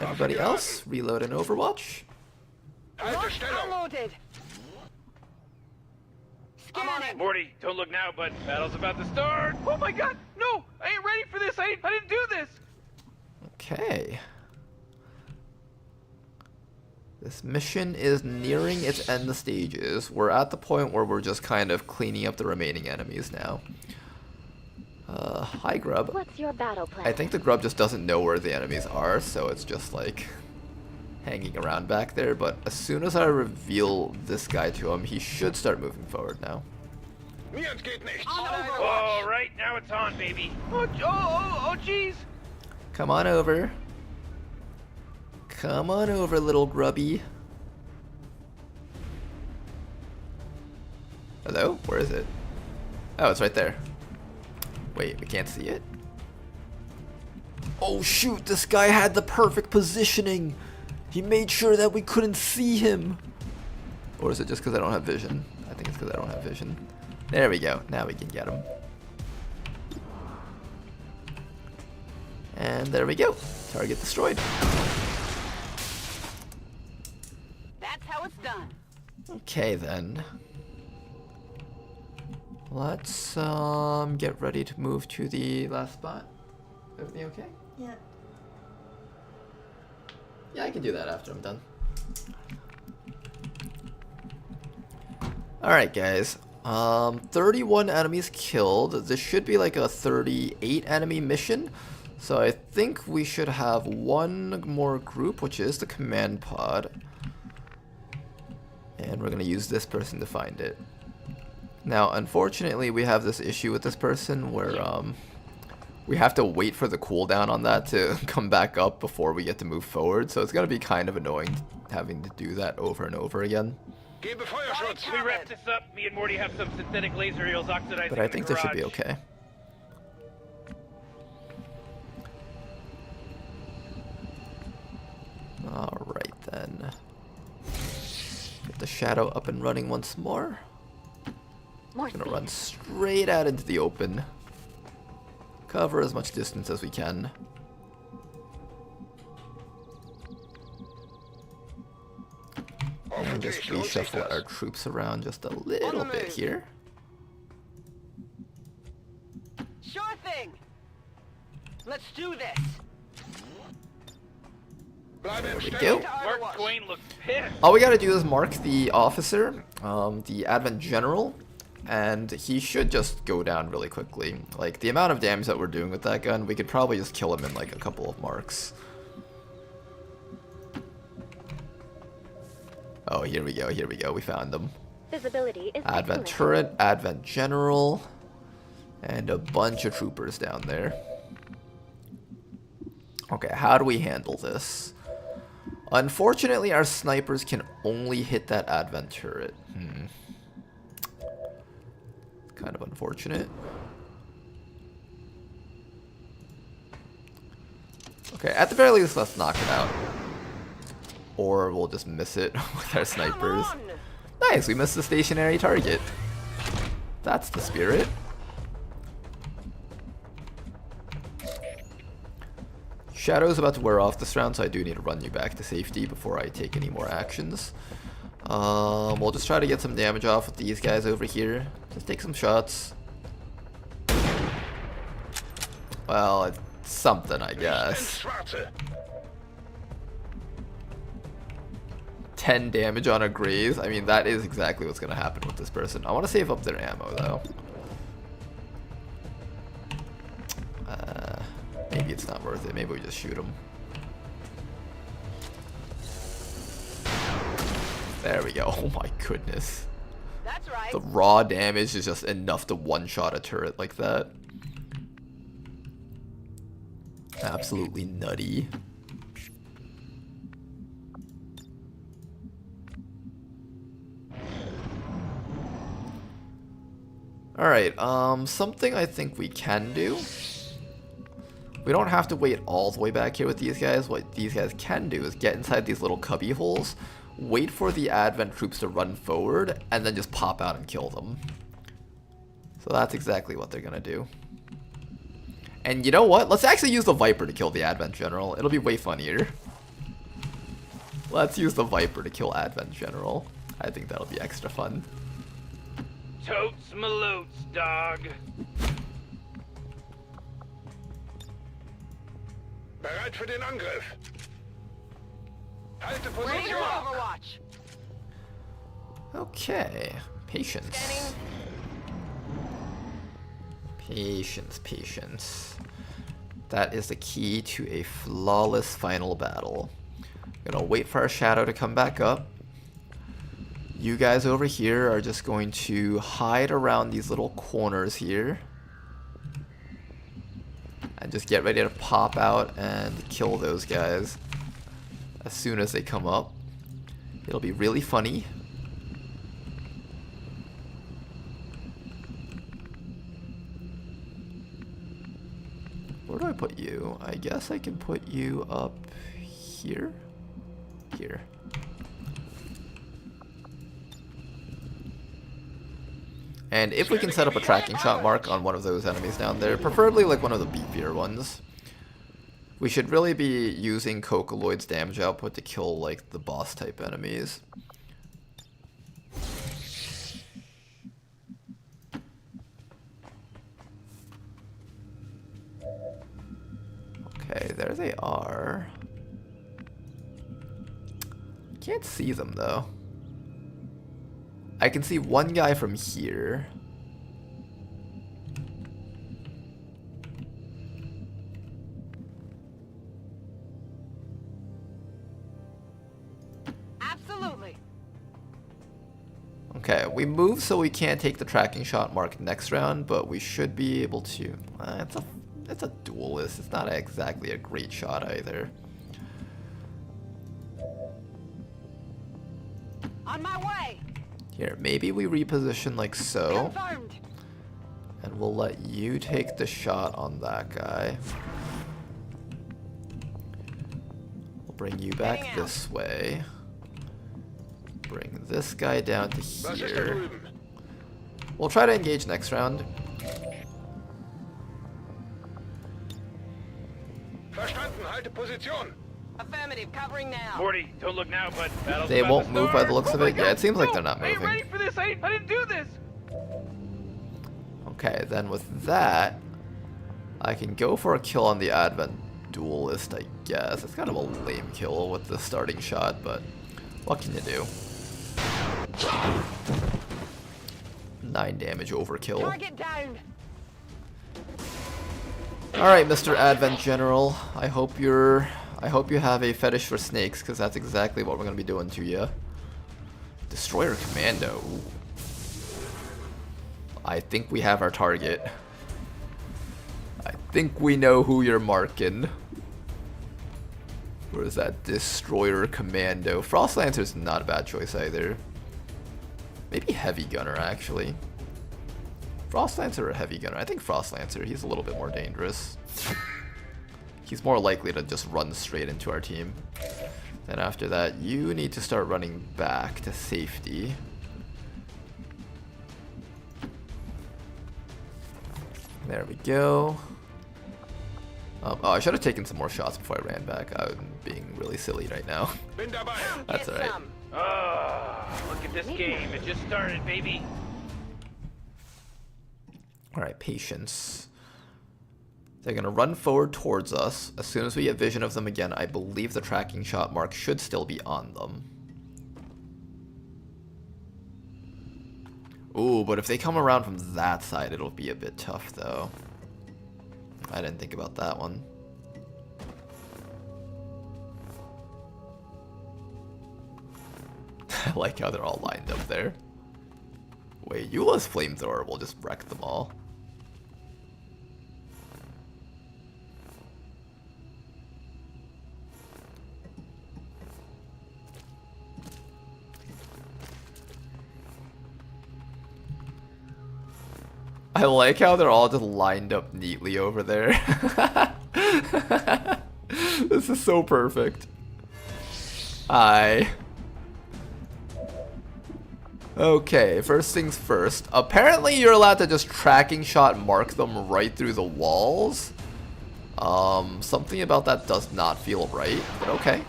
Everybody else, reload in Overwatch. Unloaded. Scanning. Morty, don't look now, but battle's about to start. Oh my god, no! I ain't ready for this. I didn't do this. Okay. This mission is nearing its end stages. We're at the point where we're just kind of cleaning up the remaining enemies now. Hi, Grub. What's your battle plan? I think the Grub just doesn't know where the enemies are, so it's just like hanging around back there. But as soon as I reveal this guy to him, he should start moving forward now. Oh, right, now it's on, baby. Oh, jeez. Come on over. Come on over, little grubby. Hello? Where is it? Oh, it's right there. Wait, we can't see it? Oh shoot, this guy had the perfect positioning. He made sure that we couldn't see him. Or is it just because I don't have vision? I think it's because I don't have vision. There we go. Now we can get him. And there we go. Target destroyed. That's how it's done. Okay then. Let's get ready to move to the last spot. Everything okay? Yeah. Yeah, I can do that after I'm done. Alright guys. 31 enemies killed. This should be like a 38 enemy mission. So I think we should have one more group, which is the command pod. And we're going to use this person to find it. Now, unfortunately, we have this issue with this person where we have to wait for the cooldown on that to come back up before we get to move forward. So it's going to be kind of annoying having to do that over and over again. We wrap this up. Me and Morty have some synthetic laser eels oxidizing. But I think this should be okay. Alright then. Get the shadow up and running once more. Gonna run straight out into the open. Cover as much distance as we can. And just reshuffle our troops around just a little bit here. Sure thing. Let's do this. There we go. Mark Twain looks pissed. All we gotta do is mark the officer, the Advent General, and he should just go down really quickly. Like, the amount of damage that we're doing with that gun, we could probably just kill him in like a couple of marks. Oh, here we go, we found him. Visibility is Advent excellent. Turret, Advent General, and a bunch of troopers down there. Okay, how do we handle this? Unfortunately, our snipers can only hit that Advent Turret. Kind of unfortunate. Okay, at the very least, let's knock it out. Or we'll just miss it with our snipers. Nice, we missed the stationary target. That's the spirit. Shadow's about to wear off this round, so I do need to run you back to safety before I take any more actions. We'll just try to get some damage off with these guys over here. Just take some shots. Well, it's something, I guess. 10 damage on a graze. I mean, that is exactly what's going to happen with this person. I want to save up their ammo, though. Maybe it's not worth it. Maybe we just shoot him. There we go. Oh my goodness. That's right. The raw damage is just enough to one-shot a turret like that. Absolutely nutty. Alright, something I think we can do. We don't have to wait all the way back here with these guys. What these guys can do is get inside these little cubby holes, wait for the Advent troops to run forward, and then just pop out and kill them. So that's exactly what they're gonna do. And you know what? Let's actually use the Viper to kill the Advent General. It'll be way funnier. Let's use the Viper to kill Advent General. I think that'll be extra fun. Totes malotes, dog. Bereit für den Angriff. Halte Ready for Position. Overwatch. Okay. Patience. Patience, patience. That is the key to a flawless final battle. Gonna wait for our shadow to come back up. You guys over here are just going to hide around these little corners here. And just get ready to pop out and kill those guys as soon as they come up. It'll be really funny. Where do I put you? I guess I can put you up here. Here. And if we can set up a tracking shot mark on one of those enemies down there, preferably like one of the beefier ones, we should really be using Cocoloid's damage output to kill like the boss type enemies. Okay, there they are. Can't see them though. I can see one guy from here. Absolutely. Okay, we move so we can't take the tracking shot mark next round, but we should be able to. It's a duelist. It's not exactly a great shot either. On my way. Here, maybe we reposition like so. Confirmed. And we'll let you take the shot on that guy. We'll bring you back this way. Bring this guy down to here. We'll try to engage next round. Verstanden, halte Position. Affirmative, covering now. 40, don't look now, but battle's They about won't to move start. by the looks of Oh my it. Yeah, God, it seems like no, they're not I ain't moving. ready for this. I didn't do this. Okay, then with that, I can go for a kill on the Advent duelist, I guess. It's kind of a lame kill with the starting shot, but what can you do? 9 damage overkill. Target down. Alright, Mr. Advent General. I hope you have a fetish for snakes, because that's exactly what we're gonna be doing to you. Destroyer Commando. Ooh. I think we have our target. I think we know who you're marking. Where is that Destroyer Commando? Frost Lancer's not a bad choice either. Maybe Heavy Gunner, actually. Frost Lancer or Heavy Gunner? I think Frost Lancer. He's a little bit more dangerous. He's more likely to just run straight into our team. Then after that, you need to start running back to safety. There we go. Oh, I should have taken some more shots before I ran back. I'm being really silly right now. That's alright. Look at this game. It just started, baby. Alright, patience. They're going to run forward towards us. As soon as we get vision of them again, I believe the tracking shot mark should still be on them. Ooh, but if they come around from that side, it'll be a bit tough, though. I didn't think about that one. I like how they're all lined up there. Wait, Eula's flamethrower will just wreck them all. I like how they're all just lined up neatly over there. This is so perfect. Okay, first things first. Apparently you're allowed to just tracking shot mark them right through the walls. Something about that does not feel right, but okay.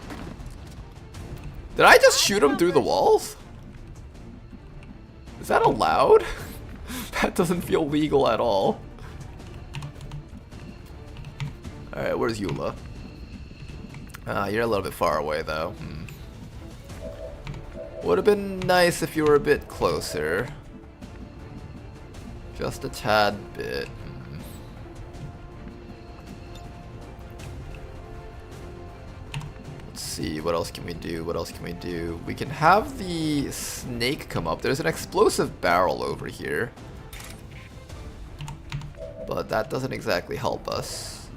Did I just shoot him through the walls? Is that allowed? That doesn't feel legal at all. Alright, where's Eula? You're a little bit far away though. Would have been nice if you were a bit closer. Just a tad bit. Let's see, what else can we do? What else can we do? We can have the snake come up. There's an explosive barrel over here. But that doesn't exactly help us.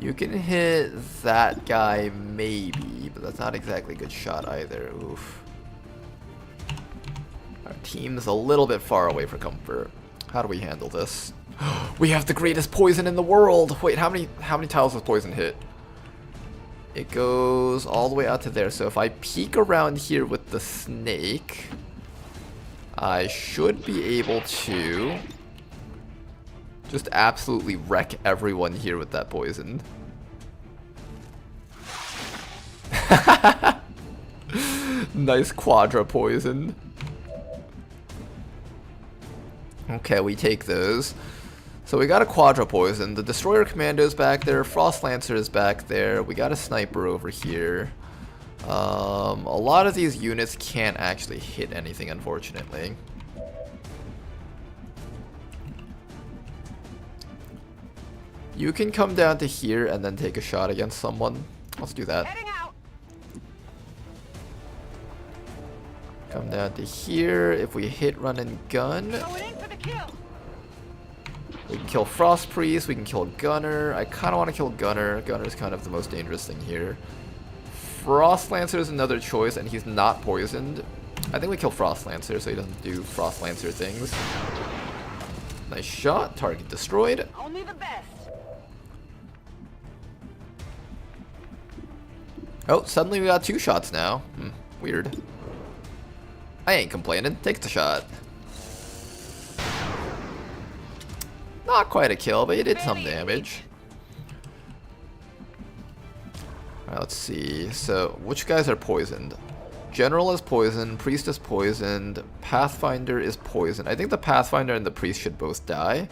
You can hit that guy maybe, but that's not exactly a good shot either. Oof. Our team's a little bit far away for comfort. How do we handle this? We have the greatest poison in the world! Wait, how many tiles does poison hit? It goes all the way out to there, so if I peek around here with the snake, I should be able to just absolutely wreck everyone here with that poison. Nice quadra poison. Okay, we take those. So we got a quadra poison. The Destroyer Commando's back there. Frost Lancer is back there. We got a sniper over here. A lot of these units can't actually hit anything, unfortunately. You can come down to here and then take a shot against someone. Let's do that. Come down to here. If we hit run and gun, we can kill Frost Priest. We can kill Gunner. I kind of want to kill Gunner. Gunner's kind of the most dangerous thing here. Frost Lancer is another choice, and he's not poisoned. I think we kill Frost Lancer so he doesn't do Frost Lancer things. Nice shot. Target destroyed. Only the best. Oh, suddenly we got 2 shots now. Weird. I ain't complaining. Take the shot. Not quite a kill, but you did some damage. Alright, let's see. So, which guys are poisoned? General is poisoned, Priest is poisoned, Pathfinder is poisoned. I think the Pathfinder and the Priest should both die.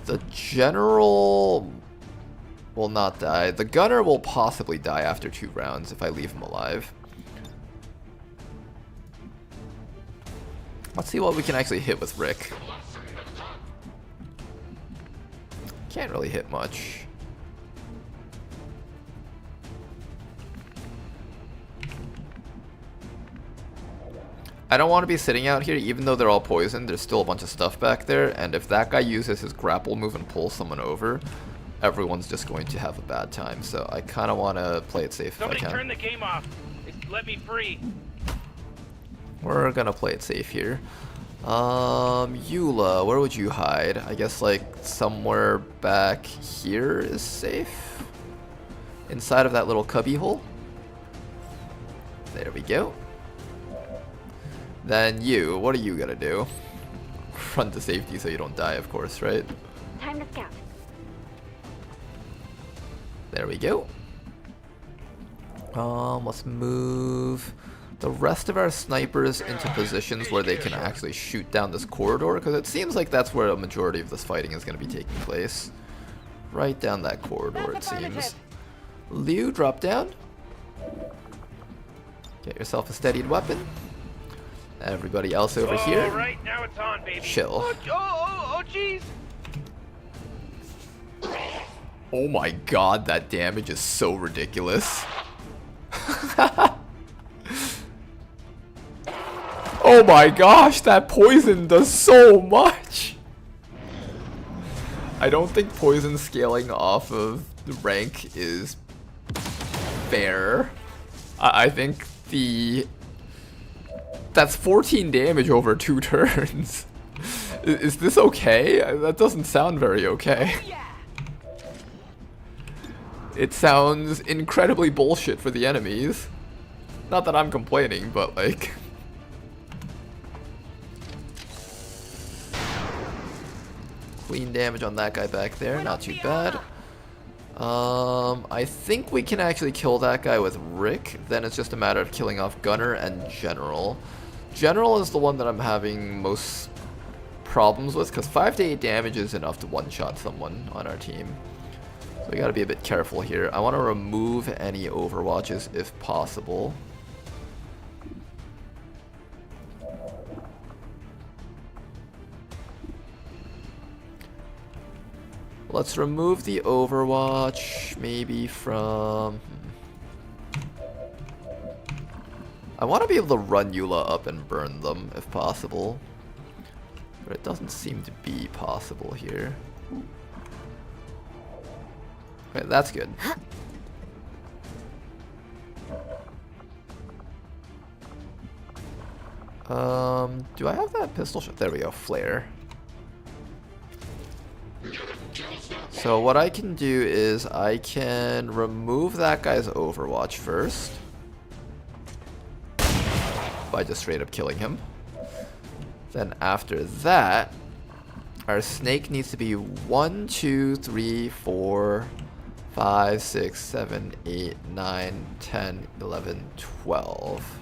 The General will not die. The Gunner will possibly die after 2 rounds if I leave him alive. Let's see what we can actually hit with Rick. Can't really hit much. I don't want to be sitting out here, even though they're all poisoned. There's still a bunch of stuff back there, and if that guy uses his grapple move and pulls someone over, everyone's just going to have a bad time. So I kind of want to play it safe if I can. Somebody turn the game off. Let me free. We're gonna play it safe here. Eula, where would you hide? I guess like somewhere back here is safe. Inside of that little cubby hole. There we go. Then you, what are you gonna do? Run to safety so you don't die, of course, right? Time to scout. There we go. Let's move the rest of our snipers into positions where they can actually shoot down this corridor, because it seems like that's where a majority of this fighting is going to be taking place. Right down that corridor, it seems. Liu, drop down. Get yourself a steadied weapon. Everybody else over here. All right, now it's on, baby. Chill. Oh, jeez. Oh my god, that damage is so ridiculous. Oh my gosh, that poison does so much. I don't think poison scaling off of the rank is fair. I think that's 14 damage over 2 turns. Is this okay? That doesn't sound very okay. It sounds incredibly bullshit for the enemies. Not that I'm complaining, but like... Clean damage on that guy back there, not too bad. I think we can actually kill that guy with Rick. Then it's just a matter of killing off Gunner and General. General is the one that I'm having most problems with, because 5 to 8 damage is enough to one-shot someone on our team. So we gotta be a bit careful here. I want to remove any overwatches if possible. Let's remove the overwatch, maybe from... I want to be able to run Eula up and burn them, if possible. But it doesn't seem to be possible here. Okay, that's good. Do I have that pistol shot? There we go, flare. So what I can do is I can remove that guy's overwatch first by just straight up killing him. Then after that, our snake needs to be 1, 2, 3, 4, 5, 6, 7, 8, 9, 10, 11, 12.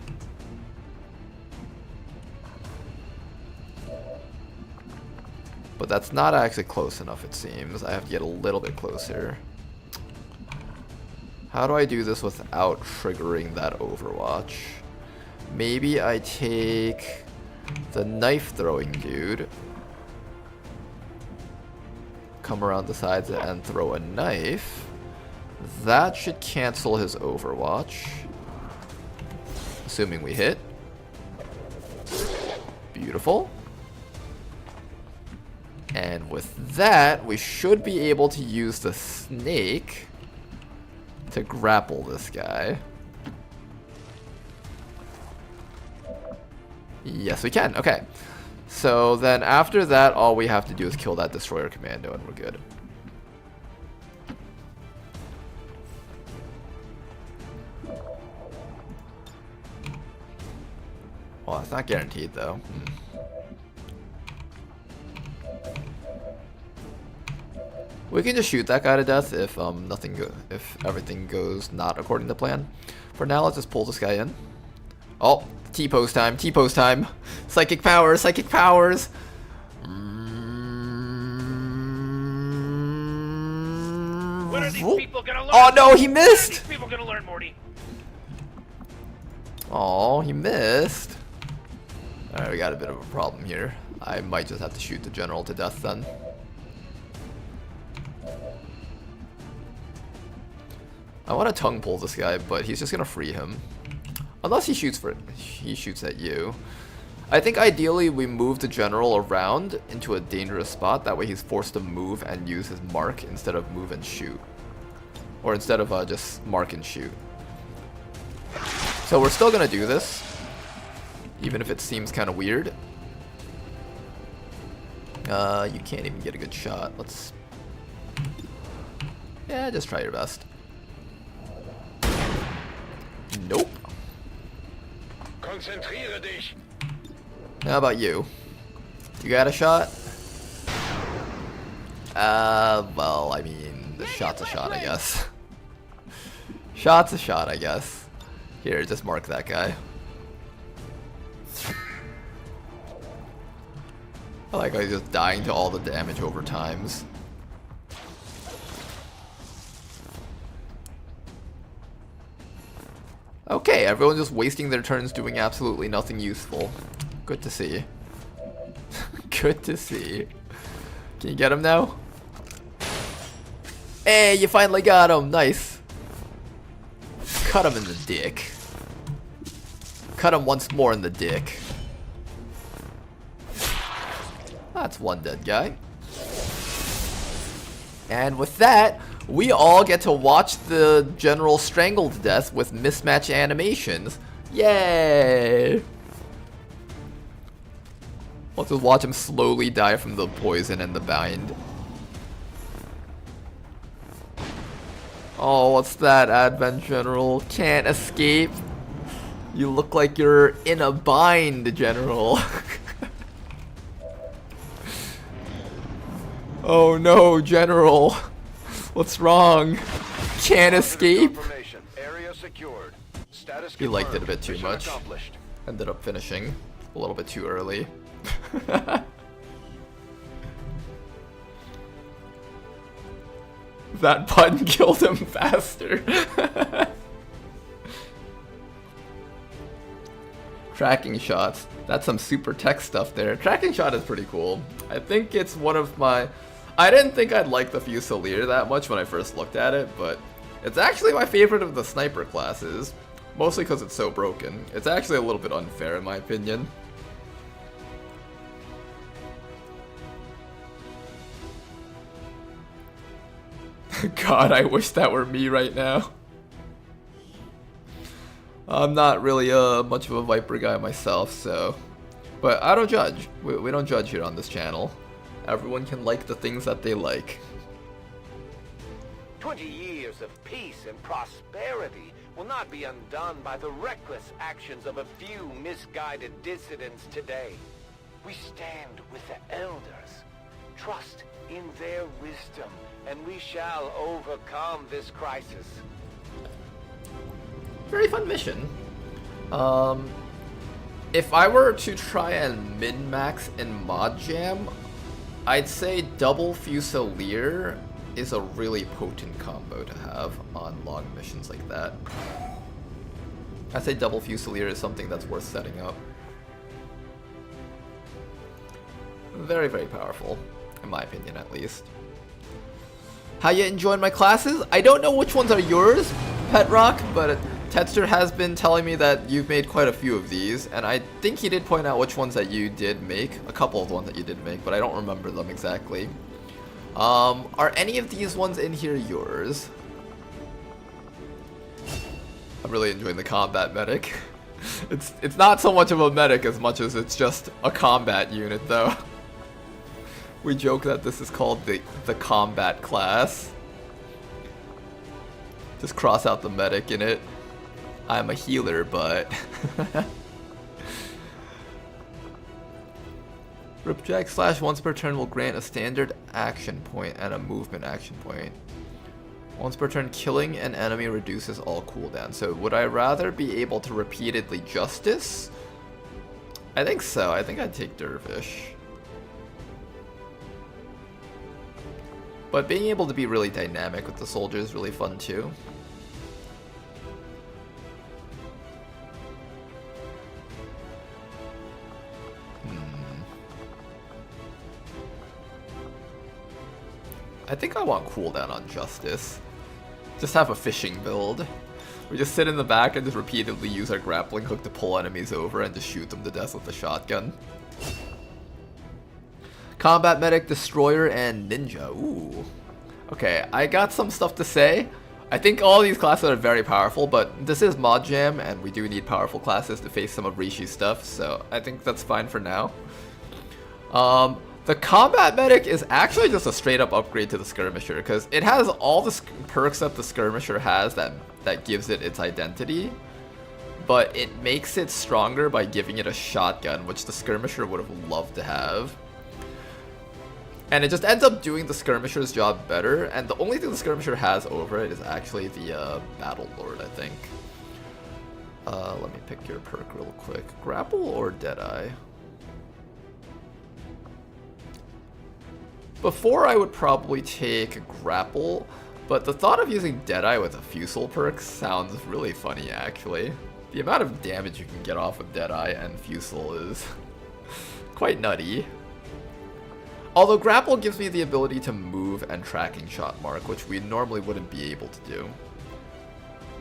But that's not actually close enough, it seems. I have to get a little bit closer. How do I do this without triggering that overwatch? Maybe I take the knife throwing dude, come around the sides and throw a knife. That should cancel his overwatch. Assuming we hit. Beautiful. And with that, we should be able to use the snake to grapple this guy. Yes, we can. Okay. So then after that, all we have to do is kill that destroyer commando and we're good. Well, it's not guaranteed though. We can just shoot that guy to death if if everything goes not according to plan. For now, let's just pull this guy in. Oh, T-pose time, T-pose time. Psychic powers, psychic powers. When are these people gonna learn? Oh no, he missed! When are these people gonna learn, Morty? Oh, he missed. Alright, we got a bit of a problem here. I might just have to shoot the general to death then. I want to tongue pull this guy, but he's just gonna free him. Unless he shoots at you. I think ideally we move the general around into a dangerous spot. That way he's forced to move and use his mark instead of move and shoot. Or instead of just mark and shoot. So we're still gonna do this, even if it seems kind of weird. You can't even get a good shot. Let's... Yeah, just try your best. Nope. Konzentriere dich. How about you? You got a shot? Well, I mean, the shot's a shot, I guess. Shot's a shot, I guess. Here, just mark that guy. I like how he's just dying to all the damage over times. Okay, everyone's just wasting their turns doing absolutely nothing useful. Good to see. Good to see. Can you get him now? Hey, you finally got him. Nice. Cut him in the dick. Cut him once more in the dick. That's one dead guy. And with that, we all get to watch the general strangled to death with mismatch animations. Yay! We'll just watch him slowly die from the poison and the bind. Oh, what's that, Advent General? Can't escape? You look like you're in a bind, General. Oh no, General. What's wrong? Can't escape? He liked it a bit too much. Ended up finishing a little bit too early. That button killed him faster. Tracking shots. That's some super tech stuff there. Tracking shot is pretty cool. I think it's one of my... I didn't think I'd like the Fusilier that much when I first looked at it, but it's actually my favorite of the sniper classes. Mostly because it's so broken. It's actually a little bit unfair in my opinion. God, I wish that were me right now. I'm not really much of a Viper guy myself, so... But I don't judge. We don't judge here on this channel. Everyone can like the things that they like. 20 years of peace and prosperity will not be undone by the reckless actions of a few misguided dissidents today. We stand with the elders. Trust in their wisdom, and we shall overcome this crisis. Very fun mission. If I were to try and min-max in Mod Jam, I'd say double Fusilier is a really potent combo to have on long missions like that. I'd say double Fusilier is something that's worth setting up. Very, very powerful, in my opinion at least. How you enjoying my classes? I don't know which ones are yours, Pet Rock, but Tetster has been telling me that you've made quite a few of these, and I think he did point out which ones that you did make, a couple of the ones that you did make, but I don't remember them exactly. Are any of these ones in here yours? I'm really enjoying the combat medic. It's not so much of a medic as much as it's just a combat unit though. We joke that this is called the combat class. Just cross out the medic in it. I'm a healer, but... Ripjack / once per turn will grant a standard action point and a movement action point. Once per turn, killing an enemy reduces all cooldown. So would I rather be able to repeatedly justice? I think so. I think I'd take Dervish. But being able to be really dynamic with the soldier is really fun too. I think I want cooldown on Justice. Just have a fishing build. We just sit in the back and just repeatedly use our grappling hook to pull enemies over and just shoot them to death with the shotgun. Combat Medic, Destroyer, and Ninja. Ooh. Okay, I got some stuff to say. I think all these classes are very powerful, but this is Mod Jam, and we do need powerful classes to face some of Rishi's stuff, so I think that's fine for now. The Combat Medic is actually just a straight up upgrade to the Skirmisher, because it has all the perks that the Skirmisher has that gives it its identity, but it makes it stronger by giving it a shotgun, which the Skirmisher would have loved to have. And it just ends up doing the Skirmisher's job better, and the only thing the Skirmisher has over it is actually the Battle Lord, I think. Let me pick your perk real quick. Grapple or Deadeye? Before I would probably take Grapple, but the thought of using Deadeye with a Fusel perk sounds really funny actually. The amount of damage you can get off with Deadeye and Fusel is quite nutty. Although Grapple gives me the ability to move and tracking shot mark, which we normally wouldn't be able to do.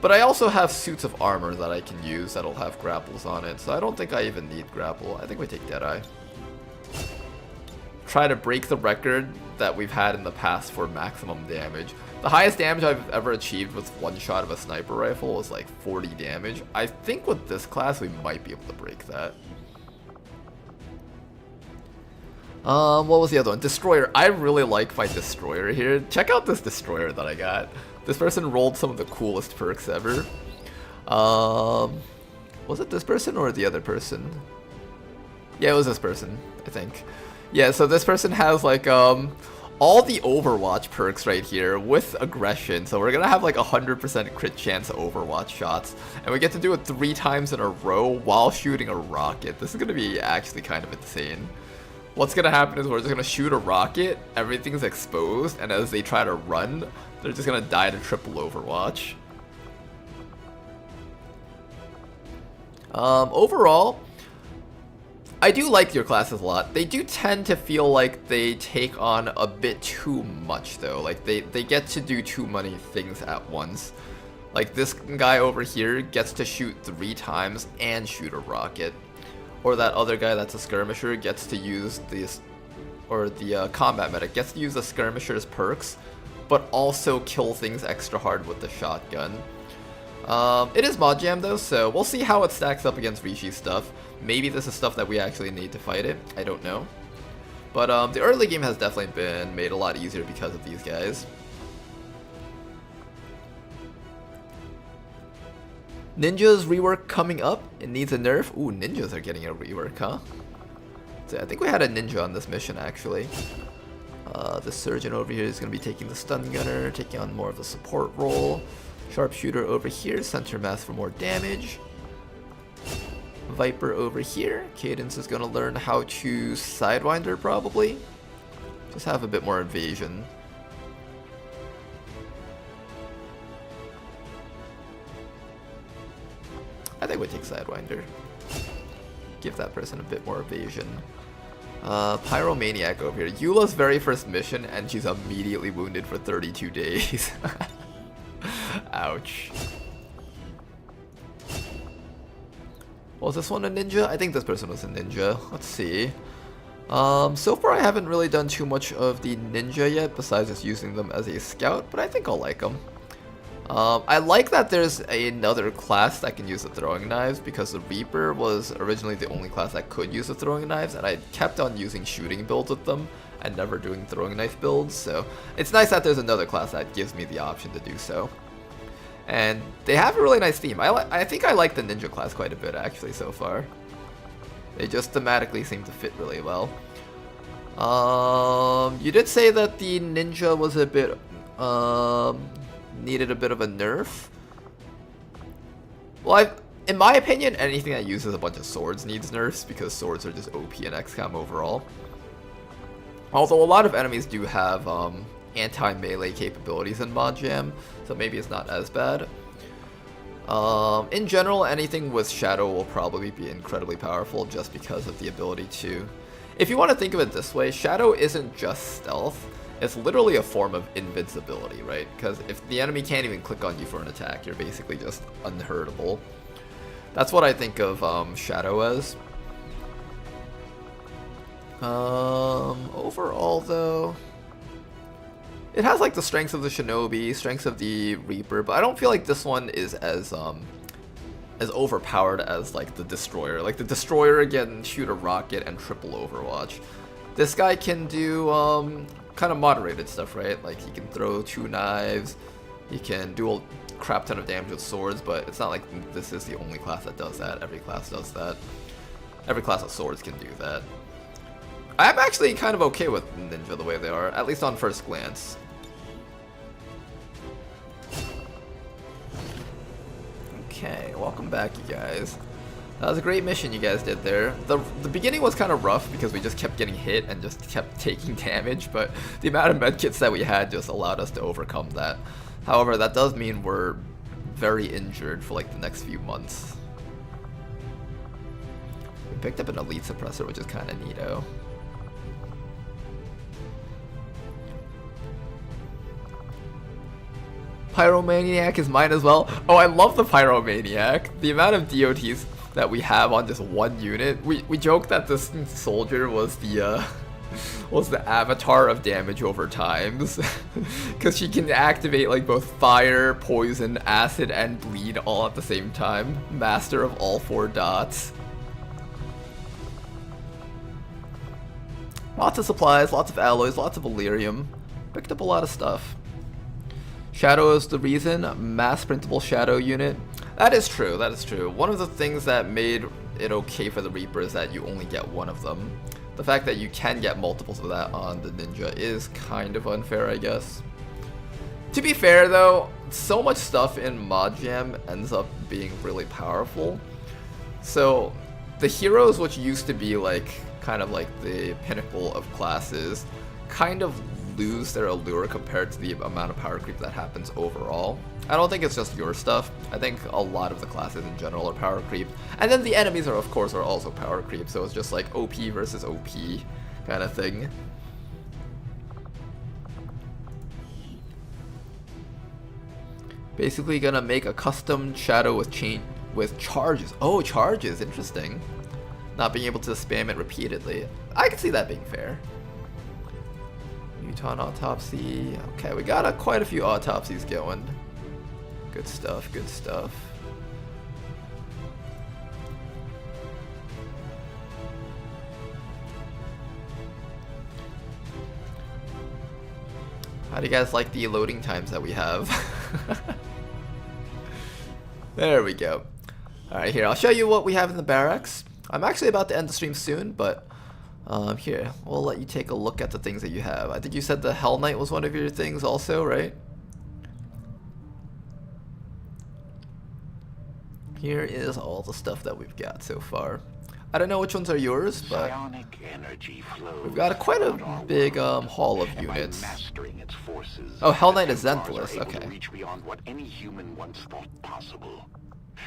But I also have suits of armor that I can use that'll have grapples on it, so I don't think I even need Grapple. I think we take Deadeye. Try to break the record that we've had in the past for maximum damage. The highest damage I've ever achieved with one shot of a sniper rifle was like 40 damage. I think with this class we might be able to break that. What was the other one? Destroyer. I really like my Destroyer here. Check out this Destroyer that I got. This person rolled some of the coolest perks ever. Was it this person or the other person? Yeah, it was this person, I think. Yeah, so this person has like all the Overwatch perks right here with aggression. So we're gonna have like 100% crit chance Overwatch shots, and we get to do it 3 times in a row while shooting a rocket. This is gonna be actually kind of insane. What's gonna happen is we're just gonna shoot a rocket, everything's exposed, and as they try to run, they're just gonna die to triple Overwatch. Overall, I do like your classes a lot. They do tend to feel like they take on a bit too much though. Like they get to do too many things at once. Like this guy over here gets to shoot 3 times and shoot a rocket. Or that other guy that's a skirmisher gets to use this, or the combat medic gets to use the skirmisher's perks, but also kill things extra hard with the shotgun. It is Mod Jam though, so we'll see how it stacks up against Rishi's stuff. Maybe this is stuff that we actually need to fight it, I don't know. But the early game has definitely been made a lot easier because of these guys. Ninja's rework coming up. It needs a nerf. Ooh, ninjas are getting a rework, huh? So I think we had a ninja on this mission actually. The surgeon over here is going to be taking the stun gunner, taking on more of the support role. Sharpshooter over here, center mass for more damage. Viper over here. Cadence is going to learn how to Sidewinder probably. Just have a bit more evasion. I think we take Sidewinder. Give that person a bit more evasion. Pyromaniac over here. Eula's very first mission and she's immediately wounded for 32 days. Ouch. Was this one a ninja? I think this person was a ninja. Let's see. So far I haven't really done too much of the ninja yet besides just using them as a scout, but I think I'll like them. I like that there's another class that can use the throwing knives because the Reaper was originally the only class that could use the throwing knives, and I kept on using shooting builds with them and never doing throwing knife builds, so it's nice that there's another class that gives me the option to do so. And they have a really nice theme. I think I like the ninja class quite a bit actually so far. They just thematically seem to fit really well. You did say that the ninja was a bit needed a bit of a nerf. Well, in my opinion, anything that uses a bunch of swords needs nerfs because swords are just OP in XCOM overall. Although a lot of enemies do have anti-melee capabilities in Mod Jam, so maybe it's not as bad. In general, anything with Shadow will probably be incredibly powerful just because of the ability to... If you want to think of it this way, Shadow isn't just stealth, it's literally a form of invincibility, right? Because if the enemy can't even click on you for an attack, you're basically just unhurtable. That's what I think of Shadow as. Overall though, it has like the strengths of the Shinobi, strengths of the Reaper, but I don't feel like this one is as overpowered as like the Destroyer. Like the Destroyer can shoot a rocket and triple Overwatch. This guy can do kind of moderated stuff, right? Like he can throw 2 knives, he can do a crap ton of damage with swords, but it's not like this is the only class that does that. Every class does that. Every class of swords can do that. I'm actually kind of okay with Ninja the way they are, at least on first glance. Okay, welcome back, you guys. That was a great mission you guys did there. The beginning was kind of rough because we just kept getting hit and just kept taking damage, but the amount of medkits that we had just allowed us to overcome that. However, that does mean we're very injured for like the next few months. We picked up an elite suppressor, which is kind of neato. Pyromaniac is mine as well. Oh, I love the Pyromaniac. The amount of DOTs that we have on just one unit. We joke that this soldier was the avatar of damage over times, because she can activate like both fire, poison, acid, and bleed all at the same time. Master of all 4 dots. Lots of supplies, lots of alloys, lots of Illyrium. Picked up a lot of stuff. Shadow is the reason. Mass printable Shadow unit. That is true, that is true. One of the things that made it okay for the Reaper is that you only get one of them. The fact that you can get multiples of that on the Ninja is kind of unfair, I guess. To be fair though, so much stuff in Mod Jam ends up being really powerful. So the heroes, which used to be like kind of like the pinnacle of classes, kind of lose their allure compared to the amount of power creep that happens overall. I don't think it's just your stuff. I think a lot of the classes in general are power creep. And then the enemies are, of course, are also power creep, so it's just like OP versus OP kind of thing. Basically gonna make a custom Shadow with charges. Oh, charges, interesting. Not being able to spam it repeatedly. I can see that being fair. Muton Autopsy. Okay, we got quite a few autopsies going. Good stuff, good stuff. How do you guys like the loading times that we have? There we go. Alright, here, I'll show you what we have in the barracks. I'm actually about to end the stream soon, but here, we'll let you take a look at the things that you have. I think you said the Hell Knight was one of your things also, right? Here is all the stuff that we've got so far. I don't know which ones are yours, but we've got quite a big haul of units. Oh, Hell Knight is Zenthalus, okay. Reach beyond what any human once thought possible.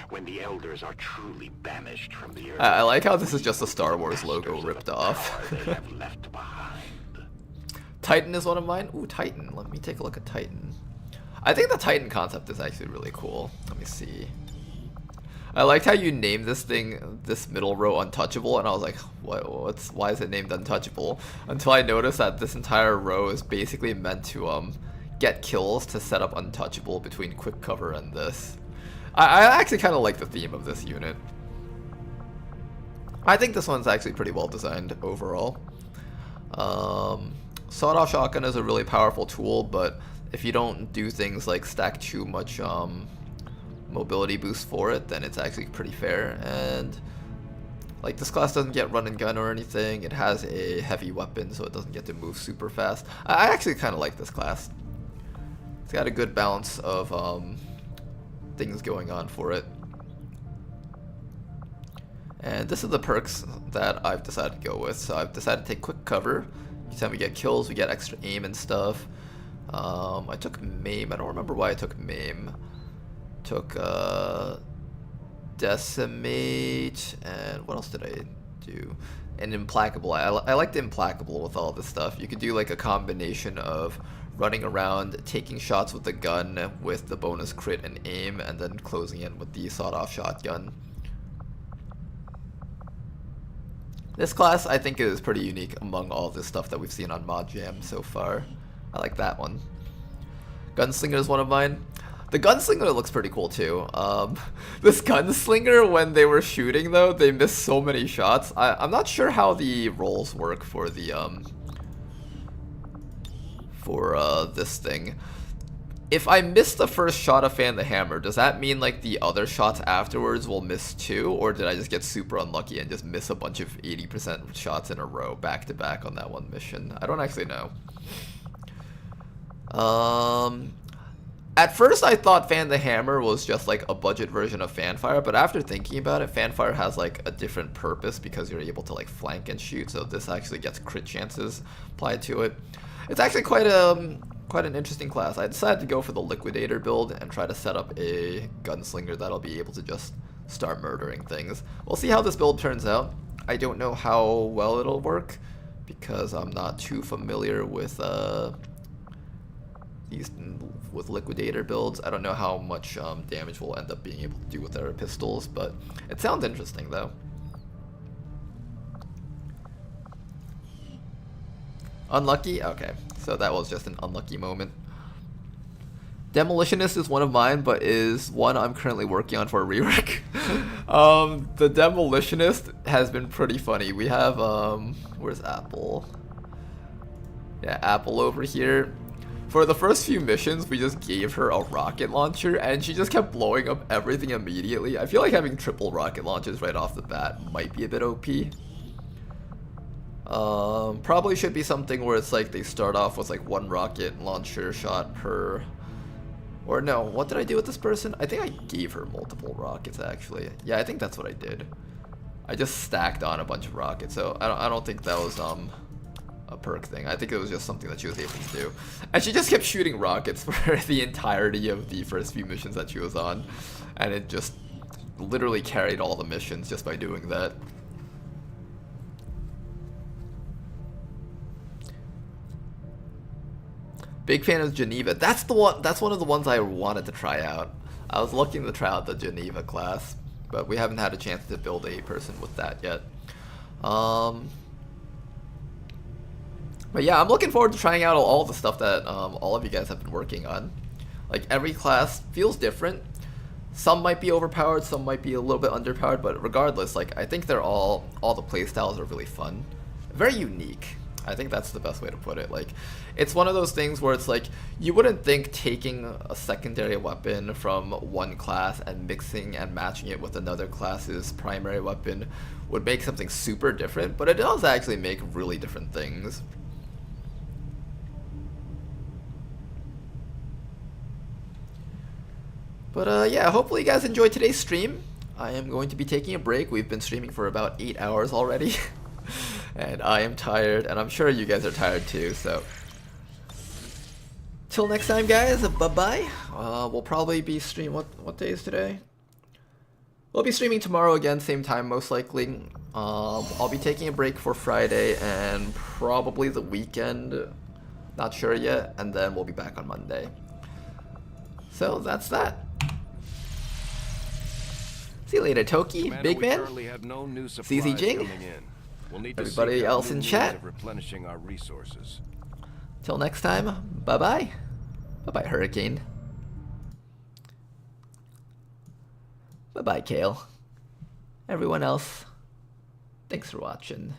When the elders are truly banished from the earth. I like how this is just a Star Wars logo ripped off. They have left behind. Titan is one of mine. Ooh, Titan. Let me take a look at Titan. I think the Titan concept is actually really cool. Let me see. I liked how you named this thing, this middle row, Untouchable, and I was like, why is it named Untouchable? Until I noticed that this entire row is basically meant to get kills to set up Untouchable between quick cover and this. I actually kind of like the theme of this unit. I think this one's actually pretty well designed overall. Sawed-off Shotgun is a really powerful tool, but if you don't do things like stack too much mobility boost for it, then it's actually pretty fair. And like, this class doesn't get run and gun or anything. It has a heavy weapon, so it doesn't get to move super fast. I actually kind of like this class. It's got a good balance of things going on for it. And this is the perks that I've decided to go with. So I've decided to take quick cover. Each time we get kills, we get extra aim and stuff. I took maim. I don't remember why I took maim. Took decimate, and what else did I do? And implacable. I liked implacable with all this stuff. You could do like a combination of running around, taking shots with the gun with the bonus crit and aim, and then closing in with the sawed-off shotgun. This class, I think, is pretty unique among all this stuff that we've seen on Mod Jam so far. I like that one. Gunslinger is one of mine. The Gunslinger looks pretty cool too. This Gunslinger, when they were shooting though, they missed so many shots. I'm not sure how the rolls work for the this thing. If I miss the first shot of Fan the Hammer, does that mean like the other shots afterwards will miss too? Or did I just get super unlucky and just miss a bunch of 80% shots in a row back to back on that one mission? I don't actually know. At first I thought Fan the Hammer was just like a budget version of Fanfire, but after thinking about it, Fanfire has like a different purpose because you're able to like flank and shoot, so this actually gets crit chances applied to it. It's actually quite an interesting class. I decided to go for the Liquidator build and try to set up a Gunslinger that'll be able to just start murdering things. We'll see how this build turns out. I don't know how well it'll work because I'm not too familiar with with Liquidator builds. I don't know how much damage we'll end up being able to do with our pistols, but it sounds interesting though. Unlucky? Okay, so that was just an unlucky moment. Demolitionist is one of mine, but is one I'm currently working on for a rework. The Demolitionist has been pretty funny. We have, where's Apple? Yeah, Apple over here. For the first few missions, we just gave her a rocket launcher, and she just kept blowing up everything immediately. I feel like having triple rocket launches right off the bat might be a bit OP. Probably should be something where it's like they start off with like one rocket launcher shot per... Or no, what did I do with this person? I think I gave her multiple rockets actually. Yeah, I think that's what I did. I just stacked on a bunch of rockets, so I don't think that was a perk thing. I think it was just something that she was able to do. And she just kept shooting rockets for the entirety of the first few missions that she was on. And it just literally carried all the missions just by doing that. Big fan of Geneva. That's the one. That's one of the ones I wanted to try out. I was looking to try out the Geneva class, but we haven't had a chance to build a person with that yet. But yeah, I'm looking forward to trying out all the stuff that all of you guys have been working on. Like every class feels different. Some might be overpowered, some might be a little bit underpowered, but regardless, like I think they're all the playstyles are really fun, very unique. I think that's the best way to put it. Like, it's one of those things where it's like, you wouldn't think taking a secondary weapon from one class and mixing and matching it with another class's primary weapon would make something super different, but it does actually make really different things. But yeah, hopefully you guys enjoyed today's stream. I am going to be taking a break. We've been streaming for about 8 hours already. And I am tired, and I'm sure you guys are tired too, so till next time guys, bye-bye. We'll probably be what day is today? We'll be streaming tomorrow again, same time most likely. I'll be taking a break for Friday and probably the weekend, not sure yet, and then we'll be back on Monday. So that's that. See you later, Toki, Big Man, CZ Jing. We'll need to everybody else in chat. Replenishing our resources. Till next time, bye-bye. Bye-bye, Hurricane. Bye-bye, Kale. Everyone else, thanks for watching.